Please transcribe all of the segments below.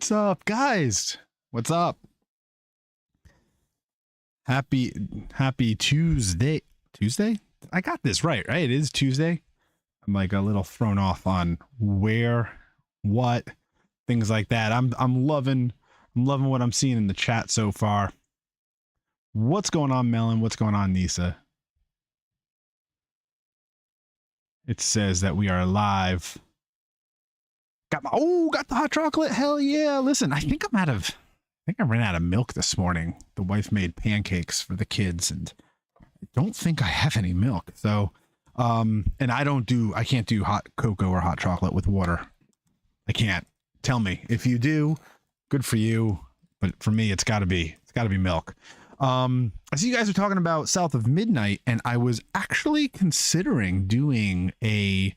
What's up, guys? What's up? Happy Tuesday. Tuesday? I got this right? It is Tuesday. I'm like a little thrown off on where, what, things like that. I'm loving what I'm seeing in the chat so far. What's going on, Melon? What's going on, Nisa? It says that we are live. Got the hot chocolate. Hell yeah. Listen, I think I ran out of milk this morning. The wife made pancakes for the kids and I don't think I have any milk. So, and I can't do hot cocoa or hot chocolate with water. I can't. Tell me if you do, good for you. But for me, it's gotta be milk. I see you guys are talking about South of Midnight, and I was actually considering doing a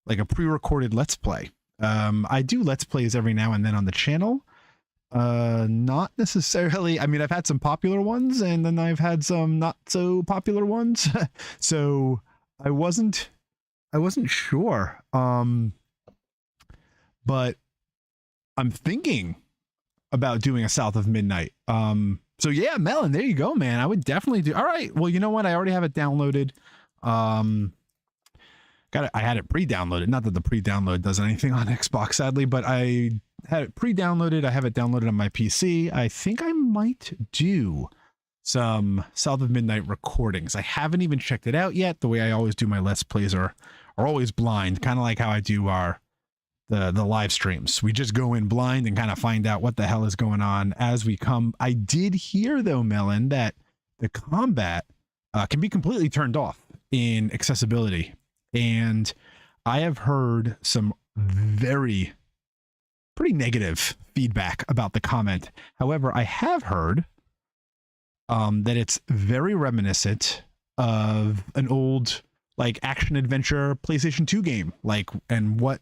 pre-recorded Let's Play. I do Let's Plays every now and then on the channel. Not necessarily. I mean, I've had some popular ones and then I've had some not so popular ones. So I wasn't sure. But I'm thinking about doing a South of Midnight. So yeah, Melon, there you go, man. I would definitely do. All right. Well, you know what? I already have it downloaded. I had it pre-downloaded. Not that the pre-download does anything on Xbox, sadly, but I had it pre-downloaded. I have it downloaded on my PC. I think I might do some South of Midnight recordings. I haven't even checked it out yet. The way I always do my Let's Plays are always blind, kind of like how I do the live streams. We just go in blind and kind of find out what the hell is going on as we come. I did hear, though, Melon, that the combat can be completely turned off in accessibility. And I have heard some pretty negative feedback about the comment. However, I have heard that it's very reminiscent of an old action adventure PlayStation 2 game, and what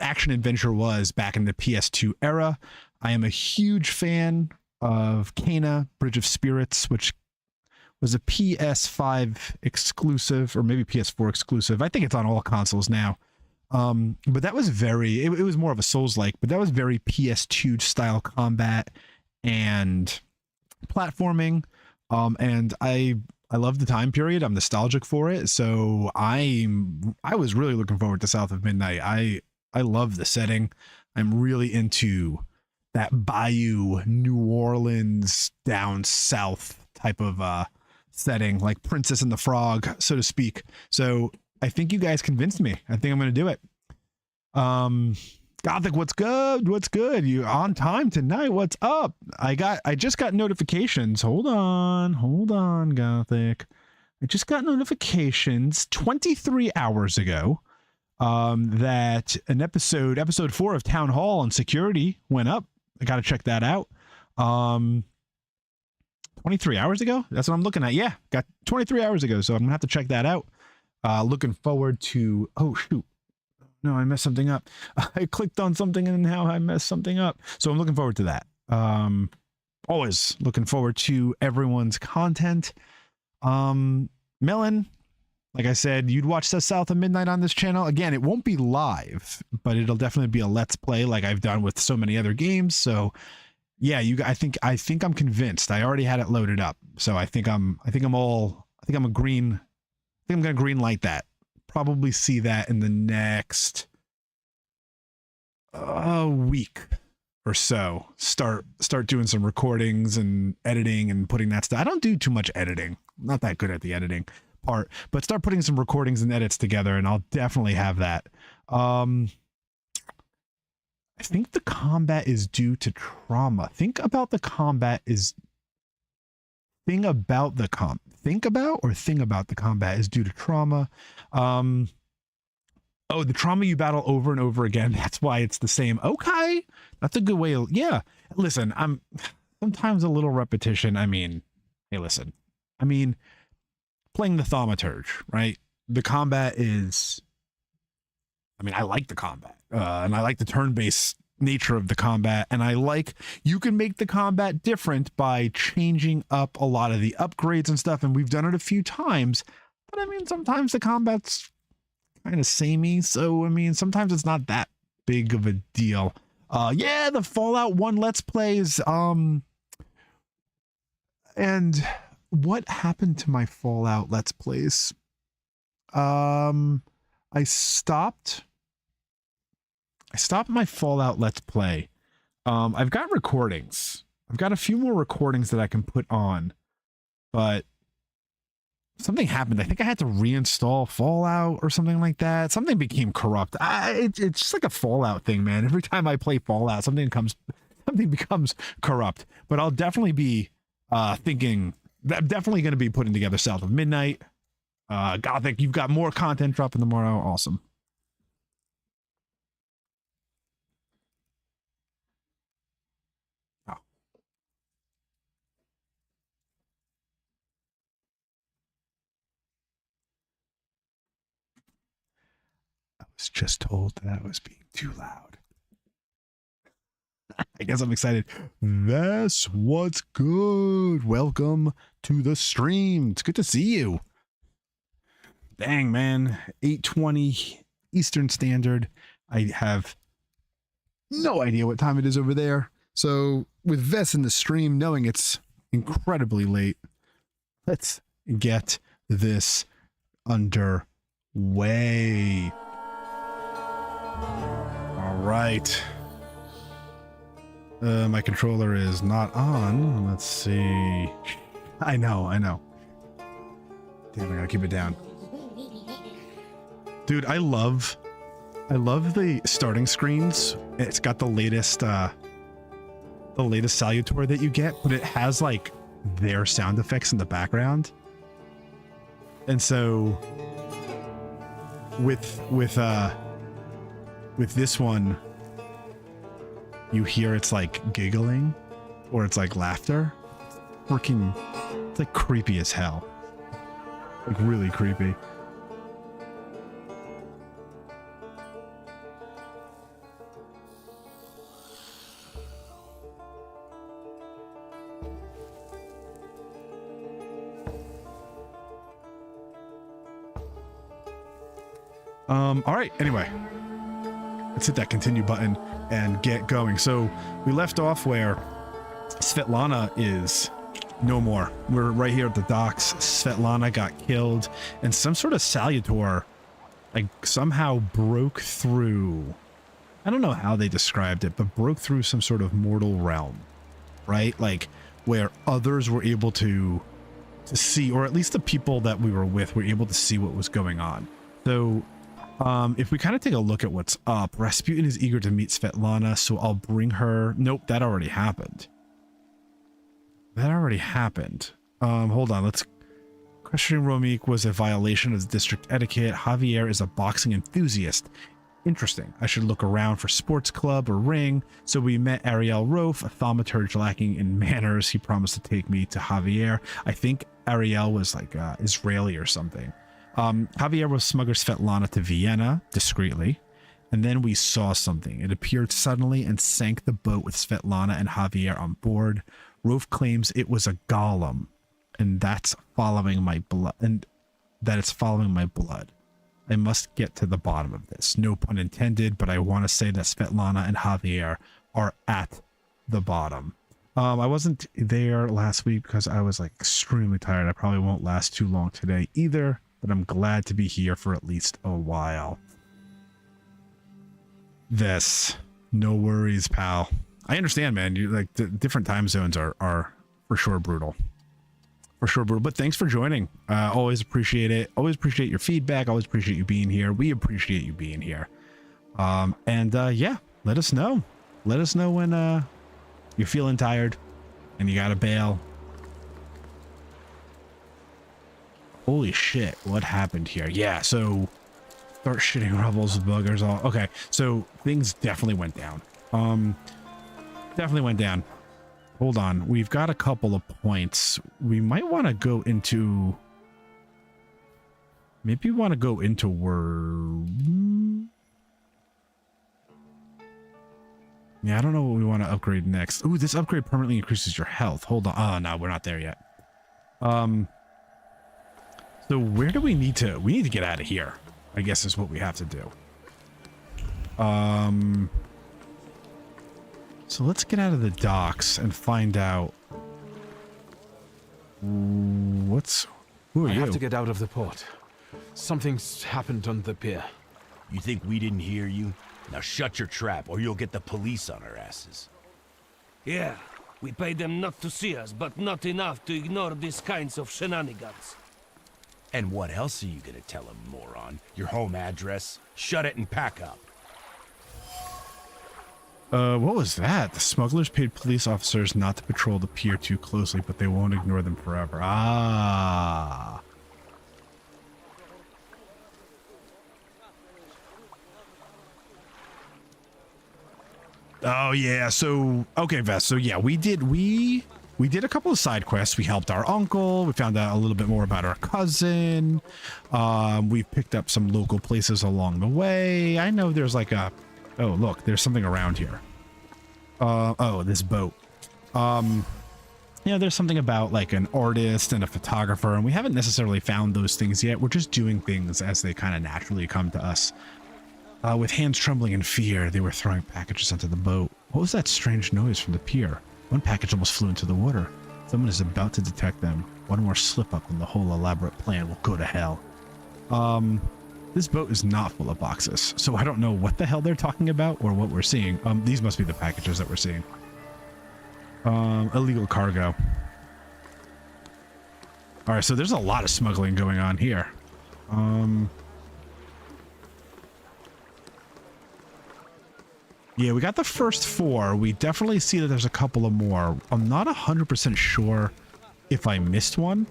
action adventure was back in the PS2 era. I am a huge fan of Kena, Bridge of Spirits, which was a PS5 exclusive, or maybe PS4 exclusive. I think it's on all consoles now. But that was it was more of a Souls-like, but that was very PS2 style combat and platforming. And I love the time period. I'm nostalgic for it. So I was really looking forward to South of Midnight. I love the setting. I'm really into that Bayou, New Orleans, down south type of setting, like Princess and the Frog, so to speak. So I think you guys convinced me. I think I'm going to do it. Gothic, what's good? You on time tonight? What's up? I just got notifications. Hold on, Gothic. I just got notifications 23 hours ago that an episode 4 of Town Hall on security went up. I got to check that out. 23 hours ago? That's what I'm looking at. Yeah, got 23 hours ago. So I'm gonna have to check that out. Looking forward to, oh shoot. No, I messed something up. I clicked on something and now I messed something up. So I'm looking forward to that. Always looking forward to everyone's content. Melon, like I said, you'd watch the South of Midnight on this channel. Again, it won't be live, but it'll definitely be a Let's Play like I've done with so many other games. So yeah, I think I'm convinced. I already had it loaded up. So I think I'm gonna green light that. Probably see that in the next week or so. Start doing some recordings and editing and putting that stuff. I don't do too much editing. I'm not that good at the editing part, but start putting some recordings and edits together and I'll definitely have that. I think the combat is due to trauma. Think about the combat is the combat is due to trauma. Oh, the trauma you battle over and over again. That's why it's the same. Okay. That's a good way. Yeah. Listen, I'm sometimes a little repetition. I mean, hey, listen, playing the Thaumaturge, right? The combat is, I like the combat, and I like the turn-based nature of the combat, and you can make the combat different by changing up a lot of the upgrades and stuff, and we've done it a few times, but sometimes the combat's kind of samey, so sometimes it's not that big of a deal. Yeah, the Fallout 1 Let's Plays. And what happened to my Fallout Let's Plays? I stopped my Fallout Let's Play. I've got recordings. I've got a few more recordings that I can put on, but something happened. I think I had to reinstall Fallout or something like that. Something became corrupt. It's just like a Fallout thing, man. Every time I play Fallout, something becomes corrupt. But I'll definitely be thinking that I'm definitely going to be putting together South of Midnight. Gothic, you've got more content dropping tomorrow. Awesome. Oh. I was just told that I was being too loud. I guess I'm excited. That's what's good. Welcome to the stream. It's good to see you. Dang, man. 8:20 Eastern Standard. I have no idea what time it is over there. So with Vess in the stream, knowing it's incredibly late, let's get this underway. All right. My controller is not on. Let's see. I know. Damn, I gotta keep it down. Dude, I love the starting screens. It's got the latest Salutor that you get, but it has like their sound effects in the background. And so with this one, you hear it's like giggling or it's like laughter. It's like creepy as hell. Like really creepy. All right, anyway, let's hit that continue button and get going. So we left off where Svetlana is no more. We're right here at the docks. Svetlana got killed and some sort of Salutor like somehow broke through. I don't know how they described it, but broke through some sort of mortal realm, right? Like where others were able to see, or at least the people that we were with were able to see what was going on. So if we kind of take a look at what's up, Rasputin is eager to meet Svetlana, so I'll bring her. Nope, that already happened. Hold on, questioning Romik was a violation of the district etiquette. Javier is a boxing enthusiast. Interesting. I should look around for sports club or ring. So we met Ariel Rofe, a thaumaturge lacking in manners. He promised to take me to Javier. I think Ariel was like Israeli or something. Javier will smuggle Svetlana to Vienna discreetly, and then we saw something. It appeared suddenly and sank the boat with Svetlana and Javier on board. Rolf claims it was a golem, and that's following my blood, and that it's following my blood. I must get to the bottom of this. No pun intended, but I want to say that Svetlana and Javier are at the bottom. I wasn't there last week because I was like extremely tired. I probably won't last too long today either, but I'm glad to be here for at least a while. This, no worries, pal. I understand, man. You like the different time zones are for sure brutal. For sure brutal. But thanks for joining. Always appreciate it. Always appreciate your feedback. Always appreciate you being here. We appreciate you being here. Yeah, let us know. Let us know when you're feeling tired and you gotta bail. Holy shit, what happened here? Yeah, so start shitting rebels, buggers, all. Okay, so things definitely went down. Definitely went down. Hold on, we've got a couple of points. We might want to go into... Maybe we want to go into Yeah, I don't know what we want to upgrade next. Ooh, this upgrade permanently increases your health. Hold on. Oh, no, we're not there yet. So where do we need to... We need to get out of here, I guess is what we have to do. So let's get out of the docks and find out who are I you? have to get out of the port. Something's happened on the pier. You think we didn't hear you? Now shut your trap, or you'll get the police on our asses. Yeah, we pay them not to see us, but not enough to ignore these kinds of shenanigans. And what else are you gonna tell them, moron? Your home address? Shut it and pack up. What was that? The smugglers paid police officers not to patrol the pier too closely, but they won't ignore them forever. Ah. Oh yeah, so okay, Vest. So yeah, we did a couple of side quests. We helped our uncle. We found out a little bit more about our cousin. We picked up some local places along the way. I know there's like a oh look, there's something around here. Oh, this boat. There's something about like an artist and a photographer, and we haven't necessarily found those things yet. We're just doing things as they kind of naturally come to us. With hands trembling in fear, they were throwing packages onto the boat. What was that strange noise from the pier? One package almost flew into the water. Someone is about to detect them. One more slip up and the whole elaborate plan will go to hell. This boat is not full of boxes, so I don't know what the hell they're talking about or what we're seeing. These must be the packages that we're seeing. Illegal cargo. All right, so there's a lot of smuggling going on here. Yeah, we got the first 4. We definitely see that there's a couple of more. I'm not 100% sure if I missed one.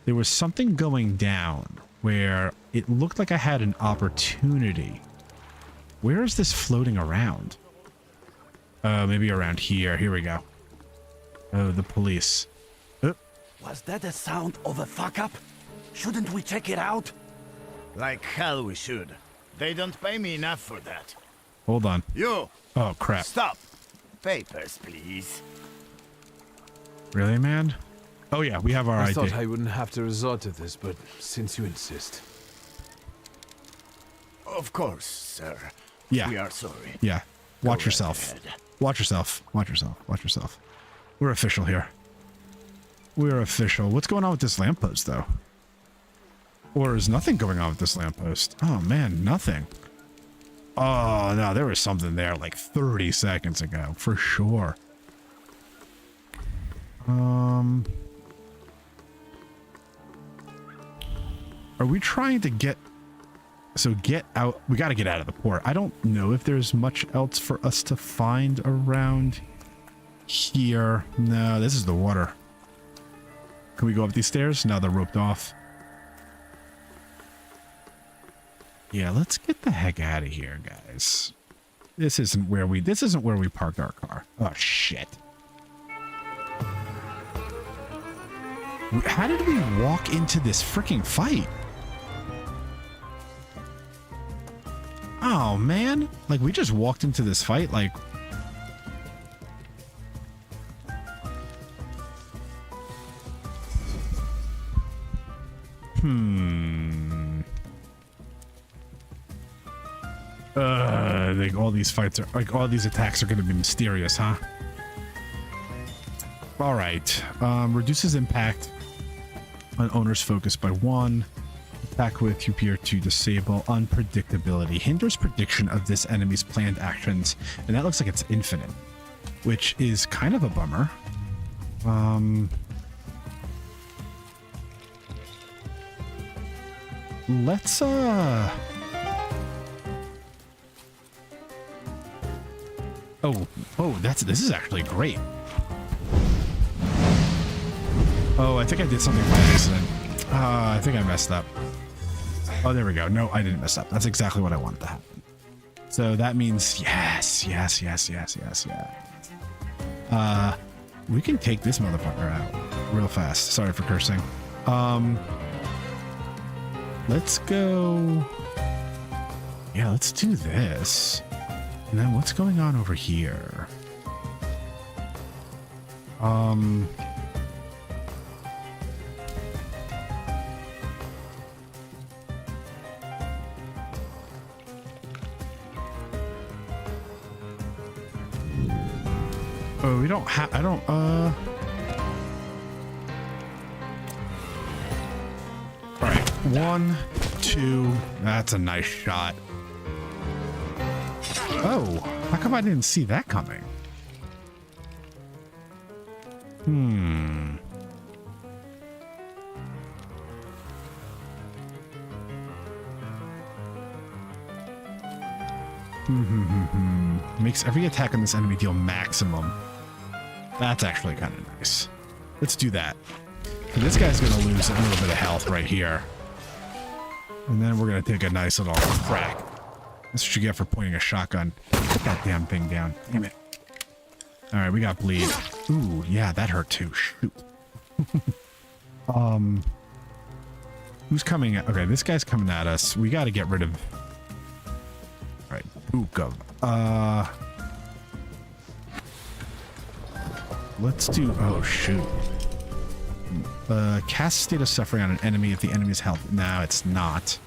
There was something going down where it looked like I had an opportunity. Where is this floating around? Maybe around here. Here we go. Oh, the police. Was that the sound of a fuck-up? Shouldn't we check it out? Like hell we should. They don't pay me enough for that. Hold on. You! Oh, crap. Stop! Papers, please. Really, man? Oh, yeah, we have our I ID. thought I wouldn't have to resort to this, but since you insist. Of course, sir. Yeah. We are sorry. Yeah. Go Watch right yourself. ahead. Watch yourself. Watch yourself. Watch yourself. We're official here. We're official. What's going on with this lamppost, though? Or is nothing going on with this lamppost? Oh, man, nothing. Oh, no, there was something there like 30 seconds ago, for sure. Are we trying to get... So get out... We got to get out of the port. I don't know if there's much else for us to find around here. No, this is the water. Can we go up these stairs? No, they're roped off. Yeah, let's get the heck out of here, guys. This isn't where we parked our car. Oh shit. How did we walk into this freaking fight? Oh man, like we just walked into this fight like I think all these fights are like all these attacks are going to be mysterious, huh? All right. Reduces impact on owner's focus by 1. Attack with appear to disable unpredictability. Hinders prediction of this enemy's planned actions, and that looks like it's infinite, which is kind of a bummer. Let's Oh, this is actually great. Oh, I think I did something by accident. I think I messed up. Oh, there we go. No, I didn't mess up. That's exactly what I wanted to happen. So that means yes. We can take this motherfucker out real fast. Sorry for cursing. Let's go. Yeah, let's do this. And then what's going on over here? Oh, we don't have, I don't, all right, 1, 2, that's a nice shot. Oh, how come I didn't see that coming? Makes every attack on this enemy deal maximum. That's actually kind of nice. Let's do that. And this guy's gonna lose a little bit of health right here. And then we're gonna take a nice little crack. That's what you get for pointing a shotgun. Put that damn thing down. Damn it. Alright, we got bleed. Ooh, yeah, that hurt too. Shoot. Who's coming at? Okay, this guy's coming at us. We gotta get rid of... Alright, ooh, go. Let's do... Oh, shoot. Cast State of Suffering on an enemy if the enemy's health. No, it's not.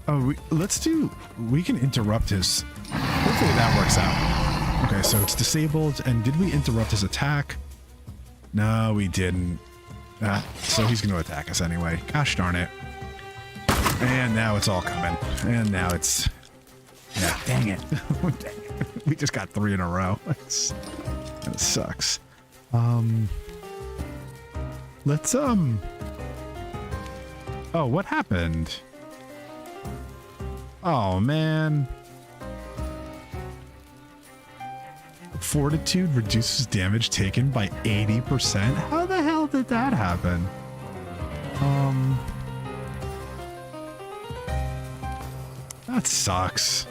Oh, let's do... We can interrupt his... Hopefully that works out. Okay, so it's disabled. And did we interrupt his attack? No, we didn't. So he's going to attack us anyway. Gosh darn it. And now it's all coming. And now it's... Yeah, dang it. We just got 3 in a row. That sucks. Let's, Oh, what happened? Oh, man. Fortitude reduces damage taken by 80%? How the hell did that happen? That sucks.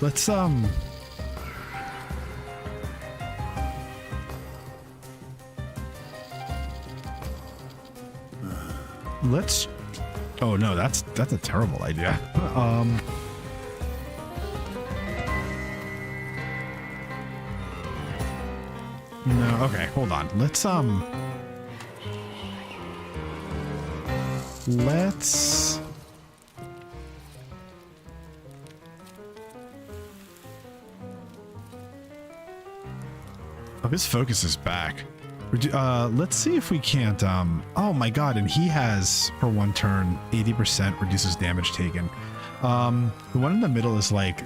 Let's, let's... Oh no, that's a terrible idea. No, okay, hold on. Let's Oh, his focus is back. Let's see if we can't, oh my god, and he has, for 1 turn, 80% reduces damage taken. The one in the middle is like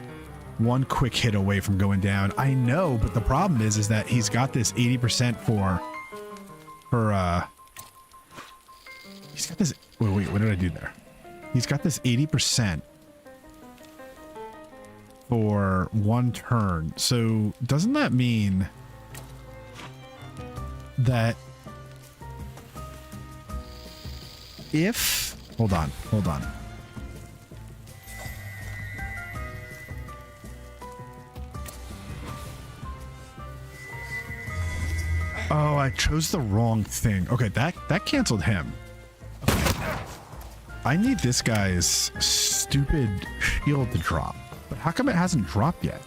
1 quick hit away from going down. I know, but the problem is that he's got this 80% he's got this, wait, what did I do there? He's got this 80% for 1 turn. So doesn't that mean that if... Hold on. Oh, I chose the wrong thing. Okay, that canceled him. I need this guy's stupid shield to drop. But how come it hasn't dropped yet?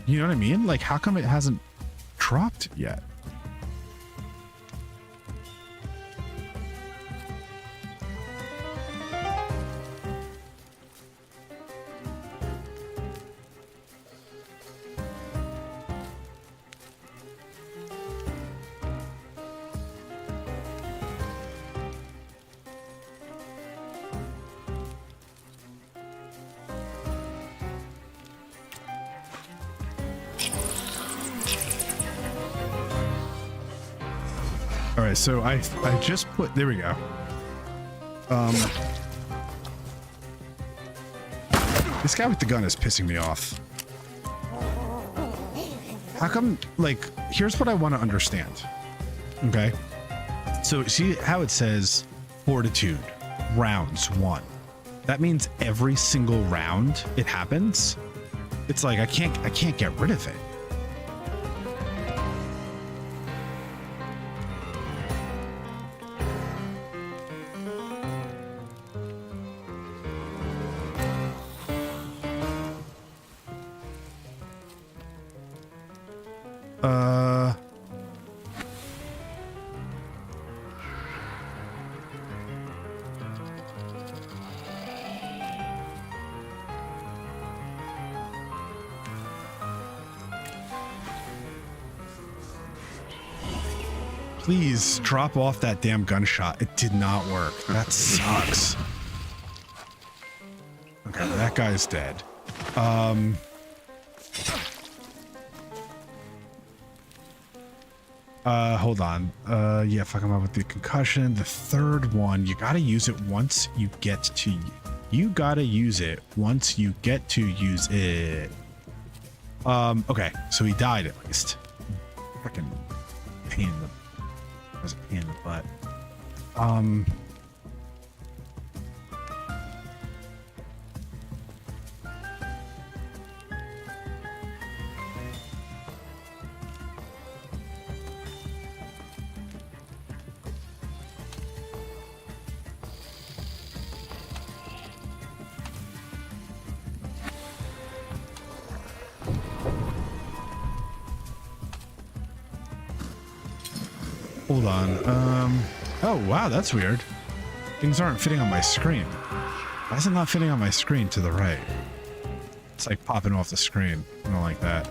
You know what I mean? Like, how come it hasn't dropped yet? All right, so I just put, there we go. This guy with the gun is pissing me off. How come, like, here's what I want to understand. Okay. So see how it says Fortitude, rounds 1. That means every single round it happens. It's like, I can't get rid of it. Please drop off that damn gunshot. It did not work. That sucks. Okay, that guy's dead. Hold on. Yeah, fuck him up with the concussion. The third one, you gotta use it once you get to... You gotta use it once you get to use it. Okay, so he died at least. Freaking pain in the... was a pain in the butt. Hold on. Oh, wow, that's weird. Things aren't fitting on my screen. Why is it not fitting on my screen to the right? It's like popping off the screen. I don't like that.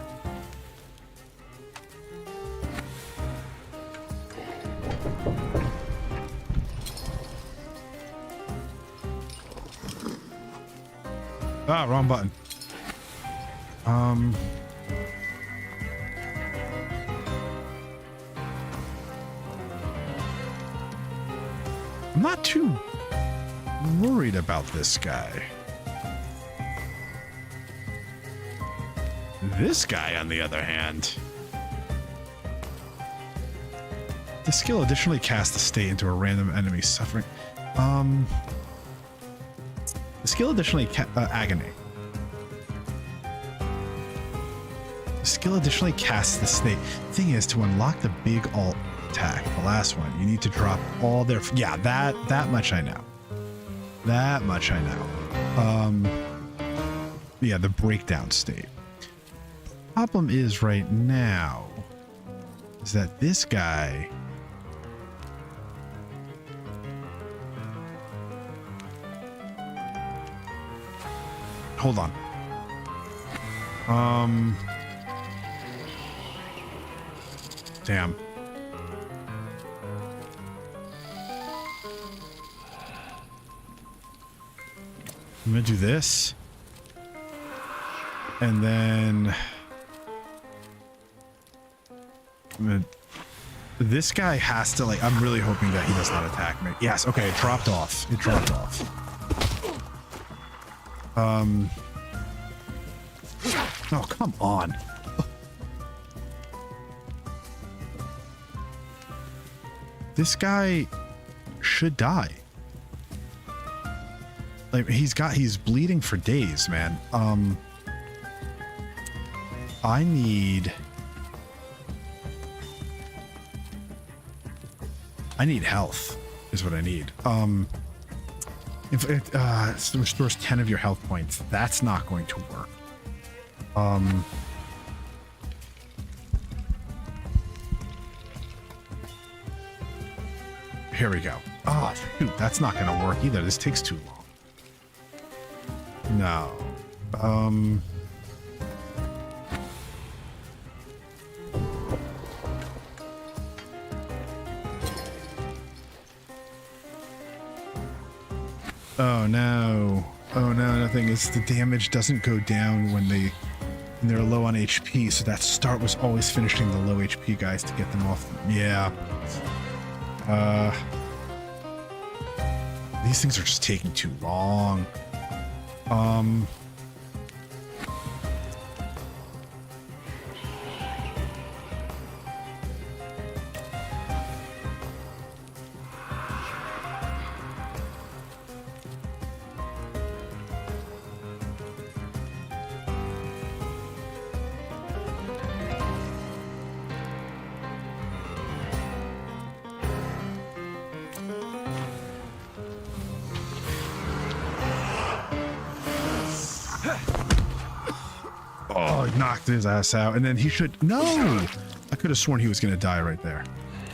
Ah, wrong button. I'm not too worried about this guy. This guy, on the other hand. The skill additionally casts the state into a random enemy suffering. The skill additionally agony. The skill additionally casts the state. Thing is, to unlock the big alt attack, the last one, you need to drop all their... Yeah, that much I know. That much I know. Yeah, the breakdown state. Problem is right now is that this guy... Hold on. Damn. I'm gonna do this. And then... This guy has to, like... I'm really hoping that he does not attack me. Yes, okay, it dropped off. It dropped off. Oh, come on. This guy should die. Like, he's bleeding for days, man. I need health is what I need. If it restores 10 of your health points, that's not going to work. Here we go. Oh, shoot, that's not going to work either. This takes too long. No. Oh no. Oh no, nothing is the damage doesn't go down when they're low on HP, so that start was always finishing the low HP guys to get them off. Yeah. These things are just taking too long. Knocked his ass out, and then he should... No! I could have sworn he was going to die right there.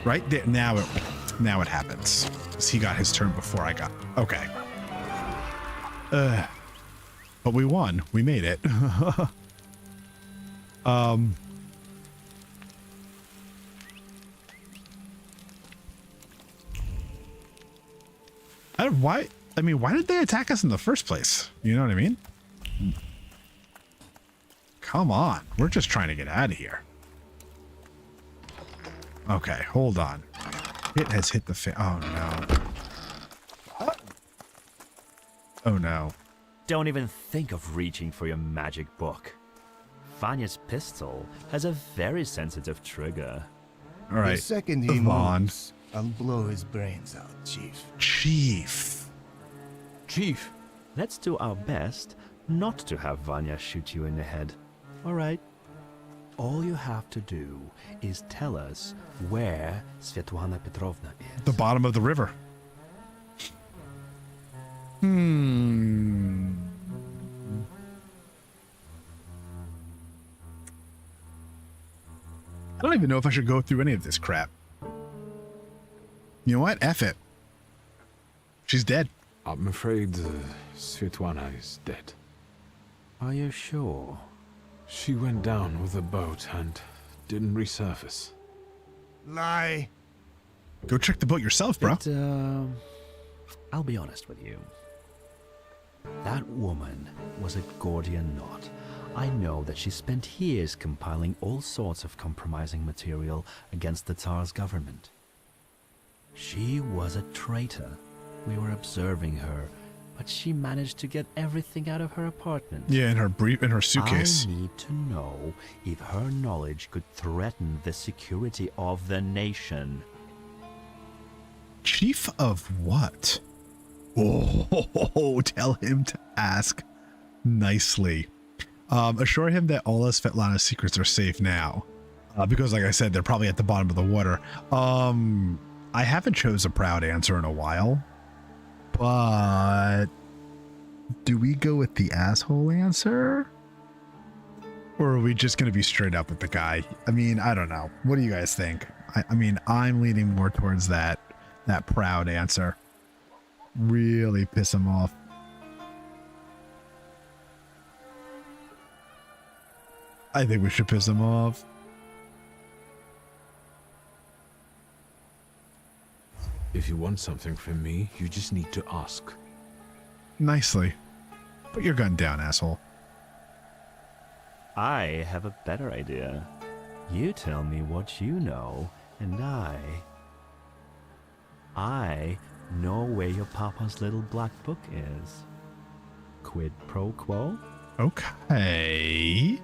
Right there. Now it happens. Because he got his turn before I got... Okay. But we won. We made it. Why did they attack us in the first place? You know what I mean? Come on. We're just trying to get out of here. Okay, hold on. It has hit the oh no. Oh no. Don't even think of reaching for your magic book. Vanya's pistol has a very sensitive trigger. All right. The second he Yvonne. moves, I'll blow his brains out, Chief. Chief. Chief, Let's do our best not to have Vanya shoot you in the head. All right? All you have to do is tell us where Svetlana Petrovna is. The bottom of the river. I don't even know if I should go through any of this crap. You know what? F it. She's dead. I'm afraid Svetlana is dead. Are you sure? She went down with a boat and didn't resurface. Lie. Go check the boat yourself, bro. But, I'll be honest with you. That woman was a Gordian knot. I know that she spent years compiling all sorts of compromising material against the Tsar's government. She was a traitor. We were observing her, but she managed to get everything out of her apartment. Yeah, in her suitcase. I need to know if her knowledge could threaten the security of the nation. Chief of what? Oh, tell him to ask nicely. Assure him that all of Svetlana's secrets are safe now. Because like I said, they're probably at the bottom of the water. I haven't chose a proud answer in a while. But do we go with the asshole answer? Or are we just going to be straight up with the guy? I mean, I don't know. What do you guys think? I mean, I'm leaning more towards that proud answer. Really piss him off. I think we should piss him off. If you want something from me, you just need to ask. Nicely. Put your gun down, asshole. I have a better idea. You tell me what you know, and I know where your papa's little black book is. Quid pro quo? Okay.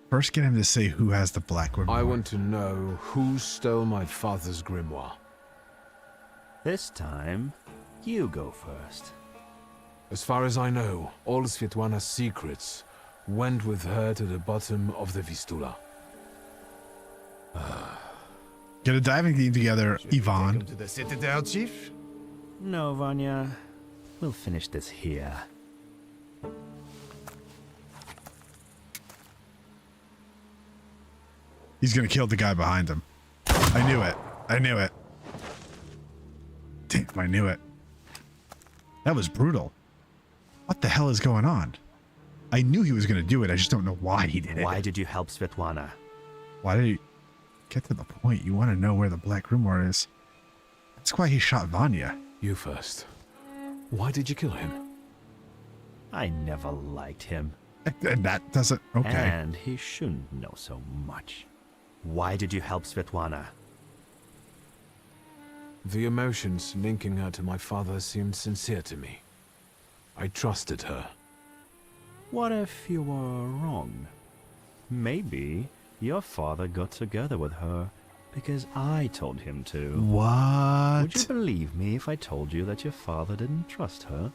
First, get him to say who has the black grimoire. I want to know who stole my father's grimoire. This time, you go first. As far as I know, all Svetlana's secrets went with her to the bottom of the Vistula. Get a diving team together, Take him Yvonne. to the Citadel, Chief? No, Vanya. We'll finish this here. He's gonna kill the guy behind him. I knew it. I knew it. Damn, I knew it. That was brutal. What the hell is going on? I knew he was gonna do it. I just don't know why he did it. Why did you help Svetlana? Why did he get to the point? You want to know where the black grimoire is. That's why he shot Vanya. You first. Why did you kill him? I never liked him. And that doesn't... Okay. And he shouldn't know so much. Why did you help Svetlana? The emotions linking her to my father seemed sincere to me. I trusted her. What if you were wrong? Maybe your father got together with her because I told him to. What? Would you believe me if I told you that your father didn't trust her?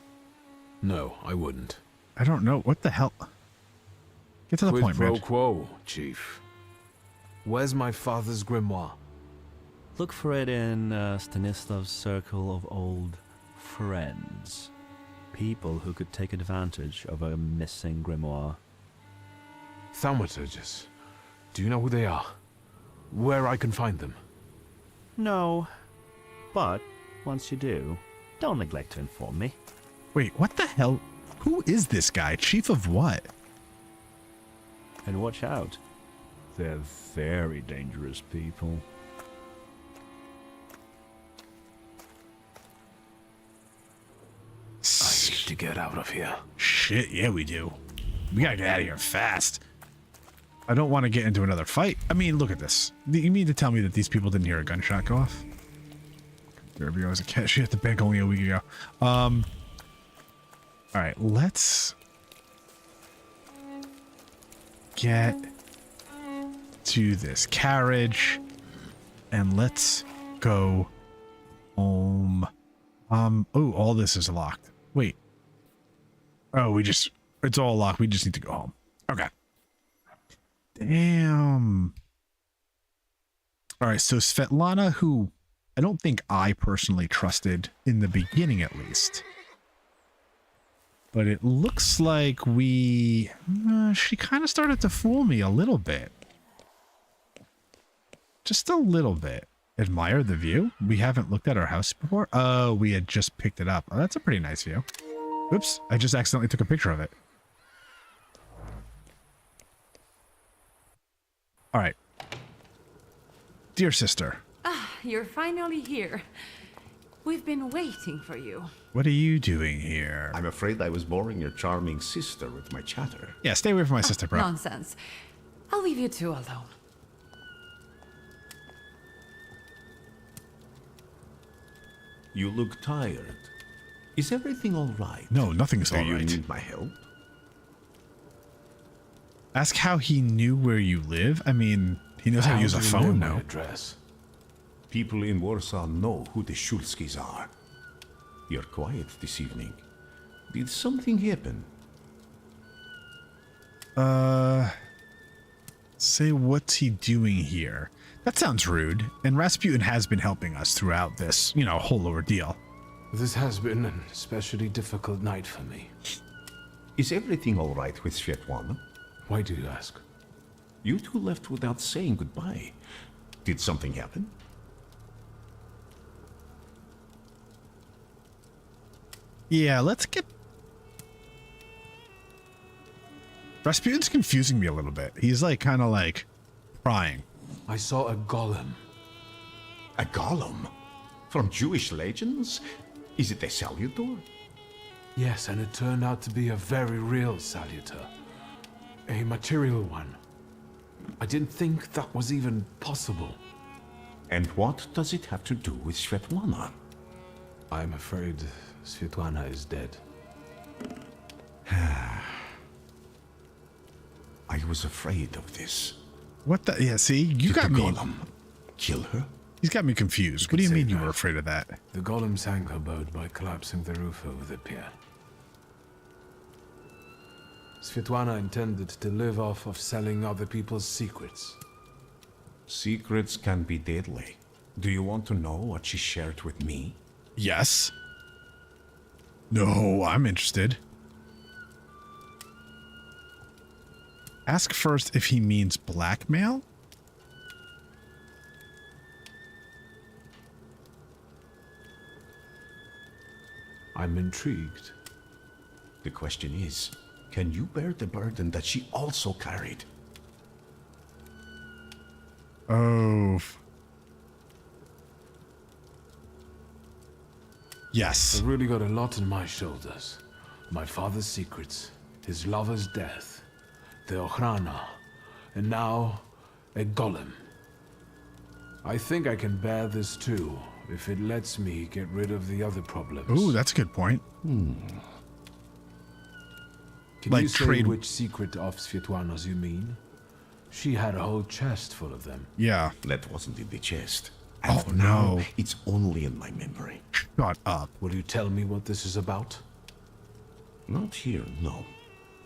No, I wouldn't. I don't know. What the hell? Get to the Quid point, pro man. quo, Chief. Where's my father's grimoire? Look for it in Stanislav's circle of old friends. People who could take advantage of a missing grimoire. Thaumaturges. Do you know who they are? Where I can find them? No, but once you do, don't neglect to inform me. Wait, what the hell? Who is this guy? Chief of what? And watch out. They're very dangerous people. get out of here. Shit, yeah, we do. We gotta get out of here fast. I don't want to get into another fight. I mean, look at this. You mean to tell me that these people didn't hear a gunshot go off? There we go. As a cashier at the bank only a week ago. All right, let's get to this carriage and let's go home. Oh, all this is locked. Wait. Oh, it's all locked. We just need to go home. Okay. Damn. All right, so Svetlana, who I don't think I personally trusted in the beginning, at least. But it looks like she kind of started to fool me a little bit. Just a little bit. Admire the view. We haven't looked at our house before. Oh, we had just picked it up. Oh, that's a pretty nice view. Oops, I just accidentally took a picture of it. All right. Dear sister. Ah, you're finally here. We've been waiting for you. What are you doing here? I'm afraid I was boring your charming sister with my chatter. Yeah, stay away from my sister, bro. Nonsense. I'll leave you two alone. You look tired. Is everything all right? No, nothing's all Do you right. need my help? Ask how he knew where you live. I mean, he knows how to use a phone now. Address. People in Warsaw know who the Schulskis are. You're quiet this evening. Did something happen? Say what's he doing here? That sounds rude. And Rasputin has been helping us throughout this, whole ordeal. This has been an especially difficult night for me. Is everything all right with Svetlana? Why do you ask? You two left without saying goodbye. Did something happen? Yeah, let's get... Rasputin's confusing me a little bit. He's kind of prying. I saw a golem. A golem? From Jewish legends? Is it a Salutor? Yes, and it turned out to be a very real Salutor. A material one. I didn't think that was even possible. And what does it have to do with Svetlana? I'm afraid Svetlana is dead. I was afraid of this. What the... Yeah, see? You Did got the me... golem kill her? He's got me confused. What do you say mean you that. were afraid of that? The golem sank her boat by collapsing the roof over the pier. Svetlana intended to live off of selling other people's secrets. Secrets can be deadly. Do you want to know what she shared with me? Yes. No, I'm interested. Ask first if he means blackmail? I'm intrigued. The question is, can you bear the burden that she also carried? Oh. Yes. I've really got a lot on my shoulders. My father's secrets, his lover's death, the Ochrana, and now a golem. I think I can bear this too, if it lets me get rid of the other problems. Ooh, that's a good point. Can Like you say trade- which secret of Svetlana's you mean? She had a whole chest full of them. Yeah. That wasn't in the chest. Oh, And for now, no. it's only in my memory. Shut up. Will you tell me what this is about? Not here, no.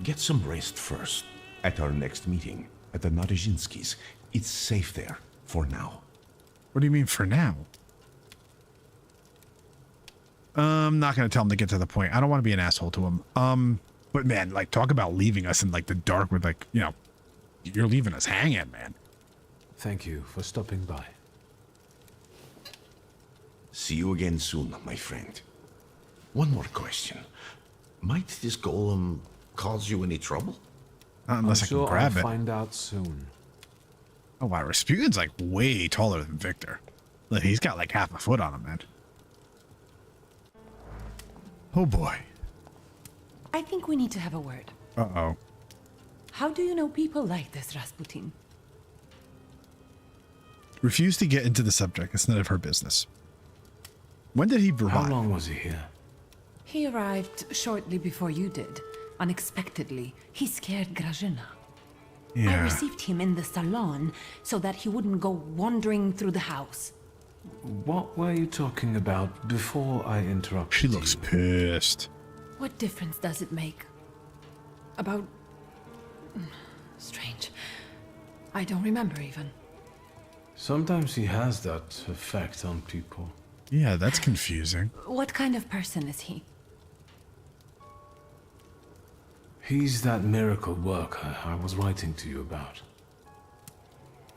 Get some rest first. At our next meeting, at the Narizhinskis. It's safe there, for now. What do you mean for now? I'm not going to tell him to get to the point. I don't want to be an asshole to him. But man, talk about leaving us in the dark with you're leaving us hanging, man. Thank you for stopping by. See you again soon, my friend. One more question. Might this golem cause you any trouble? Not unless I'm I can sure grab I'll it. find out soon. Oh wow, Rasputin's way taller than Wiktor. Look, he's got half a foot on him, man. Oh boy. I think we need to have a word. Uh-oh. How do you know people like this, Rasputin? Refuse to get into the subject. It's none of her business. When did he arrive? How long was he here? He arrived shortly before you did. Unexpectedly, he scared Grażyna. Yeah. I received him in the salon so that he wouldn't go wandering through the house. What were you talking about before I interrupted She looks pissed. What difference does it make? About... Strange. I don't remember even. Sometimes he has that effect on people. Yeah, that's confusing. What kind of person is he? He's that miracle worker I was writing to you about.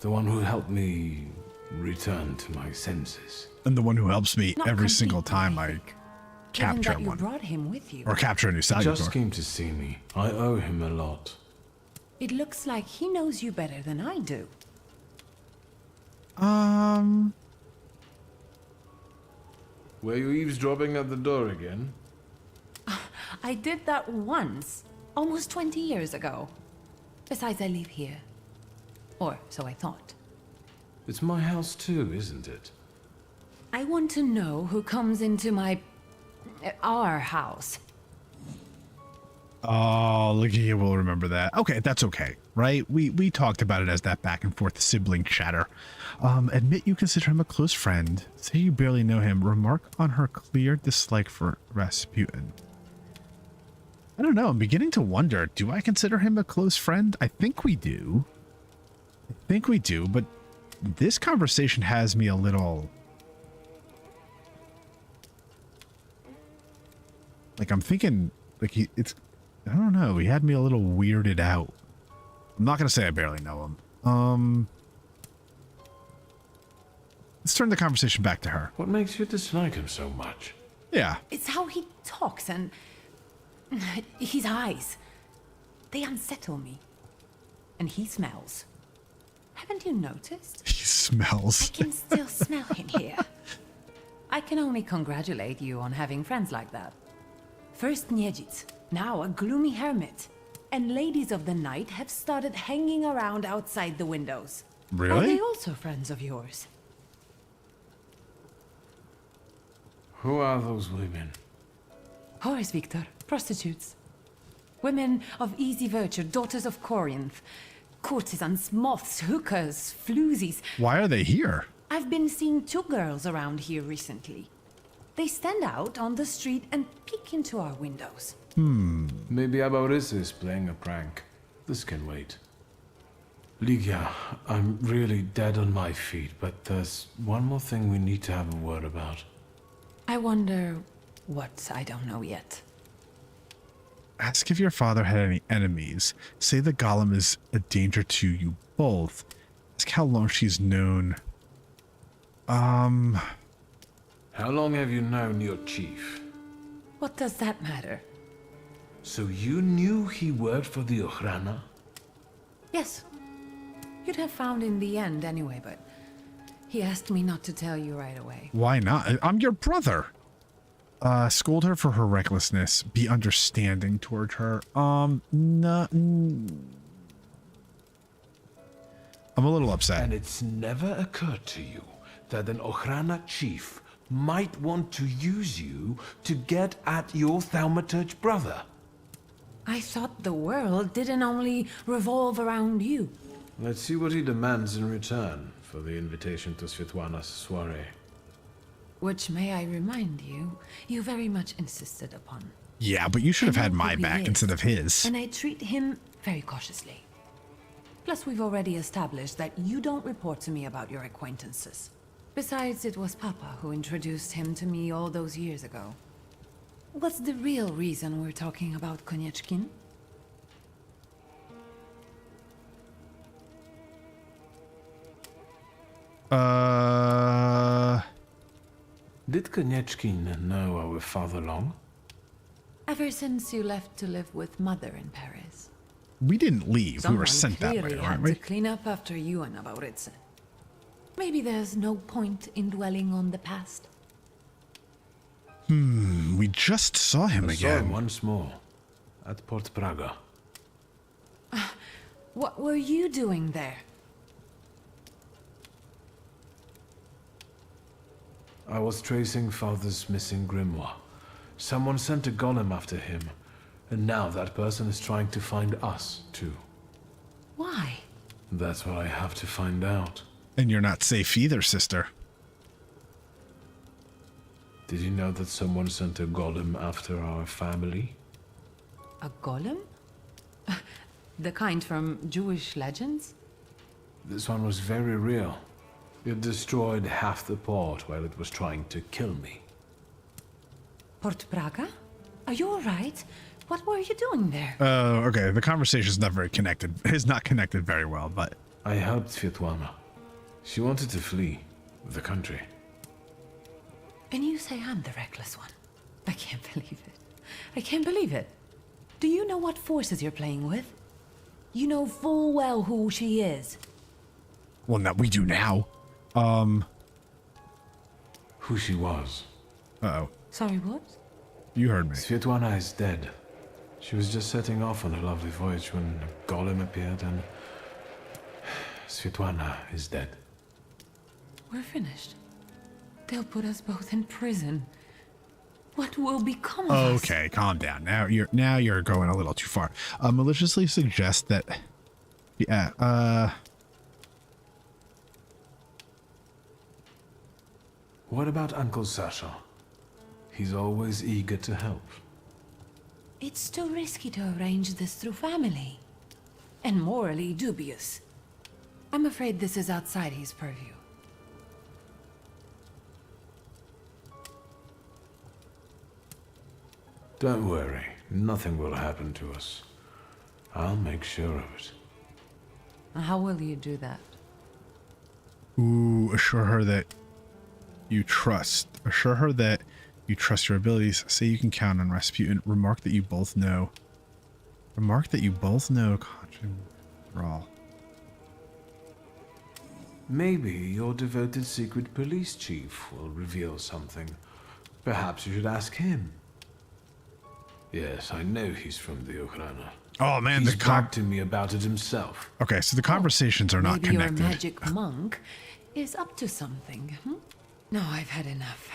The one who helped me return to my senses. And the one who helps me Not every single completely, time I I think. capture Given that you one. brought him with you. Or capture a new He Salutor. just came to see me. I owe him a lot. It looks like he knows you better than I do. Were you eavesdropping at the door again? I did that once, almost 20 years ago. Besides, I live here. Or so I thought. It's my house too, isn't it? I want to know who comes into our house. Oh, look at you. We'll remember that. Okay, that's okay, right? We talked about it as that back and forth sibling chatter. Admit you consider him a close friend. Say you barely know him. Remark on her clear dislike for Rasputin. I don't know. I'm beginning to wonder. Do I consider him a close friend? I think we do. But this conversation has me a little... Like, I'm thinking... Like, I don't know. He had me a little weirded out. I'm not going to say I barely know him. Let's turn the conversation back to her. What makes you dislike him so much? Yeah. It's how he talks and his eyes. They unsettle me. And he smells. Haven't you noticed? He smells. I can still smell him here. I can only congratulate you on having friends like that. First Niedzic, now a gloomy hermit. And ladies of the night have started hanging around outside the windows. Really? Are they also friends of yours? Who are those women? Whores, Wiktor. Prostitutes. Women of easy virtue, daughters of Corinth. Courtesans, moths, hookers, floozies. Why are they here? I've been seeing 2 girls around here recently. They stand out on the street and peek into our windows. Maybe Abaurisa is playing a prank. This can wait. Ligia, I'm really dead on my feet, but there's one more thing we need to have a word about. I wonder what I don't know yet. Ask if your father had any enemies. Say the golem is a danger to you both. Ask how long she's known. How long have you known your chief? What does that matter? So you knew he worked for the Ochrana? Yes. You'd have found in the end anyway, but he asked me not to tell you right away. Why not? I'm your brother. Scold her for her recklessness. Be understanding toward her. No. I'm a little upset. And it's never occurred to you that an Ochrana chief might want to use you to get at your Thaumaturge brother. I thought the world didn't only revolve around you. Let's see what he demands in return for the invitation to Svetlana's soiree. Which, may I remind you, you very much insisted upon. Yeah, but you should have I had know my who he back is, instead of his. And I treat him very cautiously. Plus, we've already established that you don't report to me about your acquaintances. Besides, it was Papa who introduced him to me all those years ago. What's the real reason we're talking about Konieczkin? Did Konieczkin know our father long? Ever since you left to live with Mother in Paris. We didn't leave. Someone We were sent that way, clearly weren't had we? to clean up after you and Abaurisa. Maybe there's no point in dwelling on the past. We just saw him I saw him again. once more. at Port Praga. What were you doing there? I was tracing Father's missing grimoire. Someone sent a golem after him, and now that person is trying to find us, too. Why? That's what I have to find out. And you're not safe either, sister. Did you know that someone sent a golem after our family? A golem? The kind from Jewish legends? This one was very real. It destroyed half the port while it was trying to kill me. Port Praga? Are you alright? What were you doing there? Okay, the conversation's not very connected. It's not connected very well, but... I helped Svetlana. She wanted to flee the country. And you say I'm the reckless one. I can't believe it. I can't believe it. Do you know what forces you're playing with? You know full well who she is. Well, no, we do now. Who she was. Uh-oh. Sorry, what? You heard me. Svetlana is dead. She was just setting off on a lovely voyage when a golem appeared and... Svetlana is dead. We're finished. They'll put us both in prison. What will become of us? Okay, calm down. Now you're going a little too far. Maliciously suggest that... Yeah, What about Uncle Sasha? He's always eager to help. It's too risky to arrange this through family. And morally dubious. I'm afraid this is outside his purview. Don't worry, nothing will happen to us. I'll make sure of it. How will you do that? Ooh, assure her that you trust. Assure her that you trust your abilities. Say you can count on Rasputin. Remark that you both know. Remark that you both know. Raw. Maybe your devoted secret police chief will reveal something. Perhaps you should ask him. Yes, I know he's from the Ukraina. Oh man, He's talked to me about it himself. Okay, so the conversations are not Maybe connected. your magic monk is up to something. No, I've had enough.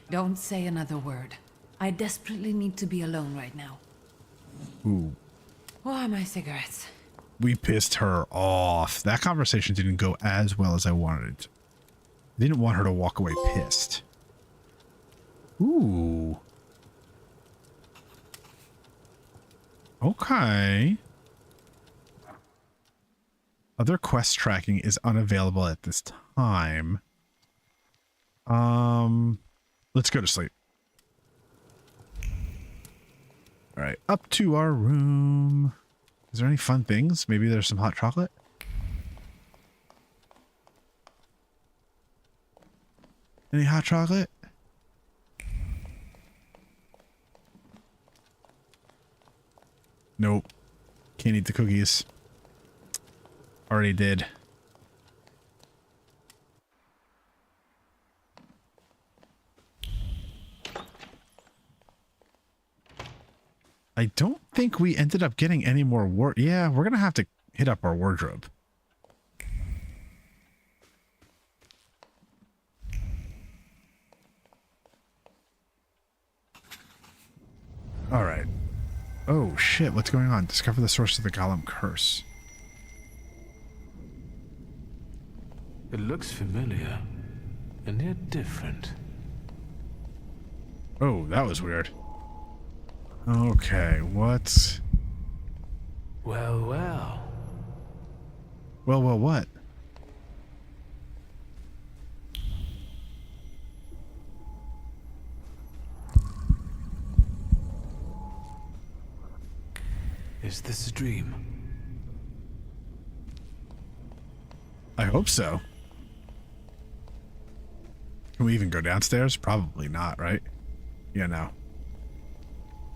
Don't say another word. I desperately need to be alone right now. Ooh. Where are my cigarettes? We pissed her off. That conversation didn't go as well as I wanted it. I didn't want her to walk away pissed. Ooh. Okay. Other quest tracking is unavailable at this time. Let's go to sleep. All right, up to our room. Is there any fun things? Maybe there's some hot chocolate? Any hot chocolate? Nope. Can't eat the cookies. Already did. I don't think we ended up getting any more yeah, we're gonna have to hit up our wardrobe. All right. Oh shit, what's going on? Discover the source of the Golem curse. It looks familiar, and yet different. Oh, that was weird. Okay, what's... Well, well. Well, what? Is this a dream? I hope so. Can we even go downstairs? Probably not, right? Yeah, no.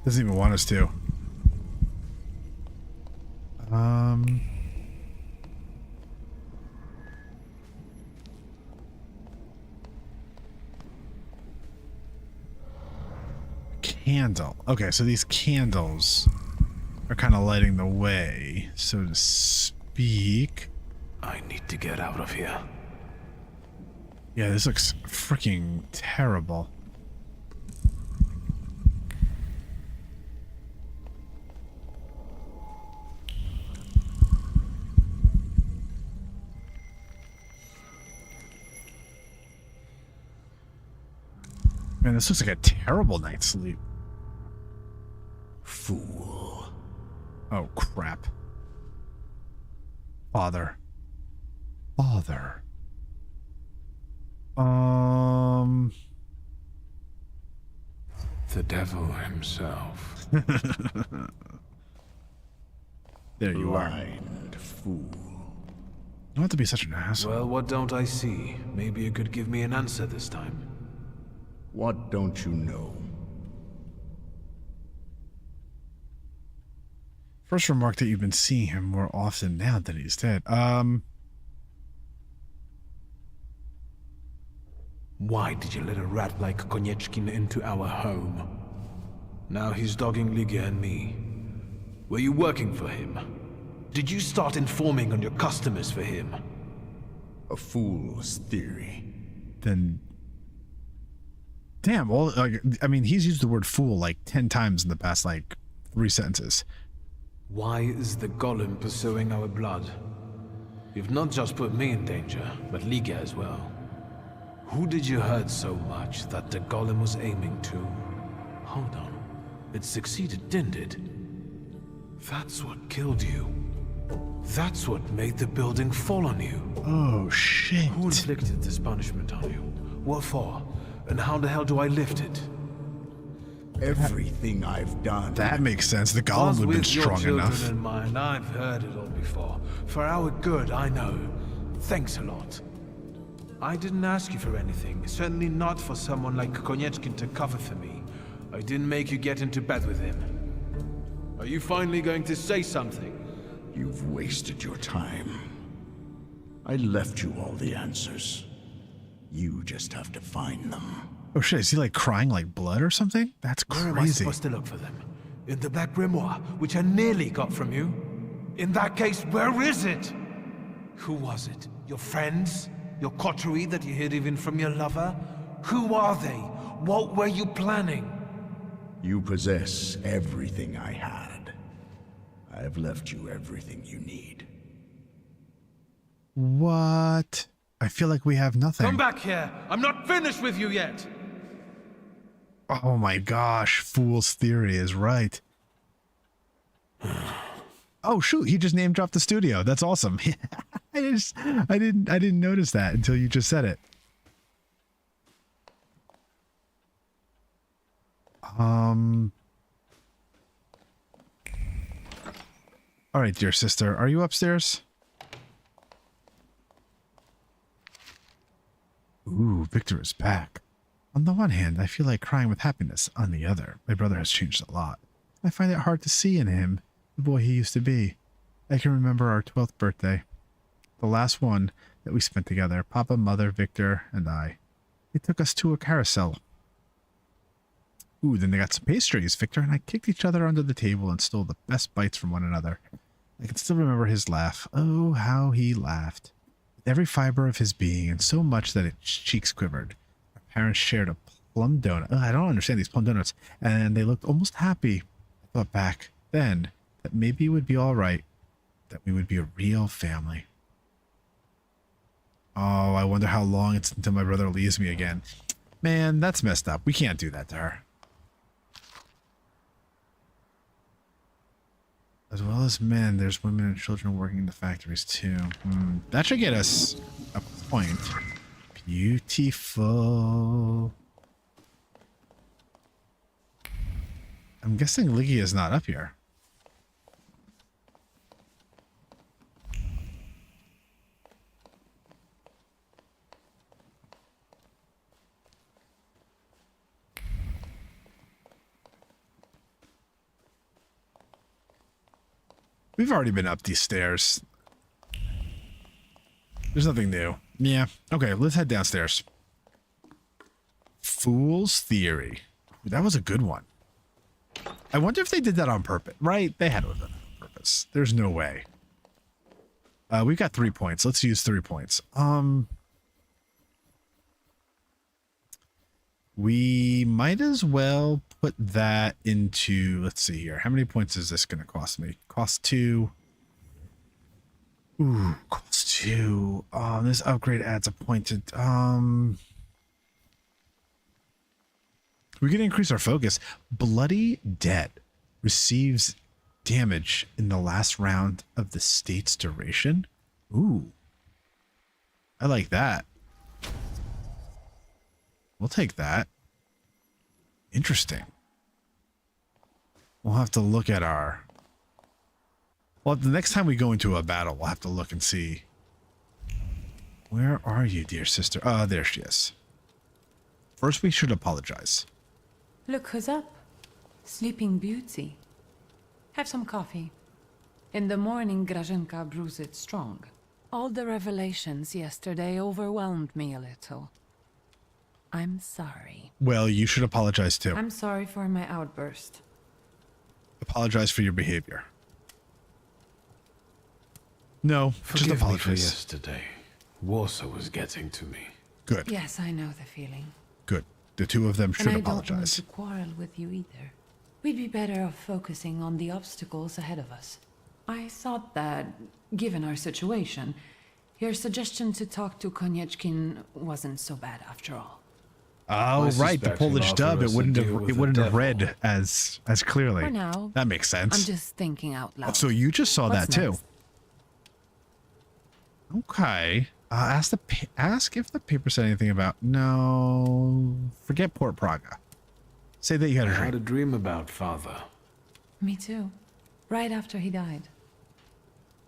Doesn't even want us to. Candle. Okay, so these candles. are kind of lighting the way, so to speak. I need to get out of here. Yeah, this looks freaking terrible. Man, this looks like a terrible night's sleep. Fool. Oh, crap. Father. Father. The devil himself. There you are. Blind fool. You don't have to be such an asshole. Well, what don't I see? Maybe you could give me an answer this time. What don't you know? First remark that you've been seeing him more often now that he's dead. Why did you let a rat like Konieczkin into our home? Now he's dogging Ligia and me. Were you working for him? Did you start informing on your customers for him? A fool's theory. Then... Damn, well, like, I mean, he's used the word fool like 10 times in the past, like, 3 sentences. Why is the golem pursuing our blood? You've not just put me in danger, but Ligia as well. Who did you hurt so much that the golem was aiming to? Hold on. It succeeded, didn't it? That's what killed you. That's what made the building fall on you. Oh, shit. Who inflicted this punishment on you? What for? And how the hell do I lift it? Everything I've done. That makes sense. The golem would have been strong enough. In mind, I've heard it all before. For our good, I know. Thanks a lot. I didn't ask you for anything. Certainly not for someone like Konieczkin to cover for me. I didn't make you get into bed with him. Are you finally going to say something? You've wasted your time. I left you all the answers. You just have to find them. Oh shit, is he like crying like blood or something? That's crazy. Where am I supposed to look for them? In the black grimoire, which I nearly got from you? In that case, where is it? Who was it? Your friends? Your coterie that you hid even from your lover? Who are they? What were you planning? You possess everything I had. I have left you everything you need. What? I feel like we have nothing. Come back here! I'm not finished with you yet! Oh my gosh, fool's theory is right. Oh shoot, he just name dropped the studio. That's awesome. I didn't notice that until you just said it. All right, dear sister, are you upstairs? Ooh, Wiktor is back. On the one hand, I feel like crying with happiness. On the other, my brother has changed a lot. I find it hard to see in him the boy he used to be. I can remember our 12th birthday. The last one that we spent together, Papa, Mother, Wiktor, and I. They took us to a carousel. Ooh, then they got some pastries. Wiktor and I kicked each other under the table and stole the best bites from one another. I can still remember his laugh. Oh, how he laughed. With every fiber of his being, and so much that his cheeks quivered. Our parents shared a plum donut. I don't understand these plum donuts. And they looked almost happy. I thought back then that maybe it would be all right. That we would be a real family. Oh, I wonder how long it's until my brother leaves me again. Man, that's messed up. We can't do that to her. As well as men, there's women and children working in the factories too. That should get us a point. Beautiful. I'm guessing Ligia is not up here. We've already been up these stairs. There's nothing new. Yeah. Okay, let's head downstairs. Fool's Theory. That was a good one. I wonder if they did that on purpose, right? They had to have done that on purpose. There's no way. We've got 3 points. Let's use 3 points. We might as well put that into, let's see here. How many points is this going to cost me? Cost 2. Ooh, cost 2. This upgrade adds a point to, we can increase our focus. Bloody Dead receives damage in the last round of the state's duration. Ooh. I like that. We'll take that. Interesting. We'll have to look at our... Well, the next time we go into a battle, we'll have to look and see. Where are you, dear sister? There she is. First, we should apologize. Look who's up. Sleeping Beauty. Have some coffee. In the morning, Grażynka brews it strong. All the revelations yesterday overwhelmed me a little. I'm sorry. Well, you should apologize too. I'm sorry for my outburst. Apologize for your behavior. No, Forgive just me for apologize. yesterday. Warsaw was getting to me. Good, Yes, I know the feeling. good. The two of them should And I don't want apologize. to quarrel with you either. We'd be better off focusing on the obstacles ahead of us. I thought that, given our situation, your suggestion to talk to Konieczkin wasn't so bad after all. Oh, I right, the suspect he'll Polish offer dub. It us a wouldn't deal have. with It the wouldn't have devil. read as clearly. For now, That makes sense. I'm just thinking out loud. So you just saw What's that too. next? Okay. Ask if the paper said anything about. No, forget Port Praga. Say that you had I a had dream. a dream about father. Me too. Right after he died.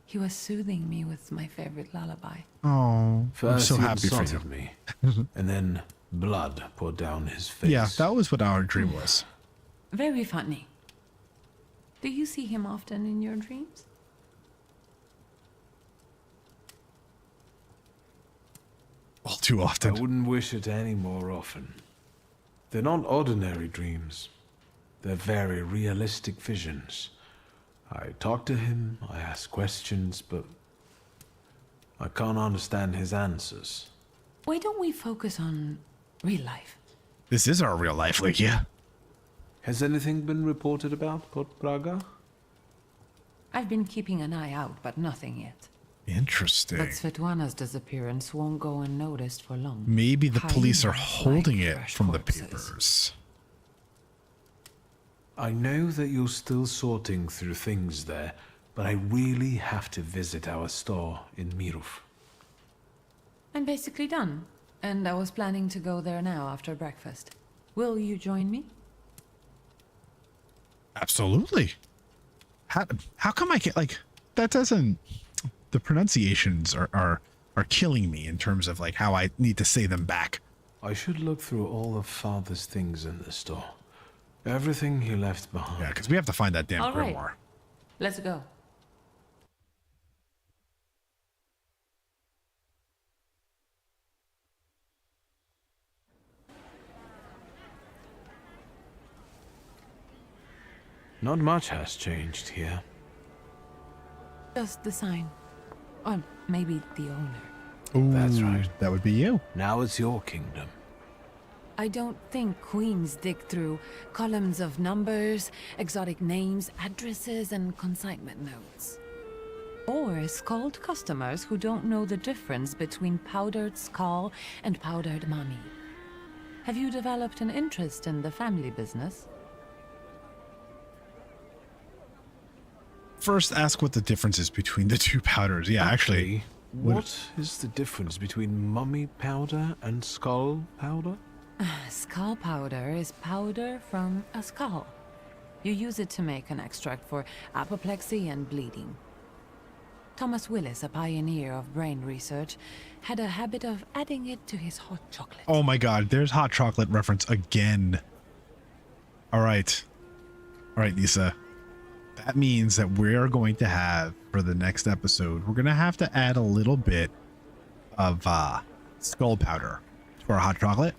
He was soothing me with my favorite lullaby. Oh, I'm First so he happy for you. insulted me, and then blood poured down his face. Yeah, that was what our dream was. Very funny. Do you see him often in your dreams? All too I often. wouldn't wish it any more often. They're not ordinary dreams. They're very realistic visions. I talk to him, I ask questions, but I can't understand his answers. Why don't we focus on real life? This is our real life, Lykia. Has anything been reported about Port Praga? I've been keeping an eye out, but nothing yet. Interesting. But Svetlana's disappearance won't go unnoticed for long. Maybe the police are Hyenas holding like it fresh from corpses. the papers. I know that you're still sorting through things there, but I really have to visit our store in Mirów. I'm basically done, and I was planning to go there now after breakfast. Will you join me? Absolutely. How come I can't, like, that doesn't, the pronunciations are killing me in terms of like how I need to say them back. I should look through all of Father's things in the store. Everything he left behind. Yeah, because we have to find that damn All right. grimoire. Let's go. Not much has changed here. Just the sign. Or maybe the owner. Ooh, That's right. That would be you. Now it's your kingdom. I don't think queens dig through columns of numbers, exotic names, addresses, and consignment notes. Or scold customers who don't know the difference between powdered skull and powdered money. Have you developed an interest in the family business? First, ask what the difference is between the two powders. Yeah, actually. What is the difference between mummy powder and skull powder? Skull powder is powder from a skull. You use it to make an extract for apoplexy and bleeding. Thomas Willis, a pioneer of brain research, had a habit of adding it to his hot chocolate. Oh my god, there's hot chocolate reference again. All right, Lisa. That means that we're going to have, for the next episode, we're going to have to add a little bit of skull powder to our hot chocolate.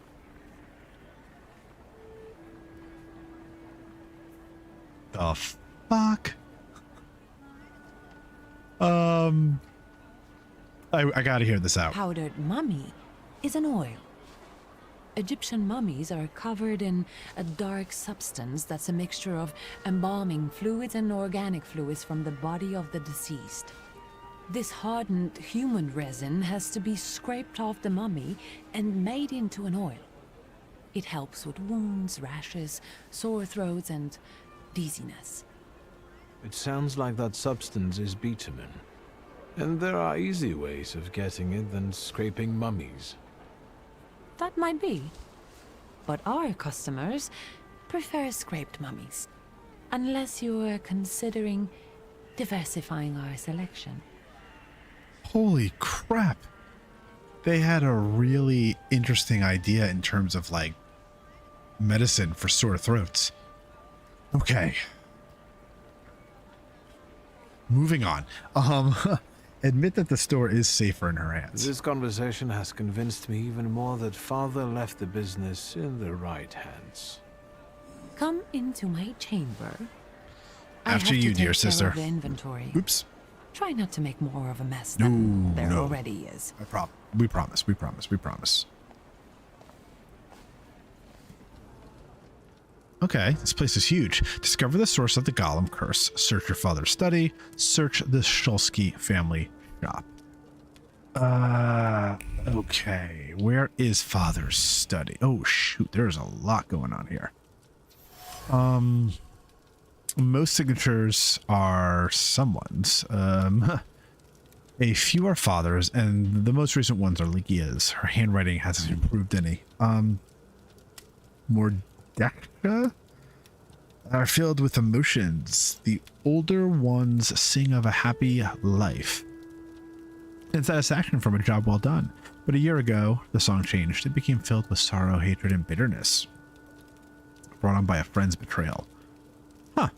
the fuck? I gotta hear this out. Powdered mummy is an oil. Egyptian mummies are covered in a dark substance that's a mixture of embalming fluids and organic fluids from the body of the deceased. This hardened human resin has to be scraped off the mummy and made into an oil. It helps with wounds, rashes, sore throats, and dizziness. It sounds like that substance is bitumen. And there are easy ways of getting it than scraping mummies. That might be. But our customers prefer scraped mummies. Unless you're considering diversifying our selection. Holy crap. They had a really interesting idea in terms of like medicine for sore throats. Okay. Moving on. Admit that the store is safer in her hands. This conversation has convinced me even more that Father left the business in the right hands. Come into my chamber. After you, dear sister. The inventory. Oops. Try not to make more of a mess than there no. already is. We promise. Okay, this place is huge. Discover the source of the Golem curse. Search your father's study. Search the Shulsky family shop. Okay. Where is father's study? Oh, shoot. There's a lot going on here. Most signatures are someone's. A few are father's, and the most recent ones are Likia's. Her handwriting hasn't improved any. Mordecca are filled with emotions. The older ones sing of a happy life and satisfaction from a job well done. But a year ago, the song changed. It became filled with sorrow, hatred, and bitterness, brought on by a friend's betrayal. Huh.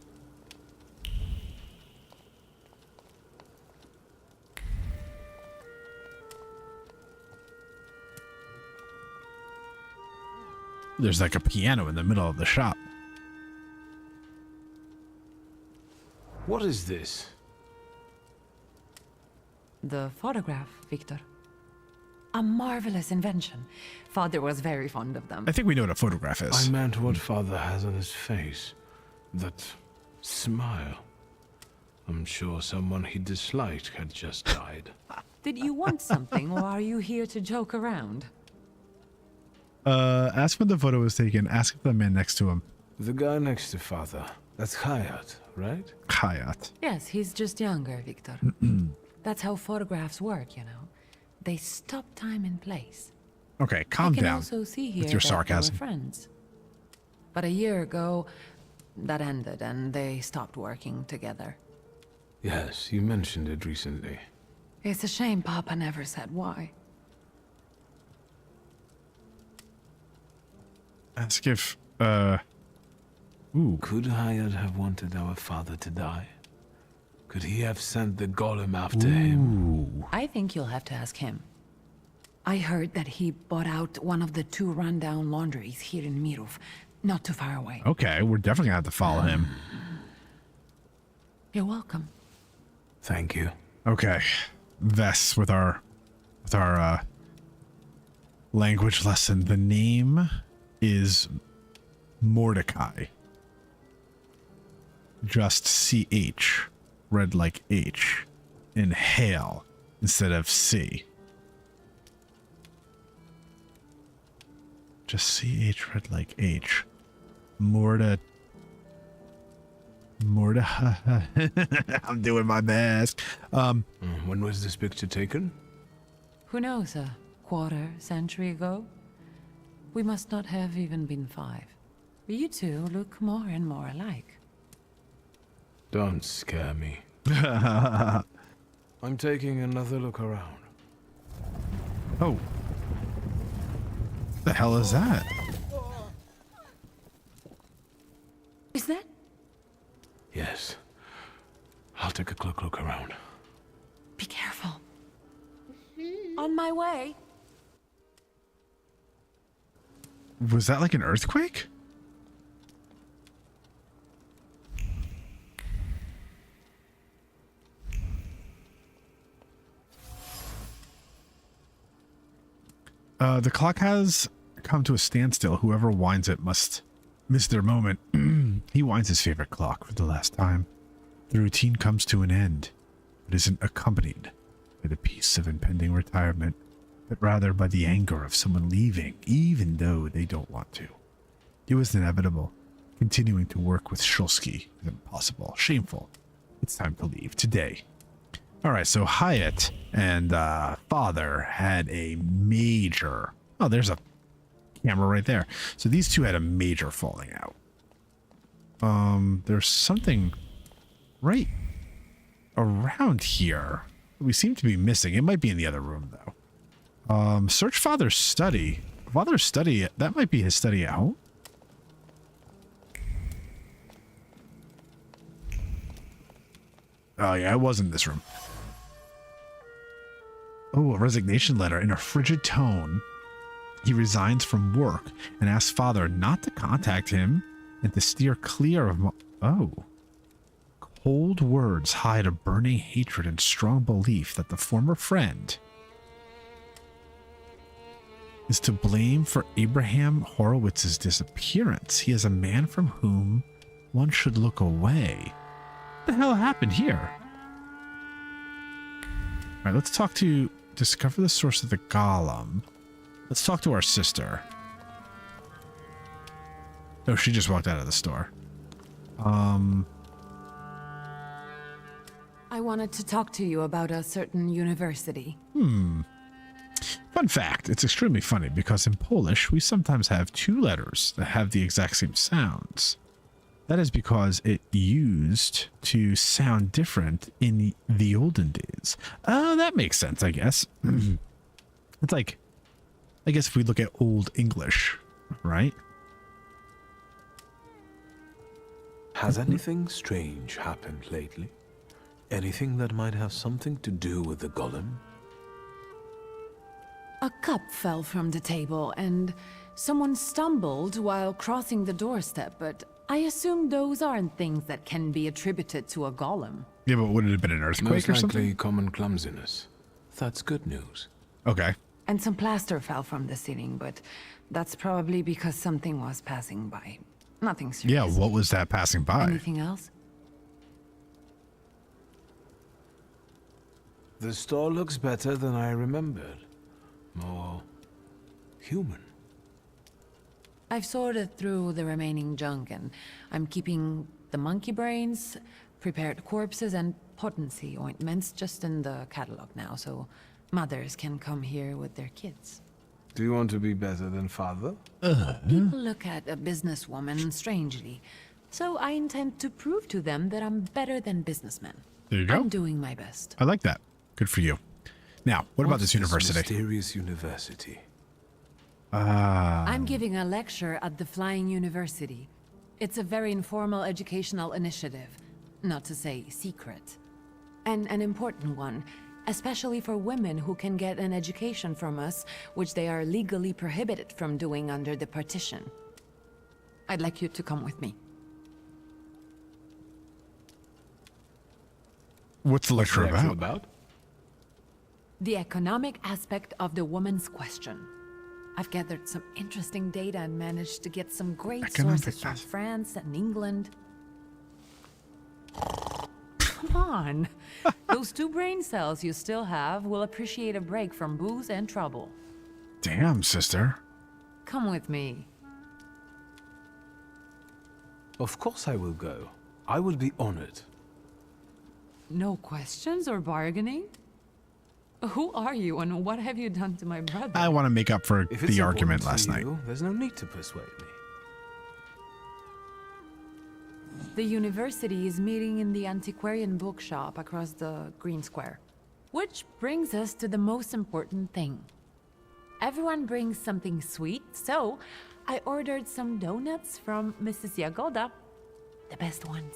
There's like a piano in the middle of the shop. What is this? The photograph, Wiktor. A marvelous invention. Father was very fond of them. I think we know what a photograph is. I meant what Father has on his face. That smile. I'm sure someone he disliked had just died. Did you want something, or are you here to joke around? Ask when the photo was taken. Ask the man next to him. The guy next to Father. That's Hayat, right? Hayat. Yes, he's just younger, Wiktor. That's how photographs work, you know. They stop time and place. Okay, calm I can down also see here with your that they were sarcasm. friends. But a year ago, that ended and they stopped working together. Yes, you mentioned it recently. It's a shame Papa never said why. Ask if, ooh. Could Hayat have wanted our father to die? Could he have sent the golem after him? I think you'll have to ask him. I heard that he bought out one of the 2 rundown laundries here in Mirov, not too far away. Okay, we're definitely gonna have to follow him. You're welcome. Thank you. Okay, Vess with our language lesson. The name is Mordecai. Just CH, read like H. Inhale instead of C. Just CH, read like H. Morda. I'm doing my best. When was this picture taken? Who knows, a quarter century ago? We must not have even been 5. You two look more and more alike. Don't scare me. I'm taking another look around. Oh. The hell is that? Is that? Yes. I'll take a quick look around. Be careful. On my way. Was that like an earthquake? The clock has come to a standstill. Whoever winds it must miss their moment. He winds his favorite clock for the last time. The routine comes to an end, but isn't accompanied by the peace of impending retirement, but rather by the anger of someone leaving, even though they don't want to. It was inevitable. Continuing to work with Shulsky is impossible. Shameful. It's time to leave today. All right, so Hyatt and Father had a major... Oh, there's a camera right there. So these two had a major falling out. There's something right around here we seem to be missing. It might be in the other room, though. Search Father's study. Father's study, that might be his study at home. Oh, yeah, it was in this room. Oh, a resignation letter. In a frigid tone, he resigns from work and asks Father not to contact him and to steer clear of... Oh. Cold words hide a burning hatred and strong belief that the former friend is to blame for Abraham Horowitz's disappearance. He is a man from whom one should look away. What the hell happened here? All right, let's talk to... Discover the source of the golem. Let's talk to our sister. Oh, she just walked out of the store. I wanted to talk to you about a certain university. Fun fact, it's extremely funny because in Polish, we sometimes have two letters that have the exact same sounds. That is because it used to sound different in the olden days. That makes sense, I guess. It's like, I guess if we look at Old English, right? Has anything strange happened lately? Anything that might have something to do with the golem? A cup fell from the table and someone stumbled while crossing the doorstep, but I assume those aren't things that can be attributed to a golem. Yeah, but would it have been an earthquake Most or something? likely common clumsiness. That's good news. Okay. And some plaster fell from the ceiling, but that's probably because something was passing by. Nothing serious. Yeah, what was that passing by? Anything else? The store looks better than I remembered. More human. I've sorted through the remaining junk and I'm keeping the monkey brains, prepared corpses, and potency ointments just in the catalog now, so mothers can come here with their kids. Do you want to be better than Father? People look at a businesswoman strangely, so I intend to prove to them that I'm better than businessmen. There you go. I'm doing my best. I like that. Good for you. Now, what about What's this university? Mysterious university. I'm giving a lecture at the Flying University. It's a very informal educational initiative, not to say secret. And an important one, especially for women who can get an education from us, which they are legally prohibited from doing under the partition. I'd like you to come with me. What's the lecture about? The economic aspect of the woman's question. I've gathered some interesting data and managed to get some great sources from France and England. Come on. Those 2 brain cells you still have will appreciate a break from booze and trouble. Damn, sister. Come with me. Of course I will go. I will be honored. No questions or bargaining? Who are you and what have you done to my brother? I want to make up for If it's the argument important to last night. you, there's no need to persuade me. The university is meeting in the antiquarian bookshop across the Green Square. Which brings us to the most important thing. Everyone brings something sweet, so I ordered some donuts from Mrs. Jagoda. The best ones.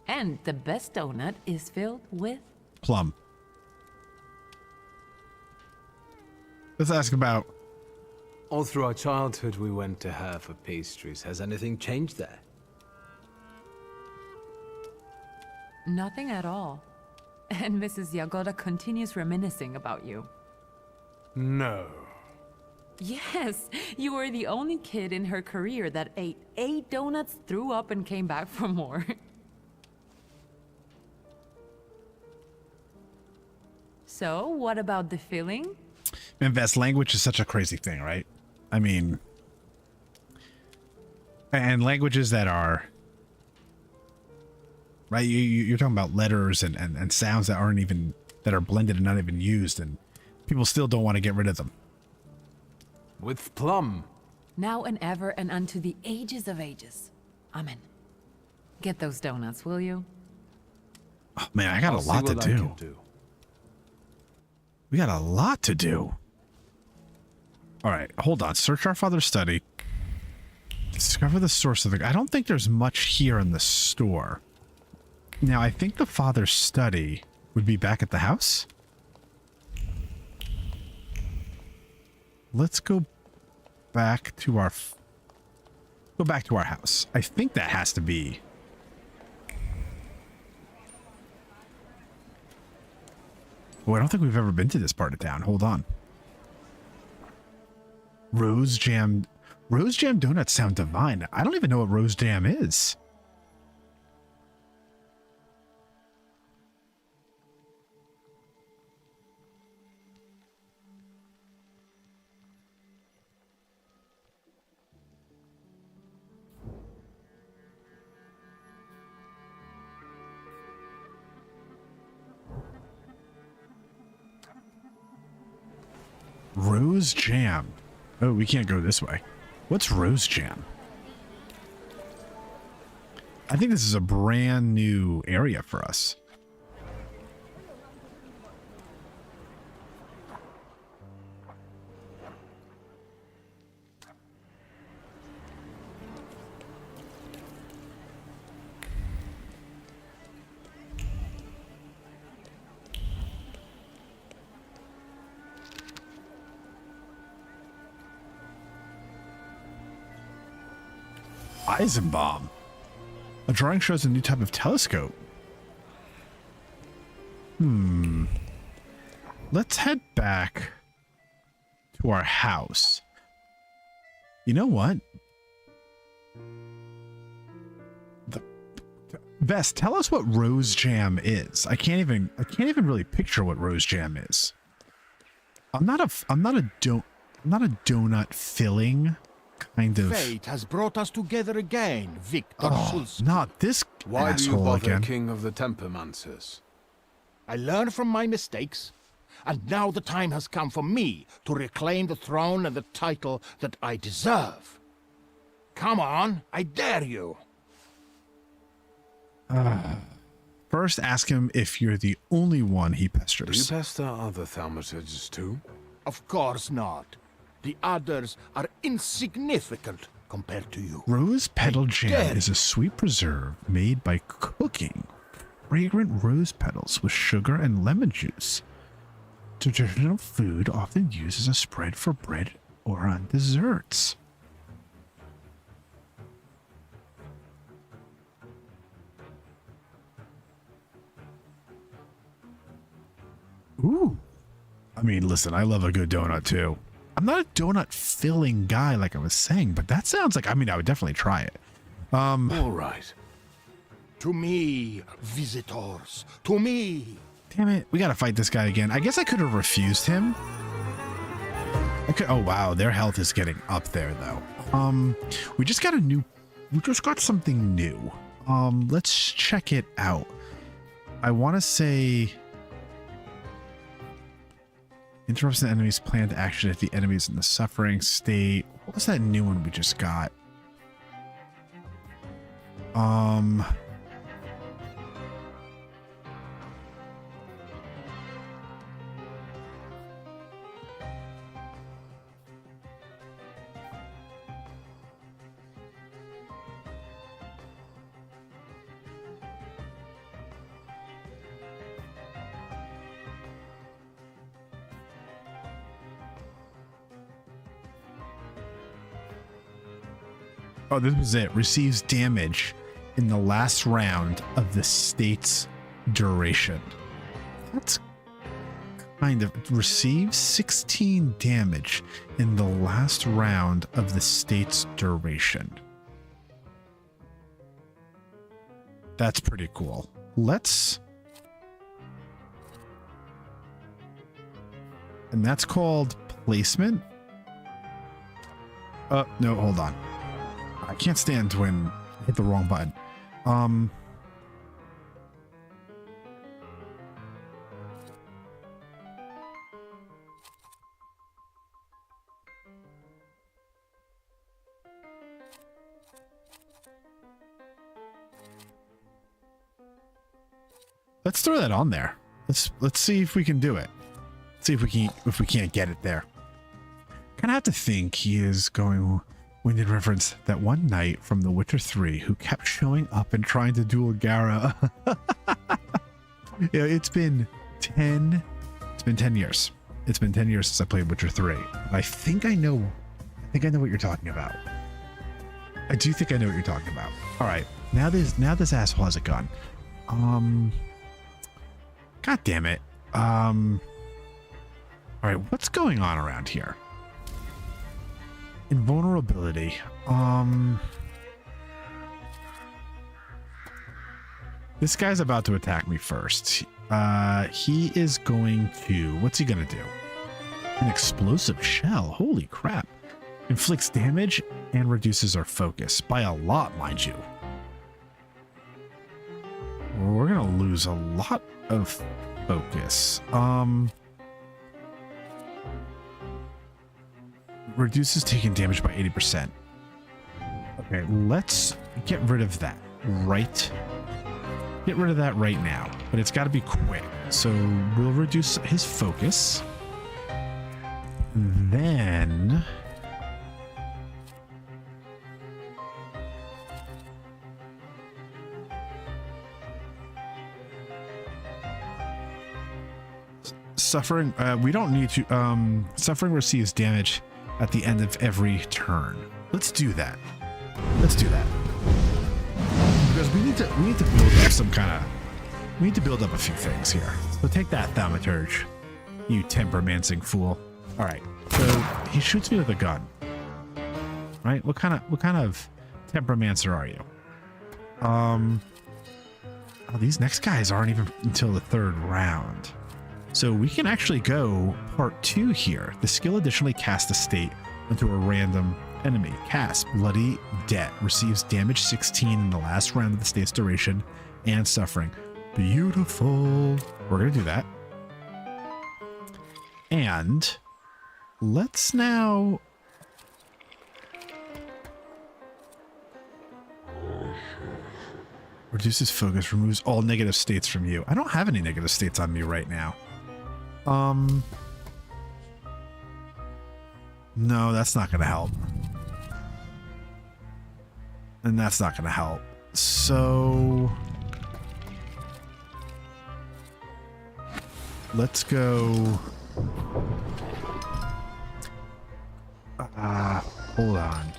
And the best donut is filled with... Plum. Let's ask about... All through our childhood we went to her for pastries. Has anything changed there? Nothing at all. And Mrs. Jagoda continues reminiscing about you. No. Yes, you were the only kid in her career that ate 8 donuts, threw up, and came back for more. So, what about the filling? Man, Vest, language is such a crazy thing, right? I mean, and languages that are, right? You're talking about letters and sounds that aren't even, that are blended and not even used, and people still don't want to get rid of them. With plum. Now and ever and unto the ages of ages. Amen. Get those donuts, will you? Oh, man, I got a lot to do. We got a lot to do. All right, hold on. Search our father's study. Discover the source of the... I don't think there's much here in the store. Now, I think the father's study would be back at the house. Let's go back to our... Go back to our house. I think that has to be... Oh, I don't think we've ever been to this part of town. Hold on. Rose jam donuts sound divine. I don't even know what rose jam is. Rose jam. Oh, we can't go this way. What's rose jam? I think this is a brand new area for us. Eisenbaum. A drawing shows a new type of telescope. Let's head back to our house. You know what? Vest, tell us what rose jam is. I can't even really picture what rose jam is. I'm not a donut filling kind of. Fate has brought us together again, Wiktor. Oh, not this Why do you asshole bother, again. King of the Tempermancers? I learned from my mistakes, and now the time has come for me to reclaim the throne and the title that I deserve. Come on, I dare you. First, ask him if you're the only one he Do you pesters. pester other Thaumaturges too? Of course not. The others are insignificant compared to you. Rose petal jam dare is a sweet preserve made by cooking fragrant rose petals with sugar and lemon juice. Traditional food often used as a spread for bread or on desserts. Ooh. I mean, listen, I love a good donut too. I'm not a donut filling guy like I was saying, but that sounds like, I mean, I would definitely try it. All right. To me, visitors. To me. Damn it, we gotta fight this guy again. I guess I could have refused him. Oh wow, their health is getting up there though. We just got something new. Let's check it out. I want to say interrupts the enemy's planned action if the enemy's in the suffering state. What was that new one we just got? Oh, this was it. Receives damage in the last round of the state's duration. That's Kind of. Receives 16 damage in the last round of the state's duration. That's pretty cool. Let's... And that's called placement? No, hold on. I can't stand when I hit the wrong button. Let's throw that on there. Let's see if we can do it. See if we can't get it there. Kind of have to think he is going winded reference that one knight from The Witcher 3 who kept showing up and trying to duel Gara. Yeah, it's been 10 years. It's been 10 years since I played Witcher 3. I think I know what you're talking about. I do think I know what you're talking about. All right. Now this asshole has a gun. God damn it. All right, what's going on around here? Invulnerability. This guy's about to attack me first. He is going to... What's he going to do? An explosive shell. Holy crap. Inflicts damage and reduces our focus. By a lot, mind you. We're going to lose a lot of focus. Reduces taking damage by 80%. Okay, let's get rid of that. Get rid of that right now. But it's got to be quick. So we'll reduce his focus. Then... Suffering, we don't need to, suffering receives damage at the end of every turn. Let's do that. Because we need to build up some kind of, we need to build up a few things here. So take that, Thaumaturge, you temperamancing fool. All right, so he shoots me with a gun. Right? What kind of temperamencer are you? Oh, these next guys aren't even until the third round. So we can actually go part 2 here. The skill additionally casts a state into a random enemy. Cast Bloody Debt. Receives damage 16 in the last round of the state's duration and suffering. Beautiful. We're going to do that. And let's now... Reduces focus. Removes all negative states from you. I don't have any negative states on me right now. No, that's not going to help. And that's not going to help. So let's go. Hold on.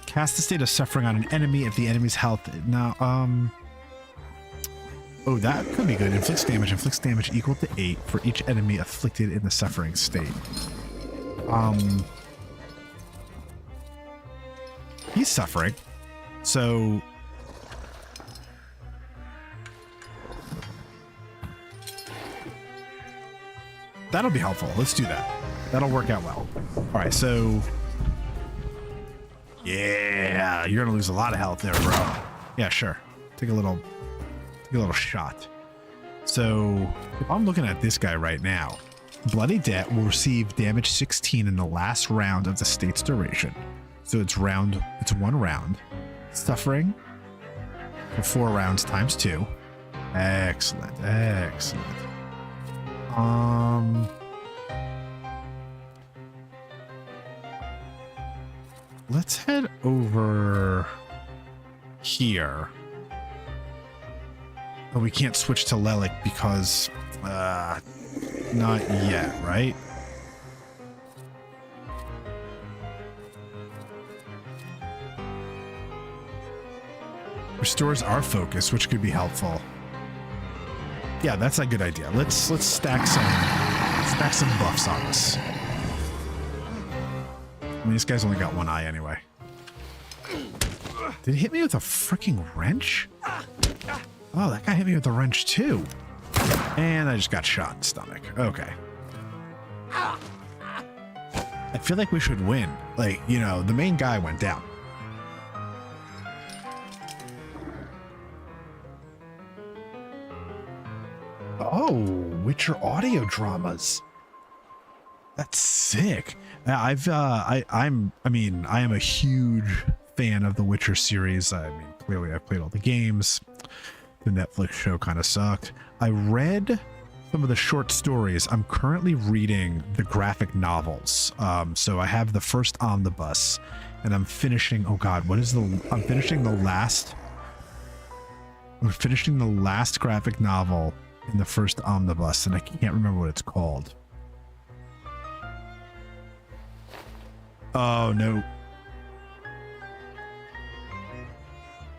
Cast the state of suffering on an enemy if the enemy's health. Now, oh, that could be good. Inflicts damage equal to 8 for each enemy afflicted in the suffering state. He's suffering. So that'll be helpful. Let's do that. That'll work out well. All right, so yeah, you're gonna lose a lot of health there, bro. Yeah, sure. Take a little shot. So if I'm looking at this guy right now, Bloody Debt will receive damage 16 in the last round of the state's duration. So it's 1 round. Suffering for 4 rounds times 2. Excellent. Let's head over here. Oh, we can't switch to Lelik because not yet, right? Restores our focus, which could be helpful. Yeah, that's a good idea. Let's stack stack some buffs on us. I mean, this guy's only got one eye anyway. Did he hit me with a freaking wrench? Oh, that guy hit me with a wrench too. And I just got shot in the stomach. Okay. I feel like we should win. Like, you know, the main guy went down. Oh, Witcher audio dramas. That's sick. I am a huge fan of the Witcher series. I mean, clearly I've played all the games. The Netflix show kind of sucked. I read some of the short stories. I'm currently reading the graphic novels. So I have the first omnibus, and I'm finishing. Oh God, I'm finishing the last. I'm finishing the last graphic novel in the first omnibus, and I can't remember what it's called. Oh no.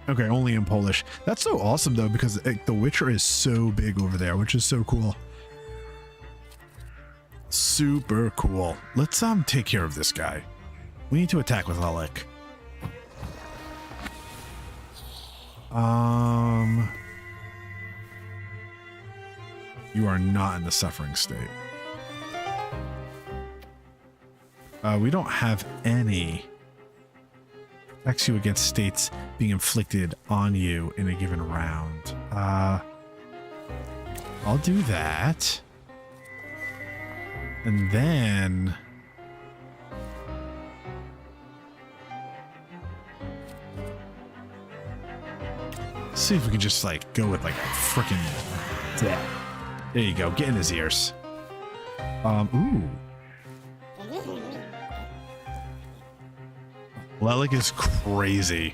Okay, only in Polish. That's so awesome though, because The Witcher is so big over there, which is so cool. Super cool. Let's take care of this guy. We need to attack with Lelek. You are not in the suffering state. We don't have any. Protects you against states being inflicted on you in a given round. I'll do that. And then see if we can just like go with like a freaking there you go, get in his ears. Ooh. Lelek is crazy.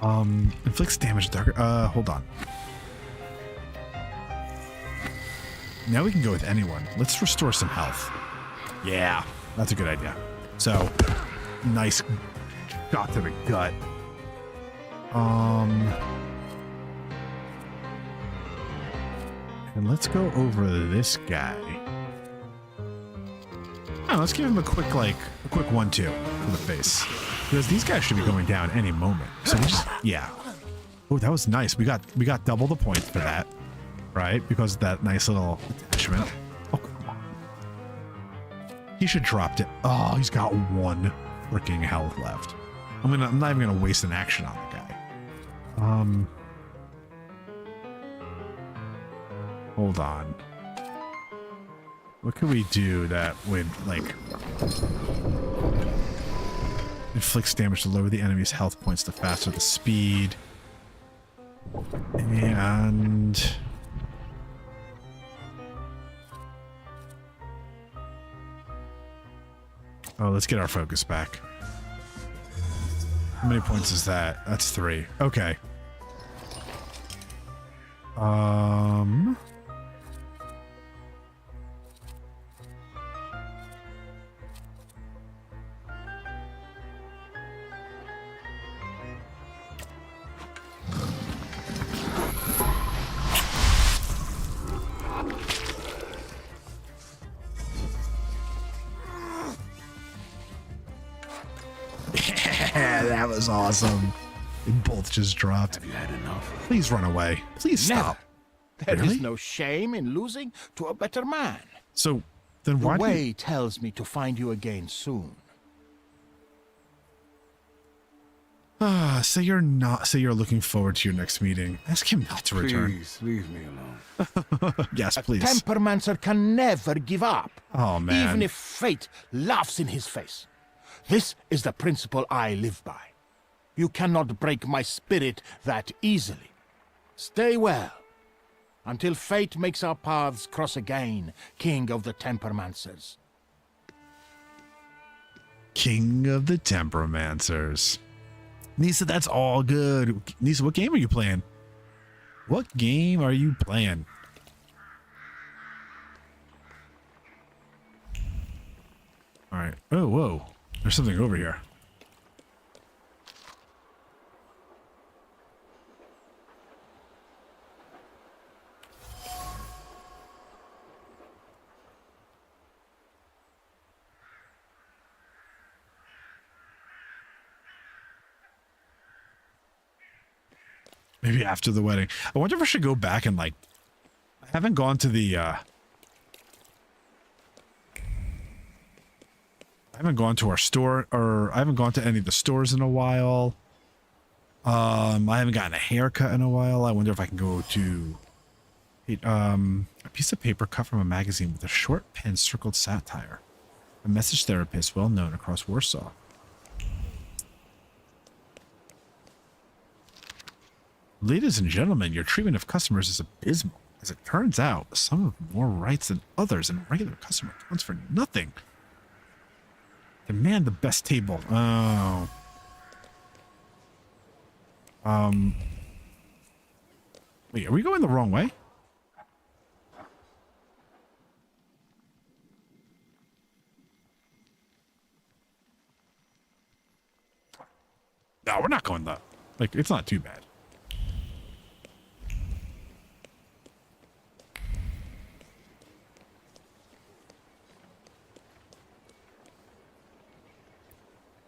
Inflicts damage darker. Hold on. Now we can go with anyone. Let's restore some health. Yeah, that's a good idea. So, nice shot to the gut. And let's go over this guy. Oh, let's give him a quick 1-2 to the face. Because these guys should be going down any moment. So we just, yeah. Oh, that was nice. We got double the points for that, right? Because of that nice little attachment. Oh, come on. He should dropped it. Oh, he's got 1 freaking health left. I'm not even gonna waste an action on the guy. Hold on. What could we do that would like inflicts damage to lower the enemy's health points the faster the speed. And oh, let's get our focus back. How many points is that? That's 3. Okay. That was awesome. They both just dropped. Have you had enough? Please run away. Please stop. There Really? is no shame in losing to a better man. So then The why do you... way tells me to find you again soon. Say you're looking forward to your next meeting. Ask him not to return. Please, leave me alone. Yes, please. Tempermancer can never give up. Oh, man. Even if fate laughs in his face. This is the principle I live by. You cannot break my spirit that easily. Stay well, until fate makes our paths cross again, King of the Tempermancers. King of the Temperamancers. Nisa, that's all good. Nisa, what game are you playing? What game are you playing? All right. Oh, whoa. There's something over here. Maybe after the wedding. I wonder if I should go back and like, I haven't gone to the, I haven't gone to our store, or I haven't gone to any of the stores in a while. I haven't gotten a haircut in a while. I wonder if I can go to a piece of paper cut from a magazine with a short pen circled satire. A message therapist well known across Warsaw. Ladies and gentlemen, your treatment of customers is abysmal. As it turns out, some have more rights than others, and a regular customer counts for nothing. Demand the best table. Oh. Wait, are we going the wrong way? No, we're not going that. Like, it's not too bad.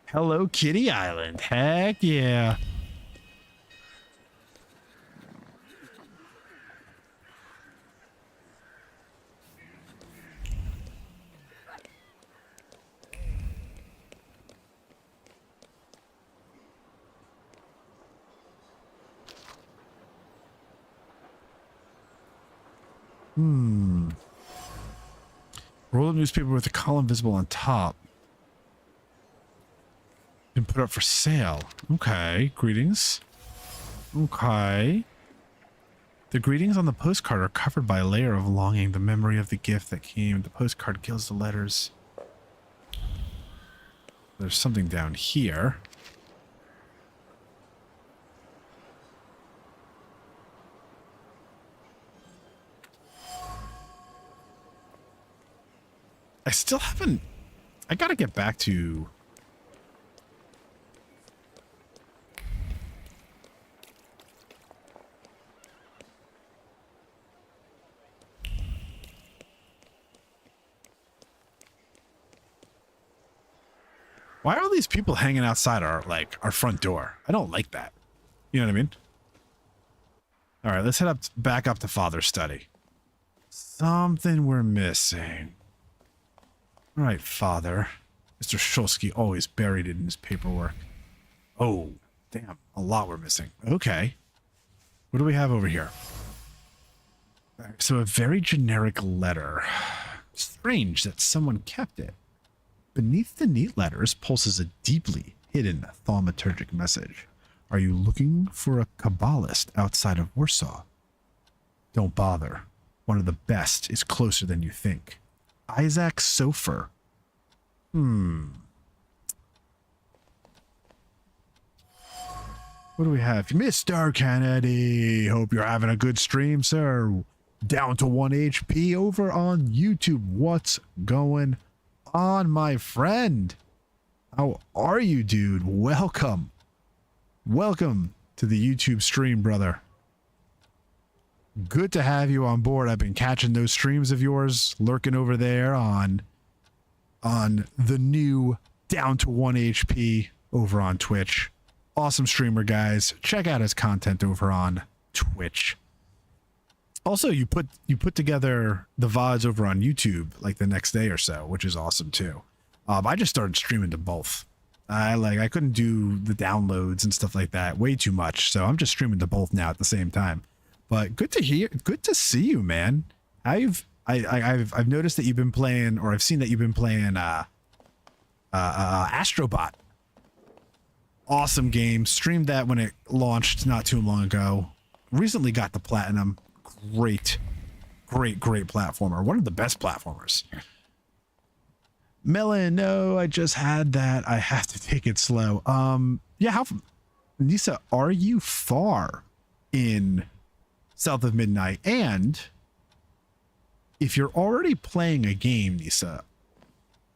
Hello Kitty Island. Heck yeah. Roll up newspaper with a column visible on top. And put up for sale. Okay. Greetings. Okay. The greetings on the postcard are covered by a layer of longing, the memory of the gift that came. The postcard kills the letters. There's something down here. I still haven't... I gotta get back to... Why are all these people hanging outside our front door? I don't like that. You know what I mean? All right, let's head back up to Father's study. Something we're missing. All right, Father. Mr. Shulsky always buried it in his paperwork. Oh, damn. A lot we're missing. Okay. What do we have over here? So a very generic letter. Strange that someone kept it. Beneath the neat letters pulses a deeply hidden thaumaturgic message. Are you looking for a Kabbalist outside of Warsaw? Don't bother. One of the best is closer than you think. Isaac Sofer. What do we have? Mr. Kennedy. Hope you're having a good stream, sir. Down to 1 HP over on YouTube. What's going on, my friend? How are you, dude? Welcome. Welcome to the YouTube stream, brother. Good to have you on board. I've been catching those streams of yours lurking over there on the new Down to 1 HP over on Twitch. Awesome streamer, guys. Check out his content over on Twitch. Also, you put together the VODs over on YouTube like the next day or so, which is awesome too. I just started streaming to both. I couldn't do the downloads and stuff like that, way too much, so I'm just streaming to both now at the same time. But good to see you, man. I've noticed that you've been playing, or I've seen that you've been playing Astrobot. Awesome game. Streamed that when it launched not too long ago. Recently got the platinum. Great platformer. One of the best platformers. Melon, no, I just had that. I have to take it slow. Yeah, Nisa, are you far in South of Midnight? And if you're already playing a game, Nisa,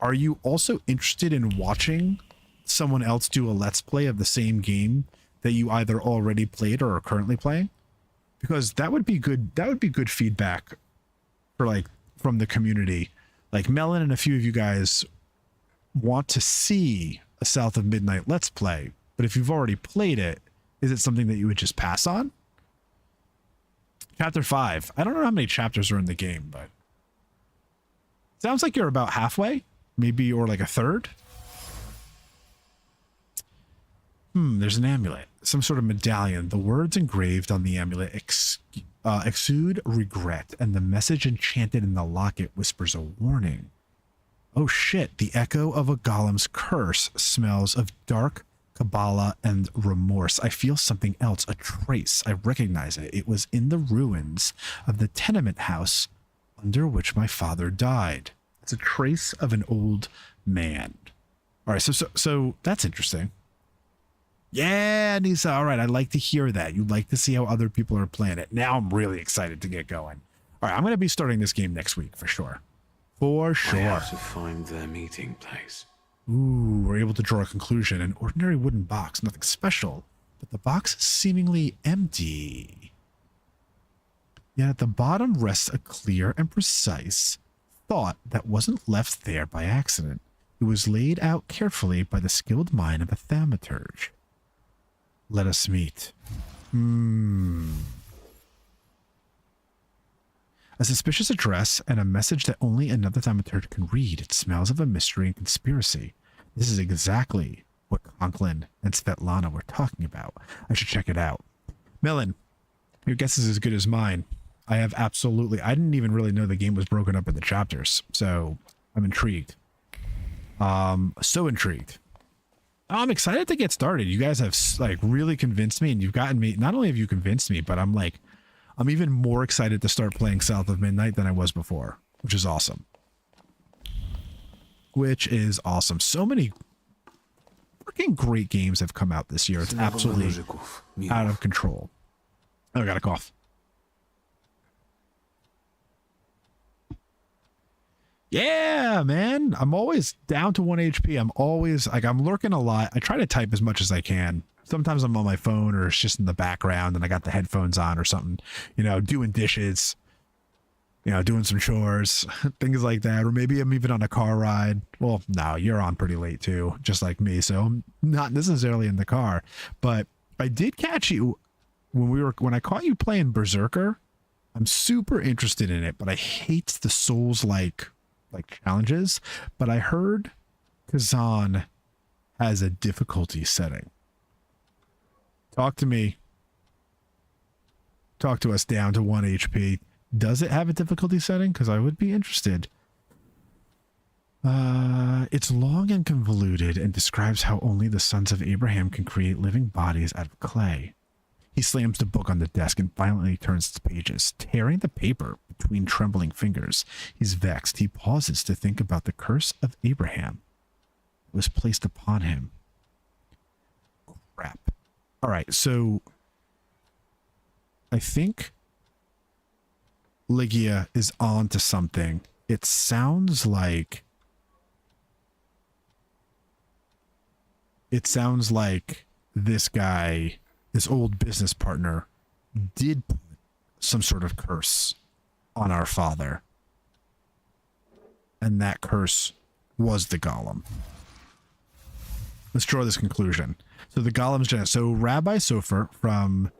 are you also interested in watching someone else do a let's play of the same game that you either already played or are currently playing? Because that would be good. That would be good feedback for from the community. Like Melon and a few of you guys want to see a South of Midnight let's play, but if you've already played it, is it something that you would just pass on? Chapter 5. I don't know how many chapters are in the game, but sounds like you're about halfway, maybe, or like a third. There's an amulet, some sort of medallion. The words engraved on the amulet exude regret, and the message enchanted in the locket whispers a warning. Oh shit, the echo of a golem's curse smells of dark Kabbalah and remorse. I feel something else, a trace. I recognize it. It was in the ruins of the tenement house under which my father died. It's a trace of an old man. All right, so that's interesting. Yeah, Nisa, all right, I'd like to hear that. You'd like to see how other people are playing it. Now I'm really excited to get going. All right, I'm going to be starting this game next week for sure. For sure. I have to find their meeting place. Ooh, we're able to draw a conclusion. An ordinary wooden box, nothing special, but the box is seemingly empty. Yet at the bottom rests a clear and precise thought that wasn't left there by accident. It was laid out carefully by the skilled mind of a thaumaturge. Let us meet. A suspicious address and a message that only another thaumaturge can read. It smells of a mystery and conspiracy. This is exactly what Conklin and Svetlana were talking about. I should check it out. Melon, your guess is as good as mine. I didn't even really know the game was broken up into chapters, so I'm intrigued. So intrigued. I'm excited to get started. You guys have like really convinced me, and you've gotten me. Not only have you convinced me, but I'm even more excited to start playing South of Midnight than I was before, which is awesome. So many freaking great games have come out this year. It's absolutely out of control. Oh, I got a cough. Yeah, man. I'm always down to 1 HP. I'm always I'm lurking a lot. I try to type as much as I can. Sometimes I'm on my phone or it's just in the background and I got the headphones on or something, doing dishes, doing some chores, things like that. Or maybe I'm even on a car ride. Well, no, you're on pretty late too, just like me. So I'm not necessarily in the car, but I did catch you when I caught you playing Berserker. I'm super interested in it, but I hate the Souls-like challenges. But I heard Kazan has a difficulty setting. Talk to me. Talk to us down to 1 HP. Does it have a difficulty setting? Because I would be interested. It's long and convoluted and describes how only the sons of Abraham can create living bodies out of clay. He slams the book on the desk and violently turns its pages, tearing the paper between trembling fingers. He's vexed. He pauses to think about the curse of Abraham that was placed upon him. Crap. All right, so I think Ligia is on to something. It sounds like this guy, this old business partner, did put some sort of curse on our father. And that curse was the golem. Let's draw this conclusion. So the golem's so Rabbi Sofer from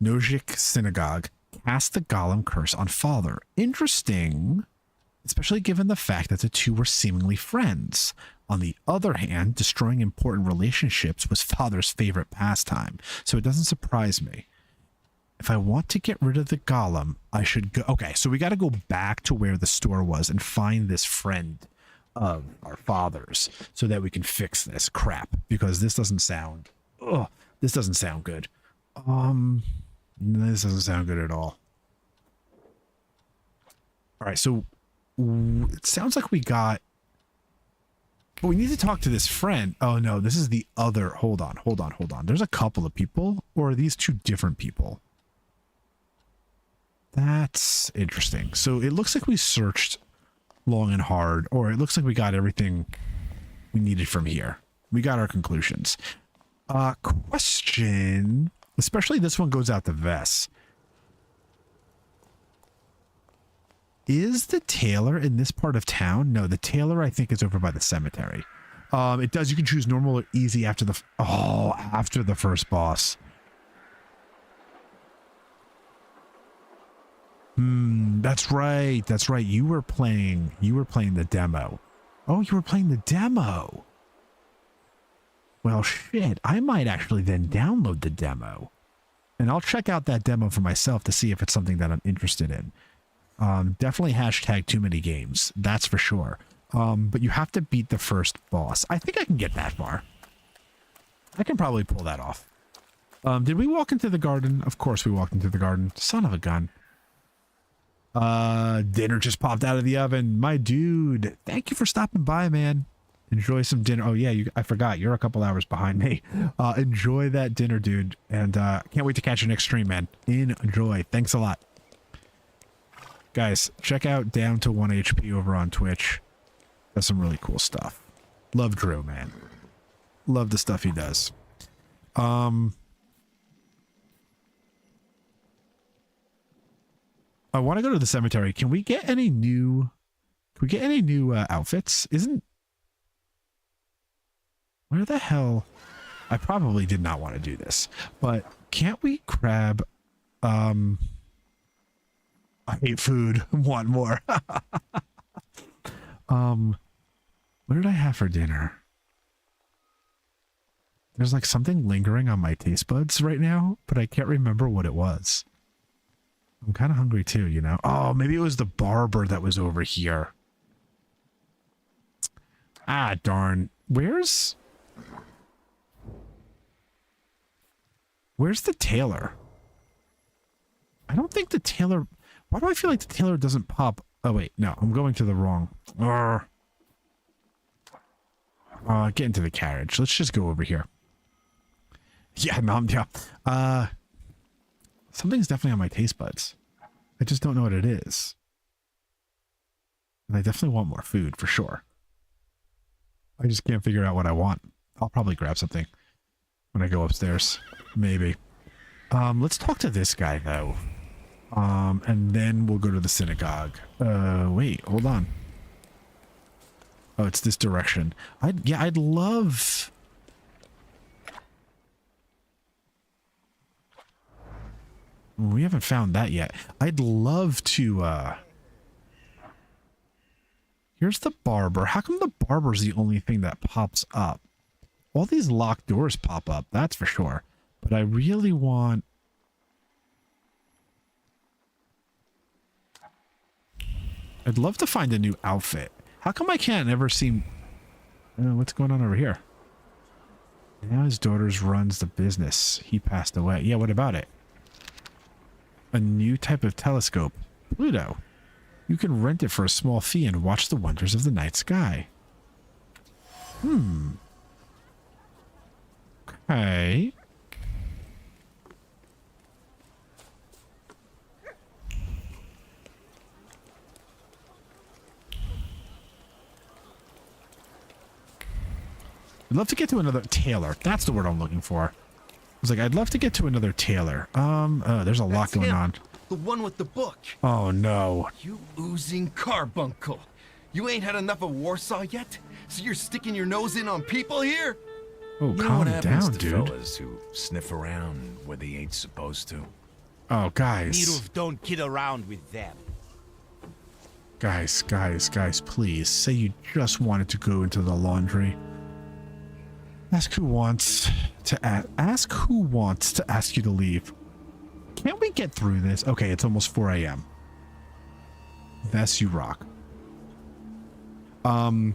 Nojic Synagogue cast the golem curse on father. Interesting, especially given the fact that the two were seemingly friends. On the other hand, destroying important relationships was father's favorite pastime, so it doesn't surprise me. If I want to get rid of the golem, I should go. Okay, so we got to go back to where the store was and find this friend of our father's so that we can fix this crap, because this doesn't sound good. This doesn't sound good at all. All right, so it sounds like we got, but we need to talk to this friend. Oh no, this is the other. Hold on. There's a couple of people, or are these two different people? That's interesting. So it looks like we searched long and hard, or it looks like we got everything we needed from here. We got our conclusions. Question, especially this one goes out to Vess. Is the tailor in this part of town? No, the tailor I think is over by the cemetery. It does. You can choose normal or easy after the first boss. That's right. That's right. You were playing the demo. Oh, you were playing the demo. Well, shit. I might actually then download the demo. And I'll check out that demo for myself to see if it's something that I'm interested in. Definitely hashtag too many games. That's for sure. But you have to beat the first boss. I think I can get that far. I can probably pull that off. Did we walk into the garden? Of course we walked into the garden. Son of a gun. Dinner just popped out of the oven. My dude, thank you for stopping by, man. Enjoy some dinner. Oh yeah, I forgot. You're a couple hours behind me. Enjoy that dinner, dude. And can't wait to catch your next stream, man. Enjoy. Thanks a lot. Guys, check out Down to 1 HP over on Twitch. That's some really cool stuff. Love Drew, man. Love the stuff he does. I want to go to the cemetery. Can we get any new outfits? Where the hell? I probably did not want to do this, but can't we grab, I hate food. Want more. What did I have for dinner? There's like something lingering on my taste buds right now, but I can't remember what it was. I'm kind of hungry too, you know? Oh, maybe it was the barber that was over here. Ah, darn. Where's the tailor? I don't think the tailor... Why do I feel like the tailor doesn't pop? Oh, wait. No, I'm going to the wrong... get into the carriage. Let's just go over here. Yeah, Mom, yeah. Something's definitely on my taste buds. I just don't know what it is. And I definitely want more food, for sure. I just can't figure out what I want. I'll probably grab something when I go upstairs. Maybe. Let's talk to this guy, though. And then we'll go to the synagogue. Wait, hold on. Oh, it's this direction. I'd love... We haven't found that yet. I'd love to, Here's the barber. How come the barber's the only thing that pops up? All these locked doors pop up, that's for sure. But I really want... I'd love to find a new outfit. How come I can't ever seem... what's going on over here? Now his daughter runs the business. He passed away. Yeah, what about it? A new type of telescope. Pluto. You can rent it for a small fee and watch the wonders of the night sky. Okay. I'd love to get to another tailor. That's the word I'm looking for. I was like, I'd love to get to another tailor. There's a lot going on. The one with the book. Oh, no. You oozing carbuncle. You ain't had enough of Warsaw yet? So you're sticking your nose in on people here? Oh, You know calm what happens down, to dude. fellas who sniff around where they ain't supposed to? Oh, guys. Mirov don't kid around with them. Guys, please. Say you just wanted to go into the laundry. Ask who wants to ask you to leave. Can't we get through this? Okay, it's almost 4 a.m. Vess, you rock. Have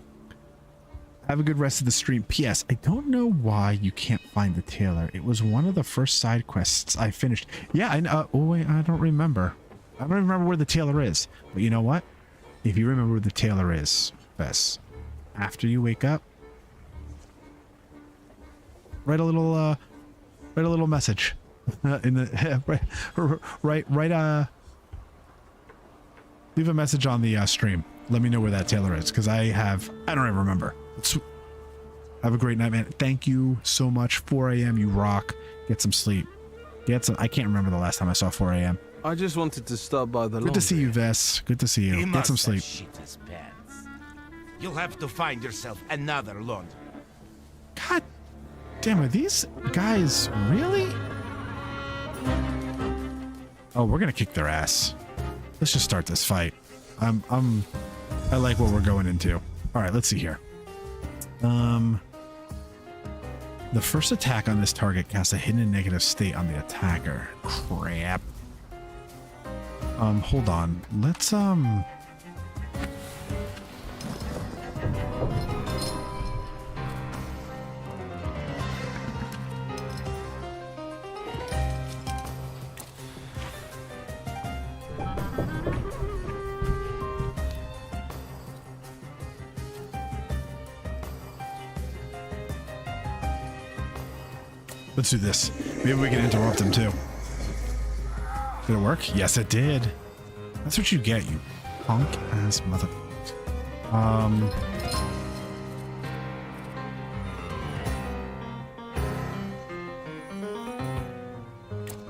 a good rest of the stream. P.S. I don't know why you can't find the tailor. It was one of the first side quests I finished. Yeah, I know. Oh, wait, I don't remember. I don't remember where the tailor is. But you know what? If you remember where the tailor is, Vess, after you wake up, write a little message in the leave a message on the stream. Let me know where that tailor is, because I don't even remember. Have a great night, man. Thank you so much. 4 a.m. You rock. Get some sleep. I can't remember the last time I saw 4 a.m. I just wanted to stop by the Good to see you, Vess. Good to see you. Get some sleep. Shit his pants. You'll have to find yourself another laundry. God damn it, these guys really? Oh, we're gonna kick their ass. let's just start this fight. I like what we're going into. All right, let's see here. The first attack on this target casts a hidden negative state on the attacker. Crap. Hold on. Let's let's do this. Maybe we can interrupt him too. Did it work? Yes, it did. That's what you get, you punk ass mother.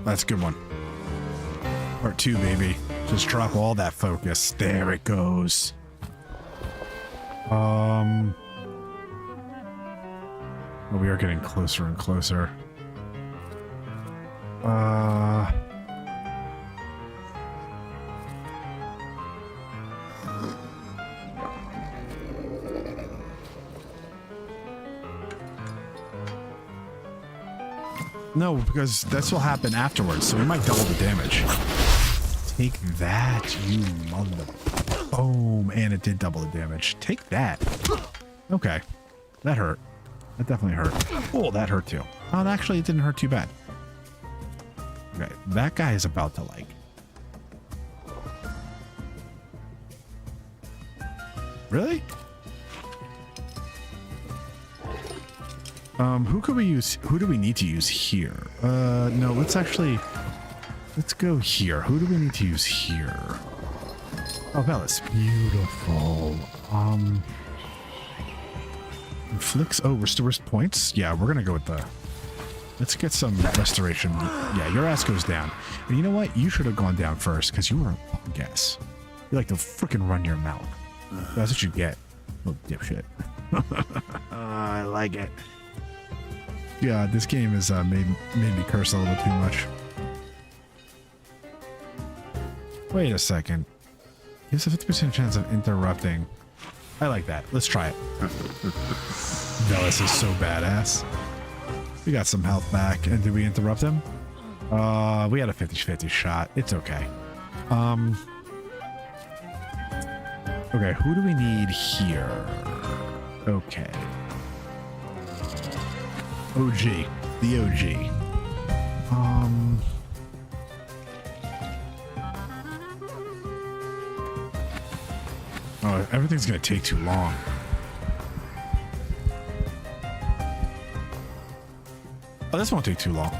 That's a good one. Part 2, baby. Just drop all that focus. There it goes. Oh, we are getting closer and closer. No, because this will happen afterwards, so we might double the damage. Take that, you mother... Boom, and it did double the damage. Take that. Okay, that hurt. That definitely hurt. Oh, that hurt too. Oh, actually, it didn't hurt too bad. Okay, that guy is about to like... Really? Who could we use? Who do we need to use here? No, let's go here. Who do we need to use here? Oh, Bellis. Beautiful. Inflicts, restores points. Yeah, we're gonna go with the... Let's get some restoration. Yeah, your ass goes down. And you know what? You should have gone down first, because you were a punk ass. You like to freaking run your mouth. That's what you get. Little dipshit. I like it. Yeah, this game has made me curse a little too much. Wait a second. Gives a 50% chance of interrupting. I like that. Let's try it. Velis is so badass. We got some health back. And did we interrupt him? We had a 50-50 shot. It's okay. Okay, who do we need here? Okay. OG. The OG. Oh, everything's gonna take too long. Oh, this won't take too long.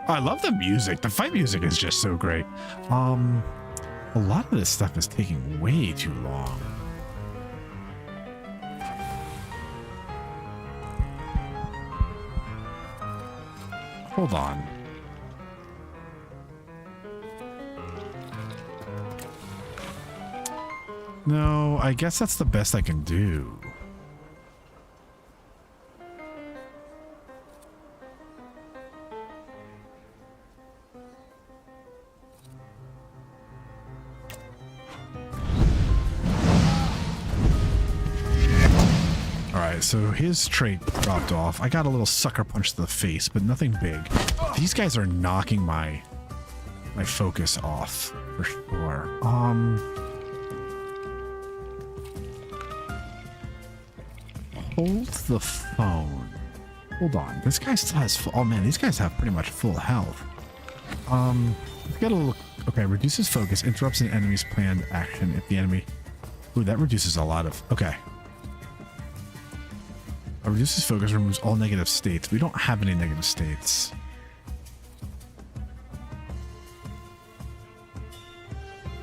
I love the music. The fight music is just so great. A lot of this stuff is taking way too long. Hold on. No, I guess that's the best I can do. So his trait dropped off. I got a little sucker punch to the face, but nothing big. These guys are knocking my focus off for sure. Hold the phone. Hold on. This guy still has full... Oh man, these guys have pretty much full health. Let's get a little... Okay, reduces focus, interrupts an enemy's planned action if the enemy... Ooh, that reduces a lot of... Okay. Reduces focus, removes all negative states. We don't have any negative states.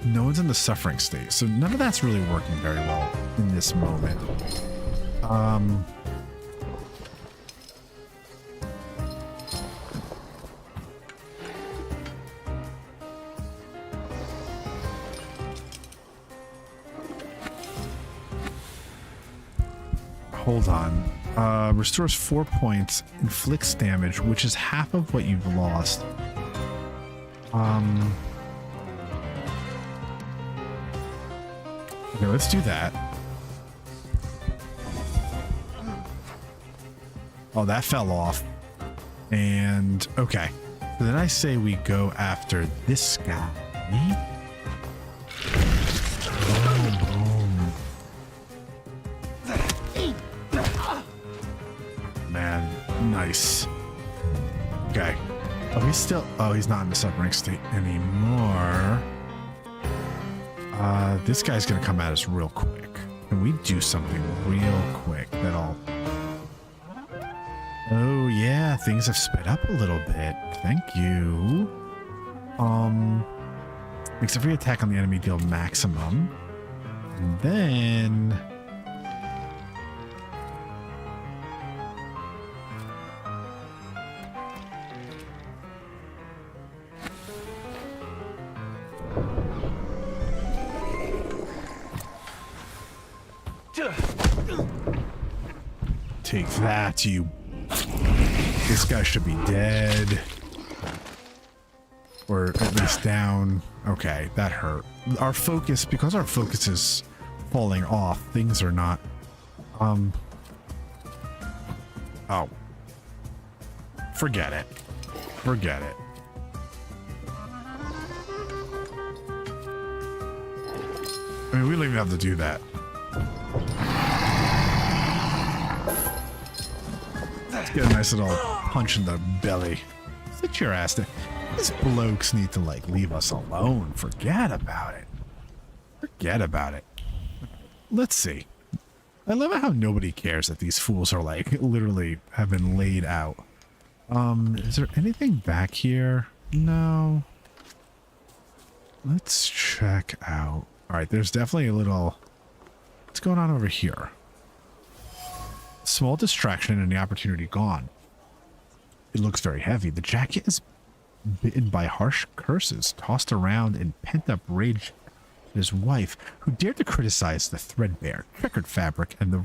No one's in the suffering state, so none of that's really working very well in this moment. Hold on. Restores 4 points, inflicts damage, which is half of what you've lost. Okay, let's do that. Oh, that fell off. And okay. So then I say we go after this guy. Man, nice. Okay. Oh, he's still. Oh, he's not in the subrank state anymore. This guy's gonna come at us real quick. Can we do something real quick that'll. Oh yeah, things have sped up a little bit. Thank you. Makes every attack on the enemy deal maximum. And then take that, you. This guy should be dead. Or at least down. Okay, that hurt. Our focus, because our focus is falling off, things are not... Oh. Forget it. Forget it. I mean, we don't even have to do that. Let's get a nice little punch in the belly. Sit your ass down. These blokes need to, like, leave us alone. Forget about it. Forget about it. Let's see. I love how nobody cares that these fools are, like, literally have been laid out. Is there anything back here? No. Let's check out. Alright, there's definitely a little... What's going on over here? Small distraction and the opportunity gone. It looks very heavy. The jacket is bitten by harsh curses, tossed around in pent-up rage at his wife, who dared to criticize the threadbare, checkered fabric and the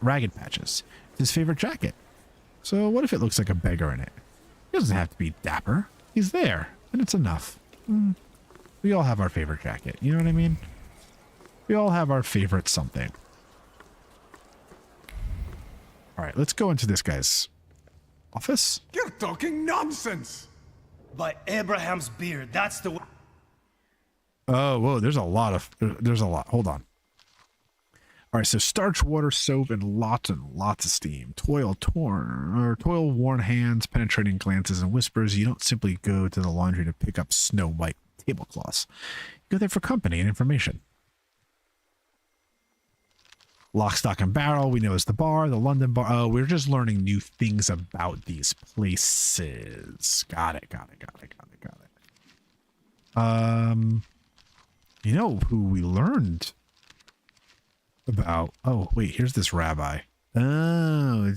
ragged patches. It's his favorite jacket. So what if it looks like a beggar in it? He doesn't have to be dapper. He's there, and it's enough. We all have our favorite jacket, you know what I mean? We all have our favorite something. Alright, let's go into this guy's office. You're talking nonsense! By Abraham's beard, that's the... Oh, whoa, there's a lot. Hold on. All right, so starch, water, soap, and lots of steam. Toil-worn hands, penetrating glances, and whispers. You don't simply go to the laundry to pick up snow white tablecloths. You go there for company and information. Lock, stock, and barrel, we know is the bar, the London bar. Oh, we're just learning new things about these places. Got it. You know who we learned about? Oh, wait, here's this rabbi. Oh,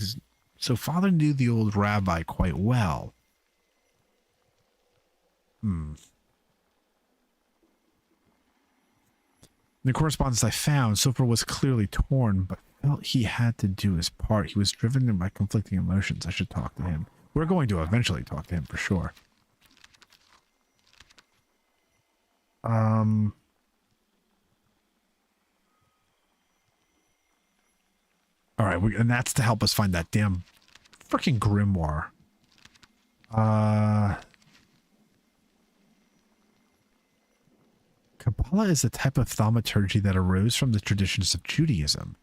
so father knew the old rabbi quite well. In the correspondence I found, Sofer was clearly torn, but felt he had to do his part. He was driven by conflicting emotions. I should talk to him. We're going to eventually talk to him for sure. All right, and that's to help us find that damn freaking grimoire. Kabbalah is a type of thaumaturgy that arose from the traditions of Judaism.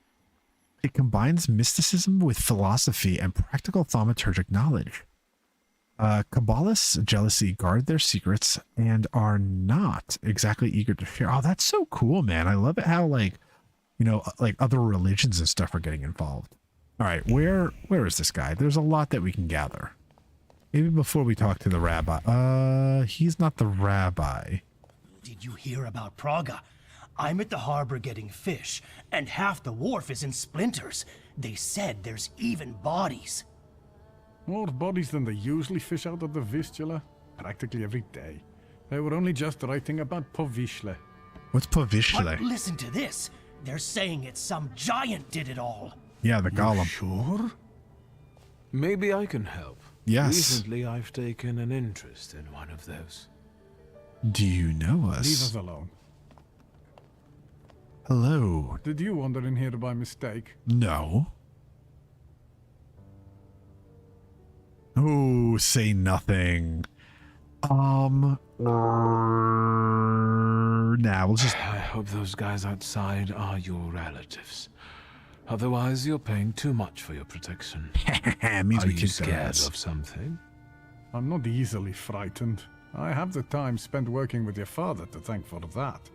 It combines mysticism with philosophy and practical thaumaturgic knowledge. Kabbalists jealously guard their secrets and are not exactly eager to share. Oh, that's so cool, man. I love it how, like, you know, like other religions and stuff are getting involved. All right, where is this guy? There's a lot that we can gather. Maybe before we talk to the rabbi. He's not the rabbi. Did you hear about Praga? I'm at the harbor getting fish, and half the wharf is in splinters. They said there's even bodies. More bodies than they usually fish out of the Vistula, practically every day. They were only just writing about Povishle. What's Povishle? But listen to this. They're saying it's some giant did it all. Yeah, the golem. Sure? Maybe I can help. Yes. Recently, I've taken an interest in one of those. Do you know us? Leave us alone. Hello. Did you wander in here by mistake? No. Oh, say nothing. Nah, we'll just... I hope those guys outside are your relatives. Otherwise, you're paying too much for your protection. means are we you kick their scared ass. of something? I'm not easily frightened. I have the time spent working with your father to thank for that.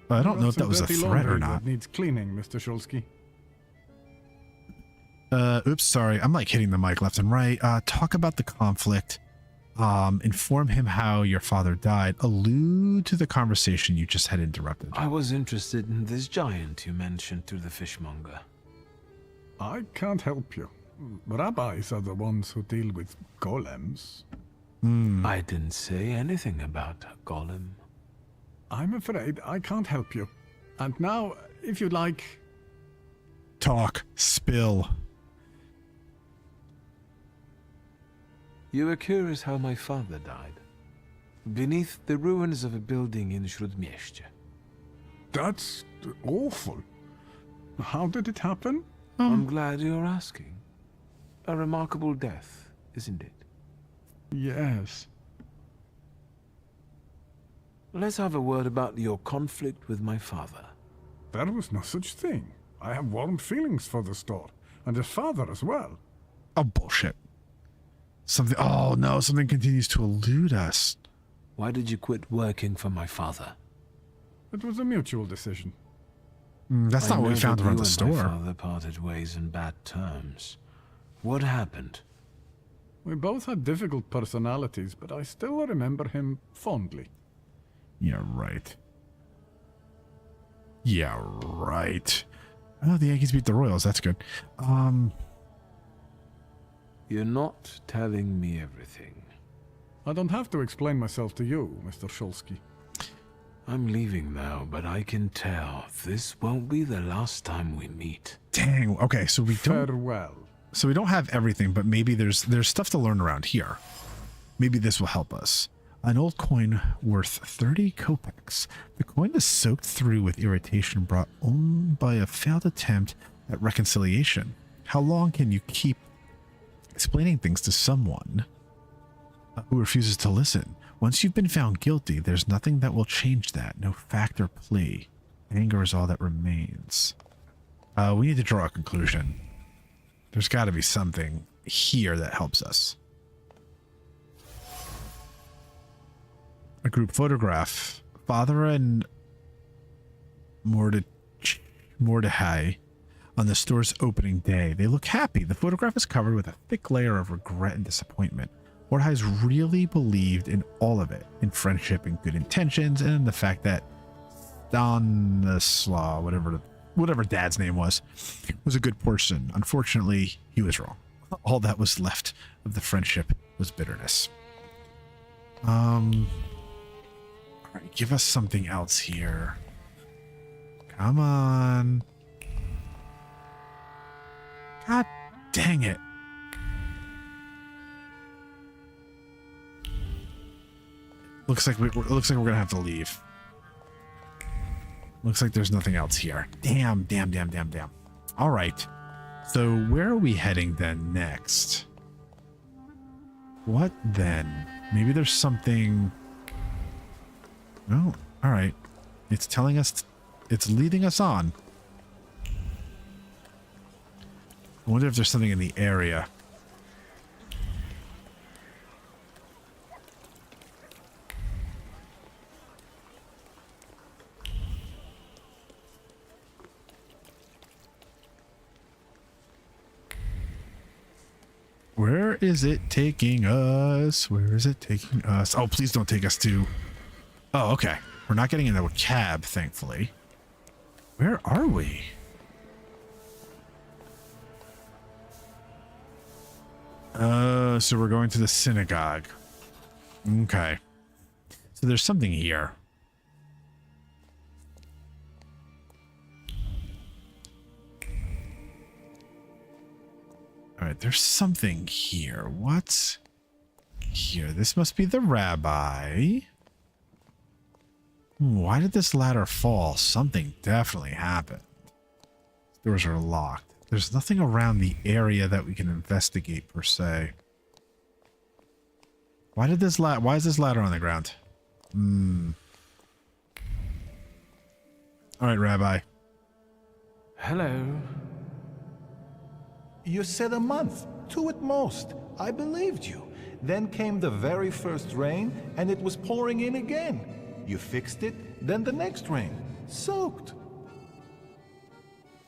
I don't know if that was a Dirty threat or laundry not. that needs cleaning, Mr. Shulsky. Oops, sorry. I'm like hitting the mic left and right. Talk about the conflict. Inform him how your father died. Allude to the conversation you just had interrupted. I was interested in this giant you mentioned to the fishmonger. I can't help you. Rabbis are the ones who deal with golems. I didn't say anything about a golem. I'm afraid I can't help you. And now, if you'd like... Talk. Spill. You were curious how my father died. Beneath the ruins of a building in Śródmieście. That's awful. How did it happen? I'm glad you're asking. A remarkable death, isn't it? Yes. Let's have a word about your conflict with my father. There was no such thing. I have warm feelings for the store, and his father as well. Oh, bullshit. Something... Oh, no. Something continues to elude us. Why did you quit working for my father? It was a mutual decision. That's not what we found around the My store. father parted ways in bad terms. What happened? We both had difficult personalities, but I still remember him fondly. Yeah, right. Yeah, right. Oh, the Yankees beat the Royals. That's good. You're not telling me everything. I don't have to explain myself to you, Mr. Shulsky. I'm leaving now, but I can tell this won't be the last time we meet. Dang. Okay, so we don't... Farewell. So we don't have everything, but maybe there's stuff to learn around here. Maybe this will help us. An old coin worth 30 kopecks. The coin is soaked through with irritation brought on by a failed attempt at reconciliation. How long can you keep explaining things to someone who refuses to listen? Once you've been found guilty, there's nothing that will change that. No fact or plea. Anger is all that remains. We need to draw a conclusion. There's got to be something here that helps us. A group photograph. Father and Mordechai on the store's opening day. They look happy. The photograph is covered with a thick layer of regret and disappointment. Mordechai's really believed in all of it, in friendship and good intentions, and in the fact that Stanislaw, whatever dad's name was a good person. Unfortunately, he was wrong. All that was left of the friendship was bitterness. All right, give us something else here. Come on. God dang it. Looks like we're gonna have to leave. Looks like there's nothing else here. Damn. All right. So where are we heading then next? What then? Maybe there's something... No. All right. It's telling us... It's leading us on. I wonder if there's something in the area. Where is it taking us? Where is it taking us? Oh, please don't take us to... Oh, okay. We're not getting into a cab, thankfully. Where are we? So we're going to the synagogue. Okay. So there's something here. right, there's something here. What's here? This must be the rabbi. Why did this ladder fall? Something definitely happened. Doors are locked. There's nothing around the area that we can investigate per se. Why is this ladder on the ground? All right, Rabbi. Hello. You said a month, 2 at most. I believed you. Then came the very first rain, and it was pouring in again. You fixed it, then the next rain. Soaked.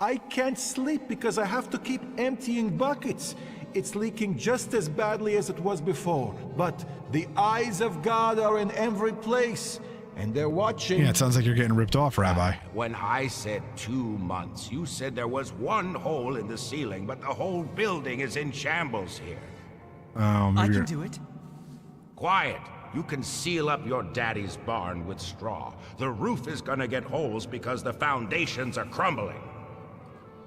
I can't sleep because I have to keep emptying buckets. It's leaking just as badly as it was before. But the eyes of God are in every place, and they're watching. Yeah, it sounds like you're getting ripped off, Rabbi. When I said 2 months, you said there was one hole in the ceiling, but the whole building is in shambles here. I can do it. Quiet. You can seal up your daddy's barn with straw. The roof is gonna get holes because the foundations are crumbling.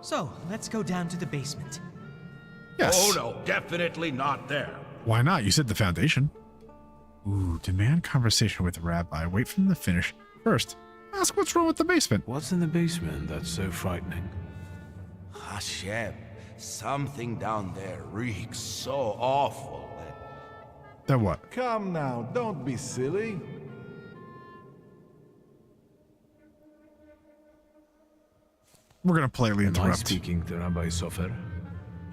So, let's go down to the basement. Yes. Oh no, definitely not there. Why not? You said the foundation. Ooh, demand conversation with the rabbi. Wait for them to finish. First, ask what's wrong with the basement. What's in the basement that's so frightening? Hashem, something down there reeks so awful. That what? Come now, don't be silly. We're gonna politely interrupt. Am I speaking to Rabbi Sofer?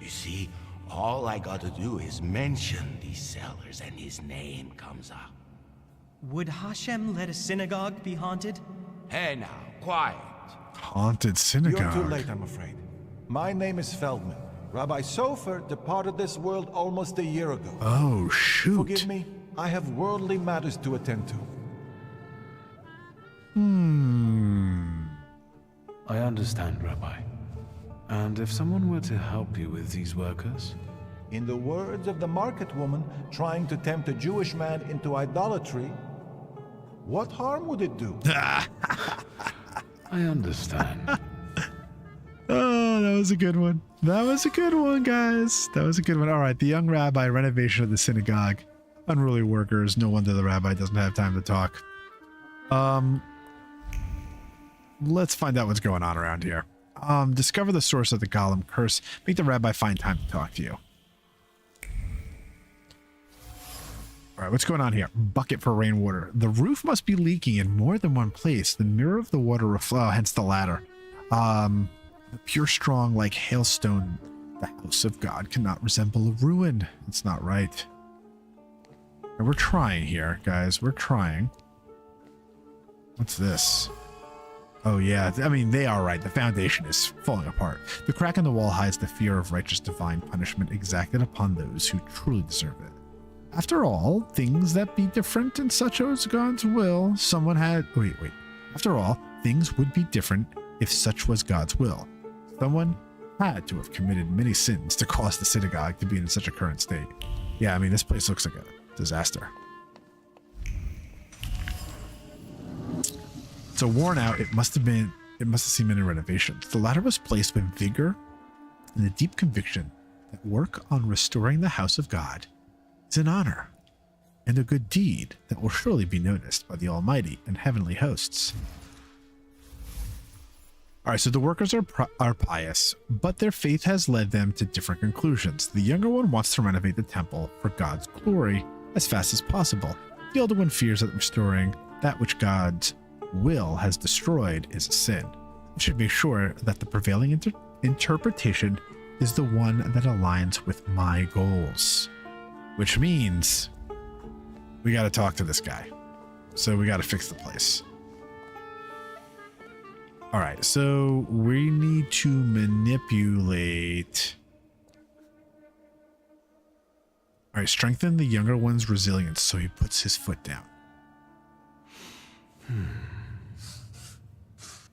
You see, all I gotta do is mention these cellars and his name comes up. Would Hashem let a synagogue be haunted? Hey now, quiet. Haunted synagogue. You're too late, I'm afraid. My name is Feldman. Rabbi Sofer departed this world almost a year ago. Oh, shoot. Forgive me, I have worldly matters to attend to. I understand, Rabbi. And if someone were to help you with these workers? In the words of the market woman trying to tempt a Jewish man into idolatry, what harm would it do? I understand. Oh, that was a good one. That was a good one, guys. That was a good one. All right, the young rabbi, renovation of the synagogue, unruly workers. No wonder the rabbi doesn't have time to talk. Let's find out what's going on around here. Discover the source of the golem curse. Make the rabbi find time to talk to you. All right, what's going on here? Bucket for rainwater. The roof must be leaking in more than one place. The mirror of the water reflects, hence the ladder. Pure strong like hailstone. The house of God cannot resemble a ruin. It's not right. And we're trying here, guys. We're trying. What's this? Oh yeah, I mean, they are right. The foundation is falling apart. The crack in the wall hides the fear of righteous divine punishment exacted upon those who truly deserve it. After all, things that be different and such as God's will, someone had... Wait. After all, things would be different if such was God's will. Someone had to have committed many sins to cause the synagogue to be in such a current state. Yeah, I mean, this place looks like a disaster. So worn out, it must have seen many renovations. The ladder was placed with vigor and a deep conviction that work on restoring the house of God is an honor and a good deed that will surely be noticed by the Almighty and heavenly hosts. All right, so the workers are pious, but their faith has led them to different conclusions. The younger one wants to renovate the temple for God's glory as fast as possible. The older one fears that restoring that which God's will has destroyed is a sin. We should make sure that the prevailing interpretation is the one that aligns with my goals, which means we got to talk to this guy. So we got to fix the place. All right, so we need to manipulate. All right, strengthen the younger one's resilience so he puts his foot down.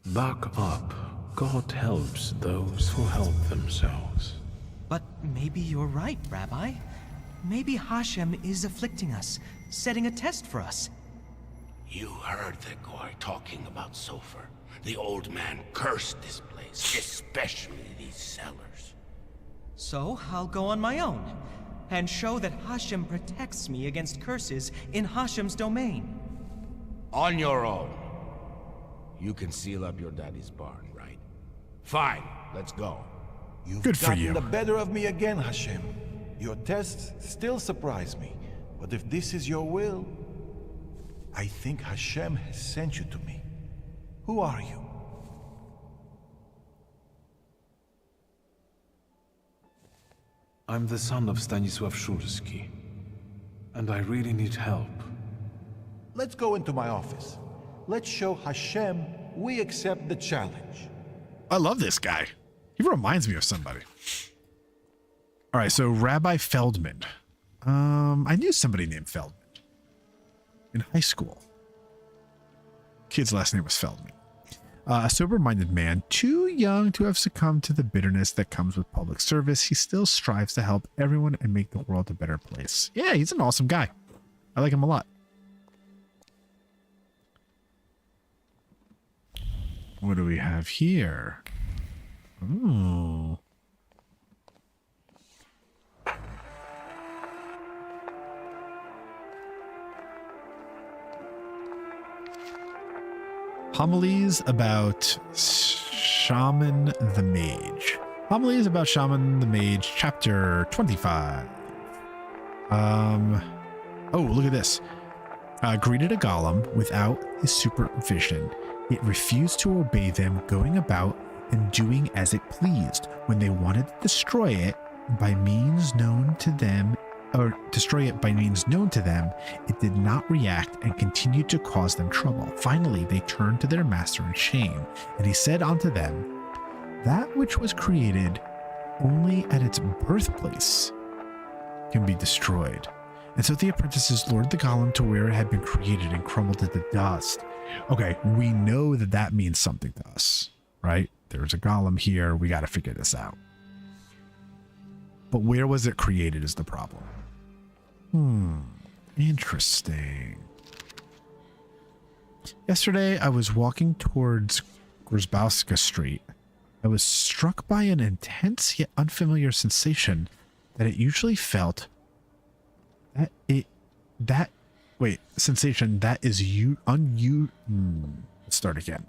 Back up. God helps those who help themselves. But maybe you're right, Rabbi. Maybe Hashem is afflicting us, setting a test for us. You heard the guy talking about Sofer. The old man cursed this place, especially these cellars. So I'll go on my own, and show that Hashem protects me against curses in Hashem's domain. On your own. You can seal up your daddy's barn, right? Fine, let's go. You've Good for gotten you. the better of me again, Hashem. Your tests still surprise me, but if this is your will, I think Hashem has sent you to me. Who are you? I'm the son of Stanisław Szulski, and I really need help. Let's go into my office. Let's show Hashem we accept the challenge. I love this guy. He reminds me of somebody. All right, so Rabbi Feldman. I knew somebody named Feldman in high school. Kid's last name was Feldman. A sober-minded man, too young to have succumbed to the bitterness that comes with public service, he still strives to help everyone and make the world a better place. Yeah, he's an awesome guy. I like him a lot. What do we have here? Ooh. Homilies about Shaman the Mage. Homilies about Shaman the Mage, chapter 25. Oh, look at this. Greeted a golem without his supervision. It refused to obey them, going about and doing as it pleased. When they wanted to destroy it by means known to them, it did not react and continued to cause them trouble. Finally, they turned to their master in shame, and he said unto them, that which was created only at its birthplace can be destroyed. And so the apprentices lured the golem to where it had been created and crumbled into dust. Okay, we know that that means something to us, right? There's a golem here. We got to figure this out. But where was it created is the problem. Interesting. Yesterday, I was walking towards Grzyzbowska Street. I was struck by an intense yet unfamiliar sensation that it usually felt. Sensation that is let's start again.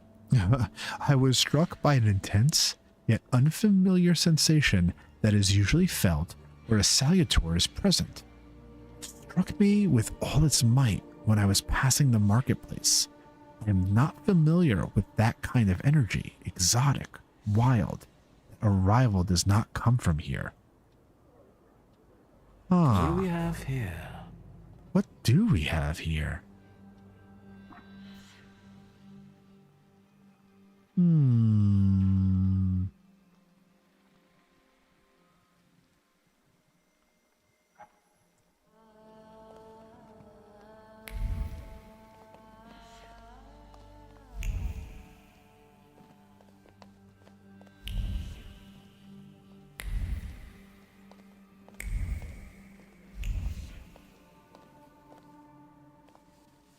I was struck by an intense yet unfamiliar sensation that is usually felt where a Salutor is present. It struck me with all its might when I was passing the marketplace. I am not familiar with that kind of energy, exotic, wild. A rival does not come from here. What do we have here? What do we have here?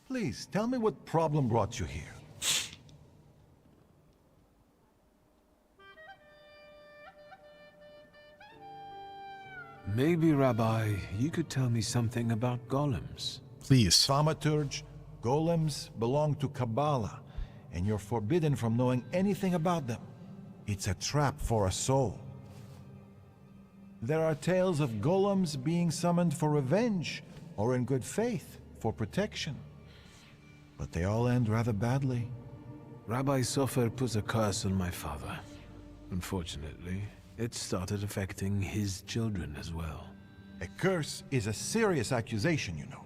Please, tell me what problem brought you here. Maybe, Rabbi, you could tell me something about golems. Please. Thaumaturge, golems belong to Kabbalah, and you're forbidden from knowing anything about them. It's a trap for a soul. There are tales of golems being summoned for revenge, or in good faith, for protection. But they all end rather badly. Rabbi Sofer put a curse on my father. Unfortunately, it started affecting his children as well. A curse is a serious accusation, you know.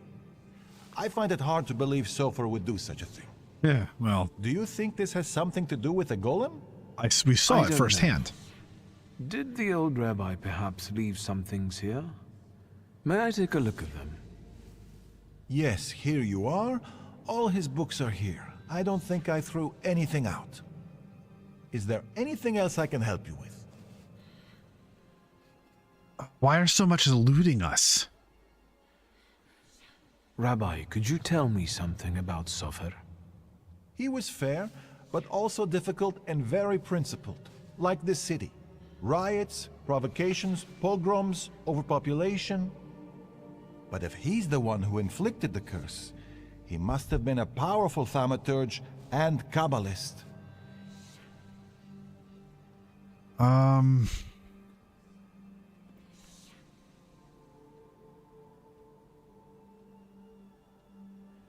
I find it hard to believe Sofer would do such a thing. Yeah, well... Do you think this has something to do with the golem? We saw it firsthand. Did the old rabbi perhaps leave some things here? May I take a look at them? Yes, here you are. All his books are here. I don't think I threw anything out. Is there anything else I can help you with? Why are so much eluding us? Rabbi, could you tell me something about Sofer? He was fair, but also difficult and very principled, like this city. Riots, provocations, pogroms, overpopulation. But if he's the one who inflicted the curse, he must have been a powerful Thaumaturge and Kabbalist.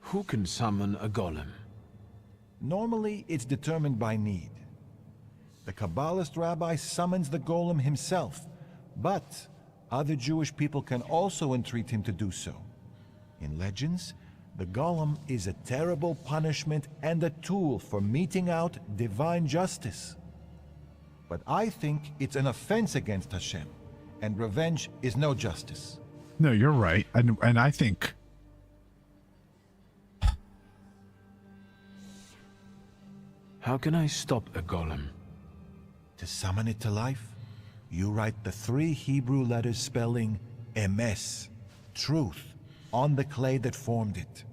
Who can summon a golem? Normally, it's determined by need. The Kabbalist rabbi summons the golem himself, but other Jewish people can also entreat him to do so. In legends, the golem is a terrible punishment and a tool for meting out divine justice. But I think it's an offense against Hashem, and revenge is no justice. No, you're right. And I think... How can I stop a golem? To summon it to life, you write the 3 Hebrew letters spelling emes, truth, on the clay that formed it.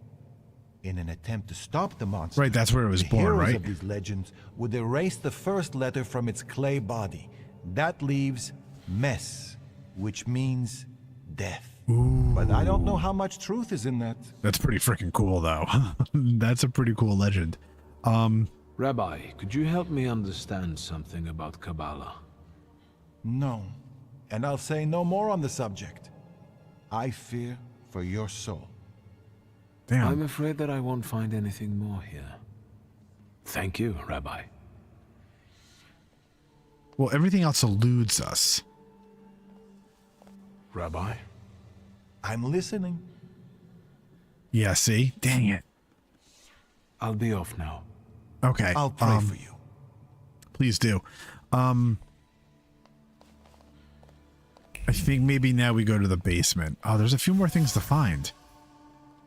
In an attempt to stop the monster, right, that's where it was the born, heroes right? of these legends would erase the first letter from its clay body. That leaves mes, which means death. Ooh. But I don't know how much truth is in that. That's pretty freaking cool, though. That's a pretty cool legend. Rabbi, could you help me understand something about Kabbalah? No, and I'll say no more on the subject. I fear for your soul. Damn. I'm afraid that I won't find anything more here. Thank you, Rabbi. Well, everything else eludes us. Rabbi? I'm listening. Yeah, see? Dang it. I'll be off now. Okay. I'll pray for you. Please do. I think maybe now we go to the basement. Oh, there's a few more things to find.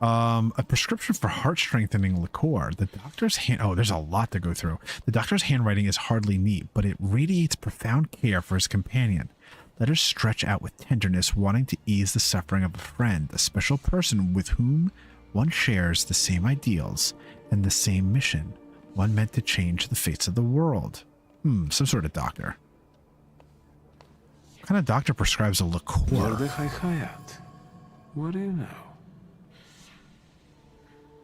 A prescription for heart strengthening liqueur. The doctor's hand. Oh, there's a lot to go through. The doctor's handwriting is hardly neat, but it radiates profound care for his companion. Letters stretch out with tenderness, wanting to ease the suffering of a friend, a special person with whom one shares the same ideals and the same mission. One meant to change the fates of the world. Some sort of doctor. What kind of doctor prescribes a liqueur? What do you know?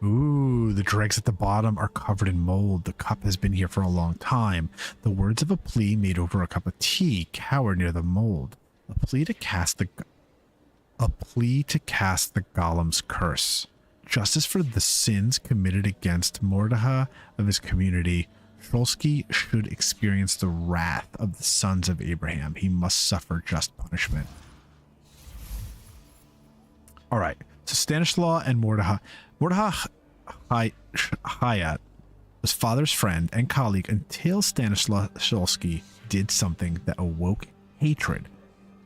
Ooh, the dregs at the bottom are covered in mold. The cup has been here for a long time. The words of a plea made over a cup of tea cower near the mold. A plea to cast the golem's curse. Justice for the sins committed against Mordechai of his community. Sholsky should experience the wrath of the sons of Abraham. He must suffer just punishment. All right. So Stanislaw and Mordechai Hayat was father's friend and colleague until Stanislaw Sholsky did something that awoke hatred.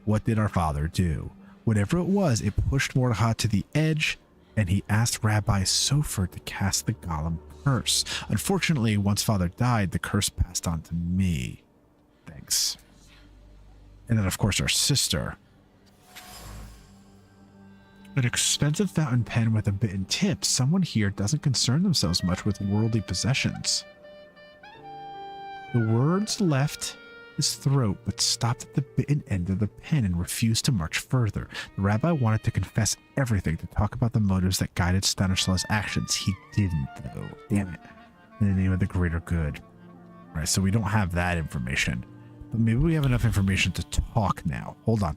What did our father do? Whatever it was, it pushed Mordechai to the edge, and he asked Rabbi Sofer to cast the golem curse. Unfortunately, once father died, the curse passed on to me. Thanks. And then, of course, our sister. An expensive fountain pen with a bitten tip. Someone here doesn't concern themselves much with worldly possessions. The words left his throat, but stopped at the bitten end of the pen and refused to march further. The rabbi wanted to confess everything, to talk about the motives that guided Stanislaw's actions. He didn't, though. Damn it. In the name of the greater good. All right, so we don't have that information. But maybe we have enough information to talk now. Hold on.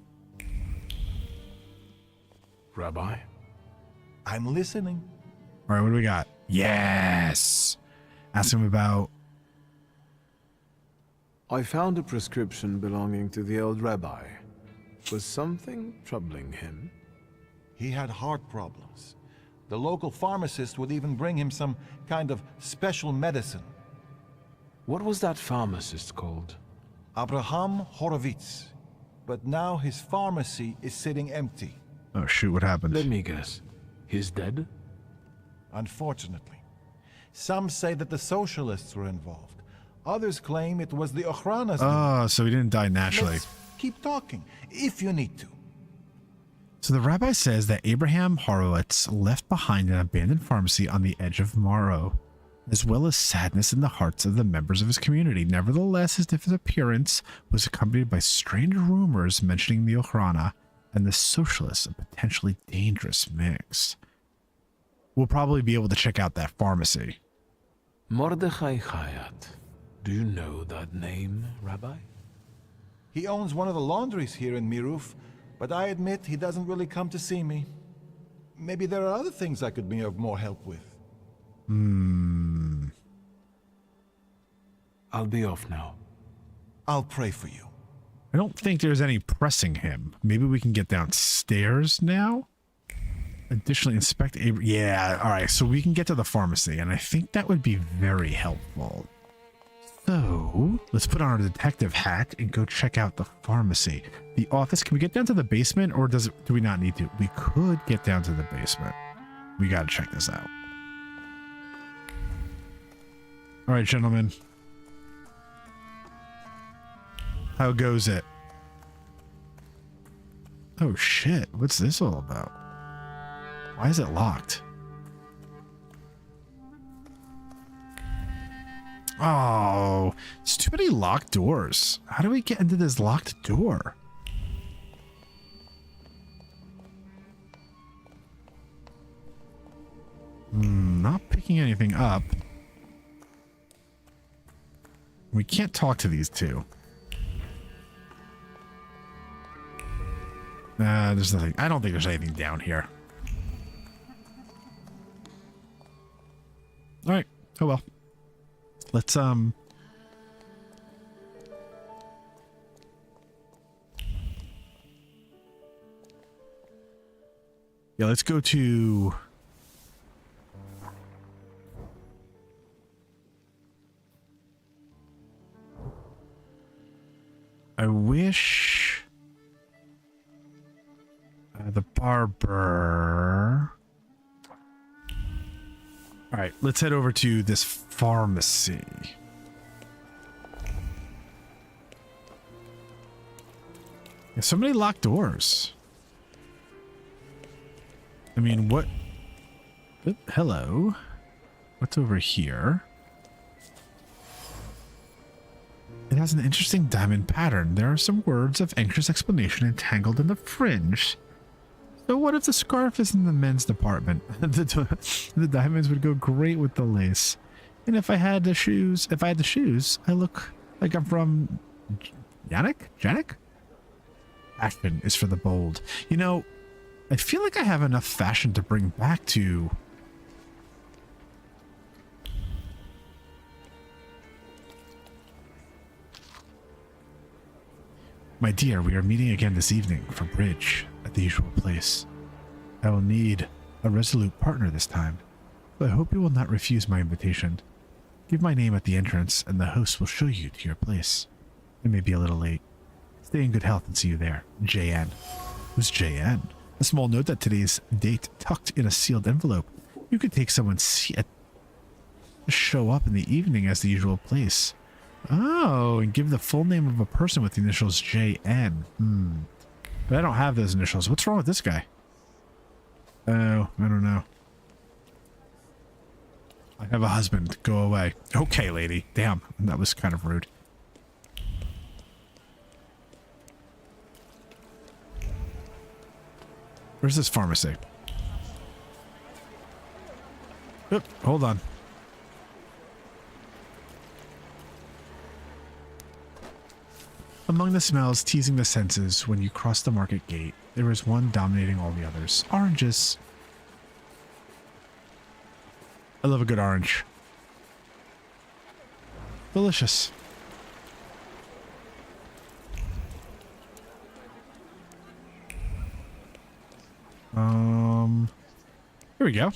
Rabbi? I'm listening. All right, what do we got? Yes! Ask him about... I found a prescription belonging to the old rabbi. Was something troubling him? He had heart problems. The local pharmacist would even bring him some kind of special medicine. What was that pharmacist called? Abraham Horowitz. But now his pharmacy is sitting empty. Oh shoot, what happened? Let me guess. He's dead? Unfortunately. Some say that the socialists were involved. Others claim it was the Ochranas. Oh, so he didn't die naturally. Let's keep talking, if you need to. So the rabbi says that Abraham Horowitz left behind an abandoned pharmacy on the edge of Morrow. as well as sadness in the hearts of the members of his community. Nevertheless, his disappearance was accompanied by strange rumors mentioning the Ochrana and the Socialists, a potentially dangerous mix. We'll probably be able to check out that pharmacy. Mordechai Chayat. Do you know that name, Rabbi? He owns one of the laundries here in Miruf, but I admit he doesn't really come to see me. Maybe there are other things I could be of more help with. I'll be off now. I'll pray for you. I don't think there's any pressing him. Maybe we can get downstairs now? Additionally, inspect a... Yeah, alright, so we can get to the pharmacy, and I think that would be very helpful. So, let's put on our detective hat and go check out the pharmacy. The office, can we get down to the basement, or do we not need to? We could get down to the basement. We gotta check this out. Alright, gentlemen. How goes it? Oh shit, what's this all about? Why is it locked? Oh, it's too many locked doors. How do we get into this locked door? Not picking anything up. We can't talk to these two. There's nothing. I don't think there's anything down here. All right. Oh well. Let's yeah, let's go to I wish the barber. All right, let's head over to this pharmacy. There's so many locked doors. I mean, what? Oh, hello. What's over here? It has an interesting diamond pattern. There are some words of anxious explanation entangled in the fringe. So what if the scarf is in the men's department? The diamonds would go great with the lace. And if I had the shoes, I look like I'm from Janik? Fashion is for the bold. You know, I feel like I have enough fashion to bring back to... My dear, we are meeting again this evening for bridge at the usual place. I will need a resolute partner this time, but I hope you will not refuse my invitation. Give my name at the entrance and the host will show you to your place. It may be a little late. Stay in good health and see you there. JN. Who's JN? A small note that today's date tucked in a sealed envelope. You could take someone's seat. Show up in the evening as the usual place. Oh, and give the full name of a person with the initials JN. But I don't have those initials. What's wrong with this guy? Oh, I don't know. I have a husband. Go away. Okay, lady. Damn, that was kind of rude. Where's this pharmacy? Oop, hold on. Among the smells teasing the senses when you cross the market gate, there is one dominating all the others. Oranges. I love a good orange. Delicious. Here we go.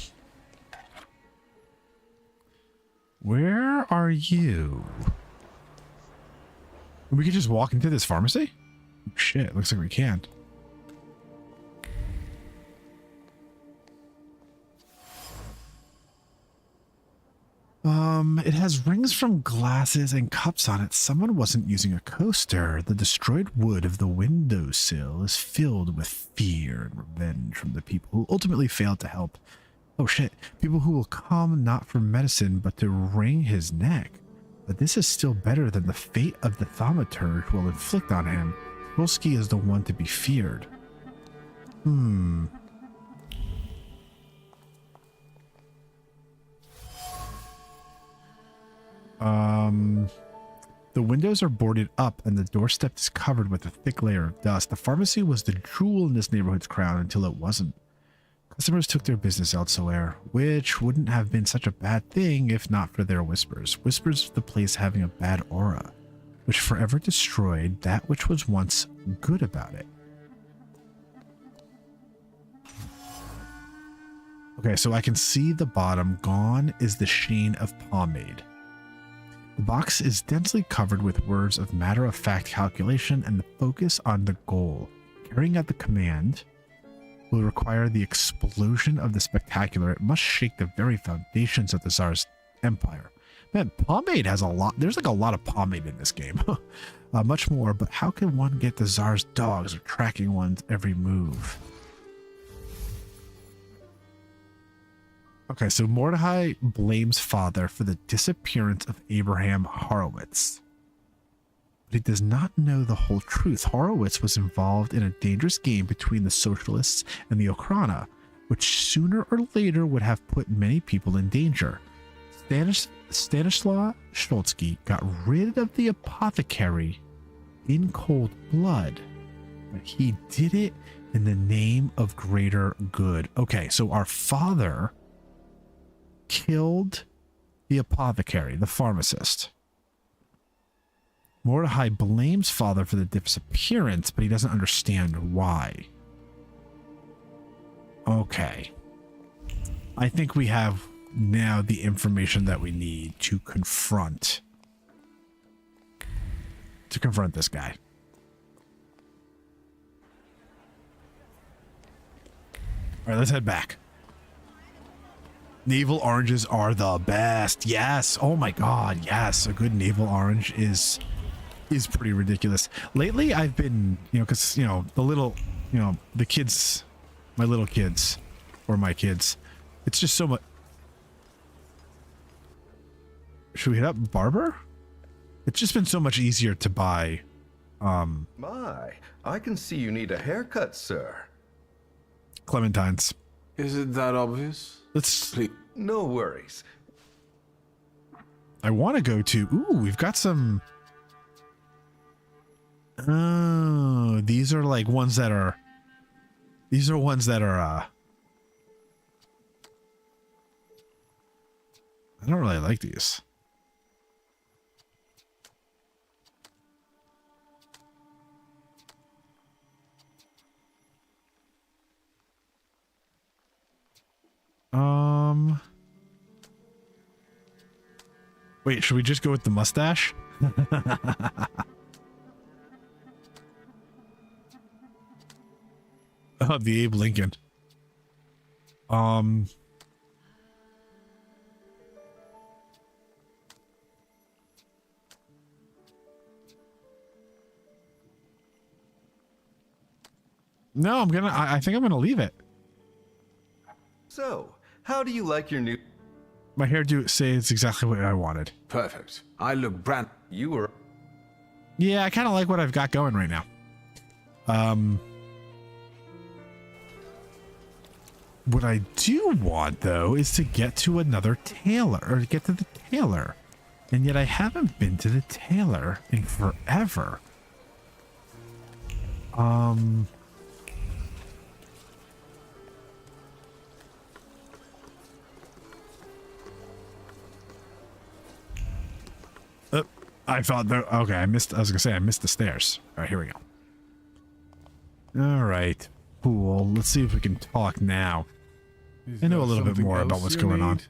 Where are you? We could just walk into this pharmacy? Shit, looks like we can't. It has rings from glasses and cups on it. Someone wasn't using a coaster. The destroyed wood of the windowsill is filled with fear and revenge from the people who ultimately failed to help Oh shit. People who will come not for medicine, but to wring his neck. But this is still better than the fate of the Thaumaturge will inflict on him. Wolski is the one to be feared. The windows are boarded up and the doorstep is covered with a thick layer of dust. The pharmacy was the jewel in this neighborhood's crown until it wasn't. Customers took their business elsewhere, which wouldn't have been such a bad thing if not for their whispers. Whispers of the place having a bad aura, which forever destroyed that which was once good about it. Okay, so I can see the bottom. Gone is the sheen of pomade. The box is densely covered with words of matter-of-fact calculation and the focus on the goal. Carrying out the command will require the explosion of the spectacular. It must shake the very foundations of the Tsar's empire. Man, pomade has a lot. There's like a lot of pomade in this game. Much more, but how can one get the Tsar's dogs or tracking one's every move? Okay, so Mordecai blames father for the disappearance of Abraham Horowitz. But he does not know the whole truth. Horowitz was involved in a dangerous game between the socialists and the Okhrana, which sooner or later would have put many people in danger. Stanislaw Stolsky got rid of the apothecary in cold blood, but he did it in the name of greater good. Okay, so our father killed the apothecary, the pharmacist. Mordecai blames father for the disappearance, but he doesn't understand why. Okay. I think we have now the information that we need to confront this guy. All right, let's head back. Navel oranges are the best. Yes. Oh my god, yes. A good navel orange is pretty ridiculous. Lately I've been, because the little, the kids, my little kids, or my kids, it's just so much. Should we hit up Barber? It's just been so much easier to buy. My, I can see you need a haircut, sir. Clementines. Is it that obvious? Let's. No worries. I want to go to. Ooh, we've got some. Oh, these are like ones that are. These are ones that are. I don't really like these. Wait, should we just go with the mustache? Oh, the Abe Lincoln. No, I think I'm gonna leave it. So, how do you like your new... My hairdo says exactly what I wanted. Perfect. I look brand... You were... Yeah, I kind of like what I've got going right now. What I do want, though, is to get to another tailor, or get to the tailor. And yet I haven't been to the tailor in forever. I thought that, okay, I was gonna say I missed the stairs. All right, here we go. All right, cool. Let's see if we can talk now. I know a little bit more about what's going on.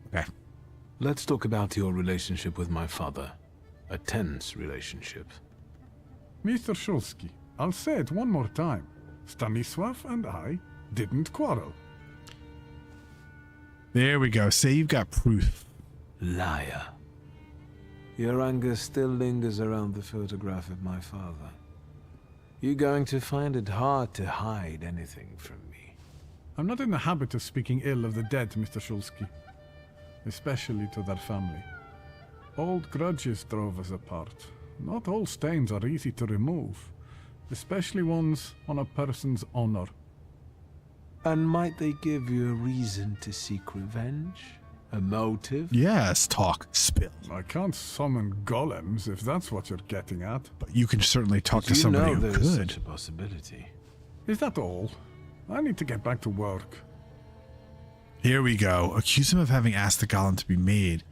Okay. Let's talk about your relationship with my father. A tense relationship. Mr. Shulsky, I'll say it one more time. Stanisław and I didn't quarrel. There we go. Say you've got proof. Liar. Your anger still lingers around the photograph of my father. You're going to find it hard to hide anything from me. I'm not in the habit of speaking ill of the dead, Mr. Shulsky. Especially to their family. Old grudges drove us apart. Not all stains are easy to remove, especially ones on a person's honor. And might they give you a reason to seek revenge? A motive? Yes, talk, spill. I can't summon golems if that's what you're getting at. But you can certainly talk to somebody who could. Such a possibility. Is that all? I need to get back to work. Here we go. Accuse him of having asked the golem to be made.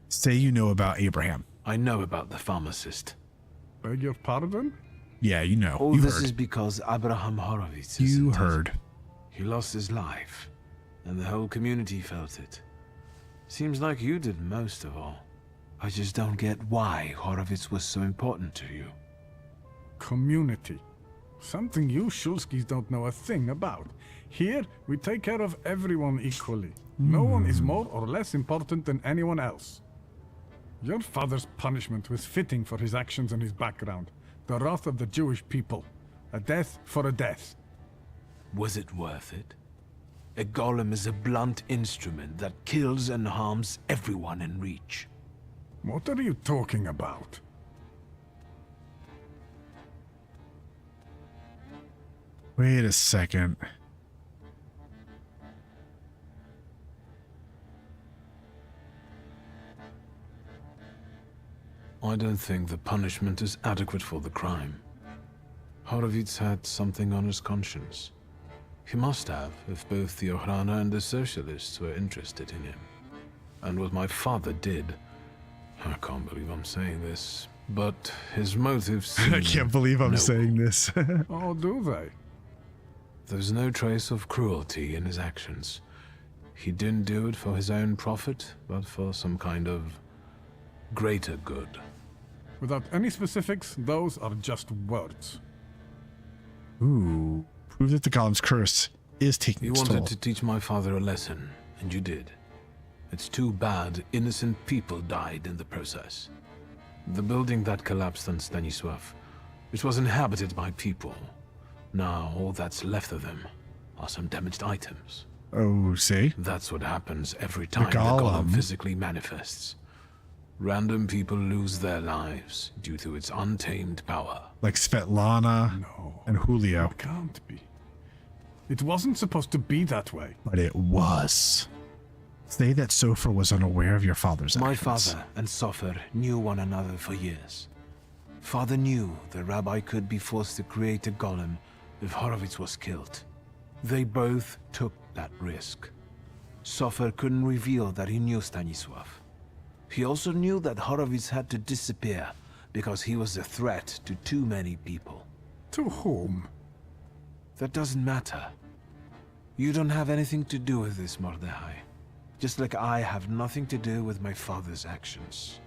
Say you know about Abraham. I know about the pharmacist. Beg your pardon? Yeah, you know. All you this heard. is because Abraham Horowitz. You heard. He lost his life, and the whole community felt it. Seems like you did most of all. I just don't get why Horowitz was so important to you. Community. Something you Shulskis don't know a thing about. Here, we take care of everyone equally. No one is more or less important than anyone else. Your father's punishment was fitting for his actions and his background. The wrath of the Jewish people. A death for a death. Was it worth it? A golem is a blunt instrument that kills and harms everyone in reach. What are you talking about? Wait a second. I don't think the punishment is adequate for the crime. Horowitz had something on his conscience. He must have, if both the Ochrana and the Socialists were interested in him. And what my father did, I can't believe I'm saying this, but his motives seem I can't believe I'm noble. saying this. Oh, do they? There's no trace of cruelty in his actions. He didn't do it for his own profit, but for some kind of greater good. Without any specifics, those are just words. Ooh. Prove that the golem's curse is taking You its wanted toll. to teach my father a lesson, and you did. It's too bad innocent people died in the process. The building that collapsed on Stanisław, it was inhabited by people. Now all that's left of them are some damaged items. Oh, see? That's what happens every time the golem. golem physically manifests. Random people lose their lives due to its untamed power. Like Svetlana and Julio. It can't be. It wasn't supposed to be that way. But it was. Say that Sofer was unaware of your father's My actions. father and Sofer knew one another for years. Father knew the rabbi could be forced to create a golem if Horowitz was killed. They both took that risk. Sofer couldn't reveal that he knew Stanisław. He also knew that Horowitz had to disappear because he was a threat to too many people. To whom? That doesn't matter. You don't have anything to do with this, Mordechai. Just like I have nothing to do with my father's actions.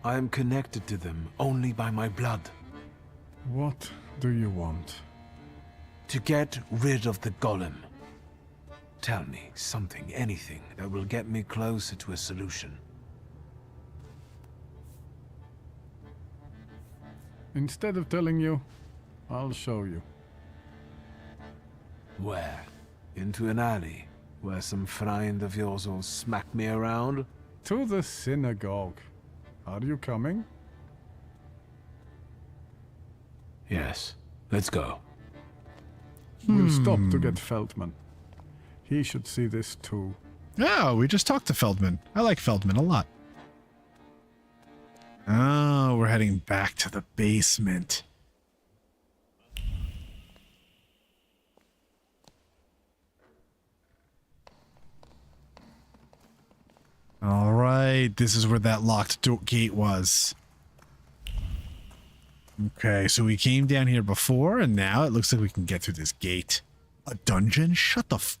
I am connected to them only by my blood. What do you want? To get rid of the golem. Tell me something, anything, that will get me closer to a solution. Instead of telling you, I'll show you. Where? Into an alley, where some friend of yours will smack me around? To the synagogue. Are you coming? Yes. Let's go. We'll stop to get Feldman. He should see this too. Oh, we just talked to Feldman. I like Feldman a lot. Oh, we're heading back to the basement. All right, this is where that locked gate was. Okay, so we came down here before, and now it looks like we can get through this gate. A dungeon? Shut the f...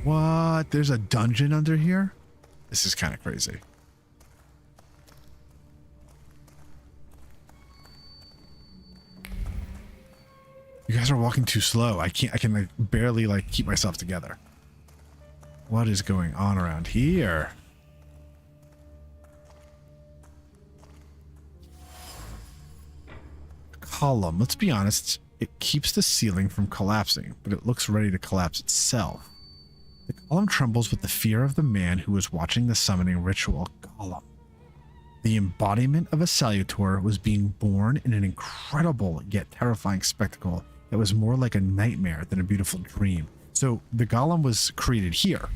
What? There's a dungeon under here? This is kind of crazy. You guys are walking too slow. I can like barely like keep myself together. What is going on around here? column. Let's be honest, it keeps the ceiling from collapsing, but it looks ready to collapse itself. The column trembles with the fear of the man who was watching the summoning ritual. Gollum, the embodiment of a Salutor, was being born in an incredible yet terrifying spectacle that was more like a nightmare than a beautiful dream. So the golem was created here.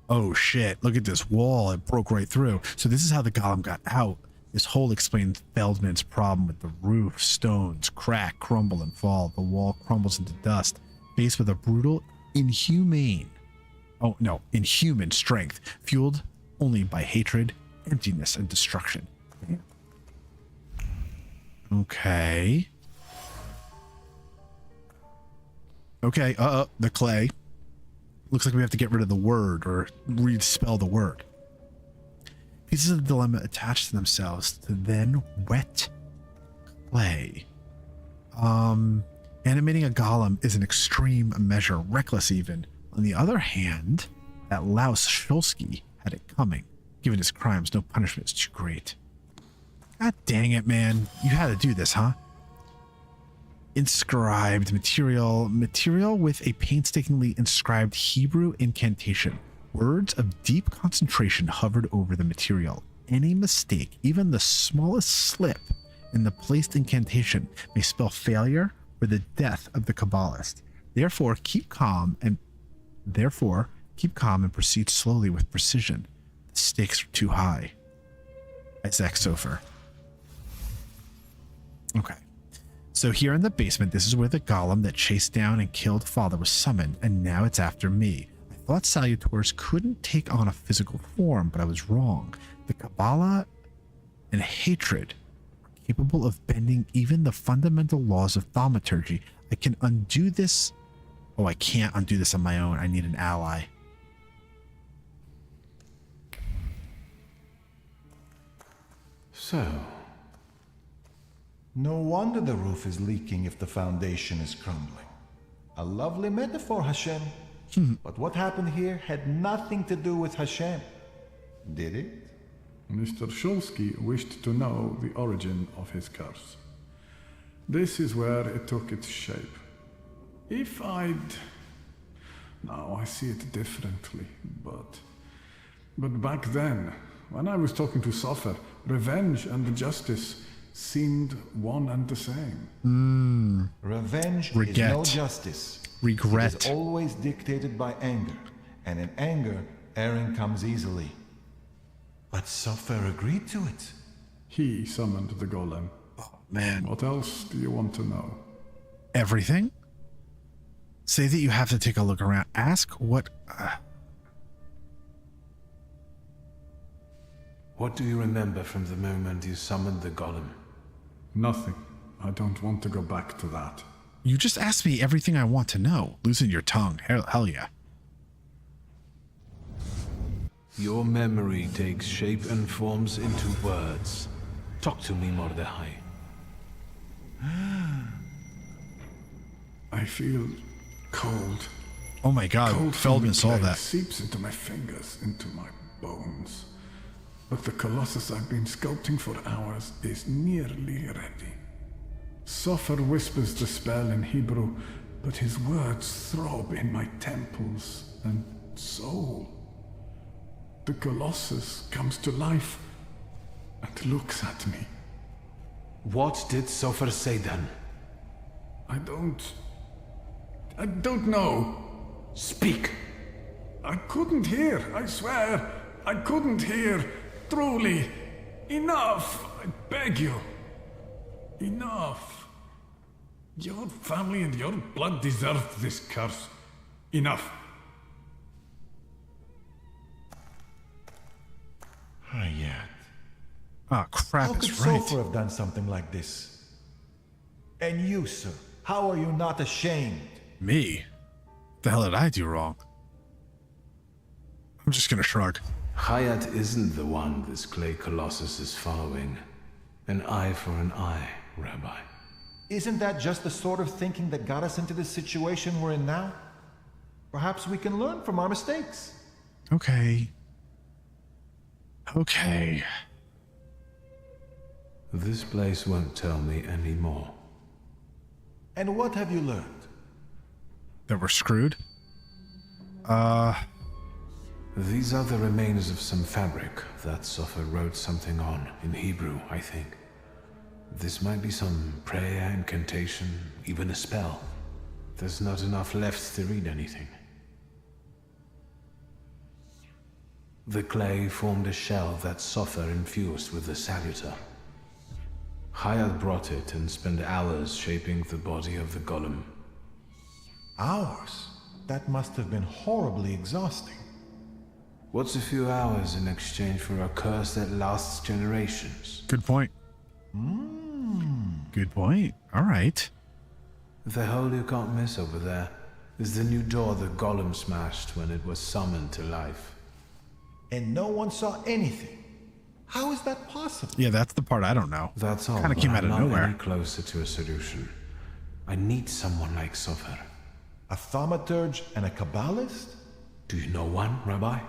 Oh shit, look at this wall. It broke right through. So this is how the golem got out. This hole explains Feldman's problem with the roof. Stones crack, crumble, and fall. The wall crumbles into dust, faced with a brutal, inhuman strength, fueled only by hatred, emptiness, and destruction. Okay. Okay, the clay. Looks like we have to get rid of the word or respell the word. Pieces of the dilemma attach to themselves to then wet clay. Animating a golem is an extreme measure, reckless even. On the other hand, that louse Shulsky had it coming. Given his crimes, no punishment is too great. God dang it, man. You had to do this, huh? Inscribed material with a painstakingly inscribed Hebrew incantation. Words of deep concentration hovered over the material. Any mistake, even the smallest slip in the placed incantation, may spell failure or the death of the Kabbalist. Therefore, keep calm and proceed slowly with precision. The stakes are too high. Isaac Sofer. Okay. So here in the basement, this is where the golem that chased down and killed father was summoned, and now it's after me. I thought Salutors couldn't take on a physical form, but I was wrong. The Kabbalah and hatred are capable of bending even the fundamental laws of thaumaturgy. I can undo this. Oh, I can't undo this on my own. I need an ally. So, no wonder the roof is leaking if the foundation is crumbling. A lovely metaphor, Hashem. But what happened here had nothing to do with Hashem. Did it? Mr. Shulsky wished to know the origin of his curse. This is where it took its shape. Now I see it differently, but back then, when I was talking to Sofer, revenge and justice seemed one and the same. Revenge is no justice. Regret. It is always dictated by anger, and in anger, erring comes easily. But Sofer agreed to it. He summoned the golem. Oh, man. What else do you want to know? Everything? Say that you have to take a look around. Ask what... What do you remember from the moment you summoned the golem? Nothing. I don't want to go back to that. You just asked me everything I want to know. Loosen your tongue. Hell yeah. Your memory takes shape and forms into words. Talk to me, Mordechai. I feel cold. Oh my god, Cold Feldman saw that. Seeps into my fingers, into my bones. But the Colossus I've been sculpting for hours is nearly ready. Sofer whispers the spell in Hebrew, but his words throb in my temples and soul. The Colossus comes to life and looks at me. What did Sofer say then? I don't know. Speak! I couldn't hear, I swear. I couldn't hear. Truly. Enough, I beg you. Enough. Your family and your blood deserve this curse. Enough. Hayat. Oh, crap, How could it's right. Sofer have done something like this? And you, sir, how are you not ashamed? Me? The hell did I do wrong? I'm just gonna shrug. Hayat isn't the one this clay colossus is following. An eye for an eye, Rabbi. Isn't that just the sort of thinking that got us into this situation we're in now? Perhaps we can learn from our mistakes. Okay. Okay. This place won't tell me any more. And what have you learned? That we're screwed? These are the remains of some fabric that Soffer wrote something on, in Hebrew, I think. This might be some prayer, incantation, even a spell. There's not enough left to read anything. The clay formed a shell that Soffer infused with the Salutor. Hayat brought it and spent hours shaping the body of the golem. Hours? That must have been horribly exhausting. What's a few hours in exchange for a curse that lasts generations? Good point. Good point. All right. The hole you can't miss over there is the new door the golem smashed when it was summoned to life. And no one saw anything. How is that possible? Yeah, that's the part I don't know. That's all. Kind of came out of I'm not nowhere. any closer to a solution. I need someone like Soffer. A thaumaturge and a kabbalist? Do you know one, Rabbi?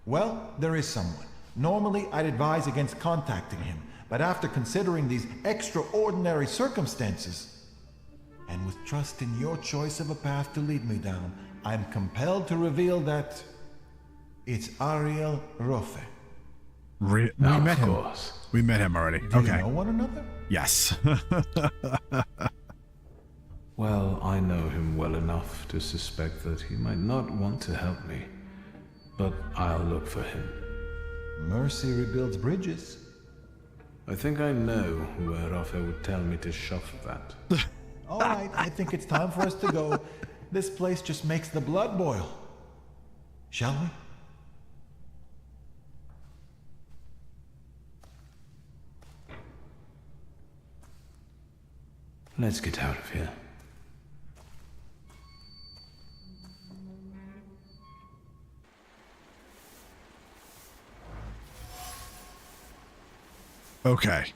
Well, there is someone. Normally, I'd advise against contacting him, but after considering these extraordinary circumstances, and with trust in your choice of a path to lead me down, I'm compelled to reveal that it's Ariel Rofe. We met him. Course. We met him already. Do Okay. you know one another? Yes. Well, I know him well enough to suspect that he might not want to help me, but I'll look for him. Mercy rebuilds bridges. I think I know where Rafa would tell me to shove that. All right, I think it's time for us to go. This place just makes the blood boil. Shall we? Let's get out of here. Okay.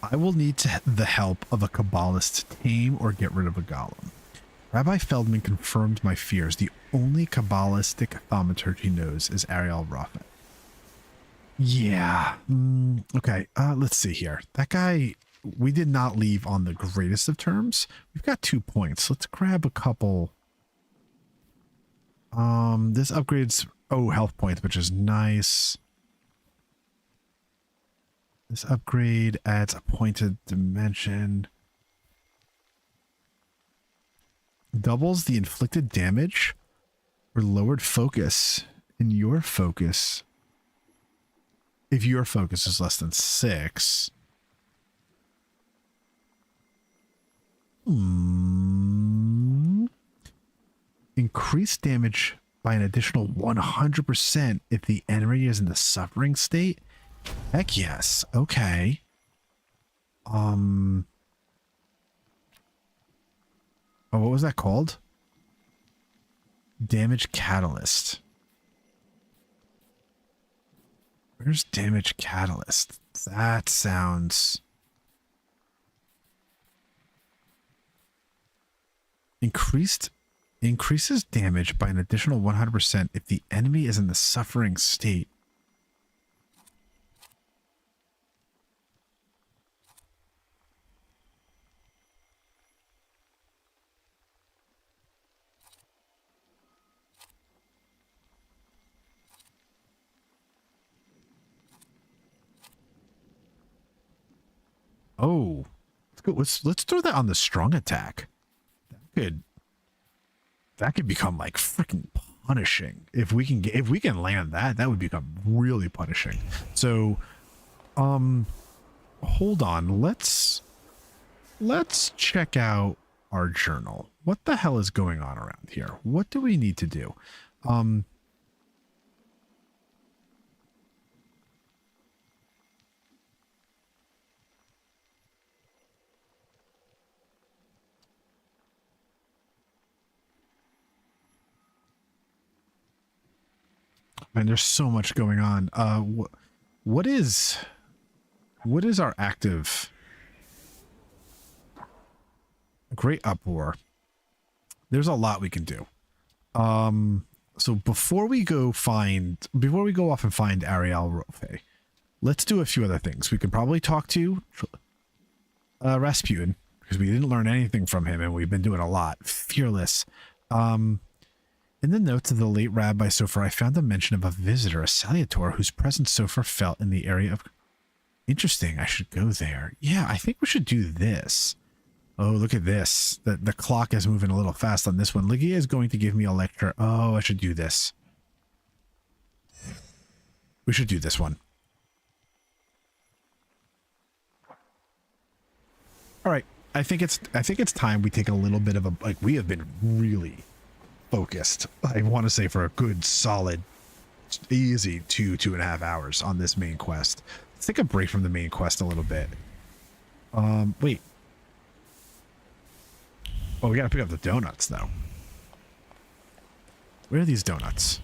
I will need the help of a Kabbalist to tame or get rid of a golem. Rabbi Feldman confirmed my fears. The only Kabbalistic thaumaturge he knows is Ariel Rofe. Yeah. Okay. Let's see here. That guy, we did not leave on the greatest of terms. We've got 2 points. Let's grab a couple. This upgrades, health points, which is nice. This upgrade adds a pointed dimension. Doubles the inflicted damage or lowered focus in your focus. If your focus is less than 6. Increased damage by an additional 100% if the enemy is in the suffering state. Heck yes. Okay. Oh, what was that called? Damage Catalyst. Where's Damage Catalyst? That sounds... Increases damage by an additional 100% if the enemy is in the suffering state. Oh, let's go. Let's throw that on the strong attack. That could become like freaking punishing. If we can land that, that would become really punishing. So, hold on. Let's check out our journal. What the hell is going on around here? What do we need to do? Man, there's so much going on. What is our active? Great uproar. There's a lot we can do. So before we go off and find Ariel Rofe, let's do a few other things. We can probably talk to Rasputin, because we didn't learn anything from him, and we've been doing a lot. Fearless. In the notes of the late Rabbi Sofer, I found a mention of a visitor, a Salutor, whose presence Sofer felt in the area of... Interesting, I should go there. Yeah, I think we should do this. Oh, look at this. The clock is moving a little fast on this one. Ligia is going to give me a lecture. Oh, I should do this. We should do this one. All right. I think it's time we take a little bit of a, like, we have been really focused. I want to say for a good solid easy 2.5 hours on this main quest. Let's take a break from the main quest a little bit. Wait. Oh, we got to pick up the donuts though. Where are these donuts?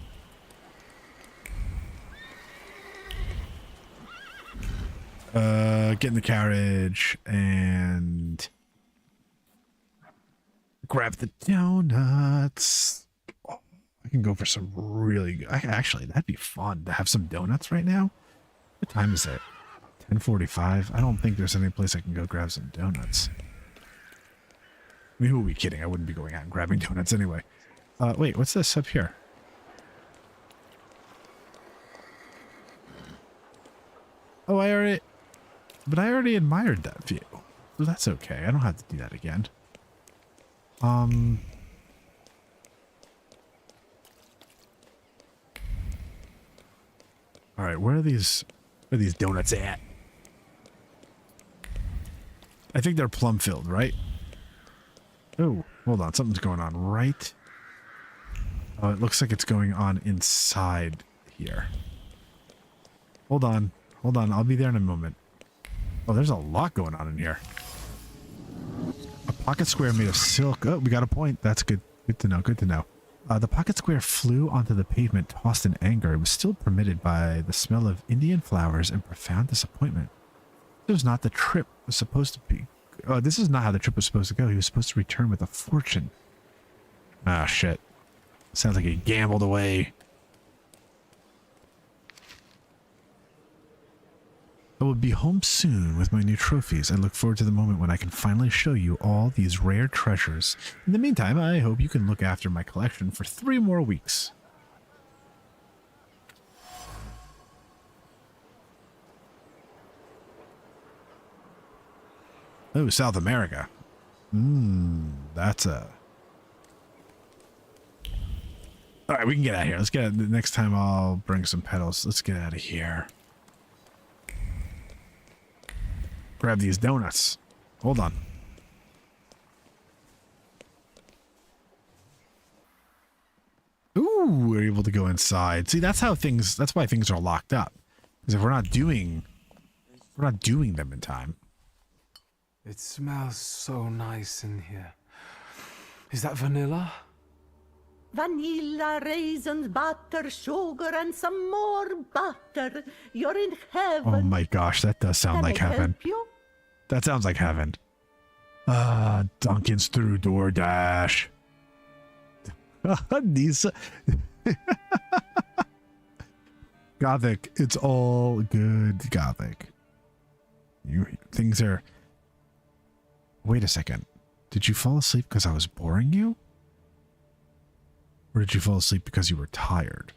Get in the carriage and grab the donuts. Oh, I can go for some really good. Actually, that'd be fun to have some donuts right now. What time is it? 10:45. I don't think there's any place I can go grab some donuts. I mean, who are we kidding? I wouldn't be going out and grabbing donuts anyway. Wait, what's this up here? Oh, I already admired that view. So that's okay. I don't have to do that again. All right, where are these donuts at? I think they're plum filled, right? Oh, hold on. Something's going on, right? Oh, it looks like it's going on inside here. Hold on. Hold on. I'll be there in a moment. Oh, there's a lot going on in here. A pocket square made of silk. Oh, we got a point. That's good. Good to know. Good to know. The pocket square flew onto the pavement, tossed in anger. It was still permitted by the smell of Indian flowers and profound disappointment. This was not the trip was supposed to be. This is not how the trip was supposed to go. He was supposed to return with a fortune. Ah, shit. Sounds like he gambled away. I will be home soon with my new trophies. I look forward to the moment when I can finally show you all these rare treasures. In the meantime, I hope you can look after my collection for 3 more weeks. Oh, South America. That's a... All right, we can get out of here. Let's get out. The next time I'll bring some pedals. Let's get out of here. Grab these donuts. Hold on. Ooh, we're able to go inside. See, that's why things are locked up. Because if we're not doing them in time. It smells so nice in here. Is that vanilla? Vanilla, raisins, butter, sugar, and some more butter. You're in heaven. Oh my gosh, that does sound like heaven. Help you? That sounds like heaven. Duncan's through DoorDash. These Gothic, it's all good, Gothic. Things are... Wait a second. Did you fall asleep because I was boring you? Or did you fall asleep because you were tired?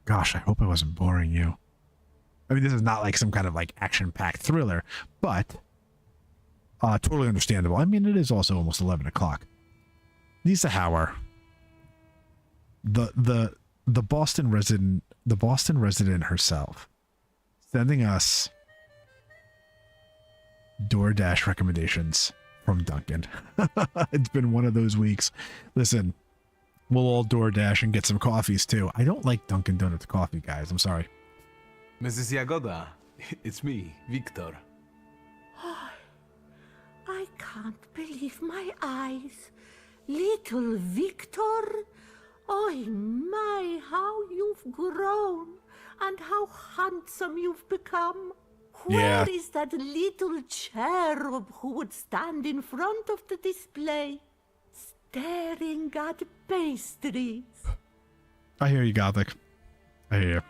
Gosh, I hope I wasn't boring you. I mean, this is not like some kind of like action-packed thriller, but totally understandable. I mean, it is also almost 11 o'clock. Lisa Hauer, the Boston resident herself, sending us DoorDash recommendations from Duncan. It's been one of those weeks. Listen, we'll all DoorDash and get some coffees too. I don't like Dunkin' Donuts coffee, guys. I'm sorry. Mrs. Jagoda, it's me, Wiktor. Oh, I can't believe my eyes. Little Wiktor. Oh my, how you've grown and how handsome you've become. Where is that little cherub who would stand in front of the display, staring at pastries? I hear you, Gothic. I hear you.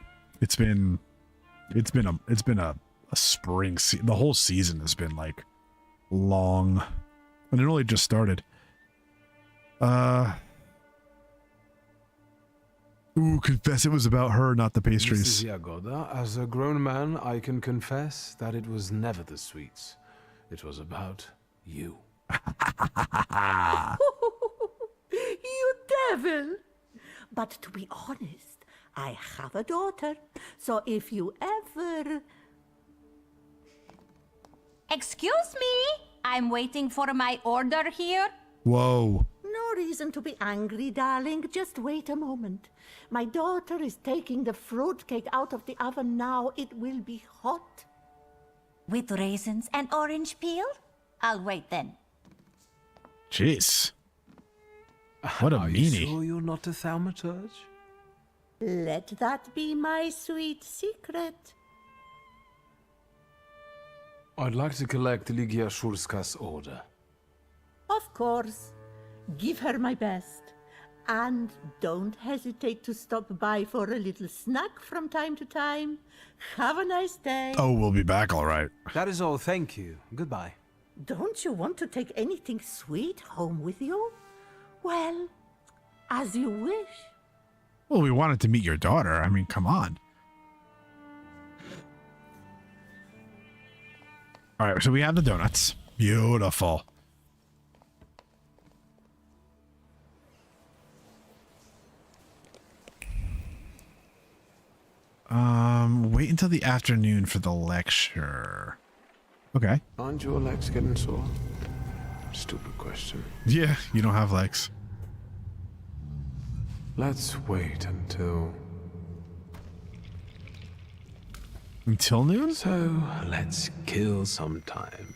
It's been a spring. The whole season has been like long. And it only just started. Ooh, confess it was about her, not the pastries. Mrs. Jagoda, as a grown man, I can confess that it was never the sweets. It was about you. You devil! But to be honest, I have a daughter, so if you ever... Excuse me? I'm waiting for my order here. Whoa. No reason to be angry, darling. Just wait a moment. My daughter is taking the fruitcake out of the oven now. It will be hot. With raisins and orange peel? I'll wait then. Jeez. What a Are meanie. you sure you're not a Thaumaturge? Let that be my sweet secret. I'd like to collect Ligia Shurska's order. Of course. Give her my best. And don't hesitate to stop by for a little snack from time to time. Have a nice day. Oh, we'll be back, all right. That is all, thank you. Goodbye. Don't you want to take anything sweet home with you? Well, as you wish. Well, we wanted to meet your daughter. I mean, come on. All right, so we have the donuts. Beautiful. Wait until the afternoon for the lecture. Okay. Aren't your legs getting sore? Stupid question. Yeah, you don't have legs. Let's wait until... Until noon? So, let's kill some time.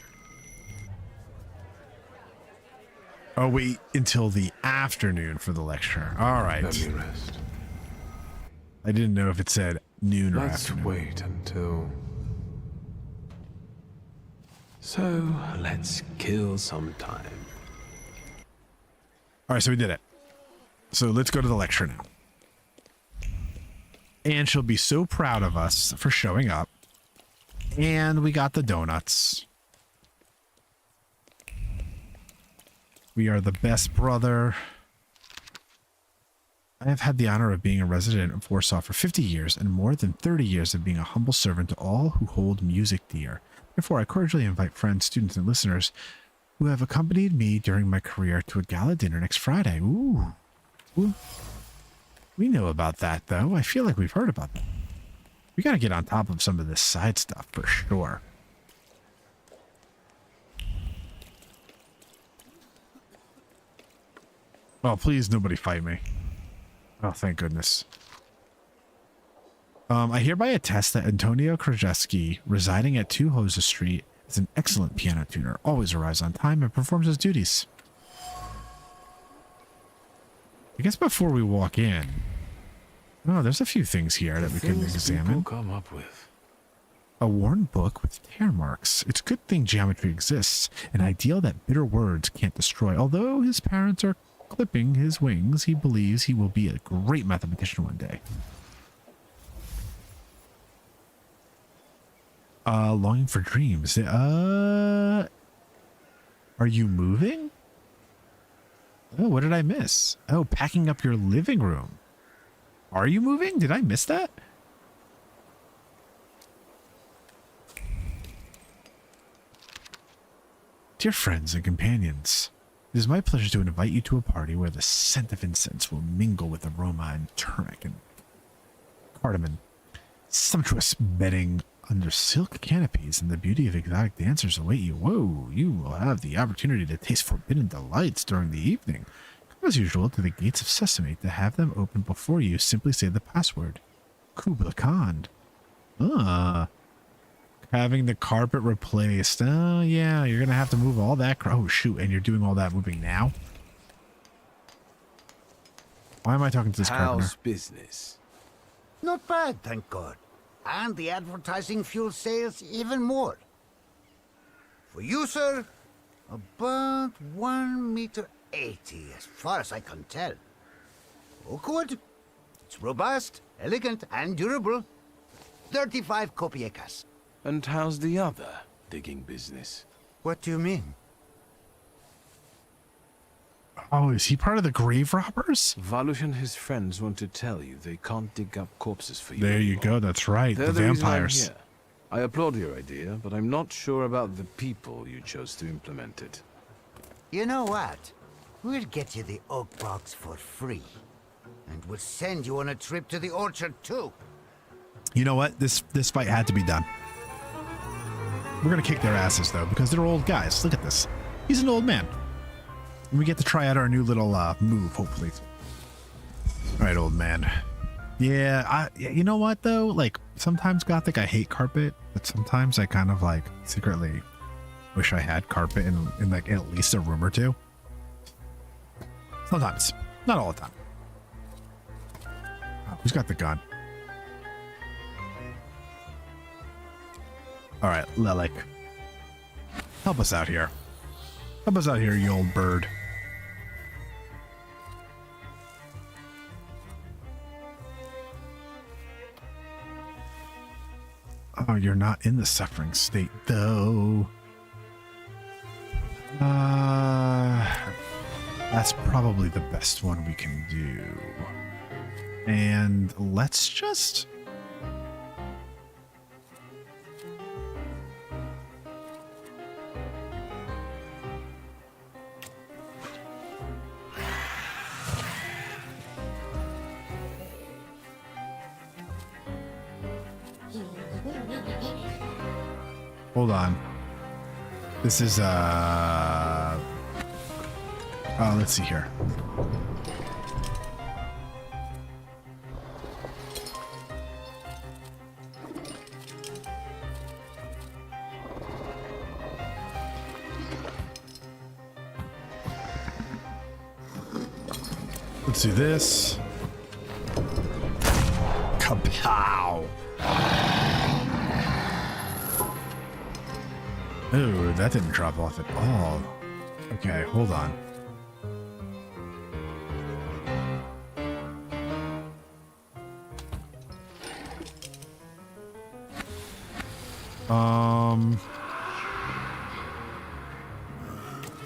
Oh, wait until the afternoon for the lecture. All right. Let me rest. I didn't know if it said noon or Let's afternoon. wait until... So, let's kill some time. All right, so we did it. So let's go to the lecture now. And she'll be so proud of us for showing up. And we got the donuts. We are the best brother. I have had the honor of being a resident of Warsaw for 50 years and more than 30 years of being a humble servant to all who hold music dear. Therefore, I cordially invite friends, students, and listeners who have accompanied me during my career to a gala dinner next Friday. Ooh. Ooh. We know about that, though. I feel like we've heard about that. We got to get on top of some of this side stuff for sure. Oh, please, nobody fight me. Oh, thank goodness. I hereby attest that Antonio Krajewski, residing at 2 Hosa Street, is an excellent piano tuner, always arrives on time, and performs his duties. I guess before we walk in... Oh, there's a few things here that we can examine. Come up with. A worn book with tear marks. It's a good thing geometry exists, an ideal that bitter words can't destroy. Although his parents are clipping his wings, he believes he will be a great mathematician one day. Longing for dreams. Are you moving? Oh, what did I miss? Oh, packing up your living room. Are you moving? Did I miss that? Dear friends and companions, it is my pleasure to invite you to a party where the scent of incense will mingle with aroma and turmeric and cardamom. Sumptuous bedding under silk canopies and the beauty of exotic dancers await you. Whoa, you will have the opportunity to taste forbidden delights during the evening. Come as usual to the gates of Sesame. To have them open before you, simply say the password. Kubla Khan. Having the carpet replaced. Oh, yeah, you're going to have to move all that. Oh, shoot, and you're doing all that moving now? Why am I talking to this carpenter? How's business? Not bad, thank God. And the advertising fuels sales even more. For you, sir, about 1.80 meters, as far as I can tell. Oh, good. It's robust, elegant, and durable. 35 kopiekas. And how's the other digging business? What do you mean? Oh, is he part of the grave robbers? Valush and his friends want to tell you they can't dig up corpses for you. There you go. That's right. They're the reason I'm vampires. here. I applaud your idea, but I'm not sure about the people you chose to implement it. You know what? We'll get you the oak box for free. And we'll send you on a trip to the orchard, too. You know what? This fight had to be done. We're going to kick their asses, though, because they're old guys. Look at this. He's an old man. And we get to try out our new little move, hopefully. All right, old man. Yeah, you know what, though? Like, sometimes, Gothic, I hate carpet, but sometimes I kind of, like, secretly wish I had carpet in like, at least a room or two. Sometimes. Not all the time. Oh, who's got the gun? All right, Lelik. Help us out here. Help us out here, you old bird. Oh, you're not in the suffering state, though. That's probably the best one we can do. And let's just... Hold on. This is let's see here. Let's do this. Kapow! Oh, that didn't drop off at all. Okay, hold on.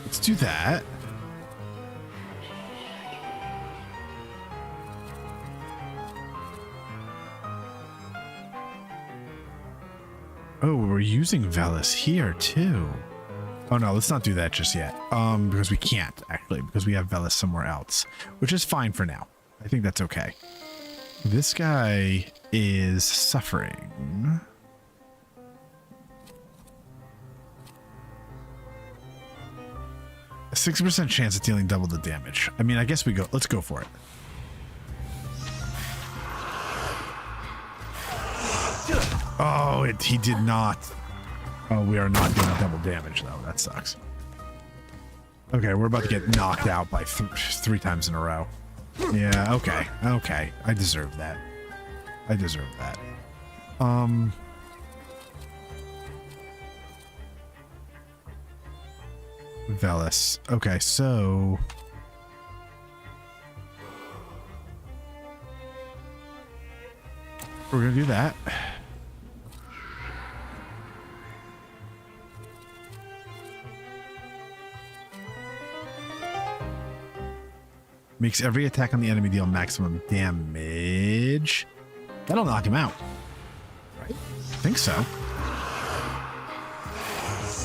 Let's do that. Oh, we're using Velis here too. Oh no, let's not do that just yet. Because we can't actually, because we have Velis somewhere else, which is fine for now. I think that's okay. This guy is suffering. A 60% chance of dealing double the damage. I mean, I guess let's go for it. Oh, he did not. Oh, we are not doing double damage, though. That sucks. Okay, we're about to get knocked out by three times in a row. Yeah, okay. Okay. I deserve that. I deserve that. Velis. Okay, so... we're gonna do that. Makes every attack on the enemy deal maximum damage. That'll knock him out. Right? I think so.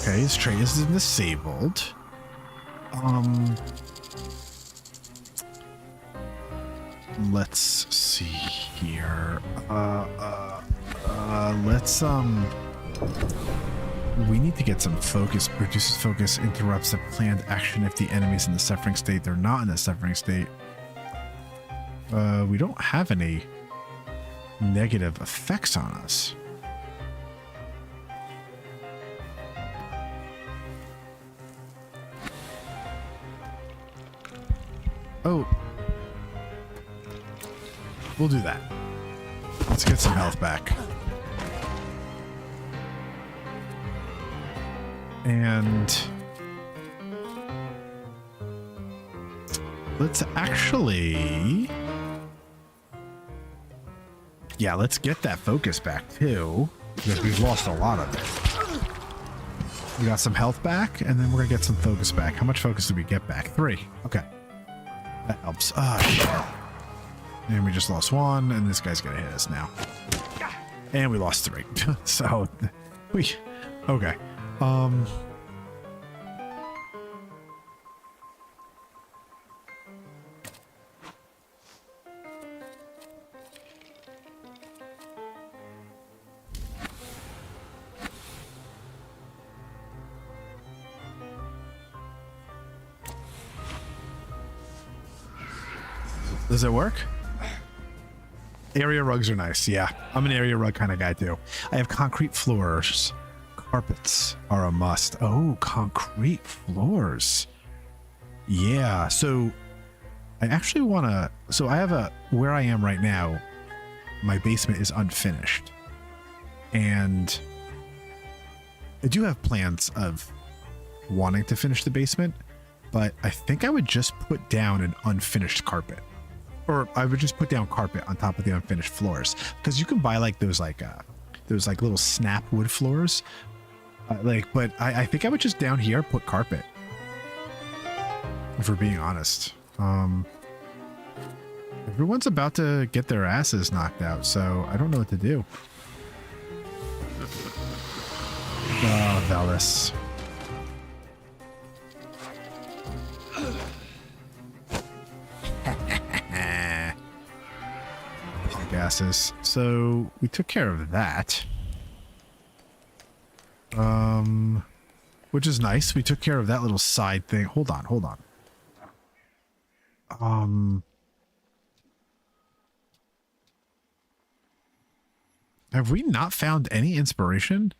Okay, his trait is disabled. Let's see here. We need to get some focus. Reduces focus, interrupts the planned action if the enemy's in the suffering state. They're not in the suffering state. We don't have any negative effects on us. Oh. We'll do that. Let's get some health back. And let's actually, yeah, let's get that focus back too, because we've lost a lot of it. We got some health back, and then we're gonna get some focus back. How much focus did we get back? 3. Okay. That helps. And we just lost 1, and this guy's gonna hit us now. And we lost 3. So, okay. Does it work? Area rugs are nice. Yeah, I'm an area rug kind of guy too. I have concrete floors. Carpets are a must. Oh, concrete floors. Yeah, so I actually want to... So I have where I am right now, my basement is unfinished. And I do have plans of wanting to finish the basement, but I think I would just put down an unfinished carpet. Or I would just put down carpet on top of the unfinished floors, because you can buy like those little snap wood floors. But I think I would just down here put carpet. If we're being honest, everyone's about to get their asses knocked out, so I don't know what to do. Oh, Velis. Gases. So we took care of that. Which is nice. We took care of that little side thing. Hold on. Have we not found any inspiration?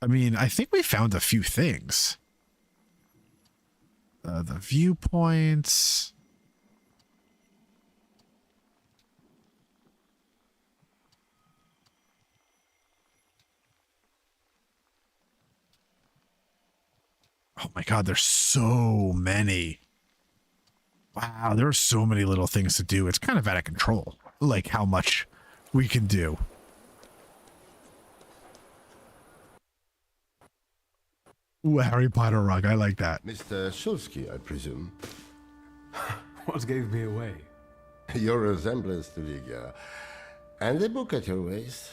I mean, I think we found a few things. The viewpoints. Oh my god, there's so many. Wow, there are so many little things to do. It's kind of out of control, like how much we can do. Ooh, a Harry Potter rug. I like that. Mr. Shulsky, I presume. What gave me away? Your resemblance to Ligia. And the book at your waist.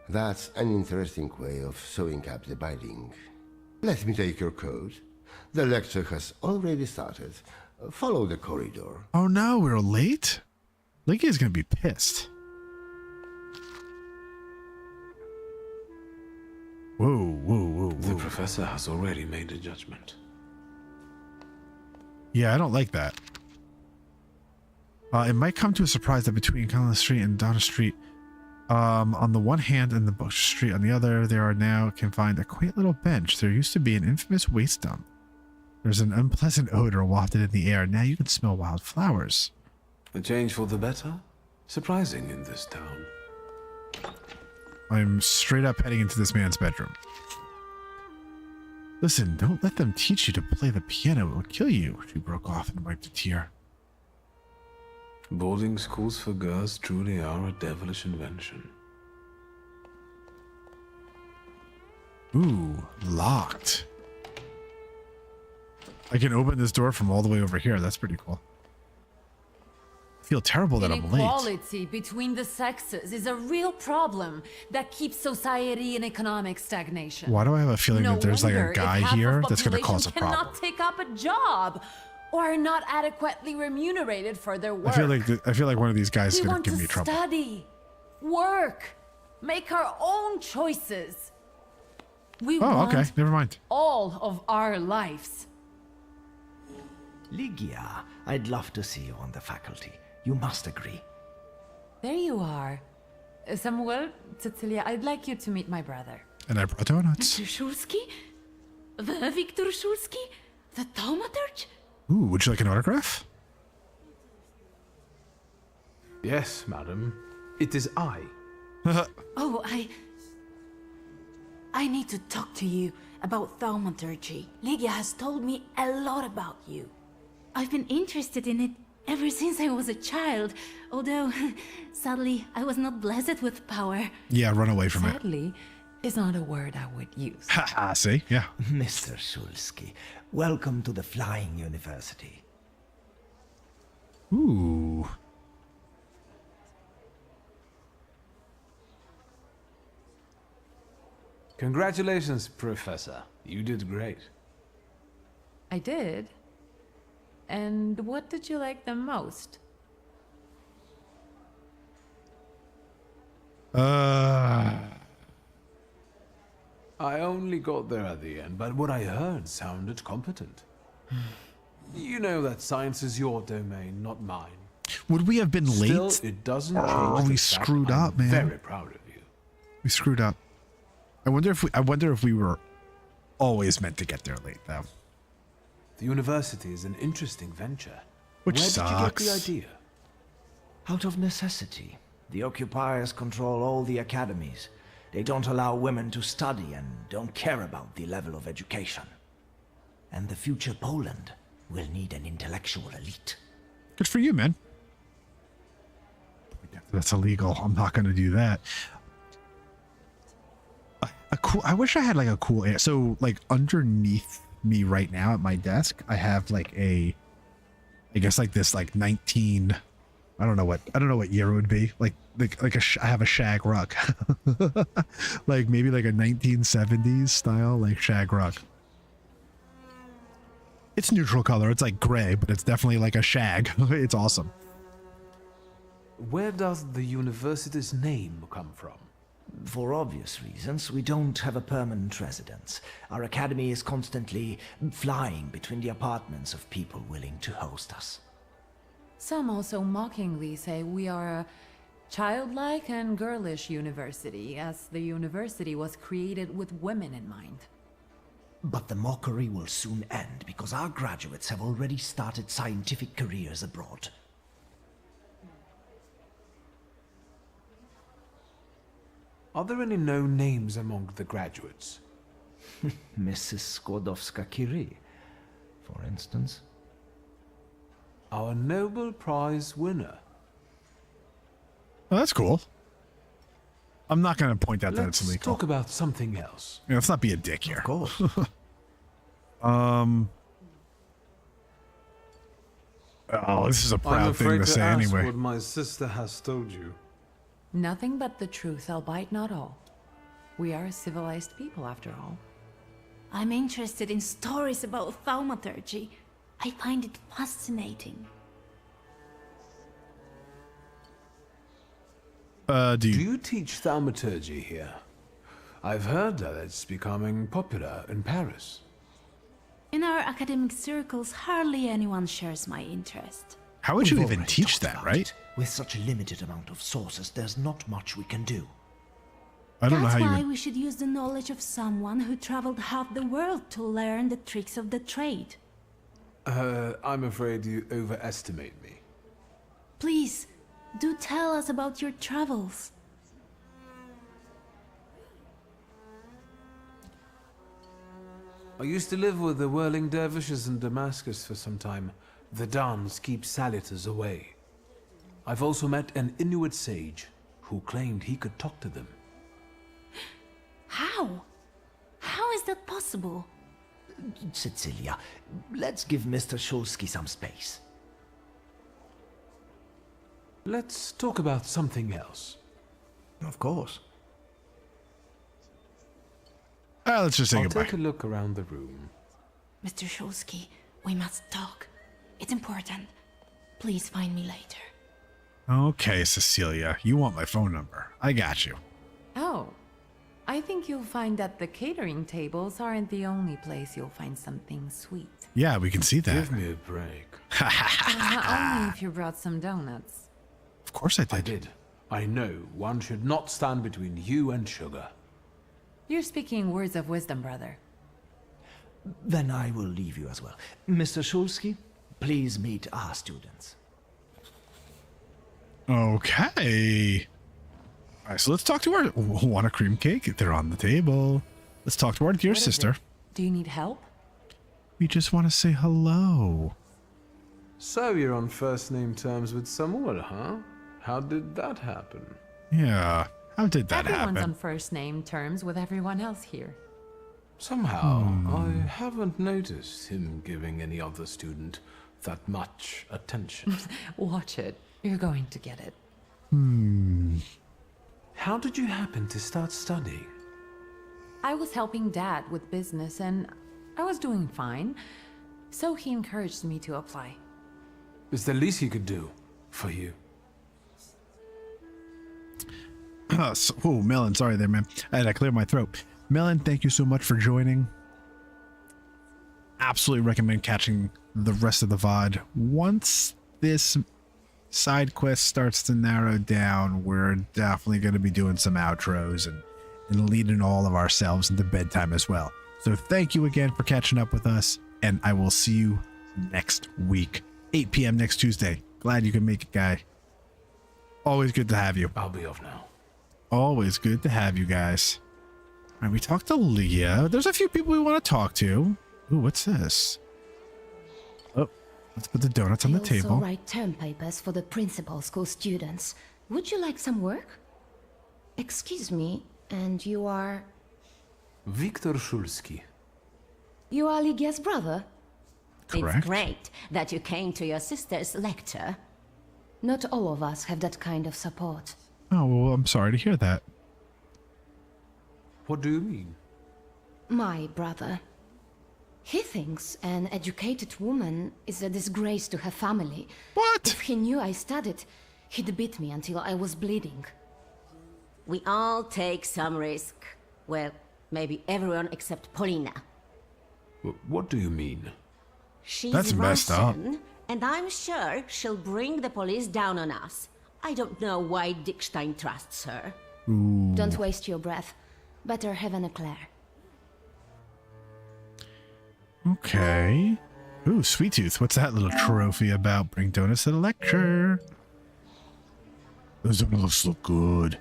That's an interesting way of sewing up the binding. Let me take your coat. The lecture has already started. Follow the corridor. Oh no, we're late? Ligia's gonna be pissed. Whoa. The professor has already made a judgment. Yeah, I don't like that. It might come to a surprise that between Conlon Street and Donna Street, on the one hand and the Bush Street on the other, there are now can find a quaint little bench. There used to be an infamous waste dump. There's an unpleasant odor wafted in the air. Now you can smell wild flowers. A change for the better? Surprising in this town. I'm straight up heading into this man's bedroom. Listen, don't let them teach you to play the piano. It will kill you. She broke off and wiped a tear. Boarding schools for girls truly are a devilish invention. Ooh, locked. I can open this door from all the way over here. That's pretty cool. I feel terrible that I'm late. Inequality between the sexes is a real problem that keeps society in economic stagnation. Why do I have a feeling that there's like a guy here that's going to cause a problem? Cannot take up a job, or are not adequately remunerated for their work. I feel like one of these guys is going to give me trouble. Study, work, make our own choices. We okay, never mind. All of our lives. Ligia, I'd love to see you on the faculty. You must agree. There you are. Samuel, Cecilia, I'd like you to meet my brother. And I brought donuts. Mr. Shulsky? The Wiktor Shulsky? The Thaumaturge? Ooh, would you like an autograph? Yes, madam. It is I. Oh, I need to talk to you about Thaumaturge. Ligia has told me a lot about you. I've been interested in it ever since I was a child, although, sadly, I was not blessed with power. Yeah, run away from it. Sadly, is not a word I would use. Haha, see? Yeah. Mr. Shulsky, welcome to the Flying University. Ooh. Congratulations, Professor. You did great. I did. And what did you like the most? I only got there at the end, but what I heard sounded competent. You know that science is your domain, not mine. Would we have been Still, late? it doesn't Oh, change we the fact screwed I'm up, man. Very proud of you. We screwed up. I wonder if we were always meant to get there late, though. The university is an interesting venture. Which Where sucks. did you get the idea? Out of necessity. The occupiers control all the academies. They don't allow women to study and don't care about the level of education. And the future Poland will need an intellectual elite. Good for you, man. That's illegal. I'm not going to do that. I wish I had like a cool area. So like underneath me right now at my desk, I have like I guess like this like 19. I don't know what year it would be. I have a shag rug, like maybe like a 1970s style like shag rug. It's neutral color. It's like gray, but it's definitely like a shag. It's awesome. Where does the university's name come from? For obvious reasons, we don't have a permanent residence. Our academy is constantly flying between the apartments of people willing to host us. Some also mockingly say we are a childlike and girlish university, as the university was created with women in mind. But the mockery will soon end because our graduates have already started scientific careers abroad. Are there any known names among the graduates? Mrs. Skłodowska-Curie, for instance. Our Nobel Prize winner. Oh, that's cool. I'm not going to point out that it's Let's illegal. talk about something else. Yeah, let's not be a dick here. Of course. Oh, this is a I'm proud thing afraid to to say ask anyway. what my sister has told you. Nothing but the truth, albeit not all. We are a civilized people, after all. I'm interested in stories about thaumaturgy. I find it fascinating. Do you teach thaumaturgy here? I've heard that it's becoming popular in Paris. In our academic circles, hardly anyone shares my interest. How would you We've even already teach talked that, about right? it. With such a limited amount of sources, there's not much we can do. I don't know That's how you why would... we should use the knowledge of someone who traveled half the world to learn the tricks of the trade. I'm afraid you overestimate me. Please, do tell us about your travels. I used to live with the whirling dervishes in Damascus for some time. The dance keeps Salutors away. I've also met an Inuit sage who claimed he could talk to them. How? How is that possible? Cecilia, let's give Mr. Shulsky some space. Let's talk about something else. Of course. Let's just say I'll goodbye. take a look around the room. Mr. Shulsky, we must talk. It's important. Please find me later. Okay, Cecilia, you want my phone number. I got you. Oh, I think you'll find that the catering tables aren't the only place you'll find something sweet. Yeah, we can see that. Give me a break. Only if you brought some donuts. Of course I did. I did. I know one should not stand between you and sugar. You're speaking words of wisdom, brother. Then I will leave you as well. Mr. Shulsky, please meet our students. Okay. All right, so let's talk to our... Want a cream cake? They're on the table. Let's talk to our dear What is sister. it? Do you need help? We just want to say hello. So you're on first name terms with Samuel, huh? How did that happen? Yeah. How did that Everyone's happen? on first name terms with everyone else here. Somehow, I haven't noticed him giving any other student that much attention. Watch it. You're going to get it. How did you happen to start studying? I was helping Dad with business and I was doing fine. So he encouraged me to apply. It's the least he could do for you. Oh, Melon, sorry there, man. I had to clear my throat. Melon, thank you so much for joining. Absolutely recommend catching the rest of the VOD. Once this side quest starts to narrow down, we're definitely going to be doing some outros and leading all of ourselves into bedtime as well. So thank you again for catching up with us, and I will see you next week, 8 p.m. next Tuesday. Glad you can make it, guy. Always good to have you. I'll be off now. Always good to have you guys. All right, we talked to Leah. There's a few people we want to talk to. Ooh, what's this? Oh, let's put the donuts on the I table. also write term papers for the principal school students. Would you like some work? Excuse me, and you are... Wiktor Szulski. You are Lygia's brother? Correct. It's great that you came to your sister's lecture. Not all of us have that kind of support. Oh, well, I'm sorry to hear that. What do you mean? My brother. He thinks an educated woman is a disgrace to her family. What? If he knew I studied, he'd beat me until I was bleeding. We all take some risk. Well, maybe everyone except Polina. What do you mean? She's That's messed up. Russian, and I'm sure she'll bring the police down on us. I don't know why Dickstein trusts her. Ooh. Don't waste your breath. Better have an eclair. Okay. Ooh, Sweet Tooth. What's that little trophy about? Bring donuts to the lecture. Those donuts look good.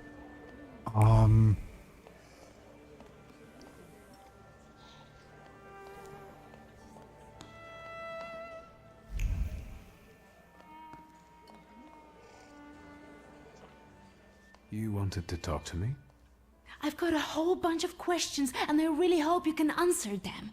You wanted to talk to me? I've got a whole bunch of questions, and I really hope you can answer them.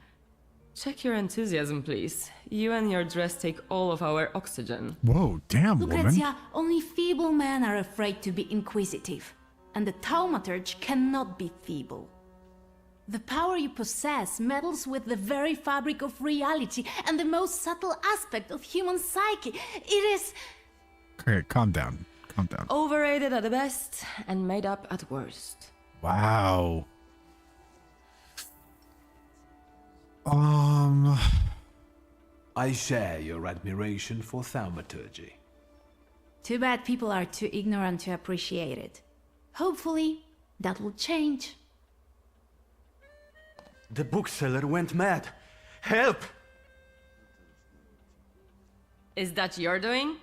Check your enthusiasm, please. You and your dress take all of our oxygen. Whoa, damn, woman. Lucrezia, only feeble men are afraid to be inquisitive, and the Thaumaturge cannot be feeble. The power you possess meddles with the very fabric of reality and the most subtle aspect of human psyche. It is... Okay, calm down. Calm down. Overrated at the best, and made up at worst. Wow. I share your admiration for Thaumaturge. Too bad people are too ignorant to appreciate it. Hopefully, that will change. The bookseller went mad. Help! Is that your doing?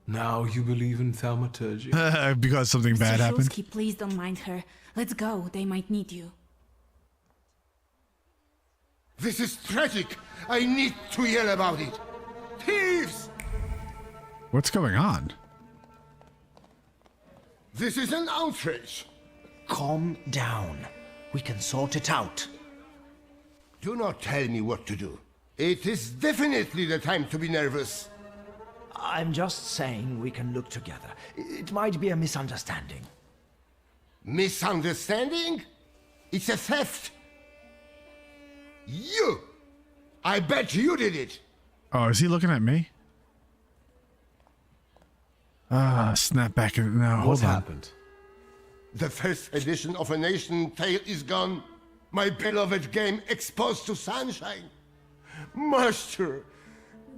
Now you believe in Thaumaturge? Because something bad happened. Szulski, please don't mind her. Let's go, they might need you. This is tragic. I need to yell about it. Thieves! What's going on? This is an outrage. Calm down. We can sort it out. Do not tell me what to do. It is definitely the time to be nervous. I'm just saying we can look together. It might be a misunderstanding. Misunderstanding? It's a theft. You! I bet you did it. Oh, is he looking at me? Snap back. No, hold What on. happened? The first edition of A Nation Tale is gone. My beloved game exposed to sunshine. Master,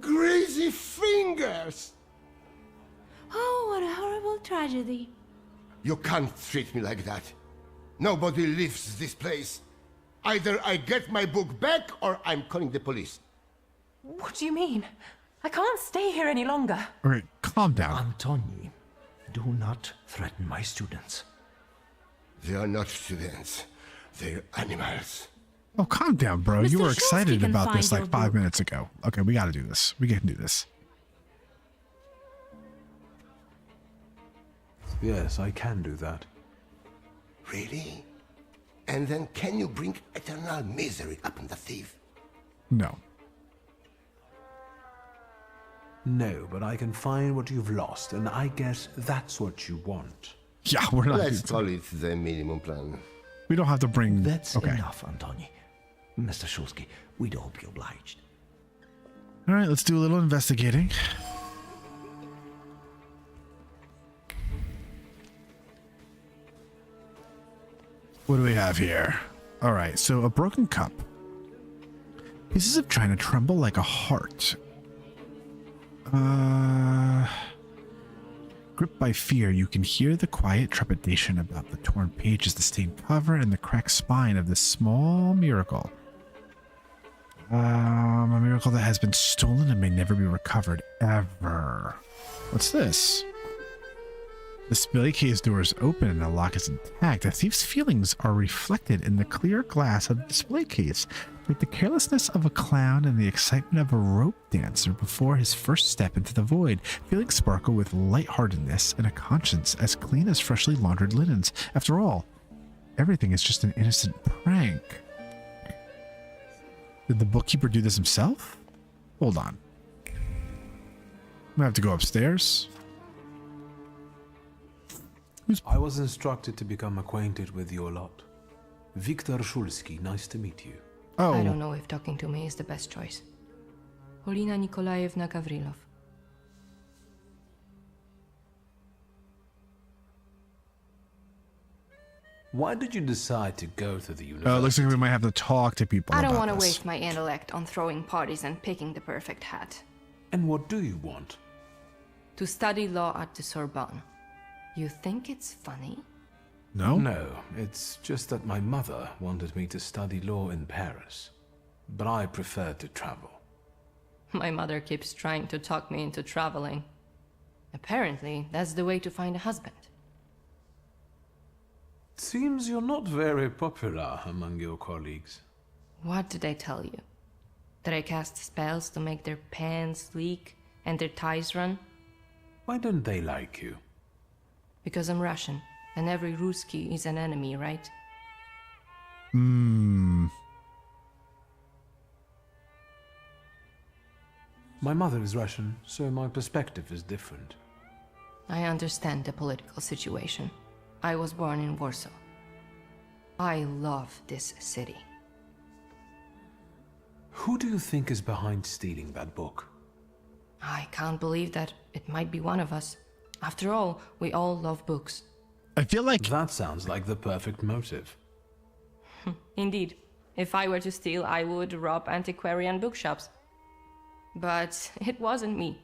greasy fingers. Oh, what a horrible tragedy. You can't treat me like that. Nobody leaves this place. Either I get my book back or I'm calling the police. What do you mean? I can't stay here any longer. All right, calm down. Antoni, do not threaten my students. They are not students. They're animals. Oh, calm down, bro. You Mr. were Szulski excited can about this find like your 5 minutes ago. Okay, we gotta do this. We can do this. Yes, I can do that. Really? And then can you bring eternal misery upon the thief? No. No, but I can find what you've lost, and I guess that's what you want. Yeah, we're not. Let's call it the minimum plan. We don't have to bring. That's okay. enough, Antoni. Mr. Shulsky, we'd all be obliged. All right, let's do a little investigating. What do we have here? All right, so a broken cup. Pieces of china tremble like a heart. Gripped by fear, you can hear the quiet trepidation about the torn pages, the stained cover, and the cracked spine of this small miracle. A miracle that has been stolen and may never be recovered, ever. What's this? The display case door is open and the lock is intact. The thief's feelings are reflected in the clear glass of the display case, like the carelessness of a clown and the excitement of a rope dancer before his first step into the void. Feelings sparkle with lightheartedness and a conscience as clean as freshly laundered linens. After all, everything is just an innocent prank. Did the bookkeeper do this himself? Hold on. I'm gonna have to go upstairs. I was instructed to become acquainted with your lot. Wiktor Szulski, nice to meet you. Oh. I don't know if talking to me is the best choice. Polina Nikolaevna Gavrilov. Why did you decide to go to the university? Looks like we might have to talk to people I don't about want to this. waste my intellect on throwing parties and picking the perfect hat. And what do you want? To study law at the Sorbonne. You think it's funny? No? No, it's just that my mother wanted me to study law in Paris. But I prefer to travel. My mother keeps trying to talk me into traveling. Apparently, that's the way to find a husband. Seems you're not very popular among your colleagues. What did I tell you? That I cast spells to make their pants leak and their ties run? Why don't they like you? Because I'm Russian, and every Ruski is an enemy, right? My mother is Russian, so my perspective is different. I understand the political situation. I was born in Warsaw. I love this city. Who do you think is behind stealing that book? I can't believe that it might be one of us. After all, we all love books. I feel like... That sounds like the perfect motive. Indeed. If I were to steal, I would rob antiquarian bookshops. But it wasn't me.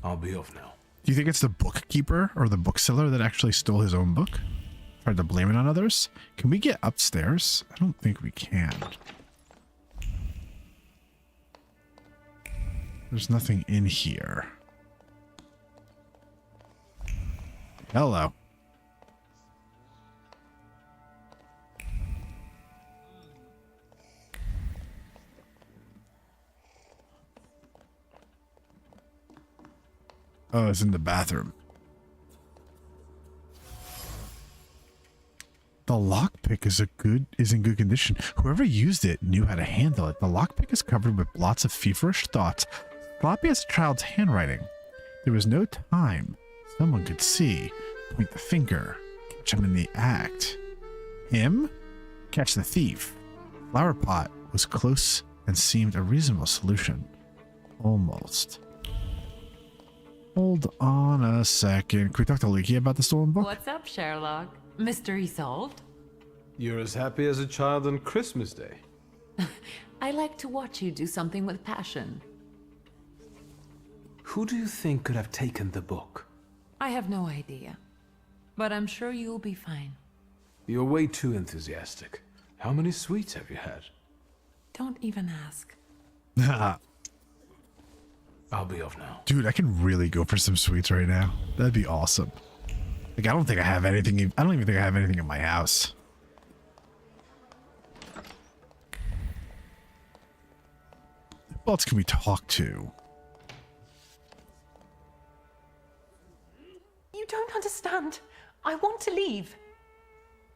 I'll be off now. Do you think it's the bookkeeper or the bookseller that actually stole his own book? Tried to blame it on others? Can we get upstairs? I don't think we can. There's nothing in here. Hello. Oh, it's in the bathroom. The lockpick is in good condition. Whoever used it knew how to handle it. The lockpick is covered with blots of feverish thoughts, sloppy as a child's handwriting. There was no time. Someone could see, point the finger, catch him in the act. Him? Catch the thief. Flower pot was close and seemed a reasonable solution. Almost. Hold on a second. Can we talk to Leaky about the stolen book? What's up, Sherlock? Mystery solved? You're as happy as a child on Christmas Day. I like to watch you do something with passion. Who do you think could have taken the book? I have no idea. But I'm sure you'll be fine. You're way too enthusiastic. How many sweets have you had? Don't even ask. I'll be off now. Dude, I can really go for some sweets right now. That'd be awesome. Like, I don't think I have anything. I don't even think I have anything in my house. Who else can we talk to? You don't understand. I want to leave.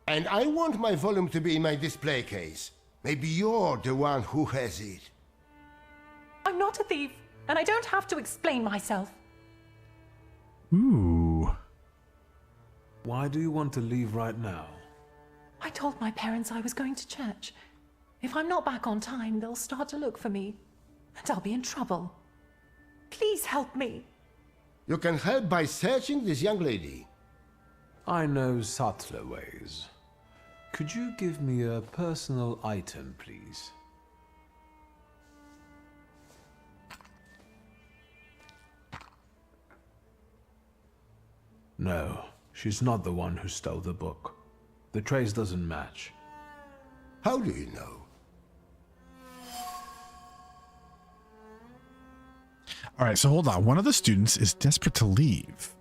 And I want my volume to be in my display case. Maybe you're the one who has it. I'm not a thief, and I don't have to explain myself. Ooh. Why do you want to leave right now? I told my parents I was going to church. If I'm not back on time, they'll start to look for me, and I'll be in trouble. Please help me. You can help by searching this young lady. I know subtler ways. Could you give me a personal item, please? No, she's not the one who stole the book. The trace doesn't match. How do you know? All right, so hold on. One of the students is desperate to leave.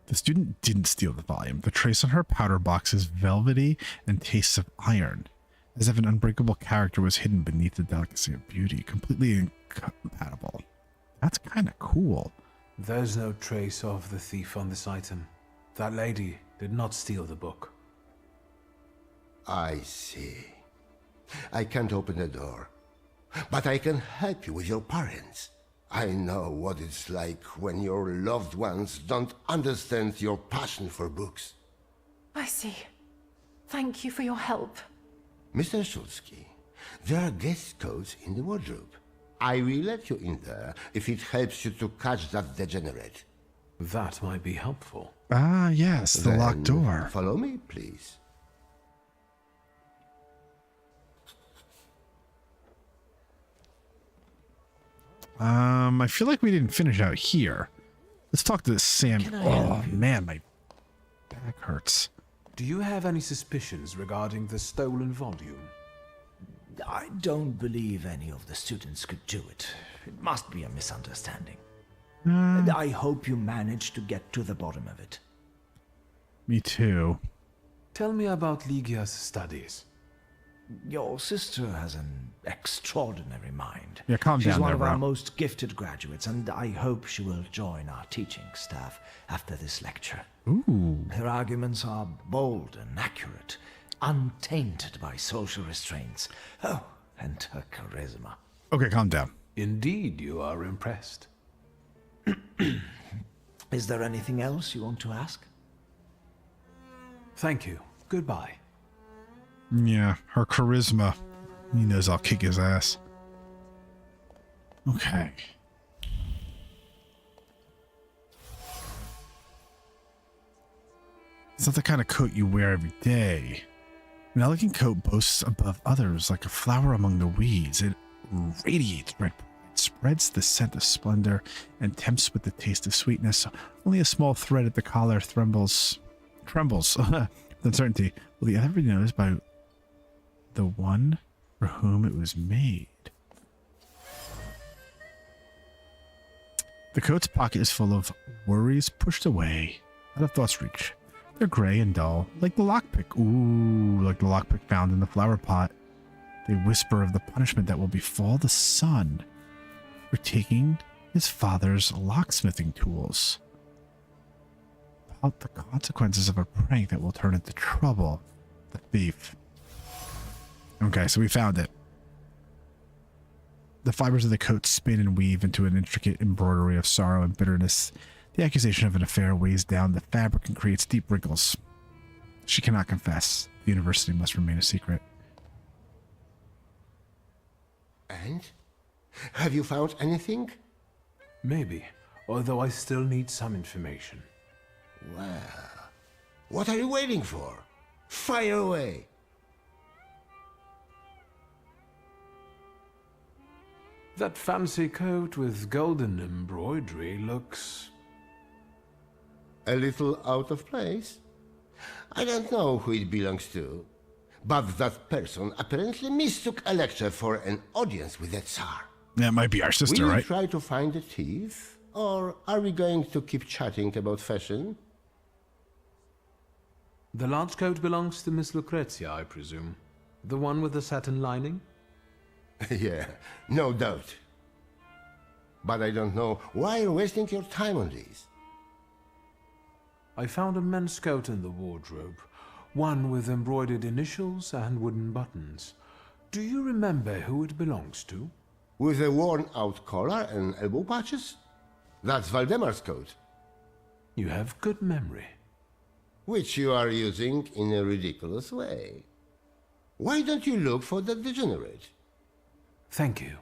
The student didn't steal the volume. The trace on her powder box is velvety and tastes of iron, as if an unbreakable character was hidden beneath the delicacy of beauty, completely incompatible. That's kind of cool. There's no trace of the thief on this item. That lady did not steal the book. I see. I can't open the door, but I can help you with your parents. I know what it's like when your loved ones don't understand your passion for books. I see. Thank you for your help. Mr. Szulski, there are guest codes in the wardrobe. I will let you in there if it helps you to catch that degenerate. That might be helpful. Ah, yes, the locked door. Follow me, please. I feel like we didn't finish out here. Let's talk to Sam. Oh, man, my back hurts. Do you have any suspicions regarding the stolen volume? I don't believe any of the students could do it. It must be a misunderstanding. And I hope you manage to get to the bottom of it. Me too. Tell me about Lygia's studies. Your sister has an extraordinary mind. Yeah, calm down She's one there, of bro. our most gifted graduates, and I hope she will join our teaching staff after this lecture. Ooh. Her arguments are bold and accurate, untainted by social restraints. Oh, and her charisma. Okay, calm down. Indeed, you are impressed. Is there anything else you want to ask? Thank you. Goodbye. Yeah, her charisma. He knows I'll kick his ass. Okay. It's not the kind of coat you wear every day. An elegant coat boasts above others like a flower among the weeds. It radiates red. It spreads the scent of splendor and tempts with the taste of sweetness. Only a small thread at the collar trembles with uncertainty. Will the other be noticed by the one for whom it was made? The coat's pocket is full of worries pushed away, out of thought's reach. They're gray and dull, like the lockpick. Ooh, like the lockpick found in the flower pot. They whisper of the punishment that will befall the son for taking his father's locksmithing tools. About the consequences of a prank that will turn into trouble. The thief. Okay, so we found it. The fibers of the coat spin and weave into an intricate embroidery of sorrow and bitterness. The accusation of an affair weighs down the fabric and creates deep wrinkles. She cannot confess. The university must remain a secret. And? Have you found anything? Maybe, although I still need some information. Well, what are you waiting for? Fire away! That fancy coat with golden embroidery looks... a little out of place? I don't know who it belongs to, but that person apparently mistook a lecture for an audience with the Tsar. That might be our sister, Will right? we try to find the thief, or are we going to keep chatting about fashion? The large coat belongs to Miss Lucrezia, I presume. The one with the satin lining? Yeah, no doubt. But I don't know why you're wasting your time on this. I found a men's coat in the wardrobe, one with embroidered initials and wooden buttons. Do you remember who it belongs to? With a worn-out collar and elbow patches? That's Valdemar's coat. You have good memory. Which you are using in a ridiculous way. Why don't you look for that degenerate? Thank you.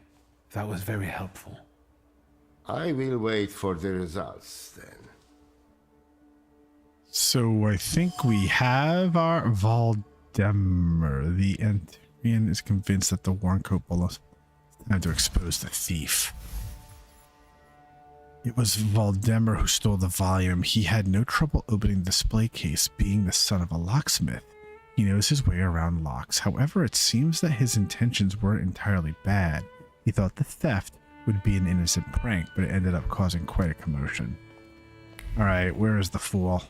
That was very helpful. I will wait for the results, then. So I think we have our Valdemar. The Antiquarian is convinced that the worn coat belongs. Time to expose the thief. It was Valdemar who stole the volume. He had no trouble opening the display case, being the son of a locksmith. He knows his way around locks. However, it seems that his intentions weren't entirely bad. He thought the theft would be an innocent prank, but it ended up causing quite a commotion. Alright, where is the fool?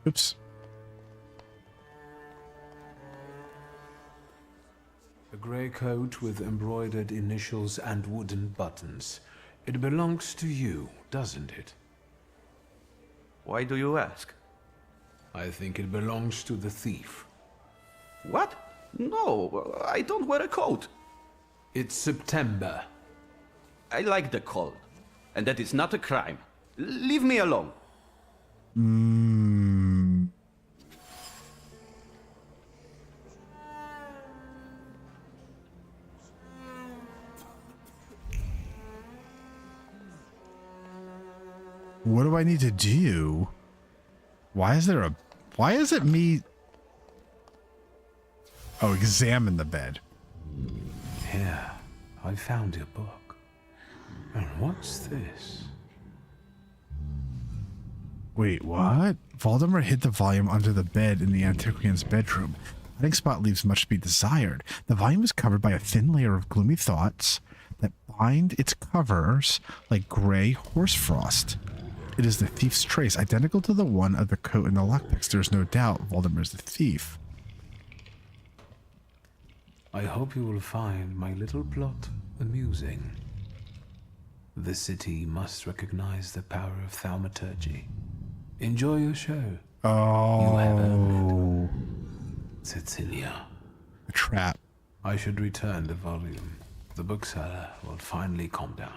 Oops. A grey coat with embroidered initials and wooden buttons. It belongs to you, doesn't it? Why do you ask? I think it belongs to the thief. What? No, I don't wear a coat. It's September. I like the cold, and that is not a crime. Leave me alone. What do I need to do? Why is it me? Oh, examine the bed. Here, I found your book. And what's this? Wait, what? Valdemar hid the volume under the bed in the Antiquarian's bedroom. The hiding spot leaves much to be desired. The volume is covered by a thin layer of gloomy thoughts that bind its covers like gray horsefrost. It is the thief's trace, identical to the one of the coat and the lockpicks. There is no doubt Valdemar is the thief. I hope you will find my little plot amusing. The city must recognize the power of Thaumaturge. Enjoy your show. Oh. You have earned it. Cecilia. A trap. I should return the volume. The bookseller will finally calm down.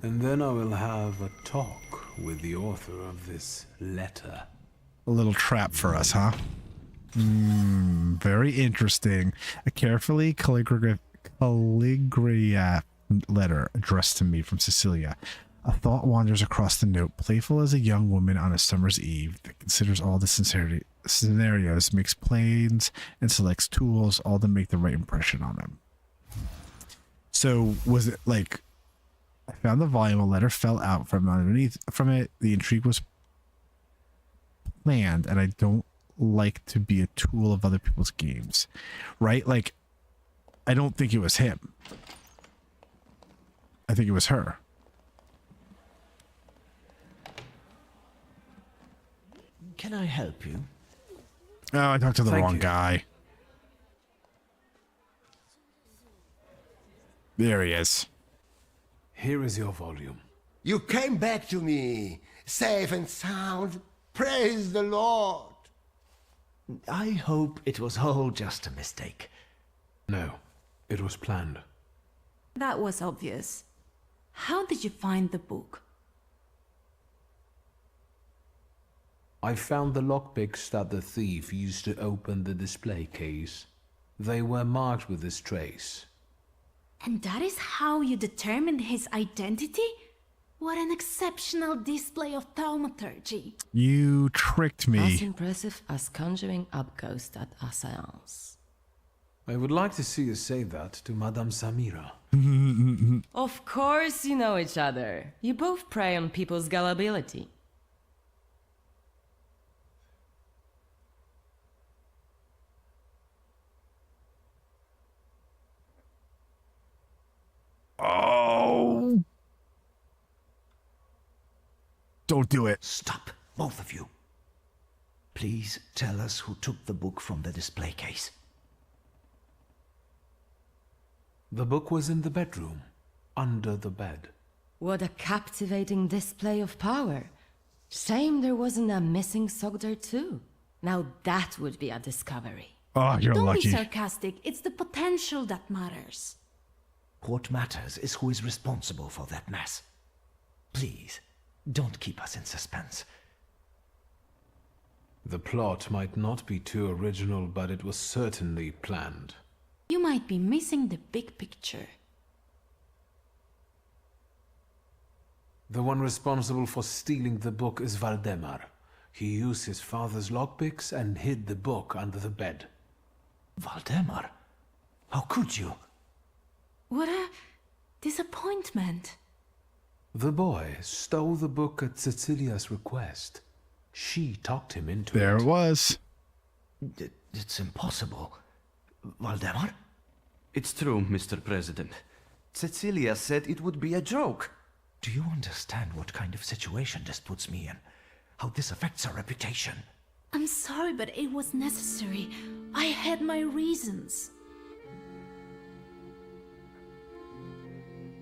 And then I will have a talk with the author of this letter. A little trap for us, huh? Very interesting. A carefully calligraphed letter addressed to me from Cecilia. A thought wanders across the note, playful as a young woman on a summer's eve that considers all the scenarios, makes plans, and selects tools, all to make the right impression on them. So, was it like, I found the volume, a letter fell out from underneath from it, the intrigue was planned, and I don't like to be a tool of other people's games, right? Like, I don't think it was him. I think it was her. Can I help you? Oh, I talked to the wrong guy. There he is. Here is your volume. You came back to me, safe and sound. Praise the Lord. I hope it was all just a mistake. No, it was planned. That was obvious. How did you find the book? I found the lockpicks that the thief used to open the display case. They were marked with this trace. And that is how you determined his identity? What an exceptional display of thaumaturgy. You tricked me. As impressive as conjuring up ghosts at a seance. I would like to see you say that to Madame Samira. Of course you know each other. You both prey on people's gullibility. Oh. Don't do it. Stop, both of you. Please tell us who took the book from the display case. The book was in the bedroom, under the bed. What a captivating display of power. Shame there wasn't a missing smuggler too. Now that would be a discovery. Oh, you're Don't lucky. be sarcastic. It's the potential that matters. What matters is who is responsible for that mess. Please, don't keep us in suspense. The plot might not be too original, but it was certainly planned. You might be missing the big picture. The one responsible for stealing the book is Valdemar. He used his father's lockpicks and hid the book under the bed. Valdemar? How could you? What a disappointment. The boy stole the book at Cecilia's request. She talked him into There it. it was. It's impossible. Valdemar? It's true, Mr. President. Cecilia said it would be a joke. Do you understand what kind of situation this puts me in? How this affects our reputation? I'm sorry, but it was necessary. I had my reasons.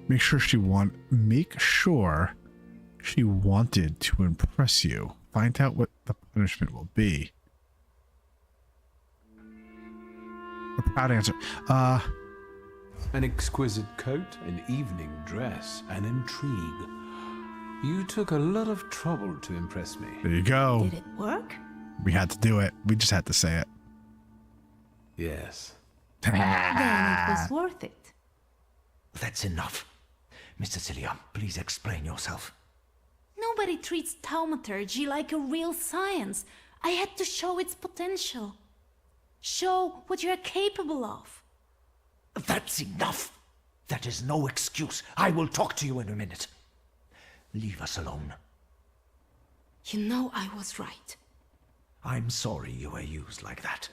Make sure she wanted to impress you. Find out what the punishment will be. A proud answer. An exquisite coat, an evening dress, an intrigue. You took a lot of trouble to impress me. There you go. Did it work? We had to do it. We just had to say it. Yes. Then it was worth it. That's enough. Miss Cecilia, please explain yourself. Nobody treats Thaumaturge like a real science. I had to show its potential. Show what you're capable of. That's enough. That is no excuse. I will talk to you in a minute. Leave us alone. You know I was right. I'm sorry you were used like that.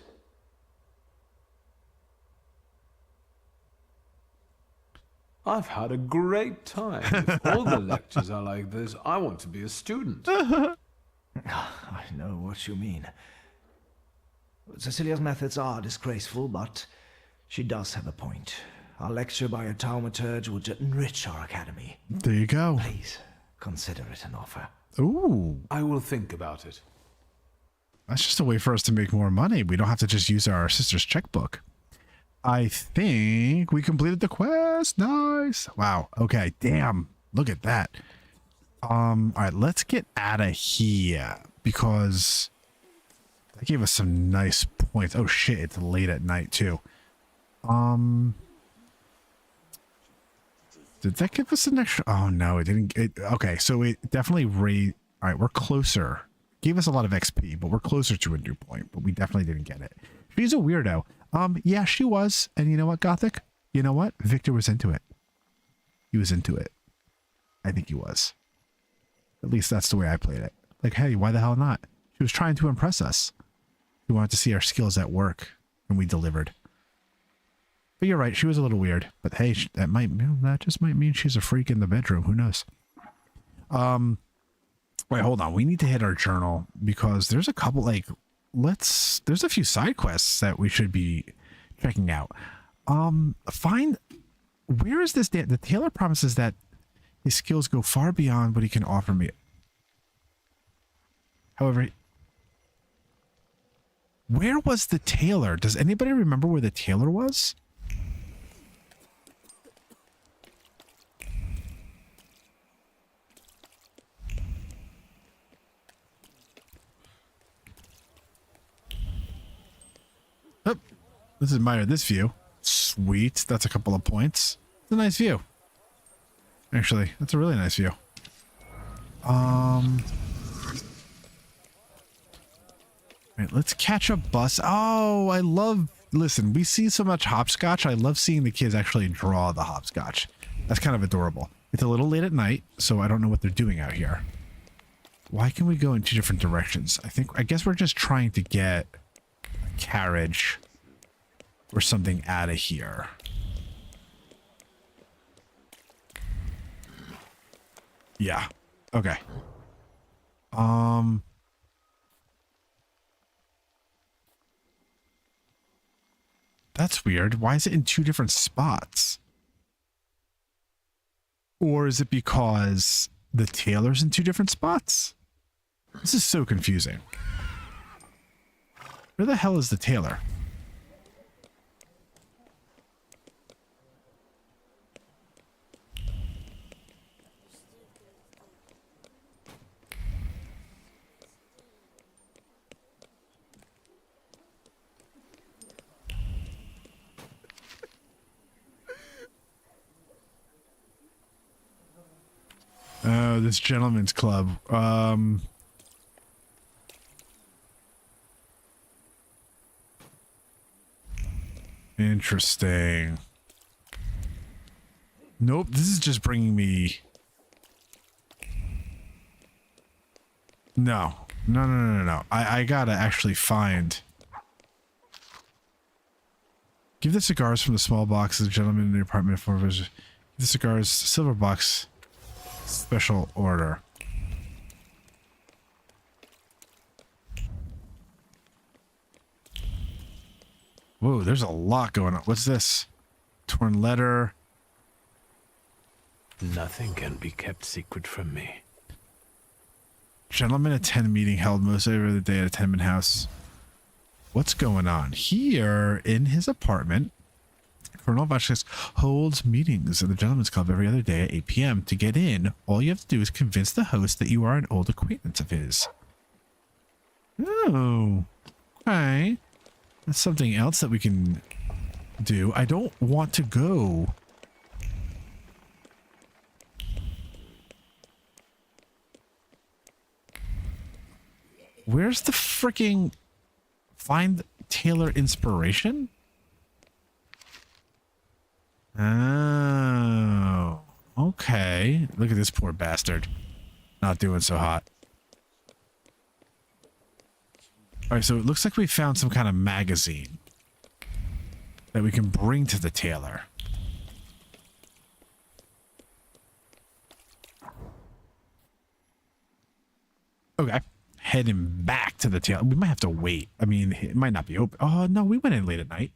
I've had a great time. If all the lectures are like this, I want to be a student. I know what you mean. Cecilia's methods are disgraceful, but she does have a point. A lecture by a Thaumaturge would enrich our academy. There you go. Please, consider it an offer. Ooh. I will think about it. That's just a way for us to make more money. We don't have to just use our sister's checkbook. I think we completed the quest. Nice. Wow. Okay. Damn. Look at that. All right. Let's get out of here because that gave us some nice points. Oh shit. It's late at night too. Did that give us an extra? Oh no, it didn't. Okay. So it definitely all right. We're closer. Gave us a lot of XP, but we're closer to a new point, but we definitely didn't get it. She's a weirdo. Yeah, she was. And you know what, Gothic? You know what? Wiktor was into it. He was into it. I think he was. At least that's the way I played it. Like, hey, why the hell not? She was trying to impress us. We wanted to see our skills at work, and we delivered. But you're right, she was a little weird. But hey, that just might mean she's a freak in the bedroom. Who knows? Wait, hold on. We need to hit our journal because there's a couple, like, there's a few side quests that we should be checking out. Where is this? The tailor promises that his skills go far beyond what he can offer me. However, where was the tailor? Does anybody remember where the tailor was? Oh, let's admire this view. Sweet. That's a couple of points. It's a nice view. Actually, that's a really nice view. Right, let's catch a bus. Oh, I love... Listen, we see so much hopscotch. I love seeing the kids actually draw the hopscotch. That's kind of adorable. It's a little late at night, so I don't know what they're doing out here. Why can we go in two different directions? I guess we're just trying to get a carriage or something out of here. Yeah. Okay. That's weird. Why is it in two different spots? Or is it because the tailor's in two different spots? This is so confusing. Where the hell is the tailor? Oh, this gentleman's club. Interesting. Nope, this is just bringing me... No. No. I gotta actually find... Give the cigars from the small box to the gentleman in the apartment for visit. Give the cigars, silver box, special order. Whoa, there's a lot going on. What's this? Torn letter. Nothing can be kept secret from me. Gentlemen attend meeting held most every other day at a tenement house. What's going on? Here in his apartment, Colonel Vasquez holds meetings at the Gentlemen's Club every other day at 8 p.m. To get in, all you have to do is convince the host that you are an old acquaintance of his. Oh, okay. That's something else that we can do. I don't want to go. Where's the freaking find tailor inspiration? Oh, okay. Look at this poor bastard. Not doing so hot. All right, so it looks like we found some kind of magazine that we can bring to the tailor. Okay. Heading back to the tailor. We might have to wait. I mean, it might not be open. Oh, no, we went in late at night.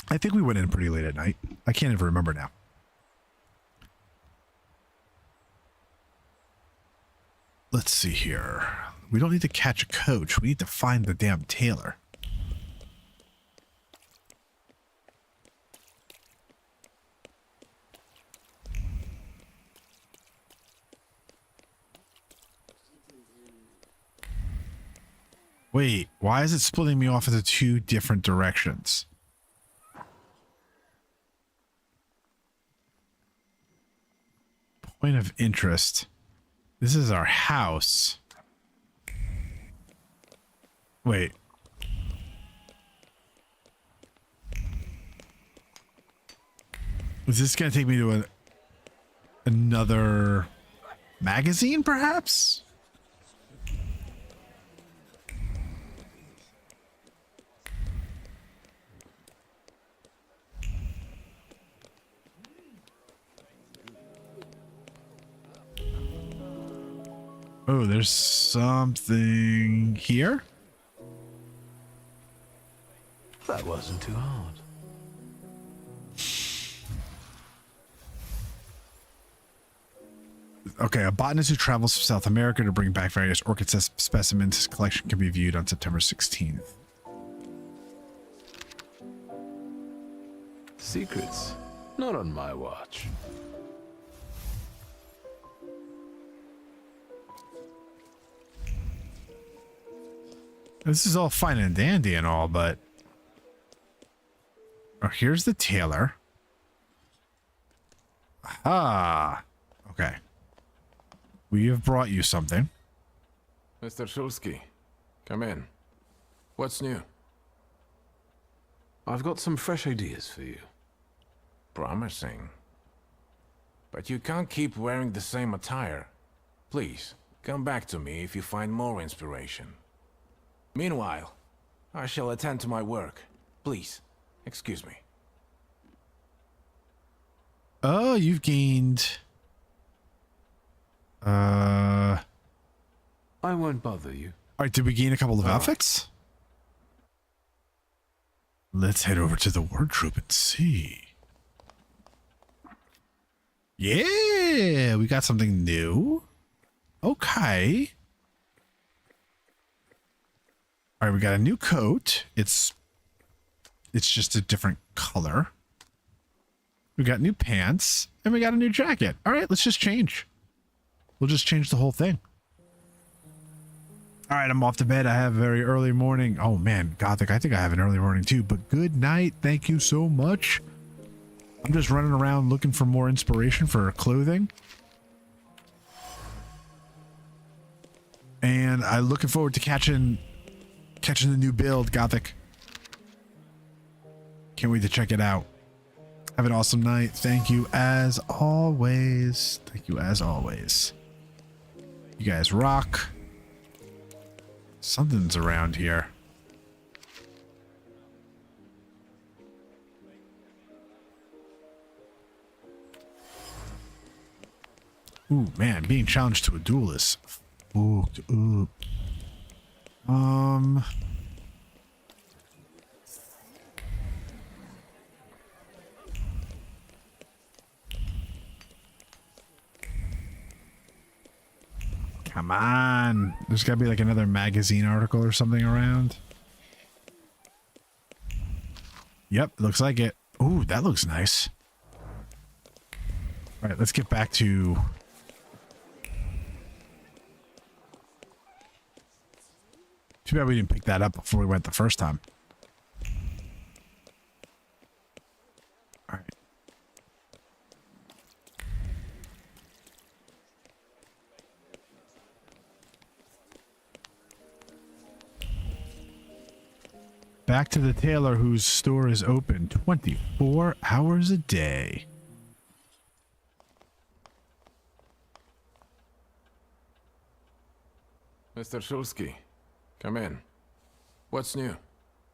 I think we went in pretty late at night. I can't even remember now. Let's see here. We don't need to catch a coach. We need to find the damn tailor. Wait, why is it splitting me off into two different directions? Point of interest. This is our house. Wait. Is this going to take me to another magazine, perhaps? Oh, there's something here? That wasn't too hard. Okay, a botanist who travels to South America to bring back various orchid specimens. His collection can be viewed on September 16th. Secrets? Not on my watch. This is all fine and dandy and all, but... Oh, here's the tailor. Ah, okay. We have brought you something. Mr. Shulsky, come in. What's new? I've got some fresh ideas for you. Promising. But you can't keep wearing the same attire. Please, come back to me if you find more inspiration. Meanwhile, I shall attend to my work. Please, excuse me. Oh, you've gained... I won't bother you. Alright, did we gain a couple of outfits? Let's head over to the wardrobe and see. Yeah! yeah, we got something new. Okay. All right, we got a new coat. It's just a different color. We got new pants and we got a new jacket. All right, let's just change. We'll just change the whole thing. All right, I'm off to bed. I have a very early morning. Oh man, Gothic, I think I have an early morning too, but good night. Thank you so much. I'm just running around looking for more inspiration for clothing. And I'm looking forward to catching the new build, Gothic. Can't wait to check it out. Have an awesome night. Thank you as always. Thank you as always. You guys rock. Something's around here. Ooh, man, being challenged to a duel is fucked up. Come on. There's got to be like another magazine article or something around. Yep, looks like it. Ooh, that looks nice. All right, let's get back to... Too bad we didn't pick that up before we went the first time. All right. Back to the tailor whose store is open 24 hours a day. Mr. Shulsky, come in. What's new?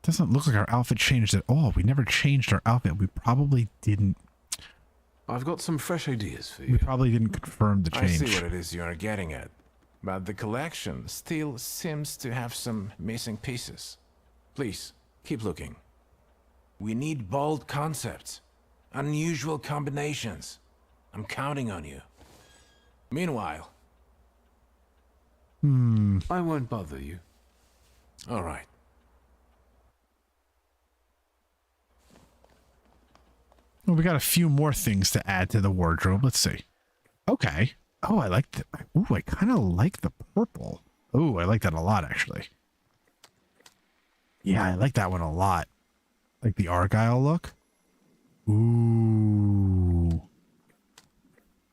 Doesn't look like our outfit changed at all. We never changed our outfit. We probably didn't. I've got some fresh ideas for you. We probably didn't confirm the change. I see what it is you are getting at. But the collection still seems to have some missing pieces. Please, keep looking. We need bold concepts, unusual combinations. I'm counting on you. Meanwhile... I won't bother you. All right. Well, we got a few more things to add to the wardrobe. Let's see. Okay. Oh, I like the... Ooh, I kind of like the purple. Ooh, I like that a lot, actually. Yeah, I like that one a lot. Like the Argyle look. Ooh.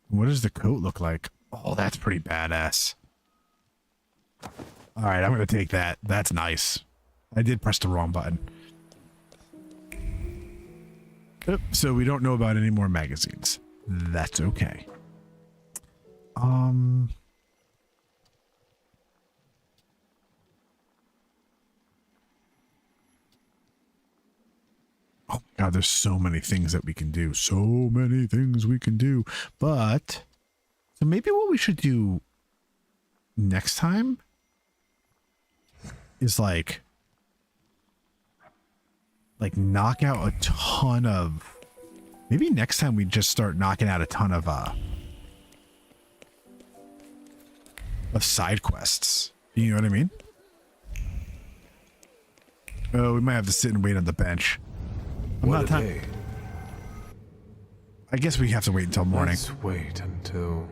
What does the coat look like? Oh, that's pretty badass. All right, I'm going to take that. That's nice. I did press the wrong button. So we don't know about any more magazines. That's okay. Oh my God, there's so many things that we can do. So many things we can do. But, so maybe what we should do next time is like knock out a ton of, maybe next time we just start knocking out a ton of side quests. You know what I mean? Oh, we might have to sit and wait on the bench. What a day. I guess we have to wait until morning. Let's wait until...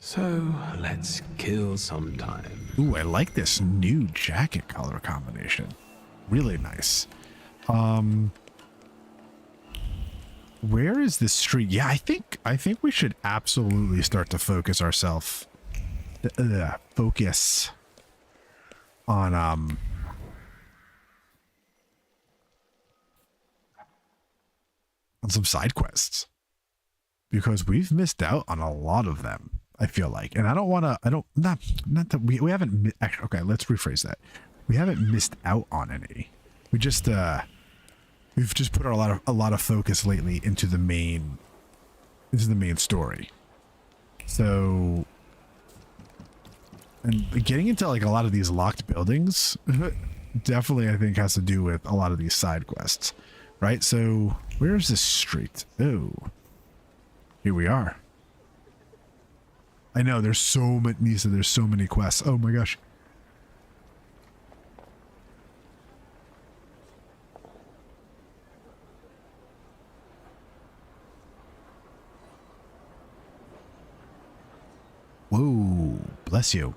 So, let's kill some time. Ooh, I like this new jacket color combination. Really nice. Where is this street? Yeah, I think we should absolutely start to focus ourselves. Focus on some side quests, because we've missed out on a lot of them, I feel like. And I don't want to, not that we haven't, actually, okay, let's rephrase that. We haven't missed out on any. We just, we've just put a lot of focus lately into the main story. So, and getting into like a lot of these locked buildings definitely, I think, has to do with a lot of these side quests, right? So where's this street? Oh, Here we are. I know, there's so many, Nisa, there's so many quests. Oh my gosh. Whoa, bless you.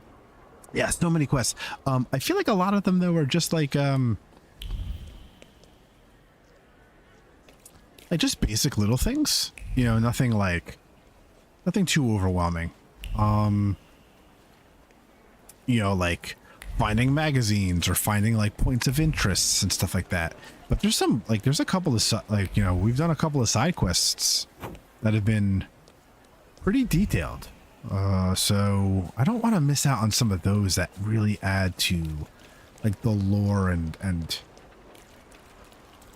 Yeah, so many quests. I feel like a lot of them though are just like just basic little things. You know, nothing too overwhelming. You know, like finding magazines or finding like points of interests and stuff like that. But there's some there's a couple of you know, we've done a couple of side quests that have been pretty detailed. So I don't want to miss out on some of those that really add to like the lore and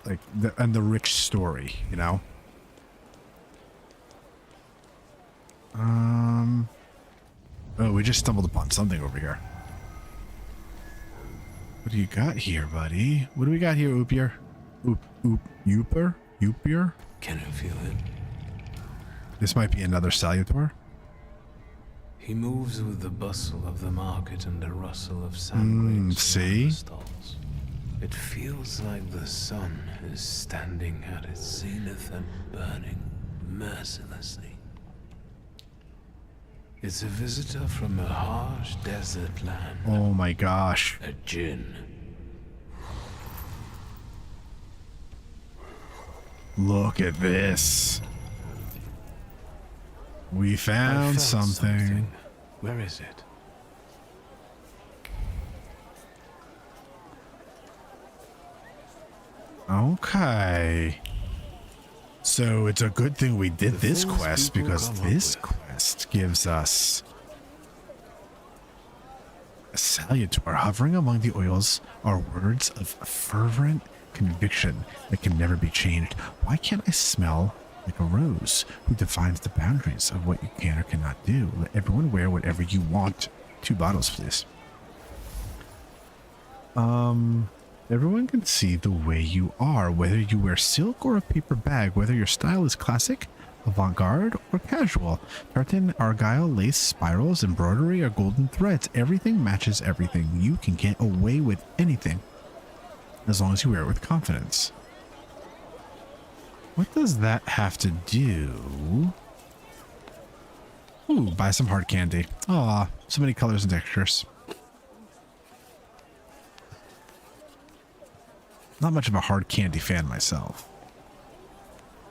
like the rich story, you know? Oh, we just stumbled upon something over here. What do you got here, buddy? What do we got here, Oopier? Oopier? Can you feel it? This might be another Salutor. He moves with the bustle of the market and the rustle of sand see? stalls. It feels like the sun is standing at its zenith and burning mercilessly. It's a visitor from a harsh desert land. Oh my gosh. A djinn. Look at this. We found something. Where is it? Okay. So it's a good thing we did this quest, because this quest gives us a Salutor. Hovering among the oils are words of fervent conviction that can never be changed. Why can't I smell like a rose who defines the boundaries of what you can or cannot do? Let everyone wear whatever you want. 2 bottles, please. Everyone can see the way you are, whether you wear silk or a paper bag, whether your style is classic, avant-garde, or casual. Tartan, argyle, lace, spirals, embroidery, or golden threads. Everything matches everything. You can get away with anything, as long as you wear it with confidence. What does that have to do? Ooh, buy some hard candy. Aw, so many colors and textures. Not much of a hard candy fan myself.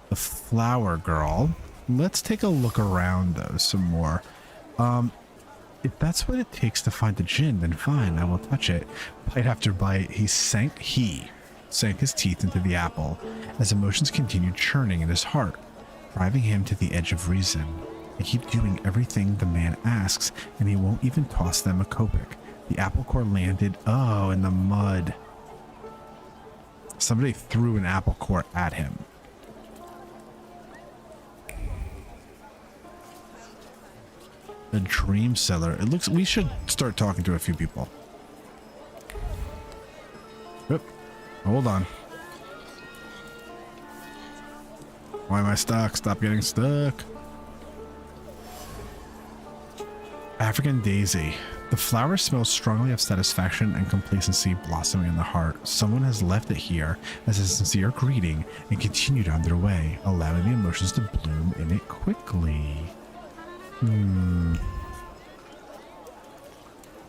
The flower girl. Let's take a look around though some more. If that's what it takes to find the djinn, then fine, I will touch it. Bite after bite, he sank his teeth into the apple as emotions continued churning in his heart, driving him to the edge of reason. I keep doing everything the man asks, and he won't even toss them a kopic. The apple core landed, in the mud. Somebody threw an apple core at him. The dream seller. It looks, we should start talking to a few people. Yep. Hold on. Why am I stuck? Stop getting stuck. African daisy. The flower smells strongly of satisfaction and complacency blossoming in the heart. Someone has left it here as a sincere greeting and continued on their way, allowing the emotions to bloom in it quickly.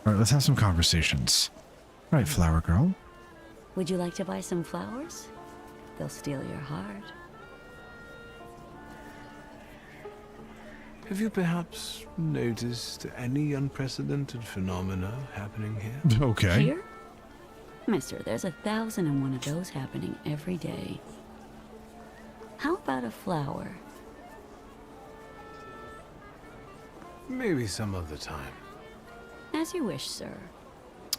Alright, let's have some conversations. Alright, flower girl. Would you like to buy some flowers? They'll steal your heart. Have you perhaps noticed any unprecedented phenomena happening here? Okay. Here? Mister, there's 1,001 of those happening every day. How about a flower? Maybe some other time. As you wish, sir.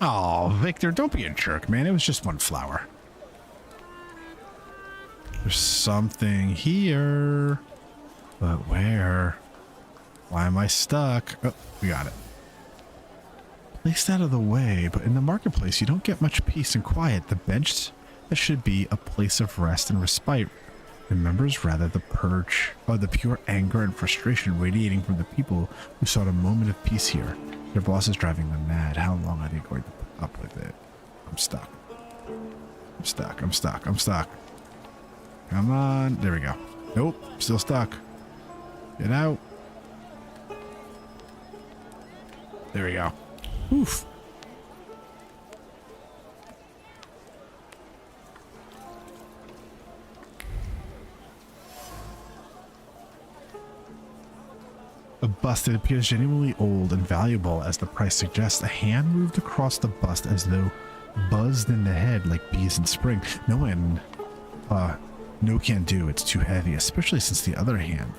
Oh, Victor, don't be a jerk, man. It was just one flower. There's something here. But where? Why am I stuck? Oh, we got it. Placed out of the way, but in the marketplace you don't get much peace and quiet. The bench that should be a place of rest and respite Remembers rather the purge, or the pure anger and frustration radiating from the people who sought a moment of peace here. Their boss is driving them mad. How long are they going to put up with it? I'm stuck. I'm stuck. I'm stuck. I'm stuck. Come on. There we go. Nope. Still stuck. Get out. There we go. Oof. A bust that appears genuinely old and valuable as the price suggests. A hand moved across the bust as though buzzed in the head like bees in spring. No can do. It's too heavy, especially since the other hand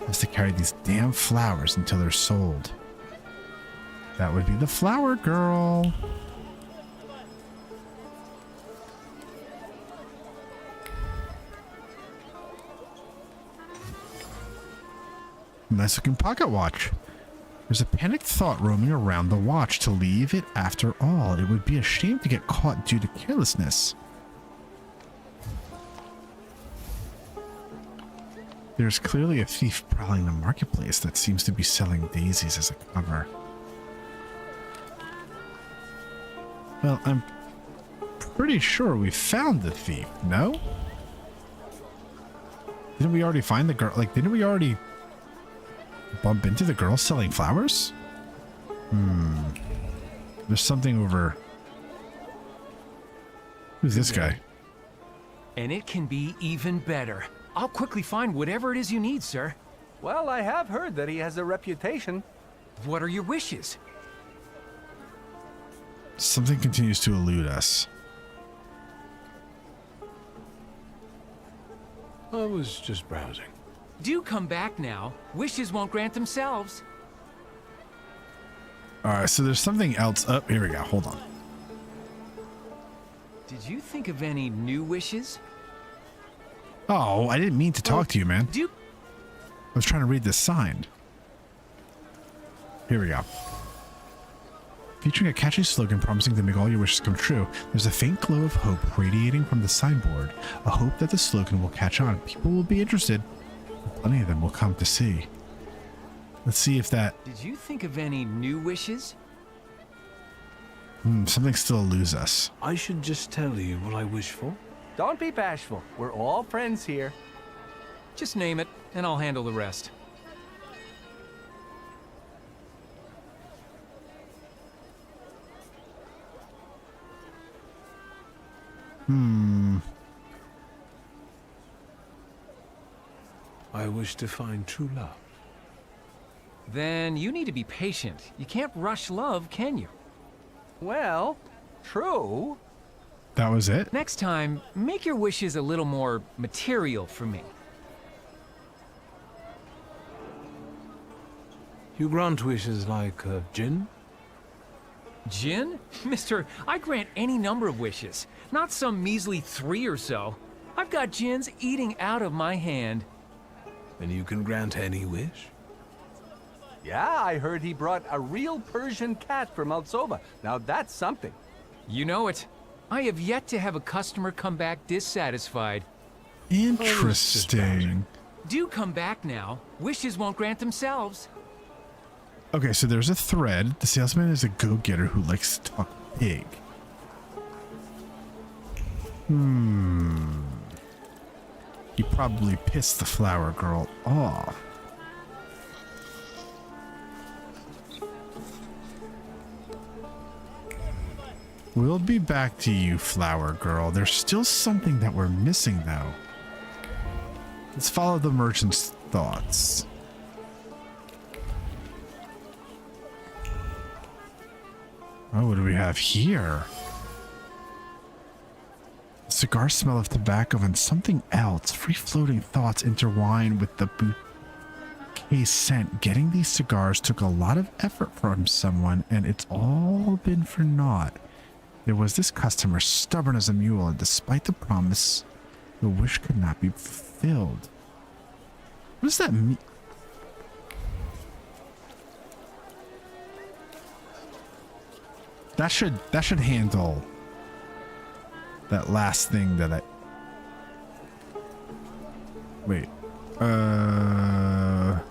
has to carry these damn flowers until they're sold. That would be the flower girl. Nice looking pocket watch. There's a panicked thought roaming around the watch to leave it after all. It would be a shame to get caught due to carelessness. There's clearly a thief prowling the marketplace that seems to be selling daisies as a cover. Well, I'm pretty sure we found the thief, no? Didn't we already find the girl? Like, didn't we already bump into the girl selling flowers? There's something over... Who's this guy? And it can be even better. I'll quickly find whatever it is you need, sir. Well, I have heard that he has a reputation. What are your wishes? Something continues to elude us. I was just browsing. Do come back now. Wishes won't grant themselves. Alright, so there's something else up. Here we go. Hold on. Did you think of any new wishes? Oh, I didn't mean to talk to you, man. I was trying to read this sign. Here we go. Featuring a catchy slogan promising to make all your wishes come true, there's a faint glow of hope radiating from the signboard. A hope that the slogan will catch on. People will be interested. Plenty of them will come to see. Let's see if that... Did you think of any new wishes? Something still eludes us. I should just tell you what I wish for. Don't be bashful. We're all friends here. Just name it, and I'll handle the rest. I wish to find true love. Then you need to be patient. You can't rush love, can you? Well, true. That was it? Next time, make your wishes a little more material for me. You grant wishes like gin? Gin? Mister, I grant any number of wishes. Not some measly 3 or so. I've got gins eating out of my hand. And you can grant any wish? Yeah, I heard he brought a real Persian cat from Altsova. Now that's something. You know it. I have yet to have a customer come back dissatisfied. Interesting. Do come back now. Wishes won't grant themselves. Okay, so there's a thread. The salesman is a go-getter who likes to talk big. He probably pissed the flower girl off. We'll be back to you, flower girl. There's still something that we're missing, though. Let's follow the merchant's thoughts. Oh, what do we have here? Cigar smell of tobacco and something else. Free-floating thoughts intertwine with the bouquet scent. Getting these cigars took a lot of effort from someone, and it's all been for naught. There was this customer, stubborn as a mule, and despite the promise, the wish could not be fulfilled. What does that mean? That should handle that last thing that Wait. There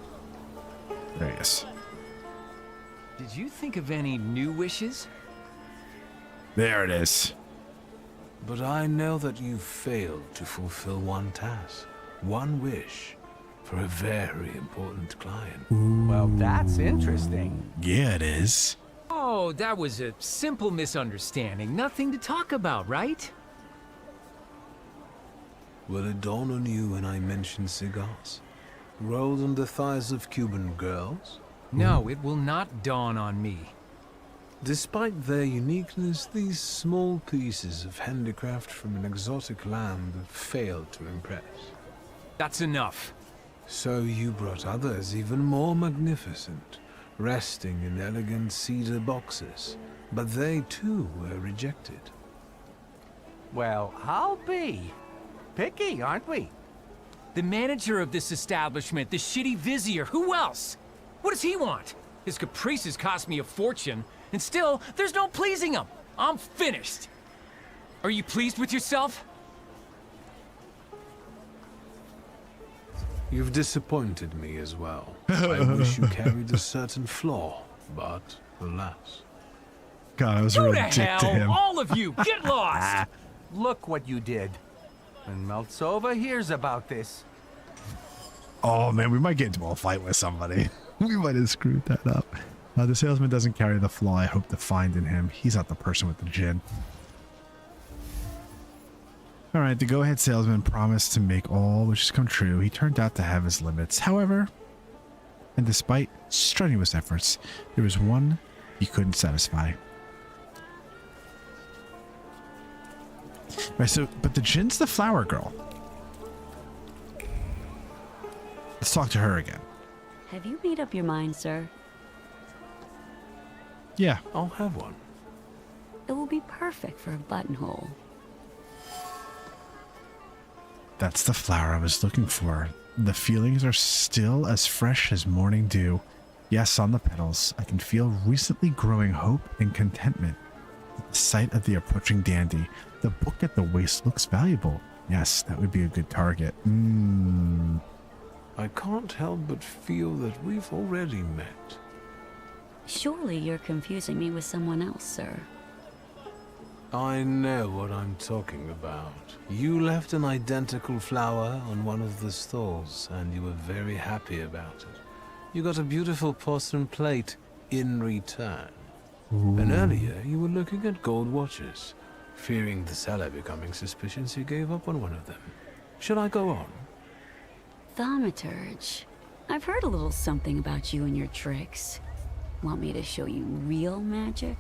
he is. Did you think of any new wishes? There it is. But I know that you failed to fulfill one task, one wish, for a very important client. Well, that's interesting. Yeah, it is. Oh, that was a simple misunderstanding. Nothing to talk about, right? Will it dawn on you when I mention cigars? Rolled on the thighs of Cuban girls? No, it will not dawn on me. Despite their uniqueness, these small pieces of handicraft from an exotic land failed to impress. That's enough. So you brought others even more magnificent, resting in elegant cedar boxes, but they too were rejected. Well, I'll be. Picky, aren't we? The manager of this establishment, the shitty vizier, who else? What does he want? His caprices cost me a fortune, and still, there's no pleasing him. I'm finished. Are you pleased with yourself? You've disappointed me as well. I wish you carried a certain flaw, but alas. God, I was a Who real the dick to hell? him. All of you, get lost! Look what you did. And Maltsova hears about this. Oh man, we might get into a fight with somebody. We might have screwed that up. The salesman doesn't carry the flaw I hope to find in him. He's not the person with the gin. Alright, the go-ahead salesman promised to make all wishes come true. He turned out to have his limits. However, and despite strenuous efforts, there was one he couldn't satisfy. Right, so, but the gin's the flower girl. Let's talk to her again. Have you made up your mind, sir? Yeah. I'll have one. It will be perfect for a buttonhole. That's the flower I was looking for. The feelings are still as fresh as morning dew. Yes, on the petals, I can feel recently growing hope and contentment. At the sight of the approaching dandy, the book at the waist looks valuable. Yes, that would be a good target. I can't help but feel that we've already met. Surely you're confusing me with someone else, sir. I know what I'm talking about. You left an identical flower on one of the stalls, and you were very happy about it. You got a beautiful porcelain plate in return. And earlier, you were looking at gold watches. Fearing the seller becoming suspicious, you gave up on one of them. Should I go on? Thaumaturge. I've heard a little something about you and your tricks. Want me to show you real magic?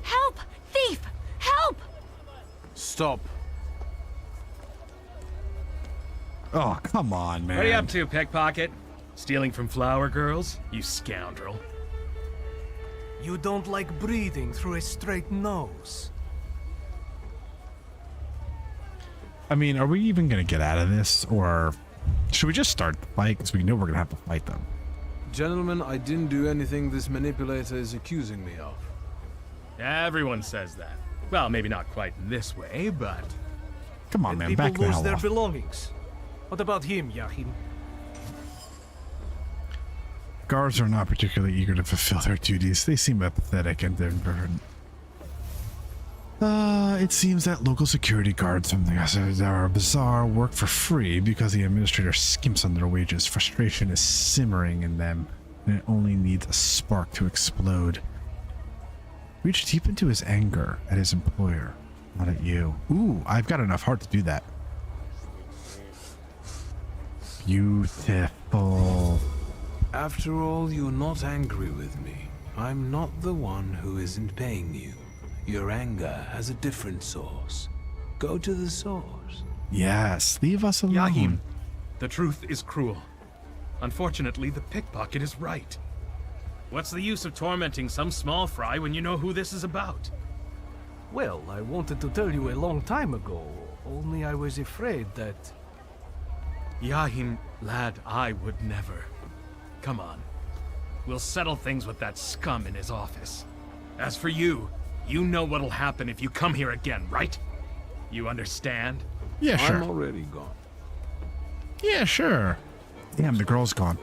Help! Thief! Help! Stop. Oh, come on, man. What are you up to, pickpocket? Stealing from flower girls? You scoundrel. You don't like breathing through a straight nose. I mean, are we even going to get out of this, or should we just start the fight? Because we know we're going to have to fight them. Gentlemen, I didn't do anything this manipulator is accusing me of. Everyone says that. Well, maybe not quite in this way, but... Come on, man, People back the lose hell their off. belongings. What about him, Yahim? Guards are not particularly eager to fulfill their duties. They seem apathetic and indifferent. It seems that local security guards from the bazaar work for free because the administrator skimps on their wages. Frustration is simmering in them, and it only needs a spark to explode. Reach deep into his anger at his employer, not at you. Ooh, I've got enough heart to do that. Beautiful. After all, you're not angry with me. I'm not the one who isn't paying you. Your anger has a different source. Go to the source. Yes, leave us alone. Yahim, the truth is cruel. Unfortunately, the pickpocket is right. What's the use of tormenting some small fry when you know who this is about? Well, I wanted to tell you a long time ago, only I was afraid that... Yahim, lad, I would never. Come on. We'll settle things with that scum in his office. As for you, you know what'll happen if you come here again, right? You understand? Yeah, sure. I'm already gone. Yeah, sure. Damn, the girl's gone.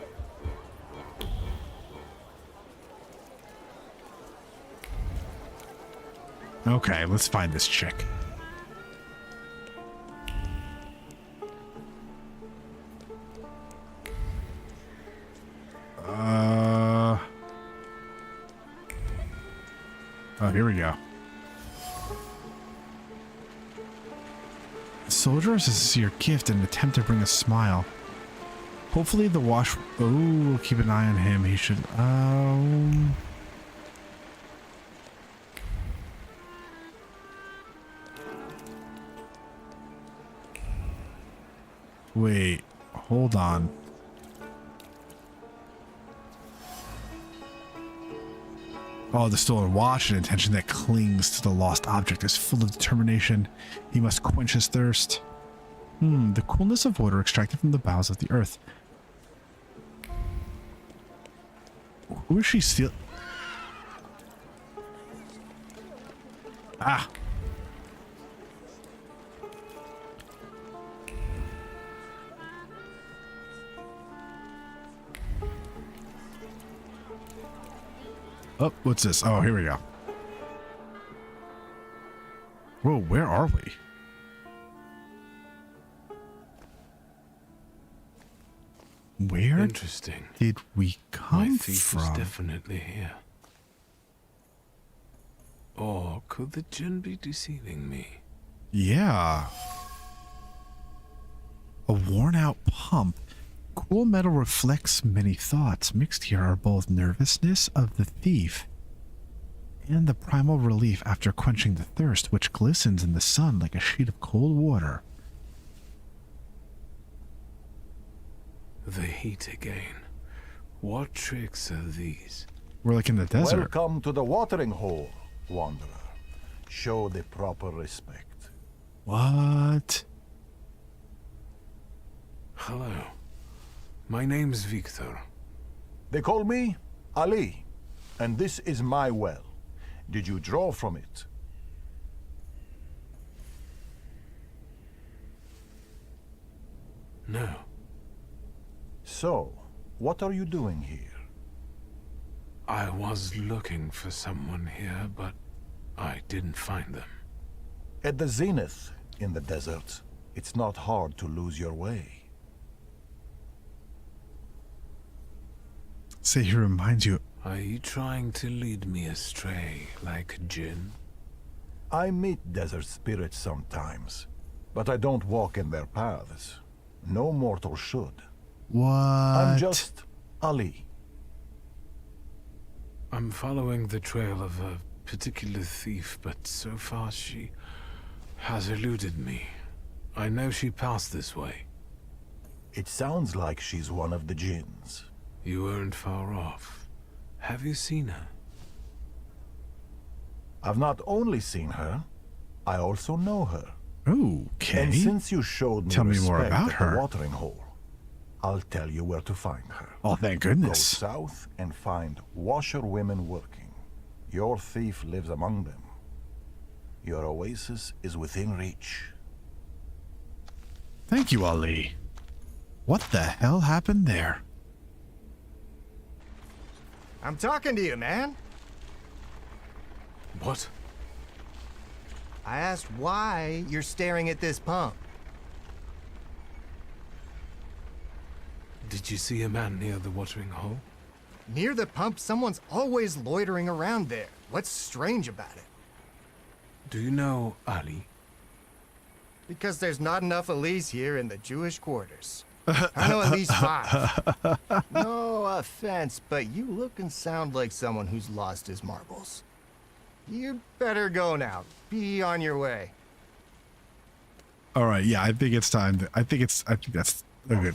Okay, let's find this chick. Oh, here we go. Soldiers, this is your gift, an attempt to bring a smile. Hopefully the wash... Oh, we'll keep an eye on him. He should... Wait, hold on. Oh, the stolen watch, an intention that clings to the lost object, is full of determination. He must quench his thirst. The coolness of water extracted from the bowels of the earth. Who is she stealing? Ah. Oh, what's this? Oh, here we go. Whoa, where are we? Where Interesting. did we come My thief from? is definitely here. Or could the djinn be deceiving me? Yeah. A worn-out pump. Cool metal reflects many thoughts. Mixed here are both nervousness of the thief and the primal relief after quenching the thirst, which glistens in the sun like a sheet of cold water. The heat again. What tricks are these? We're like in the desert. Welcome to the watering hole, wanderer. Show the proper respect. What? Hello. My name's Wiktor. They call me Ali, and this is my well. Did you draw from it? No. So, what are you doing here? I was looking for someone here, but I didn't find them. At the zenith in the desert, it's not hard to lose your way. Say he reminds you. Are you trying to lead me astray like a djinn? I meet desert spirits sometimes, but I don't walk in their paths. No mortal should. What? I'm just Ali. I'm following the trail of a particular thief, but so far she has eluded me. I know she passed this way. It sounds like she's one of the djinns. You weren't far off. Have you seen her? I've not only seen her, I also know her. Okay. And since you showed me Tell me more respect about at her. the watering hole, I'll tell you where to find her. Oh, thank goodness. Go south and find washerwomen working. Your thief lives among them. Your oasis is within reach. Thank you, Ali. What the hell happened there? I'm talking to you, man. What? I asked why you're staring at this pump. Did you see a man near the watering hole? Near the pump, someone's always loitering around there. What's strange about it? Do you know Ali? Because there's not enough Alis here in the Jewish quarters. I know at least 5. No offense, but you look and sound like someone who's lost his marbles. You better go now. Be on your way. All right, yeah, I think it's time. I think that's a good.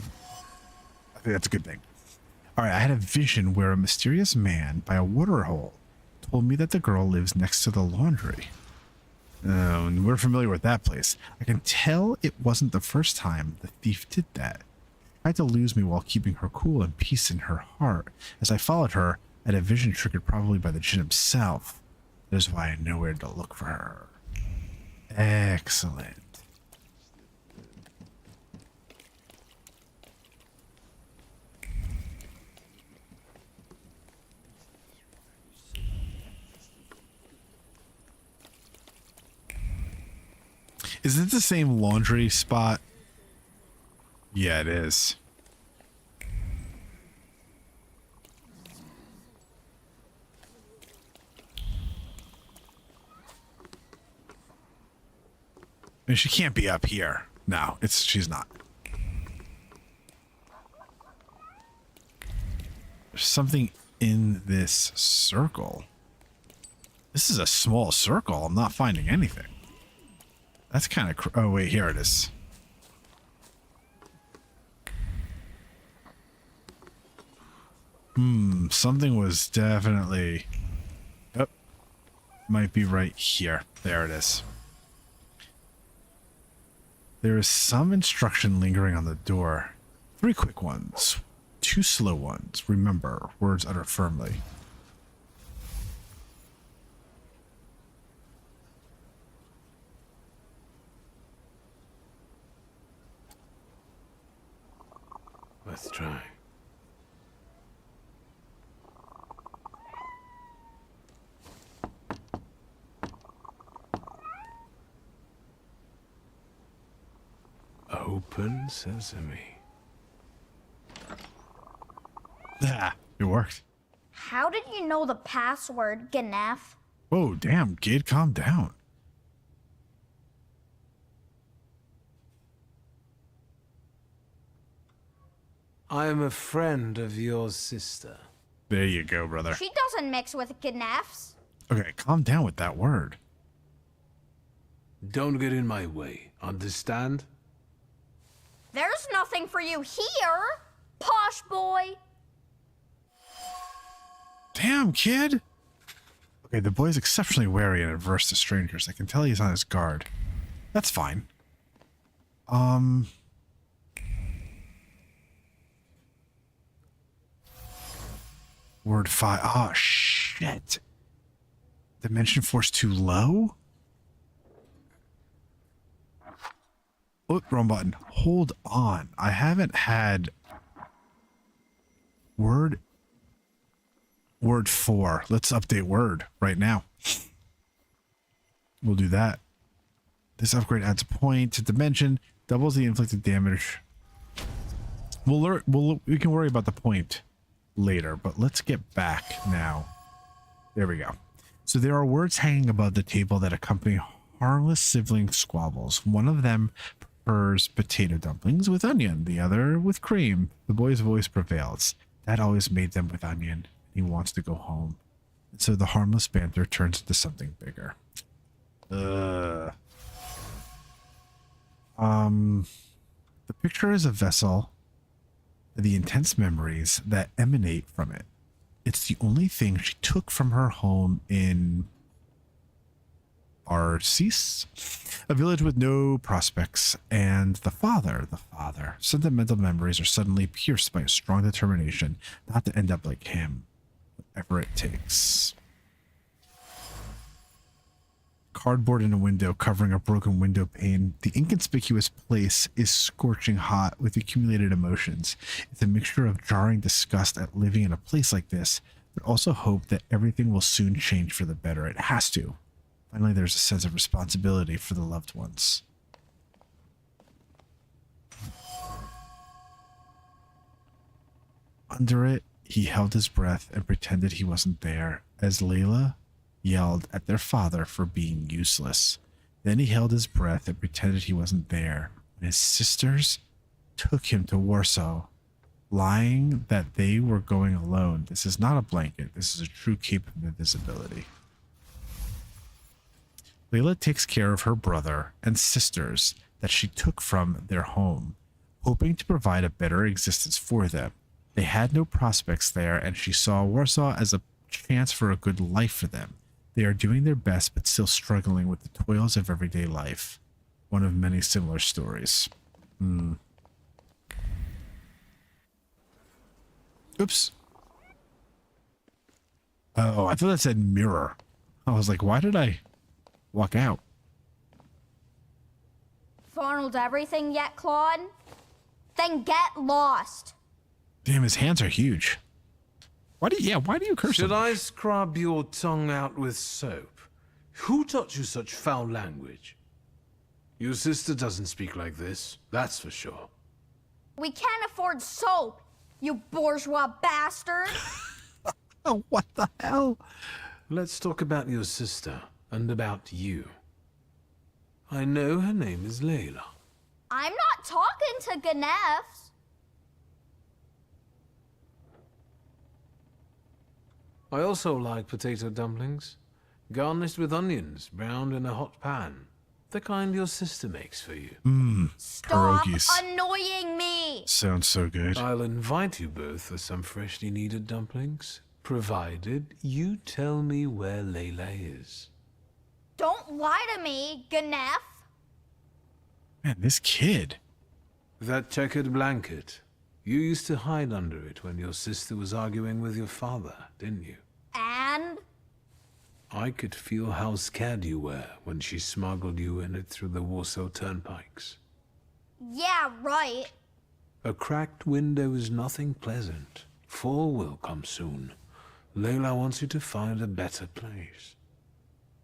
I think that's a good thing. All right, I had a vision where a mysterious man by a water hole told me that the girl lives next to the laundry. And we're familiar with that place. I can tell it wasn't the first time the thief did that. Tried to lose me while keeping her cool and peace in her heart. As I followed her, I had a vision triggered probably by the djinn himself. That is why I know where to look for her. Excellent. Is it the same laundry spot? Yeah, it is. I mean, she can't be up here. No, she's not. There's something in this circle. This is a small circle. I'm not finding anything. That's kind of... oh, wait, here it is. Something was definitely... oh, might be right here. There it is. There is some instruction lingering on the door. 3 quick ones. 2 slow ones. Remember, words uttered firmly. Let's try. Open sesame. Ah, it worked. How did you know the password, Ganef? Whoa, damn, kid, calm down. I am a friend of your sister. There you go, brother. She doesn't mix with Ganefs. Okay, calm down with that word. Don't get in my way, understand? There's nothing for you here, posh boy. Damn, kid. Okay, the boy's exceptionally wary and averse to strangers. I can tell he's on his guard. That's fine. Word 5. Oh, shit. Dimension force too low? Oh, wrong button. Hold on. I haven't had word 4. Let's update word right now. We'll do that. This upgrade adds a point to dimension, doubles the inflicted damage. We can worry about the point later, but let's get back now. There we go. So there are words hanging above the table that accompany harmless sibling squabbles. One of them prefers potato dumplings with onion, the other with cream. The boy's voice prevails. Dad always made them with onion. He wants to go home. And so the harmless banter turns into something bigger. The picture is a vessel, the intense memories that emanate from it. It's the only thing she took from her home in Arceus, a village with no prospects, and the father. Sentimental memories are suddenly pierced by a strong determination not to end up like him, whatever it takes. Cardboard in a window covering a broken window pane. The inconspicuous place is scorching hot with accumulated emotions. It's a mixture of jarring disgust at living in a place like this, but also hope that everything will soon change for the better. It has to. Finally, there's a sense of responsibility for the loved ones. Under it, he held his breath and pretended he wasn't there, as Layla yelled at their father for being useless. Then he held his breath and pretended he wasn't there, and his sisters took him to Warsaw, lying that they were going alone. This is not a blanket. This is a true cape of invisibility. Layla takes care of her brother and sisters that she took from their home, hoping to provide a better existence for them. They had no prospects there, and she saw Warsaw as a chance for a good life for them. They are doing their best, but still struggling with the toils of everyday life. One of many similar stories. Oops. Oh, I thought that said mirror. I was like, why did I walk out? Funneled everything yet, Claude? Then get lost. Damn, his hands are huge. Why do you curse Should him? I scrub your tongue out with soap? Who taught you such foul language? Your sister doesn't speak like this, that's for sure. We can't afford soap, you bourgeois bastard! Oh, what the hell? Let's talk about your sister, and about you. I know her name is Layla. I'm not talking to Ganefs. I also like potato dumplings, garnished with onions, browned in a hot pan. The kind your sister makes for you. Stop pierogies. annoying me! Sounds so good. I'll invite you both for some freshly kneaded dumplings, provided you tell me where Layla is. Don't lie to me, Ganef. Man, this kid. That checkered blanket. You used to hide under it when your sister was arguing with your father, didn't you? And? I could feel how scared you were when she smuggled you in it through the Warsaw turnpikes. Yeah, right. A cracked window is nothing pleasant. Fall will come soon. Layla wants you to find a better place.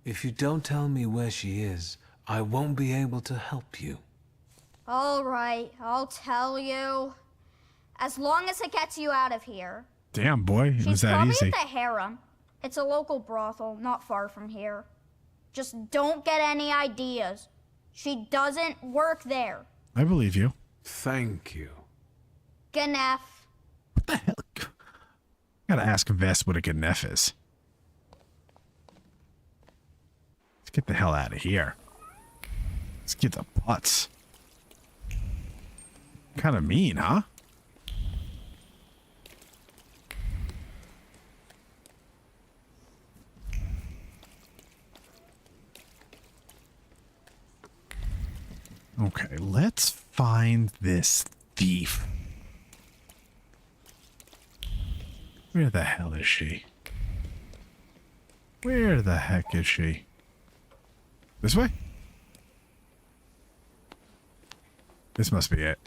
If you don't tell me where she is, I won't be able to help you. All right, I'll tell you. As long as it gets you out of here. Damn, boy, it was She's that probably easy. at the harem. It's a local brothel, not far from here. Just don't get any ideas. She doesn't work there. I believe you. Thank you. Ganef. Gotta ask Vess what a Ganef is. Let's get the hell out of here. Let's get the butts. Kind of mean, huh? Okay, let's find this thief. Where the hell is she? Where the heck is she? This way? This must be it.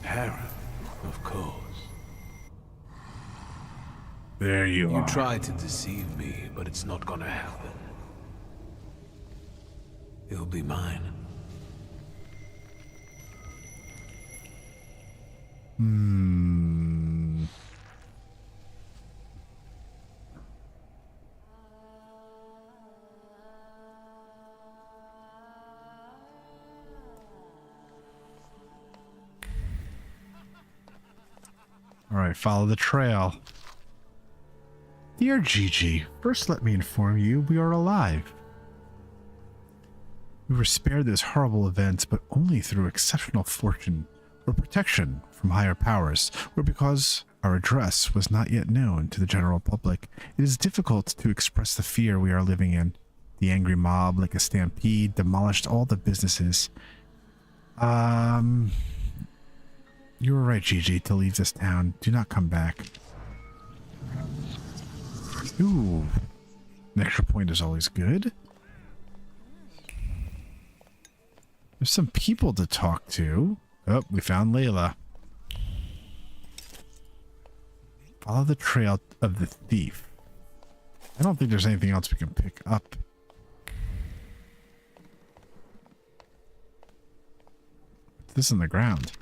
Harem, of course. There you are. You tried to deceive me, but it's not gonna happen. It'll be mine. All right, follow the trail. Dear Gigi, first let me inform you we are alive. We were spared those horrible events, but only through exceptional fortune or protection from higher powers, or because our address was not yet known to the general public. It is difficult to express the fear we are living in. The angry mob, like a stampede, demolished all the businesses. You were right, Gigi, to leave this town. Do not come back. Ooh. An extra point is always good. There's some people to talk to. Oh, we found Layla. Follow the trail of the thief. I don't think there's anything else we can pick up. What's this on the ground?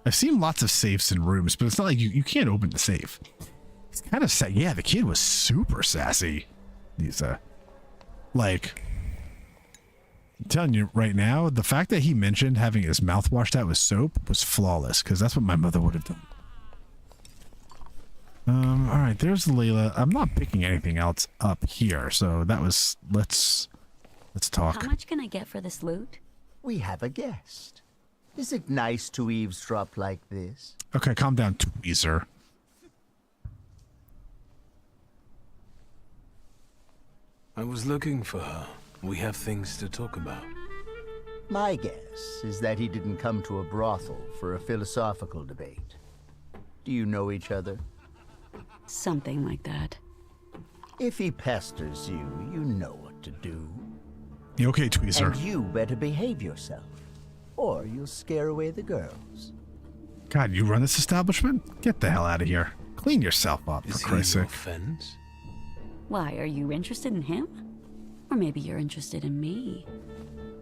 I've seen lots of safes in rooms, but it's not like you can't open the safe. It's kind of sad. Yeah, the kid was super sassy. He's like, I'm telling you right now, the fact that he mentioned having his mouth washed out with soap was flawless, because that's what my mother would have done. All right, there's Layla. I'm not picking anything else up here, so that was, let's talk. How much can I get for this loot? We have a guest. Is it nice to eavesdrop like this? Okay, calm down, Tweezer. I was looking for her. We have things to talk about. My guess is that he didn't come to a brothel for a philosophical debate. Do you know each other? Something like that. If he pesters you, you know what to do. You okay, Tweezer? And you better behave yourself, or you'll scare away the girls. God, you run this establishment? Get the hell out of here. Clean yourself up, for Christ's sake. Fence? Why, are you interested in him? Or maybe you're interested in me.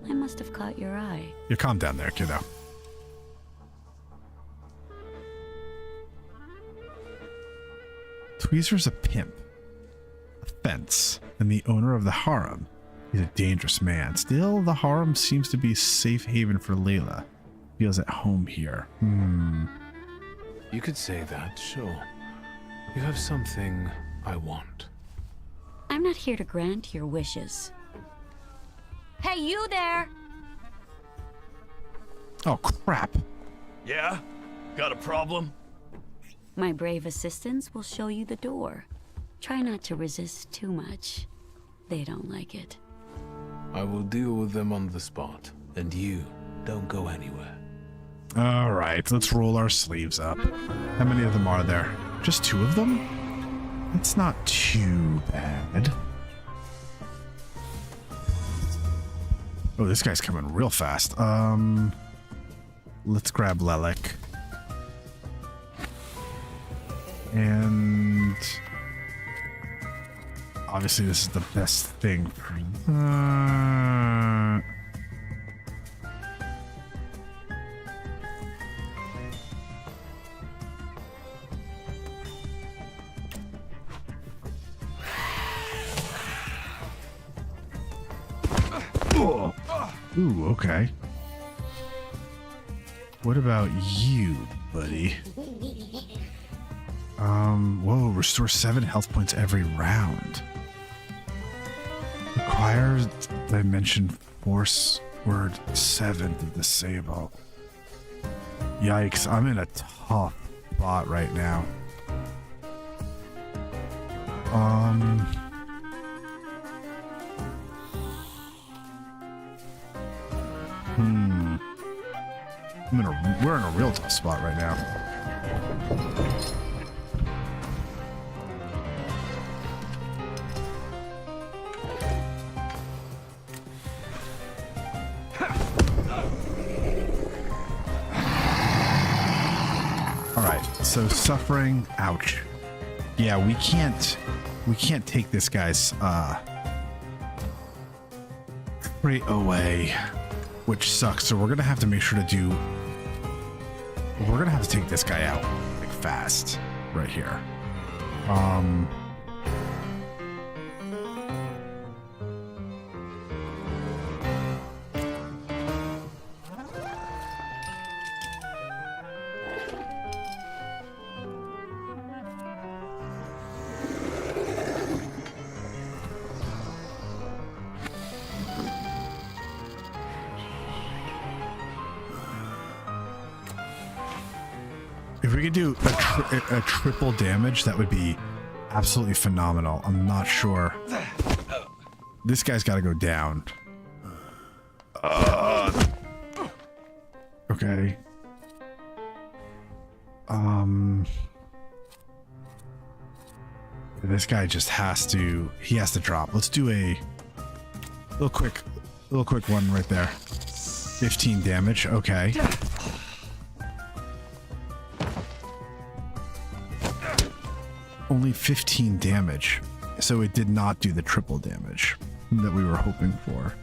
I must have caught your eye. You calm down there, kiddo. Tweezer's a pimp, a fence, and the owner of the harem. He's a dangerous man. Still, the harem seems to be a safe haven for Layla. Feels at home here. You could say that, sure. You have something I want. I'm not here to grant your wishes. Hey, you there! Oh, crap. Yeah? Got a problem? My brave assistants will show you the door. Try not to resist too much. They don't like it. I will deal with them on the spot, and you don't go anywhere. All right, let's roll our sleeves up. How many of them are there? Just 2 of them? That's not too bad. Oh, this guy's coming real fast. Let's grab Lelek. And obviously this is the best thing for Ooh, okay. What about you, buddy? Whoa, restore 7 health points every round. Requires dimension force word 7 to disable. Yikes, I'm in a tough spot right now. We're in a real tough spot right now. All right, so suffering, ouch. Yeah, we can't take this guy's trait away, which sucks. So we're gonna have to make sure to we're gonna have to take this guy out like fast right here. If we could do a triple damage, that would be absolutely phenomenal. I'm not sure. This guy's got to go down. Okay. This guy just has to. He has to drop. Let's do a little quick one right there. 15 damage. Okay. Only 15 damage, so it did not do the triple damage that we were hoping for.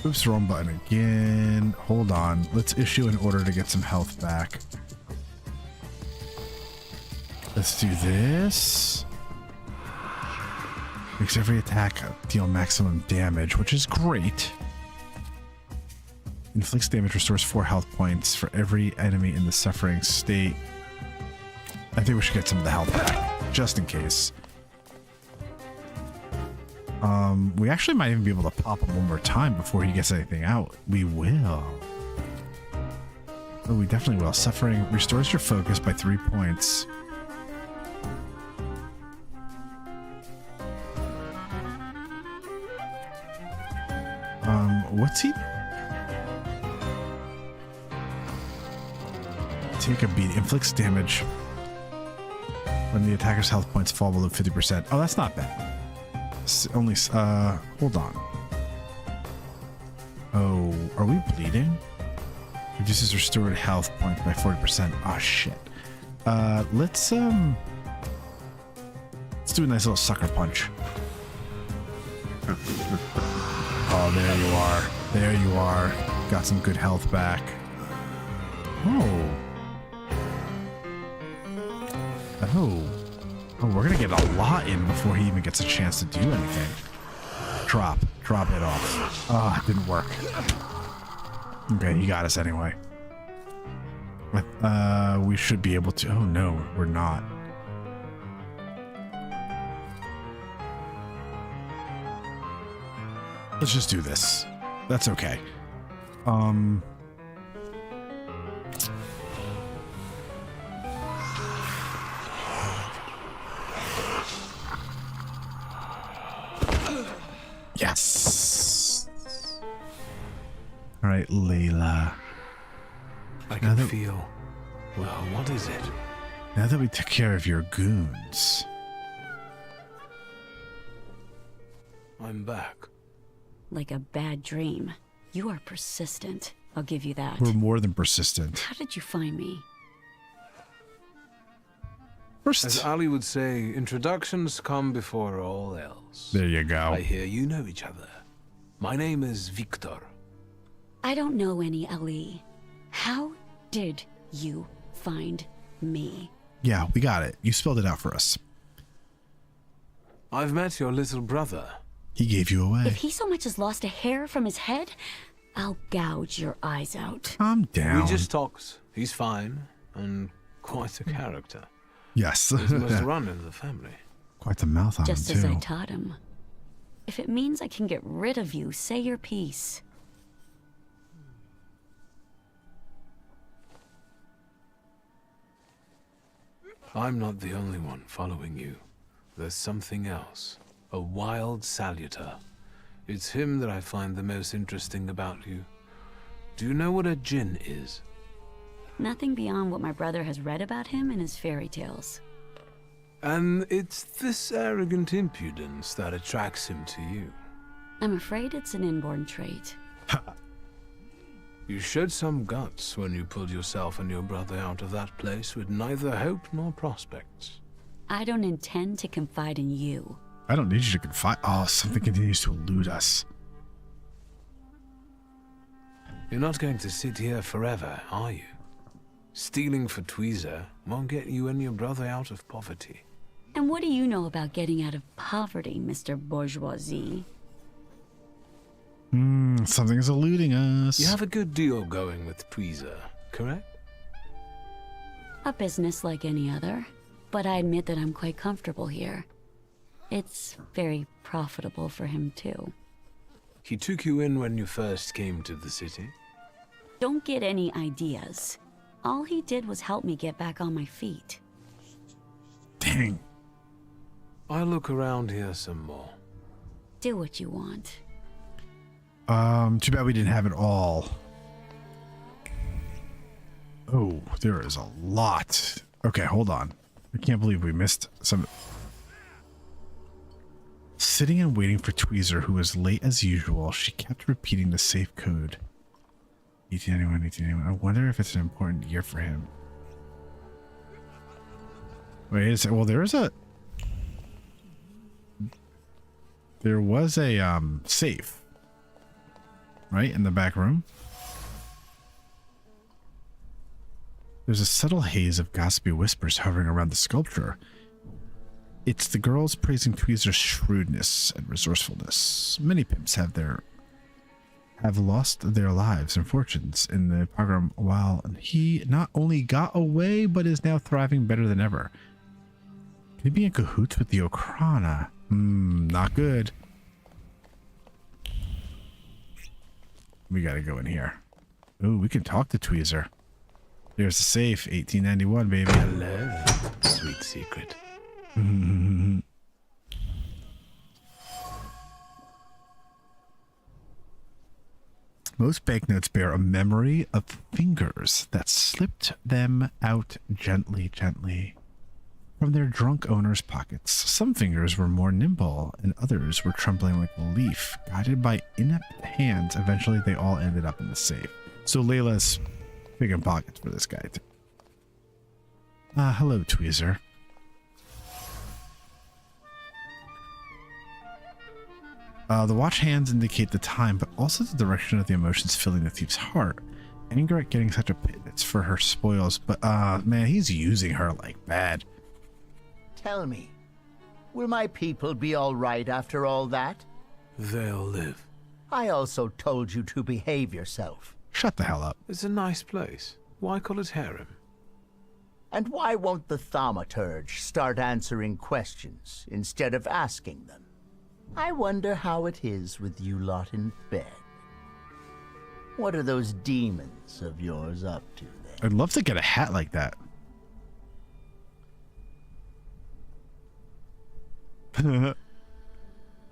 Oops, wrong button again. Hold on. Let's issue an order to get some health back. Let's do this. Makes every attack deal maximum damage, which is great. Inflicts damage, restores 4 health points for every enemy in the suffering state. I think we should get some of the health back, just in case. We actually might even be able to pop him one more time before he gets anything out. We will. Oh, we definitely will. Suffering restores your focus by 3 points. What's he? Take a beat. Inflicts damage when the attacker's health points fall below 50%. Oh, that's not bad. Only, hold on. Oh, are we bleeding? Reduces restored health points by 40%. Oh, shit. Let's do a nice little sucker punch. Oh, there you are. There you are. Got some good health back. Oh. Oh. Oh, we're gonna get a lot in before he even gets a chance to do anything. Drop it off. Oh, it didn't work. Okay, he got us anyway. We should be able to. Oh no, we're not. Let's just do this. That's okay. Yes. All right, Layla. I can feel. Well, what is it? Now that we took care of your goons. I'm back. Like a bad dream. You are persistent. I'll give you that. We're more than persistent. How did you find me? First, as Ali would say, introductions come before all else. There you go. I hear you know each other. My name is Wiktor. I don't know any Ali. How did you find me? Yeah, we got it. You spelled it out for us. I've met your little brother. He gave you away. If he so much as lost a hair from his head, I'll gouge your eyes out. Calm down. We just talked. He's fine, and quite a character. Yes. He's must run in the family. Quite the mouth on just him, too. Just as I taught him. If it means I can get rid of you, say your piece. I'm not the only one following you. There's something else. A wild Salutor. It's him that I find the most interesting about you. Do you know what a djinn is? Nothing beyond what my brother has read about him in his fairy tales. And it's this arrogant impudence that attracts him to you. I'm afraid it's an inborn trait. You showed some guts when you pulled yourself and your brother out of that place with neither hope nor prospects. I don't intend to confide in you. I don't need you to confide. Oh, something continues to elude us. You're not going to sit here forever, are you? Stealing for tweezer won't get you and your brother out of poverty. And what do you know about getting out of poverty, Mr. Bourgeoisie? Something's eluding us. You have a good deal going with tweezer, correct? A business like any other, but I admit that I'm quite comfortable here. It's very profitable for him, too. He took you in when you first came to the city? Don't get any ideas. All he did was help me get back on my feet. Dang. I'll look around here some more. Do what you want. Too bad we didn't have it all. Oh, there is a lot. Okay, hold on. I can't believe we missed some. Sitting and waiting for Tweezer, who was late as usual, she kept repeating the safe code. 1891, 1891. I wonder if it's an important year for him. Wait, well, there was a safe. Right, in the back room. There's a subtle haze of gossipy whispers hovering around the sculpture. It's the girls praising Tweezer's shrewdness and resourcefulness. Many pimps have lost their lives and fortunes in the pogrom, while he not only got away, but is now thriving better than ever. Can he be in cahoots with the Okrana? Not good. We gotta go in here. Ooh, we can talk to Tweezer. There's the safe, 1891, baby. Hello, sweet secret. Most banknotes bear a memory of fingers that slipped them out gently, gently. from their drunk owner's pockets. Some fingers were more nimble, and others were trembling like a leaf. Guided by inept hands, eventually they all ended up in the safe. So Layla's picking pockets for this guy. Hello, Tweezer. The watch hands indicate the time, but also the direction of the emotions filling the thief's heart. Anger at getting such a pittance for her spoils, but man, he's using her like bad. Tell me, will my people be all right after all that? They'll live. I also told you to behave yourself. Shut the hell up. It's a nice place. Why call it harem? And why won't the Thaumaturge start answering questions instead of asking them? I wonder how it is with you lot in bed. What are those demons of yours up to then? I'd love to get a hat like that.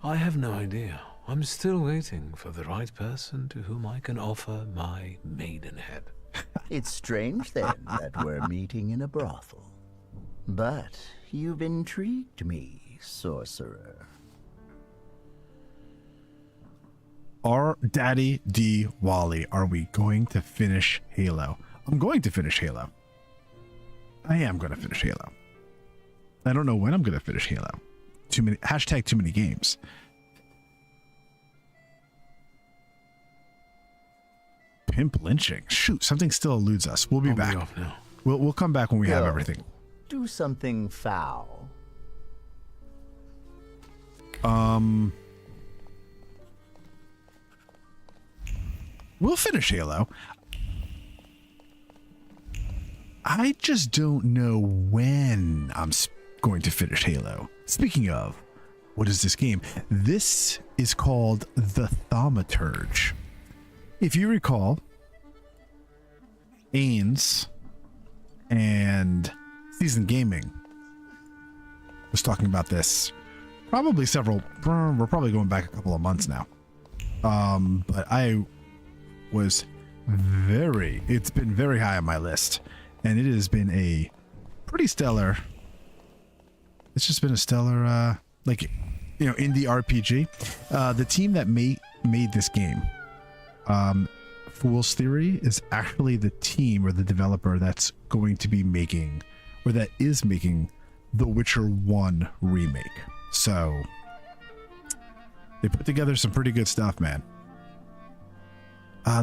I have no idea. I'm still waiting for the right person to whom I can offer my maidenhead. It's strange then that we're meeting in a brothel. But you've intrigued me, sorcerer. Our Daddy D. Wally, are we going to finish Halo? I'm going to finish Halo. I am going to finish Halo. I don't know when I'm going to finish Halo. Too many games. Pimp lynching. Shoot, something still eludes us. We'll be back. Off now. We'll come back when we have everything. Do something foul. We'll finish Halo. I just don't know when I'm going to finish Halo. Speaking of, what is this game? This is called the Thaumaturge. If you recall, Ains and Seasoned Gaming was talking about this probably we're probably going back a couple of months now. But I was it's been very high on my list, and it has been a pretty stellar, it's just been a stellar indie RPG. The team that made this game, Fool's Theory, is actually the team or the developer that's going to be making, or that is making, The Witcher 1 remake. So they put together some pretty good stuff, man.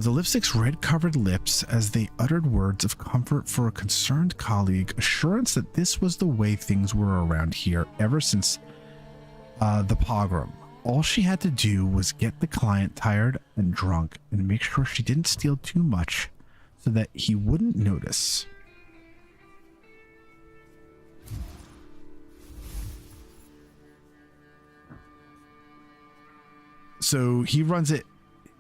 The lipstick's red-covered lips as they uttered words of comfort for a concerned colleague, assurance that this was the way things were around here ever since the pogrom. All she had to do was get the client tired and drunk and make sure she didn't steal too much so that he wouldn't notice. So he runs it.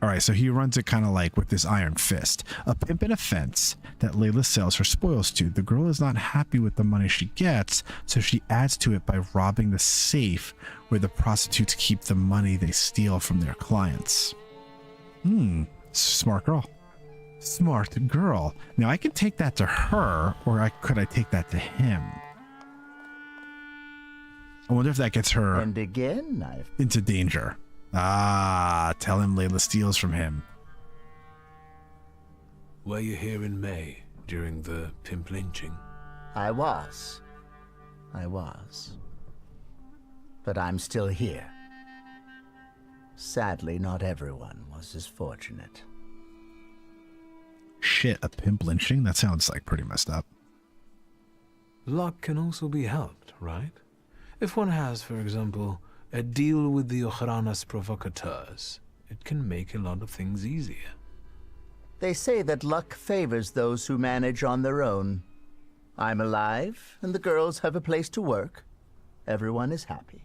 All right, so he runs it kind of like with this iron fist. A pimp in a fence that Layla sells her spoils to. The girl is not happy with the money she gets, so she adds to it by robbing the safe where the prostitutes keep the money they steal from their clients. Smart girl. Smart girl. Now I can take that to her, or could I take that to him? I wonder if that gets her and again, into danger. Tell him Layla steals from him. Were you here in May during the pimp lynching? I was. But I'm still here. Sadly, not everyone was as fortunate. Shit, a pimp lynching? That sounds like pretty messed up. Luck can also be helped, right? If one has, for example, a deal with the Ochrana's provocateurs, it can make a lot of things easier. They say that luck favors those who manage on their own. I'm alive, and the girls have a place to work. Everyone is happy.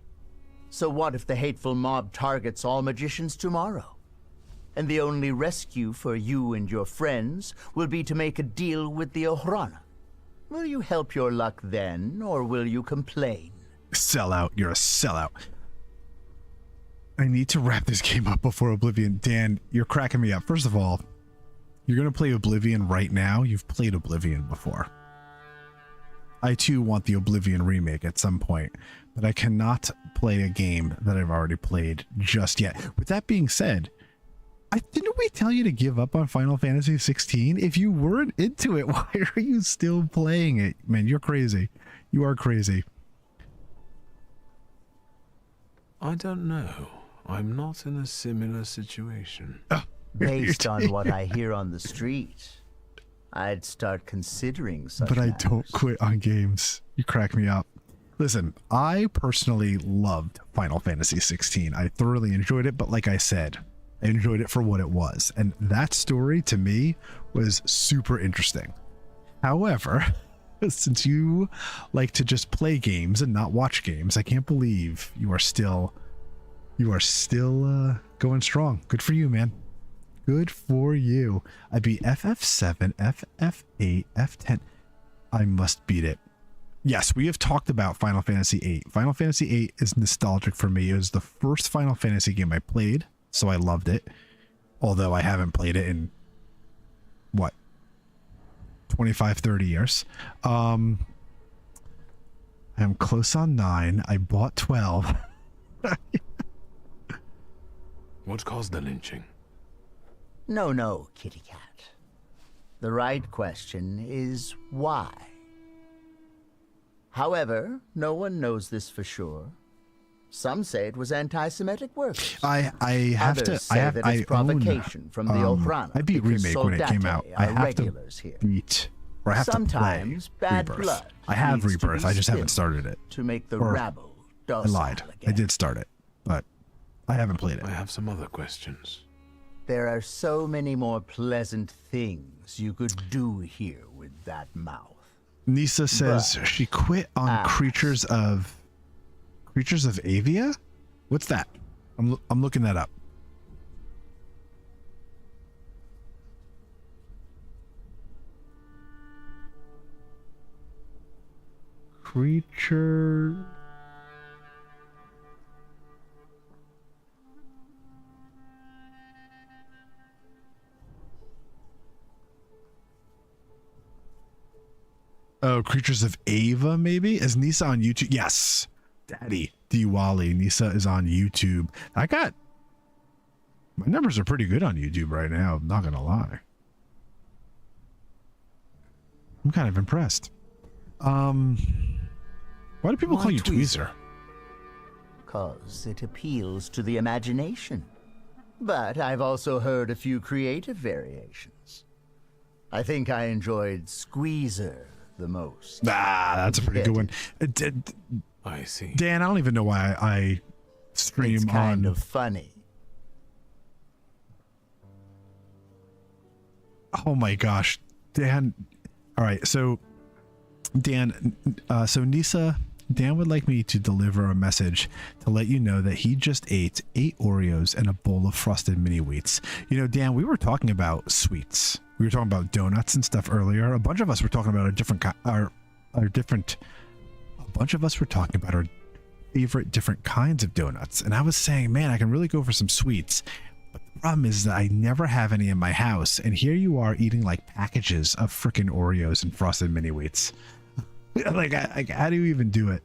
So what if the hateful mob targets all magicians tomorrow? And the only rescue for you and your friends will be to make a deal with the Ochrana. Will you help your luck then, or will you complain? Sellout, you're a sellout. I need to wrap this game up before Oblivion. Dan, you're cracking me up. First of all, you're going to play Oblivion right now. You've played Oblivion before. I too want the Oblivion remake at some point, but I cannot play a game that I've already played just yet. With that being said, didn't we tell you to give up on Final Fantasy 16? If you weren't into it, why are you still playing it? Man, you're crazy. You are crazy. I don't know. I'm not in a similar situation. Based on what I hear on the street, I'd start considering such But I matters. don't quit on games. You crack me up. Listen, I personally loved Final Fantasy 16. I thoroughly enjoyed it, but like I said, I enjoyed it for what it was. And that story, to me, was super interesting. However, since you like to just play games and not watch games, I can't believe you are still going strong. Good for you, man. Good for you. I beat FF7, FF8, F10. I must beat it. Yes, we have talked about Final Fantasy VIII. Final Fantasy VIII is nostalgic for me. It was the first Final Fantasy game I played, so I loved it. Although I haven't played it in, what, 25, 30 years. I'm close on 9. I bought 12. What caused the lynching? No, kitty cat. The right question is why? However, no one knows this for sure. Some say it was anti-Semitic work. I have Others to. say I have that it's provocation from the Okhrana. I beat because remake when it came out. soldate I are have to regulars here. beat, or I have Sometimes to play bad Rebirth. blood I have needs to Rebirth. be I just haven't spilled started it. to make the Or rabble I docile lied. again. I did start it, but I haven't played it. I have some other questions. There are so many more pleasant things you could do here with that mouth. Nisa says But she quit on Creatures of Avia. What's that? I'm looking that up. Creature. Oh, Creatures of Ava, maybe? Is Nisa on YouTube? Yes. Daddy Diwali. Nisa is on YouTube. My numbers are pretty good on YouTube right now, I'm not gonna lie. I'm kind of impressed. Why do people call you Tweezer? 'Cause it appeals to the imagination. But I've also heard a few creative variations. I think I enjoyed Squeezer the most. Ah, that's a pretty good one. I see. Dan, I don't even know why I stream It's kind on. of funny. Oh my gosh, Dan. All right, so Dan, Dan would like me to deliver a message to let you know that he just ate 8 Oreos and a bowl of frosted mini wheats. You know, Dan, we were talking about sweets. We were talking about donuts and stuff earlier. A bunch of us were talking about a bunch of us were talking about our favorite different kinds of donuts. And I was saying, man, I can really go for some sweets. But the problem is that I never have any in my house. And here you are eating like packages of freaking Oreos and frosted mini wheats. like, how do you even do it?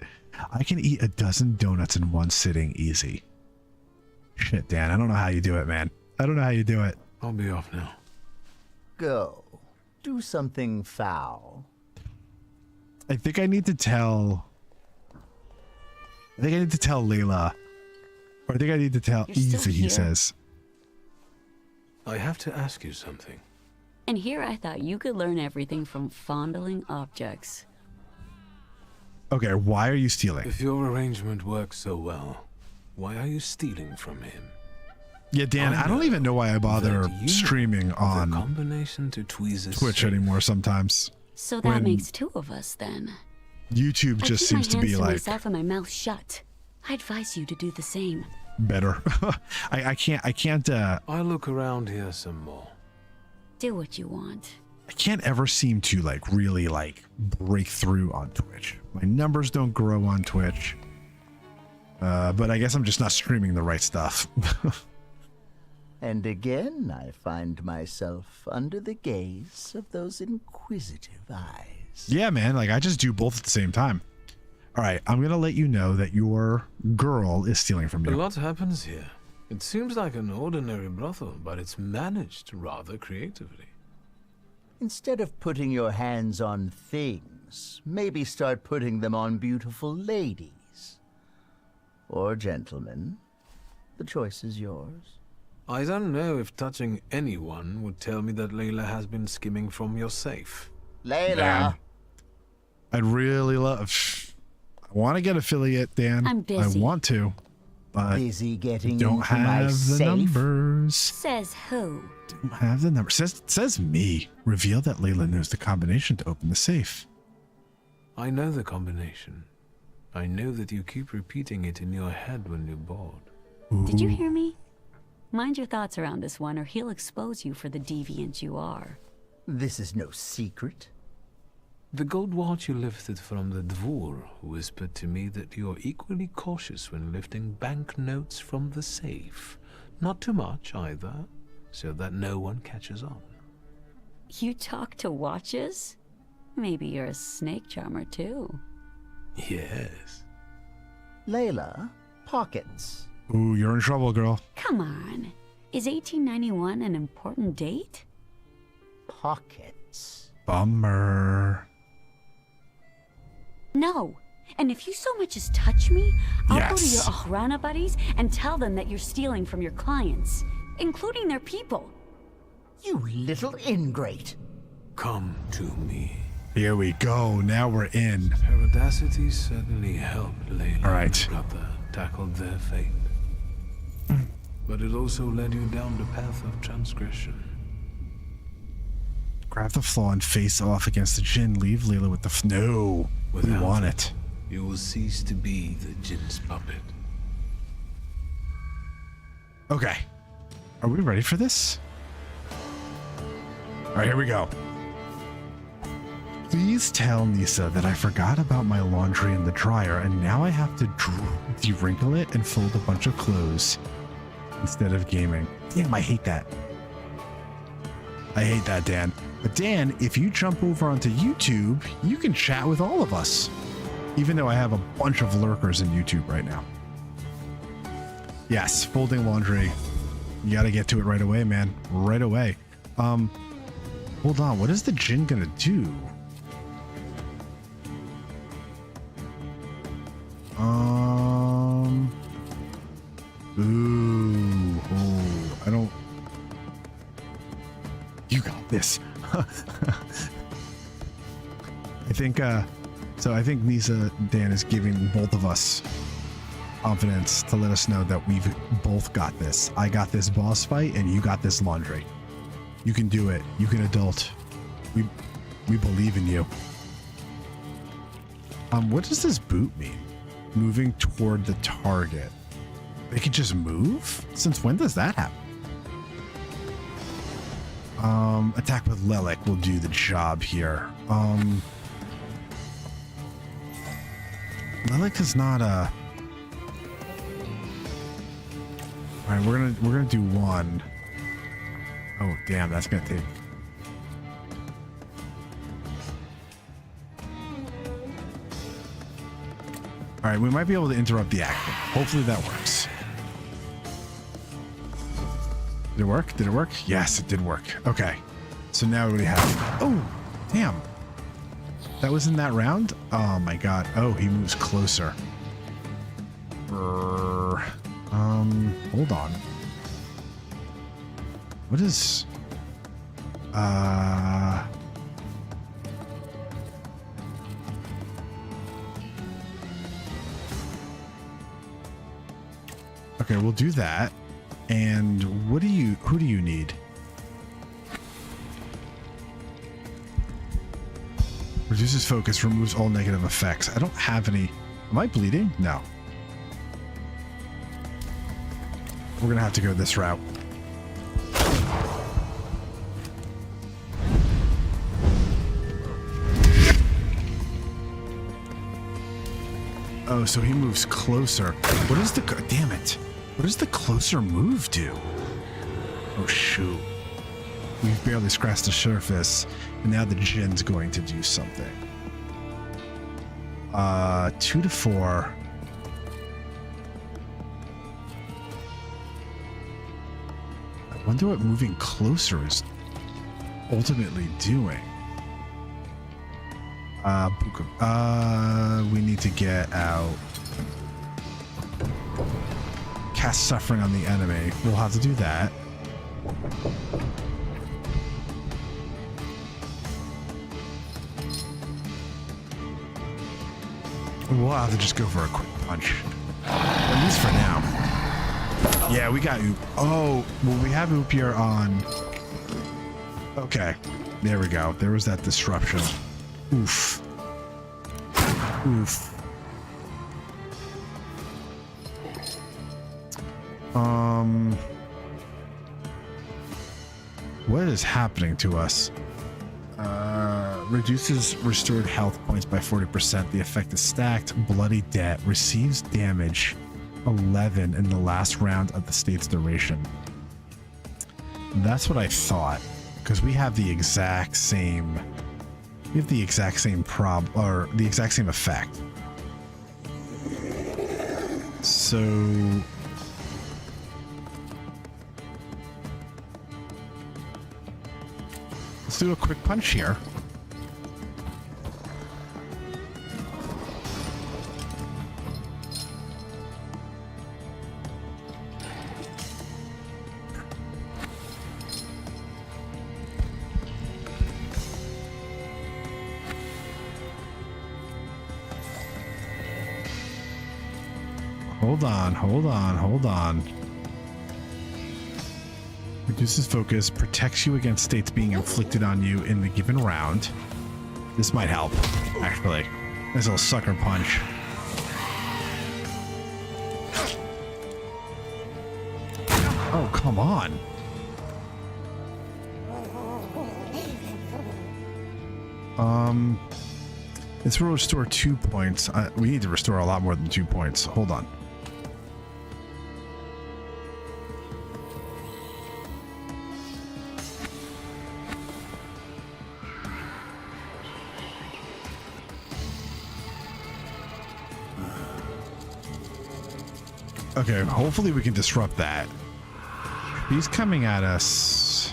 I can eat a dozen donuts in one sitting easy. Shit, Dan, I don't know how you do it, man. I don't know how you do it. I'll be off now. Go. Do something foul. I think I need to tell Layla. Or I think I need to tell You're still Easy, he here? says. I have to ask you something. And here I thought you could learn everything from fondling objects. Okay, why are you stealing? If your arrangement works so well, why are you stealing from him? Yeah, Dan, I don't even know why I bother that you streaming on combination to Tweezer's Twitch anymore sometimes. So that When makes 2 of us then. YouTube just seems to be I keep my hands to like myself and my mouth shut. I advise you to do the same. better. I can't I'll look around here some more. Do what you want. I can't ever seem to like really like break through on Twitch. My numbers don't grow on Twitch. But I guess I'm just not streaming the right stuff. And again, I find myself under the gaze of those inquisitive eyes. Yeah, man. Like, I just do both at the same time. All right, I'm going to let you know that your girl is stealing from A you. lot happens here. It seems like an ordinary brothel, but it's managed rather creatively. Instead of putting your hands on things, maybe start putting them on beautiful ladies. Or gentlemen. The choice is yours. I don't know if touching anyone would tell me that Layla has been skimming from your safe. Layla! Man, I'd really love... I want to get affiliate, Dan. I'm busy. I want to, but busy getting don't into my have the safe? numbers. Says who? Don't have the numbers. Says me. Reveal that Layla knows the combination to open the safe. I know the combination. I know that you keep repeating it in your head when you board. Did you hear me? Mind your thoughts around this one, or he'll expose you for the deviant you are. This is no secret. The gold watch you lifted from the Dvor whispered to me that you're equally cautious when lifting banknotes from the safe. Not too much, either, so that no one catches on. You talk to watches? Maybe you're a snake charmer, too. Yes. Layla, pockets. Ooh, you're in trouble, girl. Come on. Is 1891 an important date? Pockets. Bummer. No. And if you so much as touch me, I'll go to your Yes. Okhrana buddies and tell them that you're stealing from your clients, including their people. You little ingrate. Come to me. Here we go. Now we're in. Her audacity certainly helped Layla All right. and her brother tackle their fate. But it also led you down the path of transgression. Grab the flaw and face off against the djinn. Leave Layla with the... No. We Without want it. You will cease to be the djinn's puppet. Okay. Are we ready for this? All right, here we go. Please tell Nisa that I forgot about my laundry in the dryer and now I have to de-wrinkle it and fold a bunch of clothes instead of gaming. Damn, I hate that. I hate that, Dan. But Dan, if you jump over onto YouTube, you can chat with all of us. Even though I have a bunch of lurkers in YouTube right now. Yes, folding laundry. You gotta get to it right away, man. Right away. Hold on, what is the djinn gonna do? Ooh, oh, I don't. You got this. I think, so I think Nisa, Dan, is giving both of us confidence to let us know that we've both got this. I got this boss fight and you got this laundry. You can do it. You can adult. We believe in you. What does this boot mean? Moving toward the target. They can just move? Since when does that happen? Attack with Lelik will do the job here. Lelik is not a... Alright, we're gonna do one. Oh damn, that's gonna take... Alright, we might be able to interrupt the action. Hopefully that works. Did it work? Did it work? Yes, it did work. Okay. So now we have... Oh, damn. That was in that round? Oh my god. Oh, he moves closer. Hold on. What is... Okay, we'll do that. And who do you need? Reduces focus, removes all negative effects. I don't have any. Am I bleeding? No. We're gonna have to go this route. Oh, so he moves closer. What is the... Damn it. What does the closer move do? Oh, shoot. We've barely scratched the surface, and now the djinn's going to do something. 2 to 4. I wonder what moving closer is ultimately doing. We need to get out. Cast suffering on the enemy. We'll have to do that. We'll have to just go for a quick punch. At least for now. Yeah, we got Oop. Oh, well, we have Oopier on. Okay. There we go. There was that disruption. Oof. Oof. What is happening to us? Reduces restored health points by 40%. The effect is stacked. Bloody Debt. Receives damage 11 in the last round of the state's duration. That's what I thought, because we have the exact same. We have the exact same or the exact same effect. So let's do a quick punch here. Hold on. Reduces focus, protects you against states being inflicted on you in the given round. This might help, actually. This little sucker punch. Oh, come on. This will restore 2 points. We need to restore a lot more than 2 points. Hold on. Okay, hopefully we can disrupt that. He's coming at us.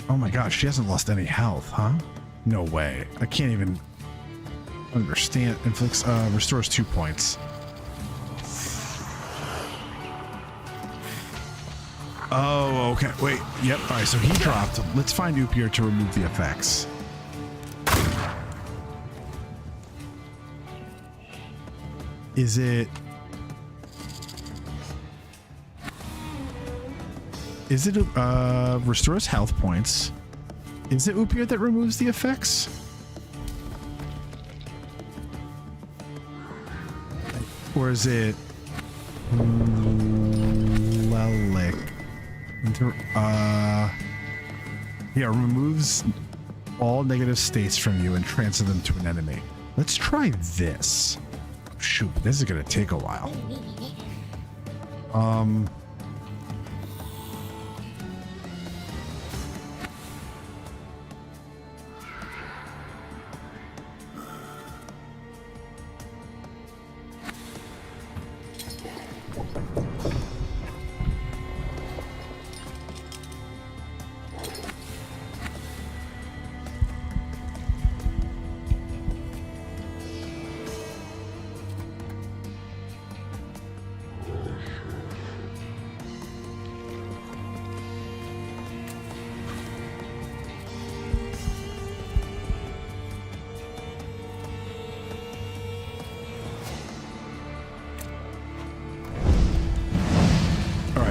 Oh my gosh, she hasn't lost any health, huh? No way. I can't even understand. Inflicts, restores 2 points. Oh, okay. Wait. Yep. All right. So he dropped. Let's find Oopier to remove the effects. Is it? Restores health points? Is it Oopier that removes the effects? Or is it Lelic? Yeah, removes all negative states from you and transfer them to an enemy. Let's try this. Shoot, this is gonna take a while.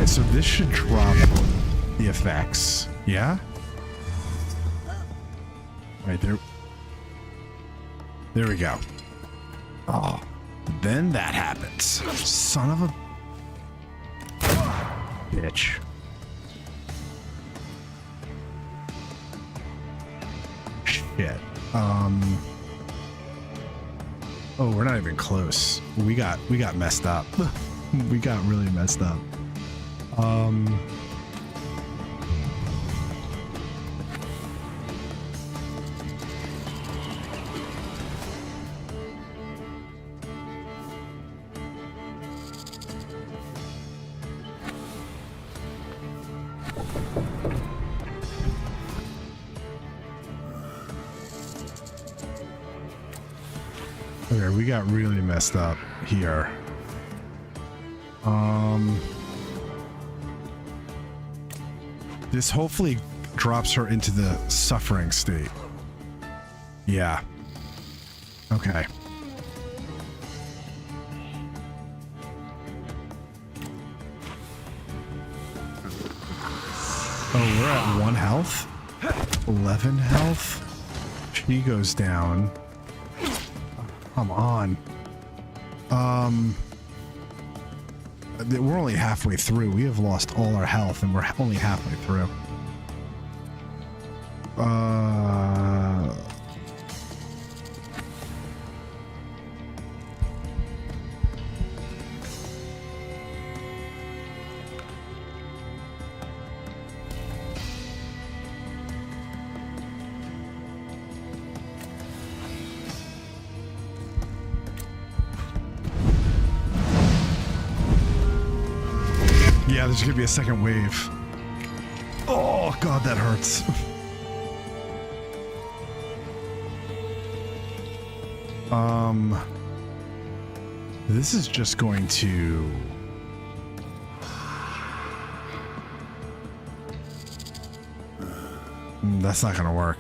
So this should drop the effects. Yeah? Right there. There we go. Oh, then that happens. Son of a bitch. Shit. Oh, we're not even close. We got messed up. We got really messed up. Okay, we got really messed up here. This hopefully drops her into the suffering state. Yeah. Okay. Oh, we're at 1 health? 11 health? She goes down. Come on. We're only halfway through. We have lost all our health and we're only halfway through. Yeah, there's gonna be a second wave. Oh god, that hurts. This is just going to... That's not gonna work.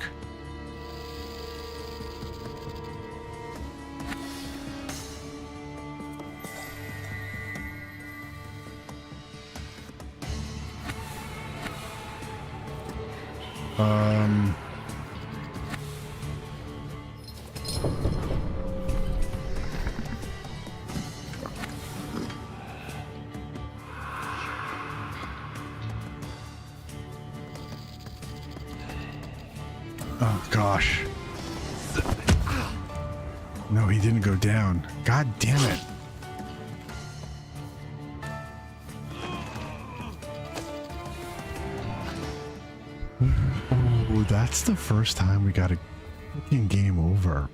Oh gosh. No, he didn't go down. God damn it. Oh, that's the first time we got a fucking game over.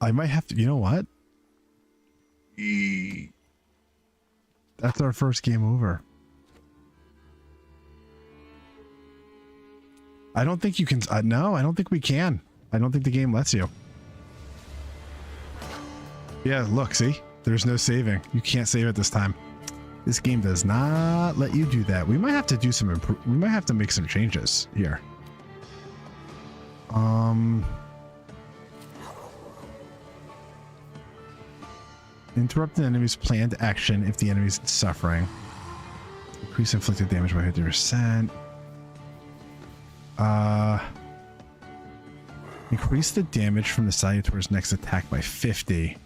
I might have to, you know what? That's our first game over. I don't think you can, no, I don't think we can. I don't think the game lets you. Yeah, look, see? There's no saving. You can't save it this time. This game does not let you do that. We might have to do some we might have to make some changes here. Interrupt the enemy's planned action if the enemy's suffering. Increase inflicted damage by 50%. Increase the damage from the Salutor's next attack by 50.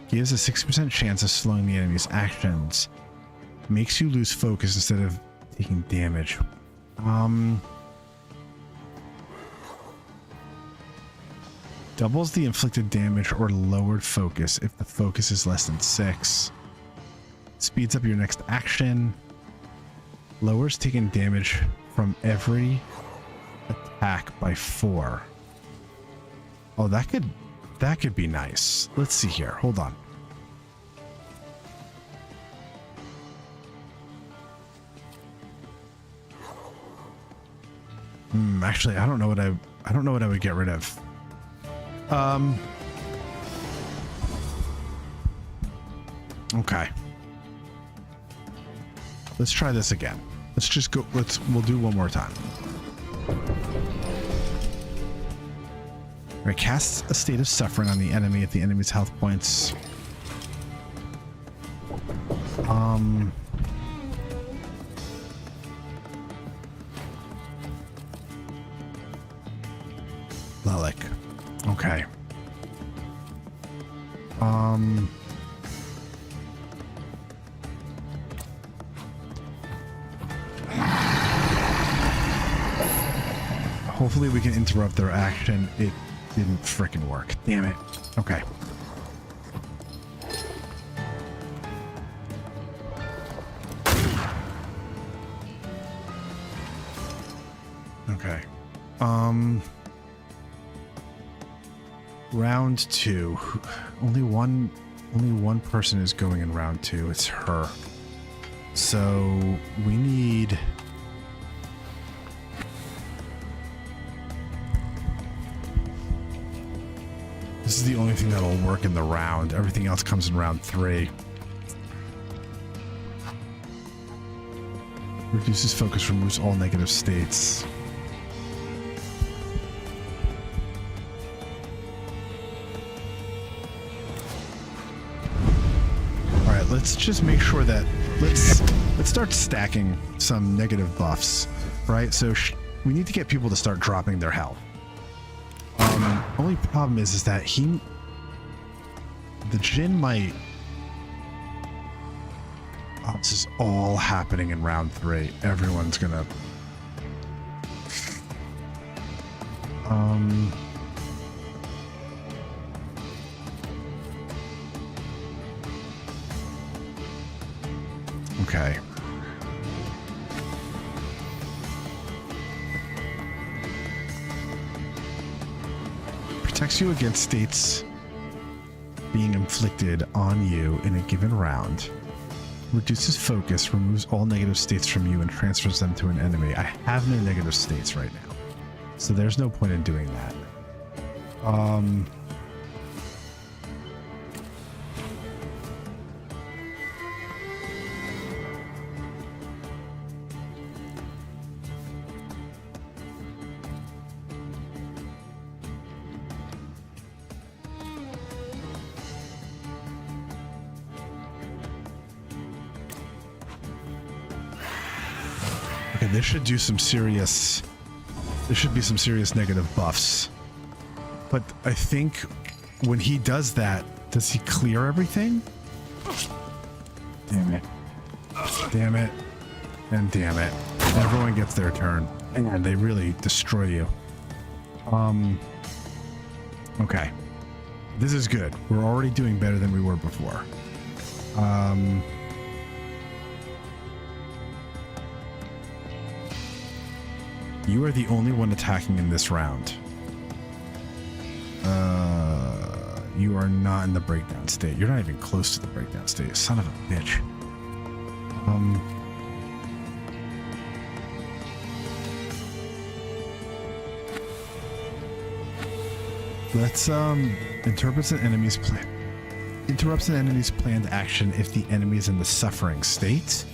Gives a 60% chance of slowing the enemy's actions. Makes you lose focus instead of taking damage. Doubles the inflicted damage or lowered focus if the focus is less than 6. Speeds up your next action. Lowers taken damage from every attack by 4. Oh, that could be nice. Let's see here. Hold on. Actually, I don't know what I would get rid of. Okay. Let's try this again. Let's just go, we'll do one more time. Alright, casts a state of suffering on the enemy if the enemy's health points. Lelic. Okay. Hopefully we can interrupt their action. It didn't frickin' work. Damn it. Okay. Okay. Round 2. Only one person is going in round 2. It's her. So we need... This is the only thing that'll work in the round. Everything else comes in round 3. Reduces focus, removes all negative states. All right, let's just make sure that let's start stacking some negative buffs, right? So we need to get people to start dropping their health. Only problem is that the Jinn might. Oh, this is all happening in round 3. Everyone's gonna. Okay. Protects you against states being inflicted on you in a given round. Reduces focus, removes all negative states from you, and transfers them to an enemy. I have no negative states right now, so there's no point in doing that. Okay, this should do some serious. There should be some serious negative buffs. But I think when he does that, does he clear everything? Damn it. Damn it. And damn it. Everyone gets their turn. And they really destroy you. Okay. This is good. We're already doing better than we were before. You are the only one attacking in this round. You are not in the breakdown state. You're not even close to the breakdown state. Son of a bitch. Let's interrupts an enemy's planned action if the enemy is in the suffering state.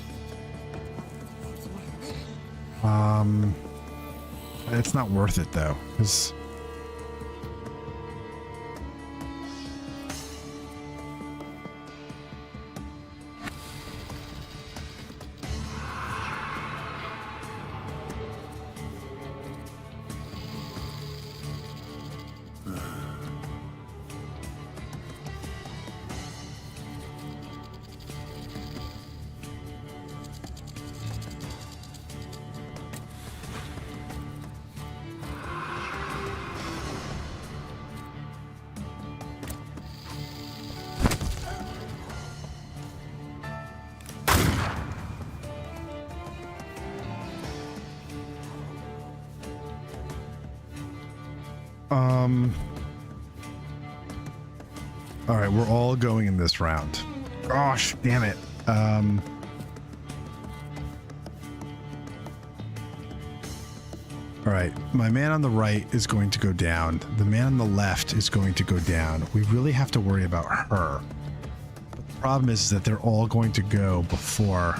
It's not worth it though, because all right, we're all going in this round. Gosh, damn it. All right, my man on the right is going to go down. The man on the left is going to go down. We really have to worry about her. But the problem is that they're all going to go before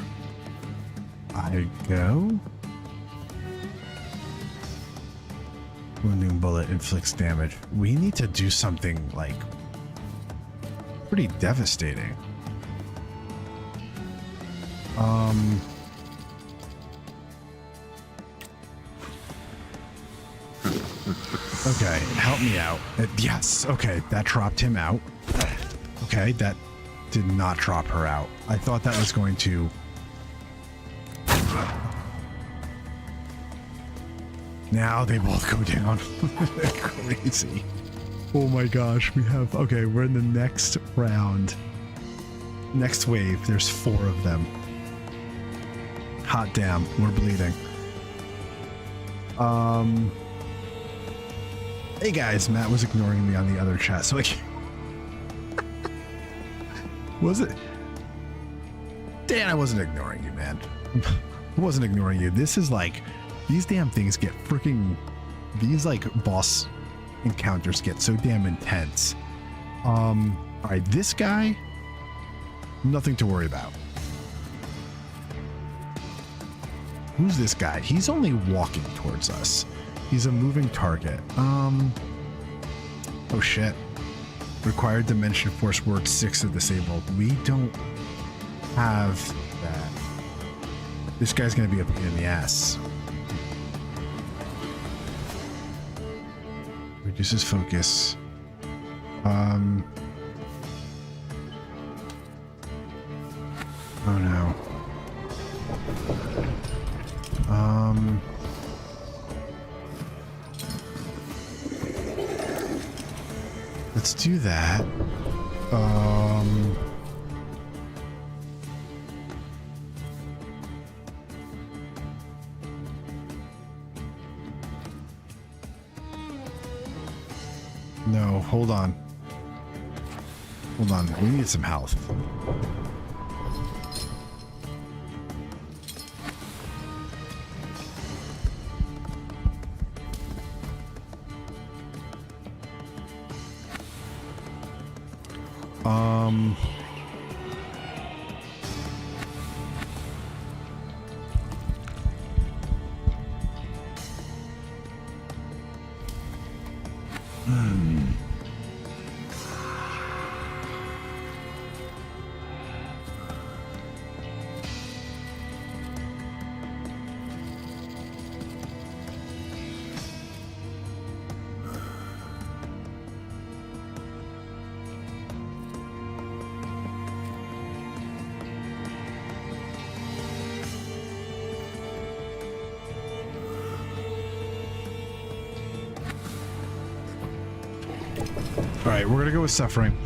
I go. Wounding bullet inflicts damage. We need to do something like pretty devastating. Okay, help me out. Yes, okay, that dropped him out. Okay, that did not drop her out. I thought that was going to... Now they both go down. Crazy. Oh my gosh, we have... Okay, we're in the next round. Next wave, there's 4 of them. Hot damn, we're bleeding. Hey guys, Matt was ignoring me on the other chat, so I can't... Was it? Dan, I wasn't ignoring you, man. I wasn't ignoring you. This is like... These damn things get freaking... These, like, boss encounters get so damn intense. All right, this guy, nothing to worry about. Who's this guy? He's only walking towards us. He's a moving target. Oh shit. Required dimension force word 6 to disable. We don't have that. This guy's gonna be a pain in the ass. Reduces focus. Oh no. Let's do that. No, hold on. Hold on. We need some health. All right, we're gonna go with suffering.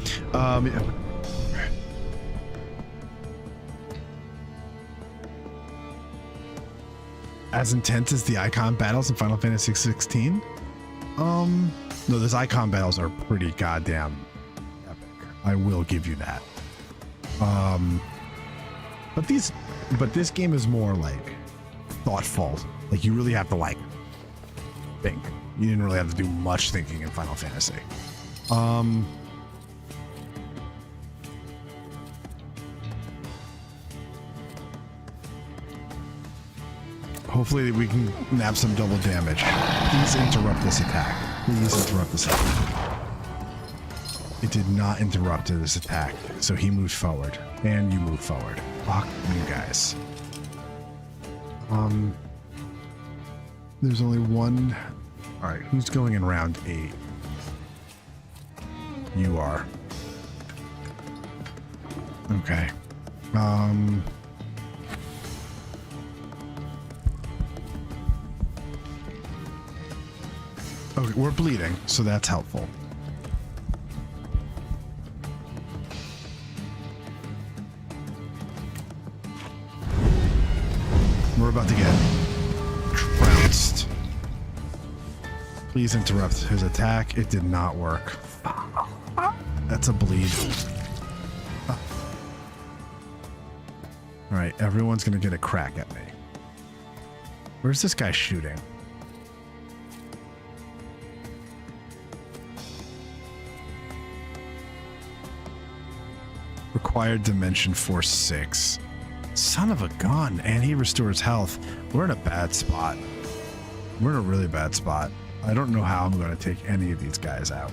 As intense as the icon battles in Final Fantasy 16? No, those icon battles are pretty goddamn epic. I will give you that. But this game is more like thoughtful. Like you really have to like think. You didn't really have to do much thinking in Final Fantasy. Hopefully we can nab some double damage. Please interrupt this attack. Please interrupt this attack. It did not interrupt this attack, so he moved forward. And you move forward. Fuck you guys. There's only one. Alright, who's going in round 8? You are. Okay. Okay, we're bleeding, so that's helpful. We're about to get trounced. Please interrupt his attack. It did not work. That's a bleed. All right, everyone's gonna get a crack at me. Where's this guy shooting? Required dimension force 6. Son of a gun, and he restores health. We're in a bad spot. We're in a really bad spot. I don't know how I'm going to take any of these guys out.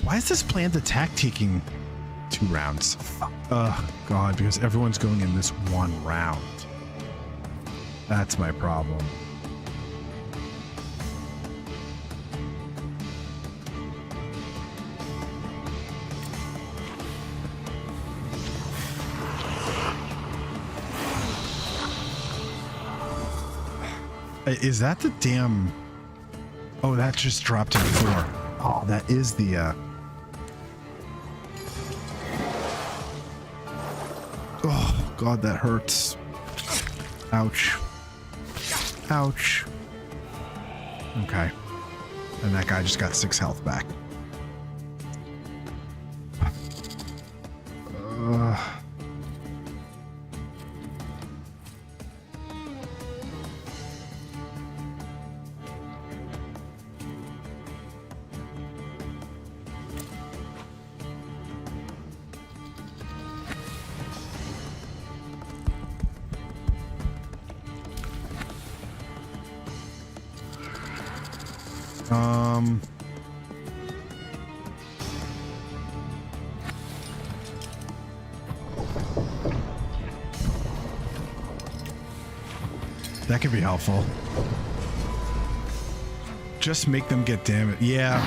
Why is this planned attack taking 2 rounds? Oh, God, because everyone's going in this one round. That's my problem. Is that the damn... Oh, that just dropped to 4. Oh, that is the oh god, that hurts. Ouch. Ouch. Okay. And that guy just got 6 health back. That could be helpful. Just make them get damage. Yeah.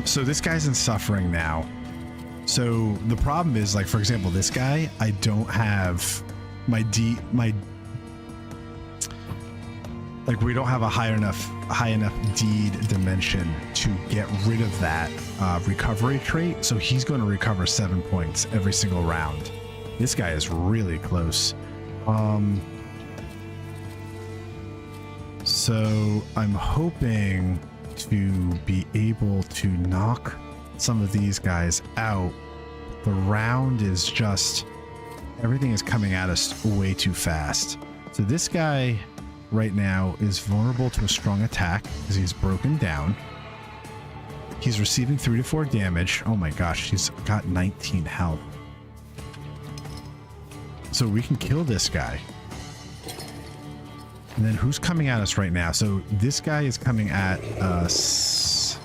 So this guy's in suffering now. So the problem is, like, for example, this guy, I don't have my like, we don't have a high enough deed dimension to get rid of that recovery trait. So he's going to recover 7 points every single round. This guy is really close. So I'm hoping to be able to knock some of these guys out. The round is just, everything is coming at us way too fast. So this guy right now is vulnerable to a strong attack because he's broken down. He's receiving 3 to 4 damage. Oh my gosh, he's got 19 health. So we can kill this guy. And then who's coming at us right now? So this guy is coming at us.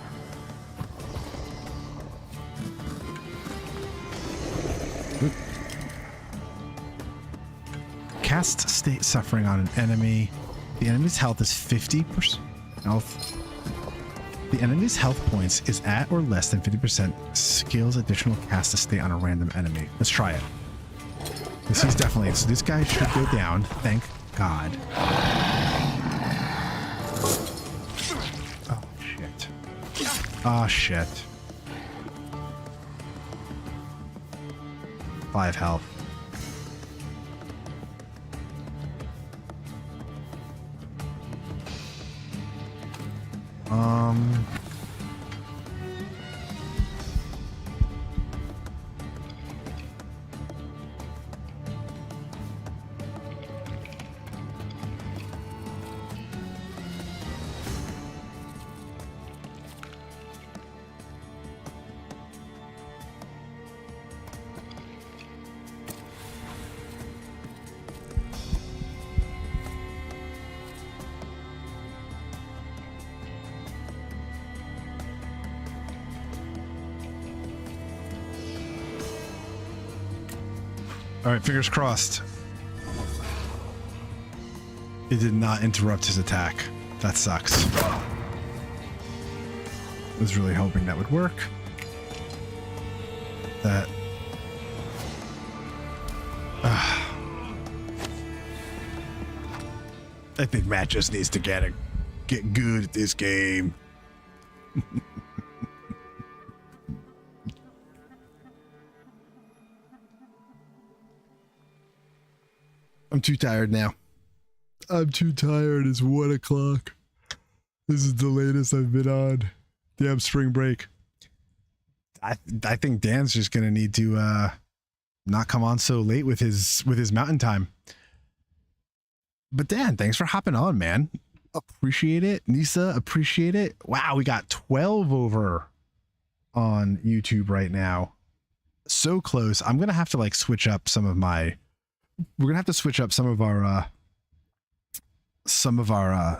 Oop. Cast state suffering on an enemy. The enemy's health is 50% health. The enemy's health points is at or less than 50%. Skills additional cast a state on a random enemy. Let's try it. This is definitely, so this guy should go down. Thank God. Oh, shit. Oh, shit. 5 health. All right, fingers crossed. It did not interrupt his attack. That sucks. I was really hoping that would work. That... I think Matt just needs to get good at this game. I'm too tired now. I'm too tired. It's 1 o'clock. This is the latest I've been on. Damn spring break. I think Dan's just gonna need to not come on so late with his mountain time. But Dan, thanks for hopping on, man. Appreciate it. Nisa, appreciate it. Wow, we got 12 over on YouTube right now. So close. I'm gonna have to like switch up some of my. We're gonna have to switch up some of our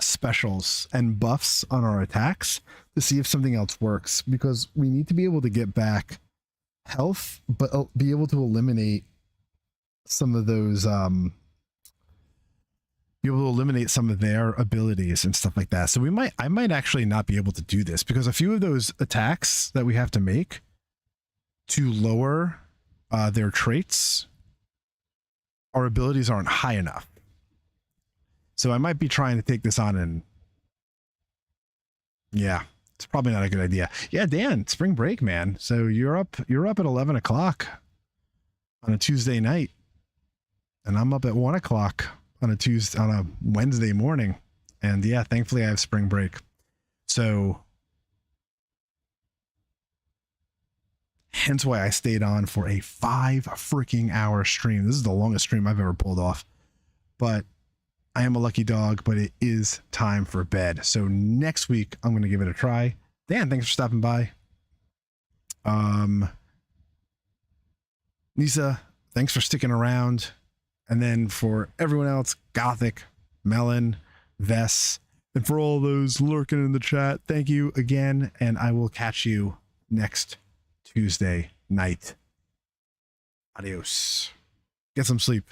specials and buffs on our attacks to see if something else works, because we need to be able to get back health, but be able to eliminate some of those be able to eliminate some of their abilities and stuff like that. So I might actually not be able to do this, because a few of those attacks that we have to make to lower their traits, our abilities aren't high enough. So I might be trying to take this on Yeah, it's probably not a good idea. Yeah, Dan, spring break, man. So you're up at 11 o'clock on a Tuesday night, and I'm up at 1 o'clock on a Wednesday morning. And yeah, thankfully I have spring break. So hence why I stayed on for a 5 freaking hour stream. This is the longest stream I've ever pulled off. But I am a lucky dog, but it is time for bed. So next week I'm going to give it a try. Dan, thanks for stopping by. Nisa, thanks for sticking around. And then for everyone else, Gothic, Melon, Vess, and for all those lurking in the chat, thank you again. And I will catch you next Tuesday night. Adios. Get some sleep.